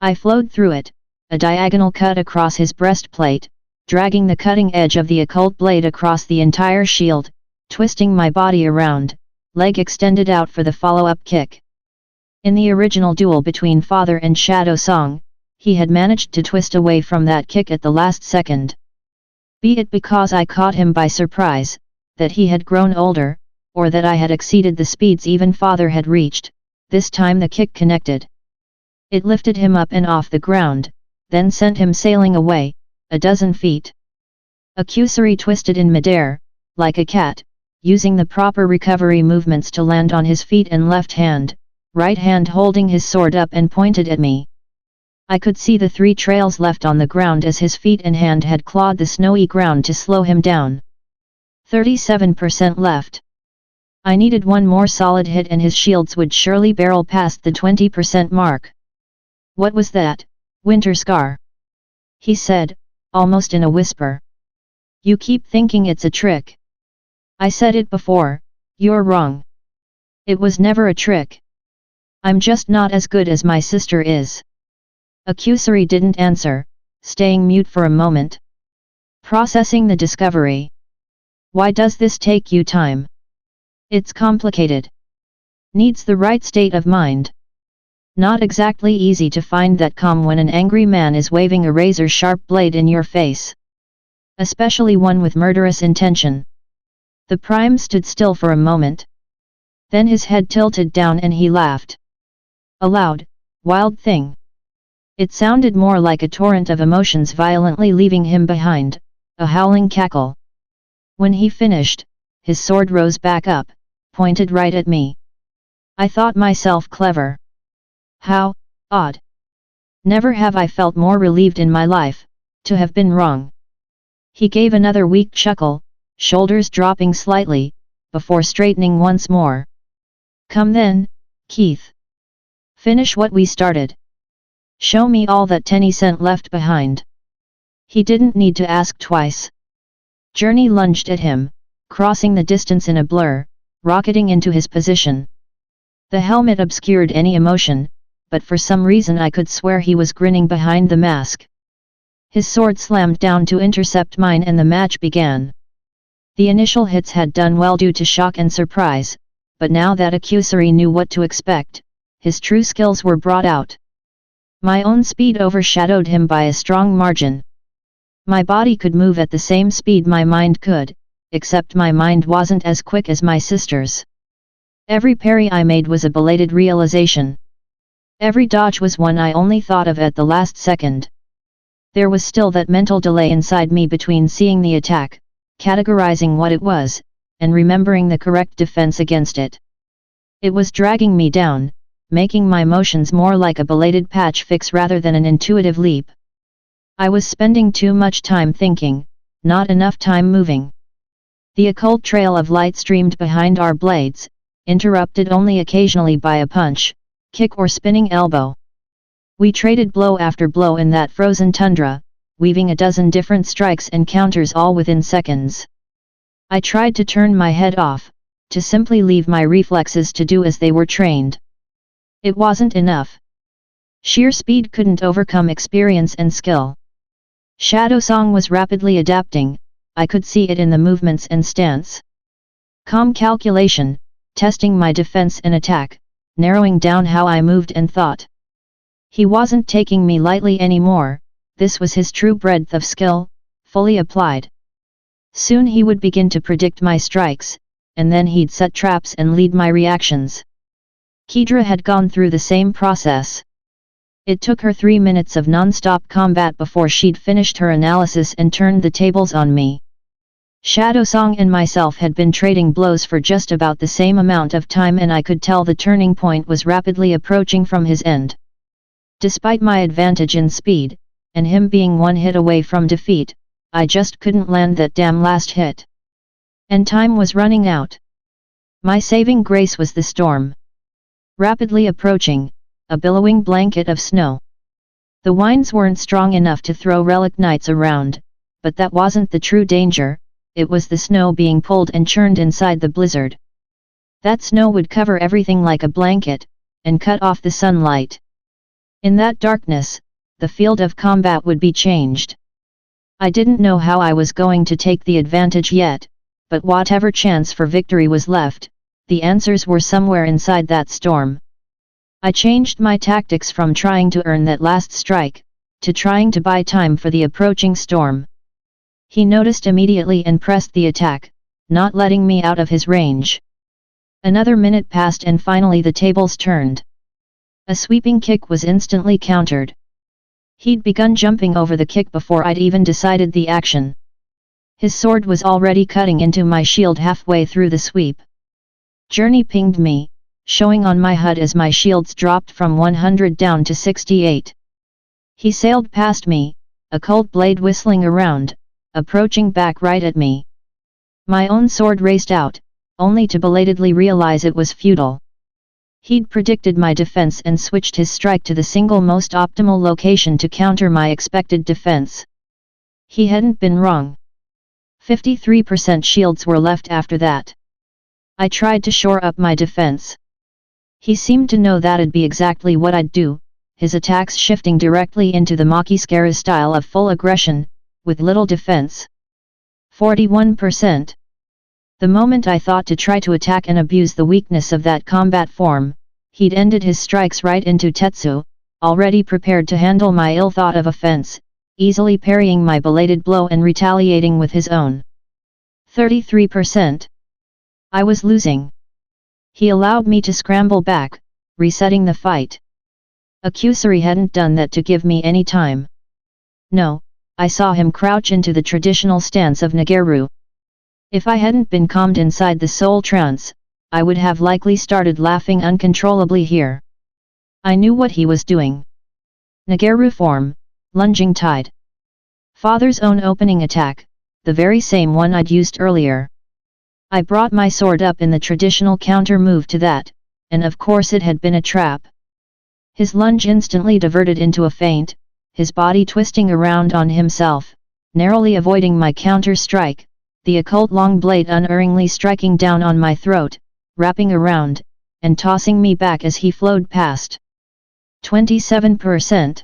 I flowed through it, a diagonal cut across his breastplate, dragging the cutting edge of the occult blade across the entire shield, twisting my body around, leg extended out for the follow-up kick. In the original duel between Father and Shadow Song, he had managed to twist away from that kick at the last second. Be it because I caught him by surprise, that he had grown older, or that I had exceeded the speeds even Father had reached, this time the kick connected. It lifted him up and off the ground, then sent him sailing away, a dozen feet. Accussory twisted in midair, like a cat, using the proper recovery movements to land on his feet and left hand, right hand holding his sword up and pointed at me. I could see the 3 trails left on the ground as his feet and hand had clawed the snowy ground to slow him down. 37% left. I needed one more solid hit and his shields would surely barrel past the 20% mark. What was that, Winterscar? He said, almost in a whisper. You keep thinking it's a trick. I said it before, you're wrong. It was never a trick. I'm just not as good as my sister is. Accussory didn't answer, staying mute for a moment. Processing the discovery. Why does this take you time? It's complicated. Needs the right state of mind. Not exactly easy to find that calm when an angry man is waving a razor-sharp blade in your face. Especially one with murderous intention. The Prime stood still for a moment. Then his head tilted down and he laughed. A loud, wild thing. It sounded more like a torrent of emotions violently leaving him behind, a howling cackle. When he finished, his sword rose back up, pointed right at me. I thought myself clever. How odd. Never have I felt more relieved in my life, to have been wrong. He gave another weak chuckle, shoulders dropping slightly, before straightening once more. Come then, Keith. Finish what we started. Show me all that 10% left behind. He didn't need to ask twice. Journey lunged at him, crossing the distance in a blur, rocketing into his position. The helmet obscured any emotion, but for some reason I could swear he was grinning behind the mask. His sword slammed down to intercept mine and the match began. The initial hits had done well due to shock and surprise, but now that Accussory knew what to expect, his true skills were brought out. My own speed overshadowed him by a strong margin. My body could move at the same speed my mind could, except my mind wasn't as quick as my sister's. Every parry I made was a belated realization. Every dodge was one I only thought of at the last second. There was still that mental delay inside me between seeing the attack, categorizing what it was, and remembering the correct defense against it. It was dragging me down, making my motions more like a belated patch fix rather than an intuitive leap. I was spending too much time thinking, not enough time moving. The occult trail of light streamed behind our blades, interrupted only occasionally by a punch, kick or spinning elbow. We traded blow after blow in that frozen tundra, weaving a dozen different strikes and counters all within seconds. I tried to turn my head off, to simply leave my reflexes to do as they were trained. It wasn't enough. Sheer speed couldn't overcome experience and skill. Shadow Song was rapidly adapting, I could see it in the movements and stance. Calm calculation, testing my defense and attack, narrowing down how I moved and thought. He wasn't taking me lightly anymore, this was his true breadth of skill, fully applied. Soon he would begin to predict my strikes, and then he'd set traps and lead my reactions. Kedra had gone through the same process. It took her 3 minutes of non-stop combat before she'd finished her analysis and turned the tables on me. Shadowsong and myself had been trading blows for just about the same amount of time, and I could tell the turning point was rapidly approaching from his end. Despite my advantage in speed, and him being one hit away from defeat, I just couldn't land that damn last hit. And time was running out. My saving grace was the storm. Rapidly approaching, a billowing blanket of snow. The winds weren't strong enough to throw relic knights around, but that wasn't the true danger, it was the snow being pulled and churned inside the blizzard. That snow would cover everything like a blanket, and cut off the sunlight. In that darkness, the field of combat would be changed. I didn't know how I was going to take the advantage yet, but whatever chance for victory was left, the answers were somewhere inside that storm. I changed my tactics from trying to earn that last strike, to trying to buy time for the approaching storm. He noticed immediately and pressed the attack, not letting me out of his range. Another minute passed and finally the tables turned. A sweeping kick was instantly countered. He'd begun jumping over the kick before I'd even decided the action. His sword was already cutting into my shield halfway through the sweep. Journey pinged me, showing on my HUD as my shields dropped from 100 down to 68. He sailed past me, a cold blade whistling around, approaching back right at me. My own sword raced out, only to belatedly realize it was futile. He'd predicted my defense and switched his strike to the single most optimal location to counter my expected defense. He hadn't been wrong. 53% shields were left after that. I tried to shore up my defense. He seemed to know that'd be exactly what I'd do, his attacks shifting directly into the Monstrous style of full aggression, with little defense. 41%. The moment I thought to try to attack and abuse the weakness of that combat form, he'd ended his strikes right into Tetsu, already prepared to handle my ill-thought of offense, easily parrying my belated blow and retaliating with his own. 33%. I was losing. He allowed me to scramble back, resetting the fight. Akusari hadn't done that to give me any time. No, I saw him crouch into the traditional stance of Nageru. If I hadn't been calmed inside the soul trance, I would have likely started laughing uncontrollably here. I knew what he was doing. Nageru form, lunging tide. Father's own opening attack, the very same one I'd used earlier. I brought my sword up in the traditional counter move to that, and of course it had been a trap. His lunge instantly diverted into a feint, his body twisting around on himself, narrowly avoiding my counter strike, the occult long blade unerringly striking down on my throat, wrapping around, and tossing me back as he flowed past. 27%.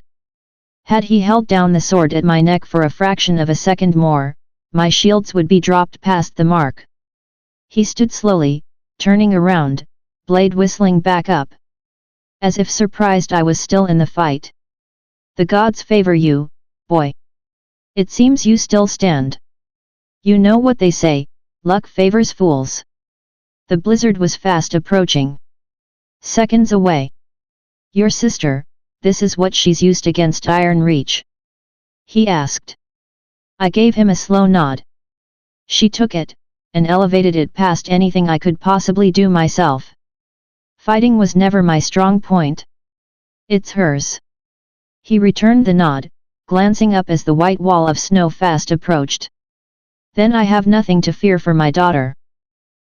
Had he held down the sword at my neck for a fraction of a second more, my shields would be dropped past the mark. He stood slowly, turning around, blade whistling back up. As if surprised I was still in the fight. The gods favor you, boy. It seems you still stand. You know what they say, luck favors fools. The blizzard was fast approaching. Seconds away. Your sister, this is what she's used against Iron Reach? He asked. I gave him a slow nod. She took it, and elevated it past anything I could possibly do myself. Fighting was never my strong point. It's hers. He returned the nod, glancing up as the white wall of snow fast approached. Then I have nothing to fear for my daughter.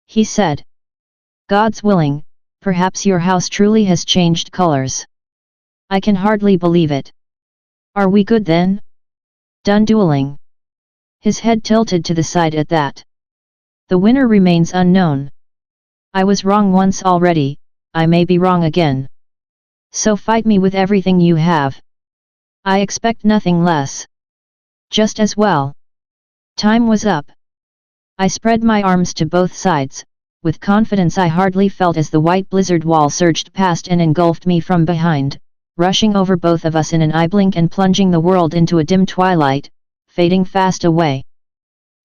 He said. God's willing, perhaps your house truly has changed colors. I can hardly believe it. Are we good then? Done dueling. His head tilted to the side at that. The winner remains unknown. I was wrong once already, I may be wrong again. So fight me with everything you have. I expect nothing less. Just as well. Time was up. I spread my arms to both sides, with confidence I hardly felt as the white blizzard wall surged past and engulfed me from behind, rushing over both of us in an eye blink and plunging the world into a dim twilight, fading fast away.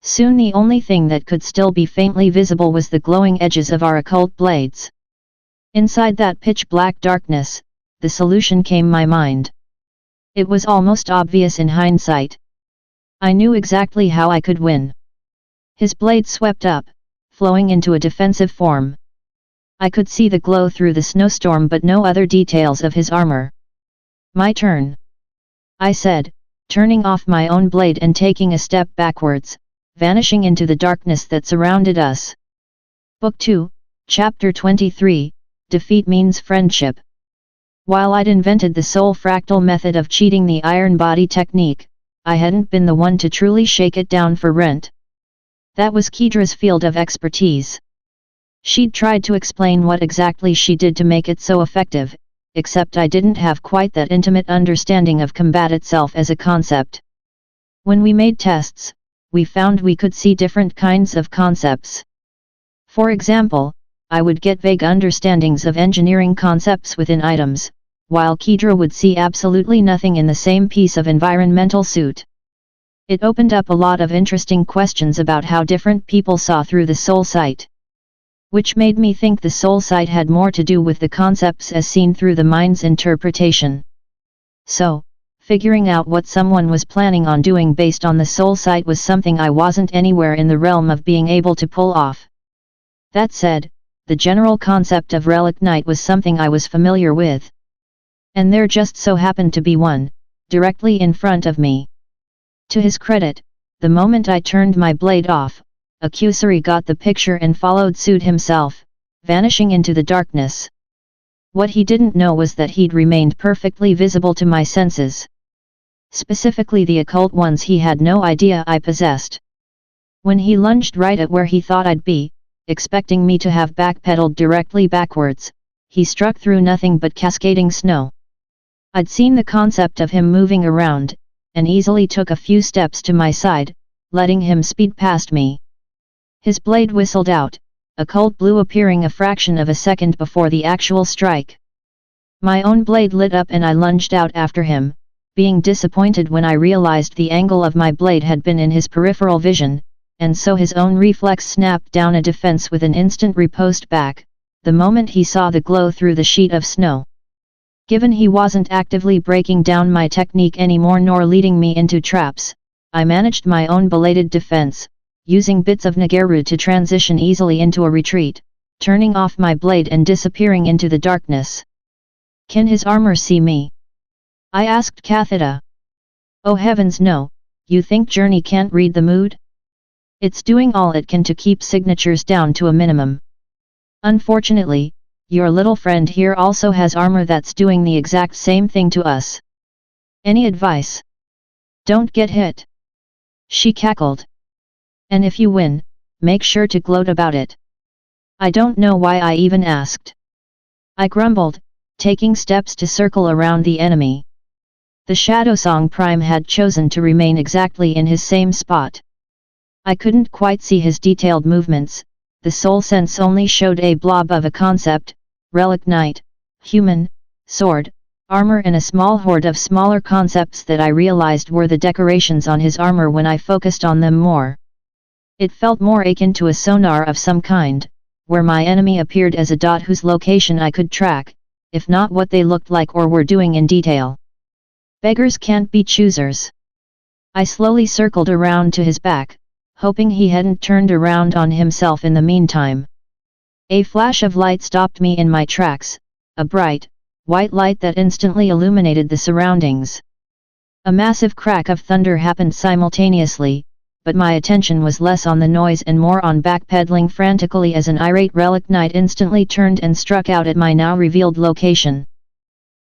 Soon the only thing that could still be faintly visible was the glowing edges of our occult blades. Inside that pitch-black darkness, the solution came my mind. It was almost obvious in hindsight. I knew exactly how I could win. His blade swept up, flowing into a defensive form. I could see the glow through the snowstorm but no other details of his armor. My turn, I said, turning off my own blade and taking a step backwards, vanishing into the darkness that surrounded us. Book 2, Chapter 23, Defeat Means Friendship. While I'd invented the soul fractal method of cheating the iron body technique, I hadn't been the one to truly shake it down for rent. That was Kedra's field of expertise. She'd tried to explain what exactly she did to make it so effective, except I didn't have quite that intimate understanding of combat itself as a concept. When we made tests, we found we could see different kinds of concepts. For example, I would get vague understandings of engineering concepts within items, while Kedra would see absolutely nothing in the same piece of environmental suit. It opened up a lot of interesting questions about how different people saw through the soul sight. Which made me think the soul sight had more to do with the concepts as seen through the mind's interpretation. So, figuring out what someone was planning on doing based on the soul sight was something I wasn't anywhere in the realm of being able to pull off. That said, the general concept of relic night was something I was familiar with. And there just so happened to be one, directly in front of me. To his credit, the moment I turned my blade off, Akusari got the picture and followed suit himself, vanishing into the darkness. What he didn't know was that he'd remained perfectly visible to my senses. Specifically the occult ones he had no idea I possessed. When he lunged right at where he thought I'd be, expecting me to have backpedaled directly backwards, he struck through nothing but cascading snow. I'd seen the concept of him moving around, and easily took a few steps to my side, letting him speed past me. His blade whistled out, a cold blue appearing a fraction of a second before the actual strike. My own blade lit up and I lunged out after him, being disappointed when I realized the angle of my blade had been in his peripheral vision, and so his own reflex snapped down a defense with an instant riposte back, the moment he saw the glow through the sheet of snow. Given he wasn't actively breaking down my technique anymore nor leading me into traps, I managed my own belated defense, using bits of Nagaru to transition easily into a retreat, turning off my blade and disappearing into the darkness. Can his armor see me? I asked Kathita. Oh heavens no, you think Journey can't read the mood? It's doing all it can to keep signatures down to a minimum. Unfortunately, your little friend here also has armor that's doing the exact same thing to us. Any advice? Don't get hit. She cackled. And if you win, make sure to gloat about it. I don't know why I even asked. I grumbled, taking steps to circle around the enemy. The Shadowsong Prime had chosen to remain exactly in his same spot. I couldn't quite see his detailed movements, the soul sense only showed a blob of a concept, relic knight, human, sword, armor and a small horde of smaller concepts that I realized were the decorations on his armor when I focused on them more. It felt more akin to a sonar of some kind, where my enemy appeared as a dot whose location I could track, if not what they looked like or were doing in detail. Beggars can't be choosers. I slowly circled around to his back, hoping he hadn't turned around on himself in the meantime. A flash of light stopped me in my tracks, a bright, white light that instantly illuminated the surroundings. A massive crack of thunder happened simultaneously, but my attention was less on the noise and more on backpedaling frantically as an irate relic knight instantly turned and struck out at my now revealed location.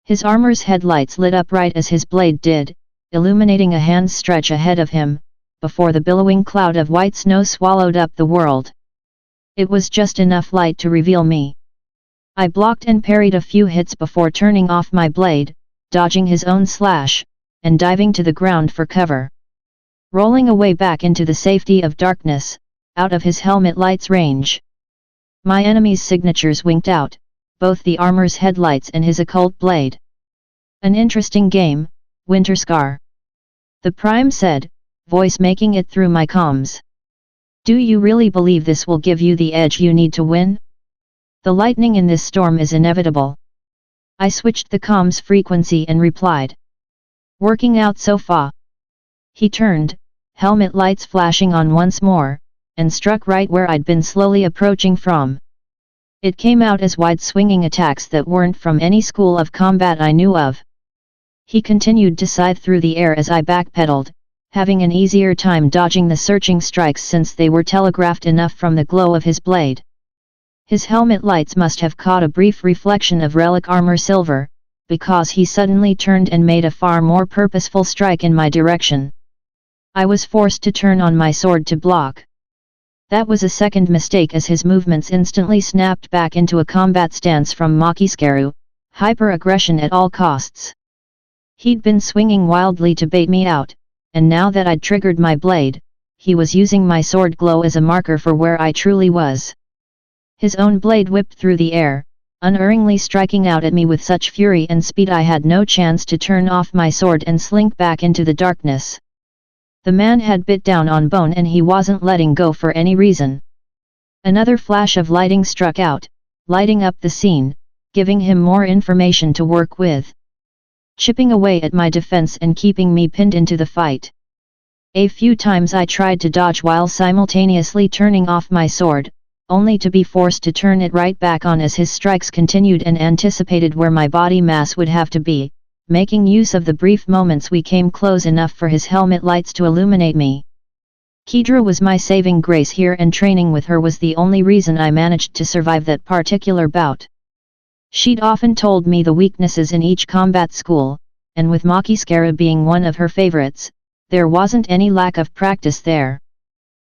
His armor's headlights lit up right as his blade did, illuminating a hand's stretch ahead of him, before the billowing cloud of white snow swallowed up the world. It was just enough light to reveal me. I blocked and parried a few hits before turning off my blade, dodging his own slash, and diving to the ground for cover. Rolling away back into the safety of darkness, out of his helmet light's range. My enemy's signatures winked out, both the armor's headlights and his occult blade. An interesting game, Winterscar. The Prime said, voice making it through my comms. Do you really believe this will give you the edge you need to win? The lightning in this storm is inevitable. I switched the comms frequency and replied. Working out so far. He turned, helmet lights flashing on once more, and struck right where I'd been slowly approaching from. It came out as wide-swinging attacks that weren't from any school of combat I knew of. He continued to scythe through the air as I backpedaled, having an easier time dodging the searching strikes since they were telegraphed enough from the glow of his blade. His helmet lights must have caught a brief reflection of relic armor silver, because he suddenly turned and made a far more purposeful strike in my direction. I was forced to turn on my sword to block. That was a second mistake as his movements instantly snapped back into a combat stance from Monstrous, hyper-aggression at all costs. He'd been swinging wildly to bait me out, and now that I'd triggered my blade, he was using my sword glow as a marker for where I truly was. His own blade whipped through the air, unerringly striking out at me with such fury and speed I had no chance to turn off my sword and slink back into the darkness. The man had bit down on bone and he wasn't letting go for any reason. Another flash of lighting struck out, lighting up the scene, giving him more information to work with. Chipping away at my defense and keeping me pinned into the fight. A few times I tried to dodge while simultaneously turning off my sword, only to be forced to turn it right back on as his strikes continued and anticipated where my body mass would have to be, making use of the brief moments we came close enough for his helmet lights to illuminate me. Kedra was my saving grace here, and training with her was the only reason I managed to survive that particular bout. She'd often told me the weaknesses in each combat school, and with Monstrous being one of her favorites, there wasn't any lack of practice there.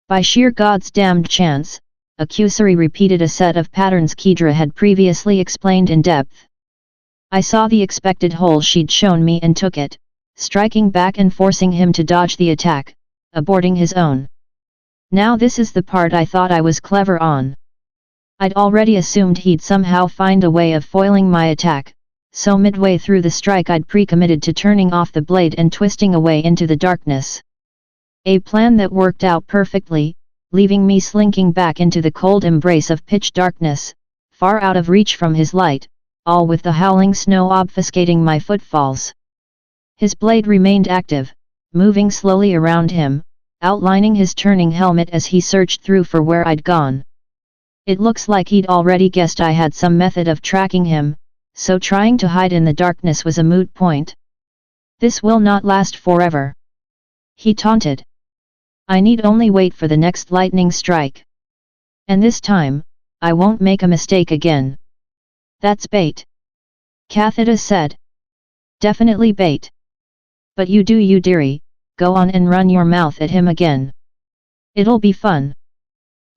By sheer God's damned chance, Akusari repeated a set of patterns Kedra had previously explained in depth. I saw the expected hole she'd shown me and took it, striking back and forcing him to dodge the attack, aborting his own. Now this is the part I thought I was clever on. I'd already assumed he'd somehow find a way of foiling my attack, so midway through the strike I'd pre-committed to turning off the blade and twisting away into the darkness. A plan that worked out perfectly, leaving me slinking back into the cold embrace of pitch darkness, far out of reach from his light, all with the howling snow obfuscating my footfalls. His blade remained active, moving slowly around him, outlining his turning helmet as he searched through for where I'd gone. It looks like he'd already guessed I had some method of tracking him, so trying to hide in the darkness was a moot point. This will not last forever. He taunted. I need only wait for the next lightning strike. And this time, I won't make a mistake again. That's bait. Kathida said. Definitely bait. But you do you dearie, go on and run your mouth at him again. It'll be fun.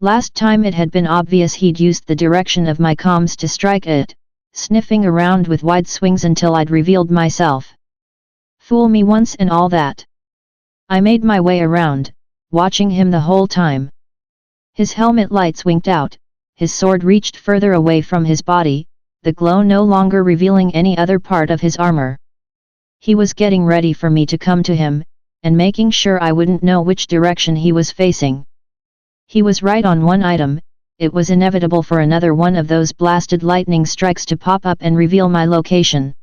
Last time it had been obvious he'd used the direction of my comms to strike it, sniffing around with wide swings until I'd revealed myself. Fool me once and all that. I made my way around, watching him the whole time. His helmet lights winked out, his sword reached further away from his body, the glow no longer revealing any other part of his armor. He was getting ready for me to come to him, and making sure I wouldn't know which direction he was facing. He was right on one item, it was inevitable for another one of those blasted lightning strikes to pop up and reveal my location.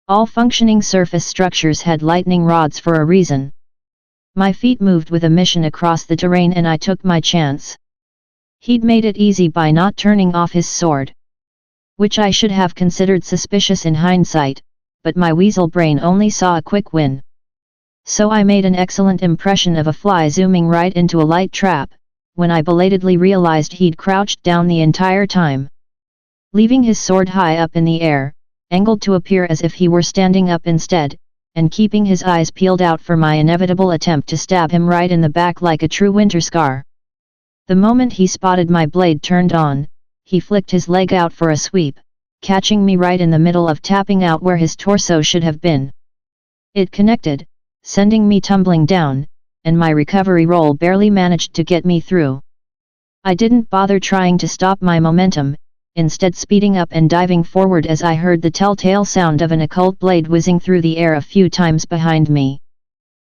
All functioning surface structures had lightning rods for a reason. My feet moved with a mission across the terrain and I took my chance. He'd made it easy by not turning off his sword. Which I should have considered suspicious in hindsight, but my weasel brain only saw a quick win. So I made an excellent impression of a fly zooming right into a light trap, when I belatedly realized he'd crouched down the entire time. Leaving his sword high up in the air, angled to appear as if he were standing up instead, and keeping his eyes peeled out for my inevitable attempt to stab him right in the back like a true Winterscar. The moment he spotted my blade turned on, he flicked his leg out for a sweep, catching me right in the middle of tapping out where his torso should have been. It connected, sending me tumbling down, and my recovery roll barely managed to get me through. I didn't bother trying to stop my momentum, instead speeding up and diving forward as I heard the telltale sound of an occult blade whizzing through the air a few times behind me.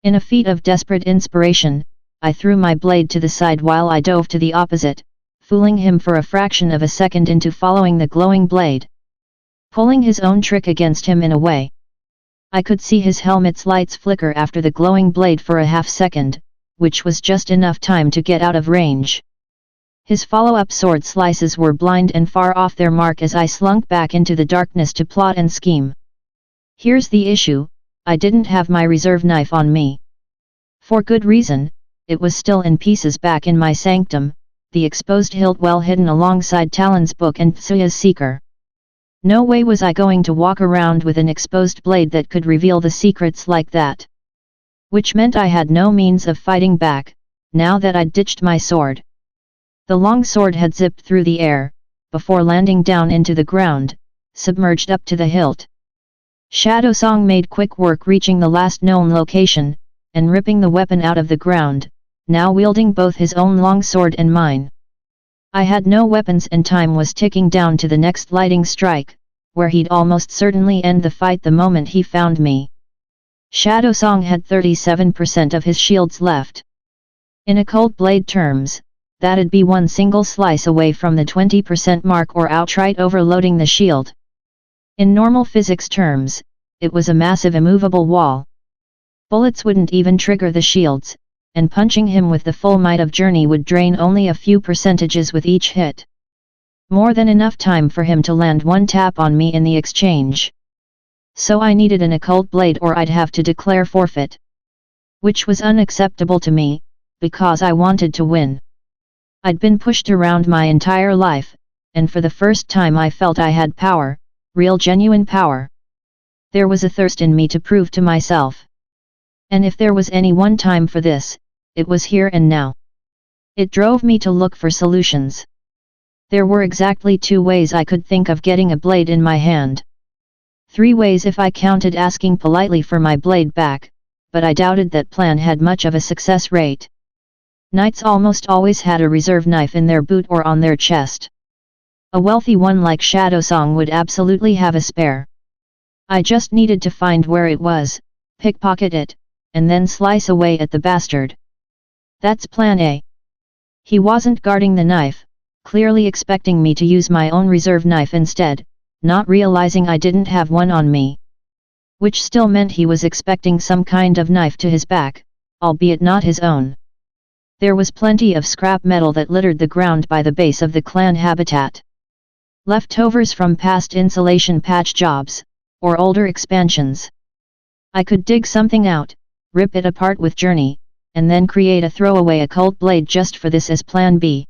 In a feat of desperate inspiration, I threw my blade to the side while I dove to the opposite, fooling him for a fraction of a second into following the glowing blade. Pulling his own trick against him in a way. I could see his helmet's lights flicker after the glowing blade for a half-second, which was just enough time to get out of range. His follow-up sword slices were blind and far off their mark as I slunk back into the darkness to plot and scheme. Here's the issue, I didn't have my reserve knife on me. For good reason, it was still in pieces back in my sanctum, the exposed hilt well hidden alongside Talon's book and Tsuya's seeker. No way was I going to walk around with an exposed blade that could reveal the secrets like that. Which meant I had no means of fighting back, now that I'd ditched my sword. The long sword had zipped through the air, before landing down into the ground, submerged up to the hilt. Shadow Song made quick work reaching the last known location, and ripping the weapon out of the ground, now wielding both his own long sword and mine. I had no weapons and time was ticking down to the next lightning strike, where he'd almost certainly end the fight the moment he found me. Shadow Song had 37% of his shields left. In occult blade terms, that'd be one single slice away from the 20% mark or outright overloading the shield. In normal physics terms, it was a massive immovable wall. Bullets wouldn't even trigger the shields, and punching him with the full might of Journey would drain only a few percentages with each hit. More than enough time for him to land one tap on me in the exchange. So I needed an occult blade or I'd have to declare forfeit. Which was unacceptable to me, because I wanted to win. I'd been pushed around my entire life, and for the first time I felt I had power, real genuine power. There was a thirst in me to prove to myself. And if there was any one time for this, it was here and now. It drove me to look for solutions. There were exactly 2 ways I could think of getting a blade in my hand. 3 ways if I counted asking politely for my blade back, but I doubted that plan had much of a success rate. Knights almost always had a reserve knife in their boot or on their chest. A wealthy one like Shadow Song would absolutely have a spare. I just needed to find where it was, pickpocket it, and then slice away at the bastard. That's plan A. He wasn't guarding the knife, clearly expecting me to use my own reserve knife instead, not realizing I didn't have one on me. Which still meant he was expecting some kind of knife to his back, albeit not his own. There was plenty of scrap metal that littered the ground by the base of the clan habitat. Leftovers from past insulation patch jobs, or older expansions. I could dig something out, rip it apart with Journey, and then create a throwaway occult blade just for this as plan B.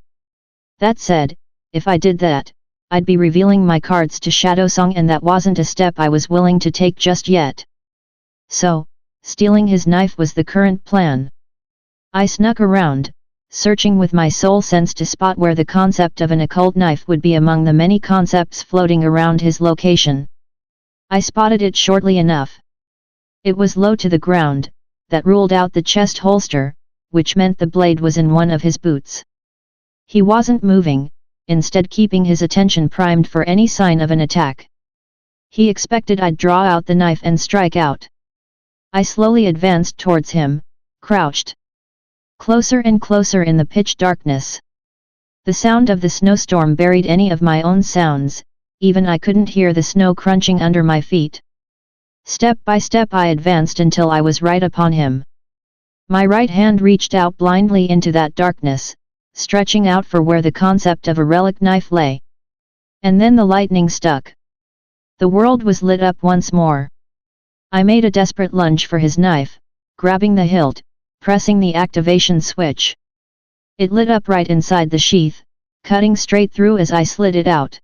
That said, if I did that, I'd be revealing my cards to Shadow Song and that wasn't a step I was willing to take just yet. So, stealing his knife was the current plan. I snuck around, searching with my soul sense to spot where the concept of an occult knife would be among the many concepts floating around his location. I spotted it shortly enough. It was low to the ground, that ruled out the chest holster, which meant the blade was in one of his boots. He wasn't moving, instead keeping his attention primed for any sign of an attack. He expected I'd draw out the knife and strike out. I slowly advanced towards him, crouched. Closer and closer in the pitch darkness. The sound of the snowstorm buried any of my own sounds, even I couldn't hear the snow crunching under my feet. Step by step I advanced until I was right upon him. My right hand reached out blindly into that darkness, stretching out for where the concept of a relic knife lay. And then the lightning struck. The world was lit up once more. I made a desperate lunge for his knife, grabbing the hilt, pressing the activation switch. It lit up right inside the sheath, cutting straight through as I slid it out.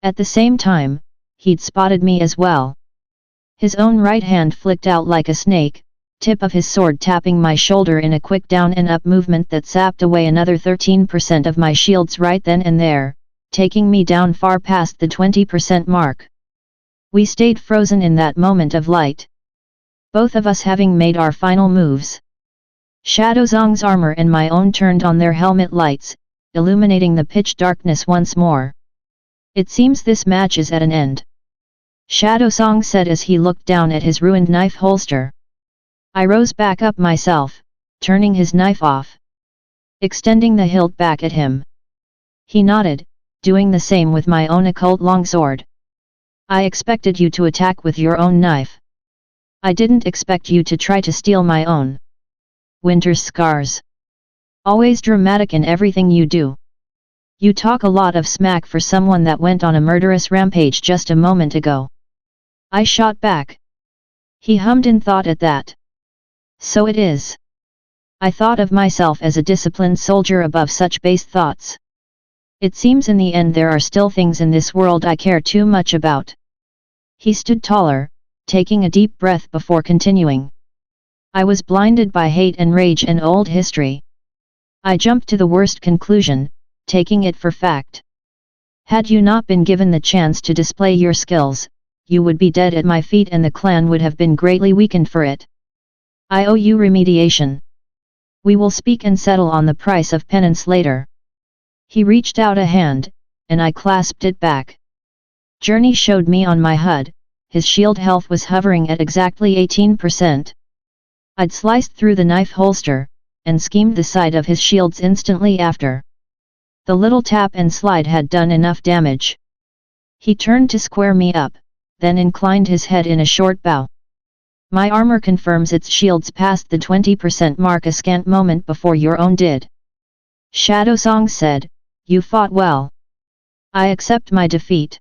At the same time, he'd spotted me as well. His own right hand flicked out like a snake, tip of his sword tapping my shoulder in a quick down and up movement that sapped away another 13% of my shields right then and there, taking me down far past the 20% mark. We stayed frozen in that moment of light. Both of us having made our final moves. Shadow Zong's armor and my own turned on their helmet lights, illuminating the pitch darkness once more. It seems this match is at an end. Shadow Song said as he looked down at his ruined knife holster. I rose back up myself, turning his knife off, extending the hilt back at him. He nodded, doing the same with my own occult longsword. I expected you to attack with your own knife. I didn't expect you to try to steal my own. Winterscar's. Always dramatic in everything you do. You talk a lot of smack for someone that went on a murderous rampage just a moment ago. I shot back. He hummed in thought at that. So it is. I thought of myself as a disciplined soldier above such base thoughts. It seems in the end there are still things in this world I care too much about. He stood taller, taking a deep breath before continuing. I was blinded by hate and rage and old history. I jumped to the worst conclusion, taking it for fact. Had you not been given the chance to display your skills, you would be dead at my feet and the clan would have been greatly weakened for it. I owe you remediation. We will speak and settle on the price of penance later. He reached out a hand, and I clasped it back. Journey showed me on my HUD, his shield health was hovering at exactly 18%. I'd sliced through the knife holster, and schemed the side of his shields instantly after. The little tap and slide had done enough damage. He turned to square me up, then inclined his head in a short bow. My armor confirms its shields passed the 20% mark a scant moment before your own did. Shadow Song said, you fought well. I accept my defeat.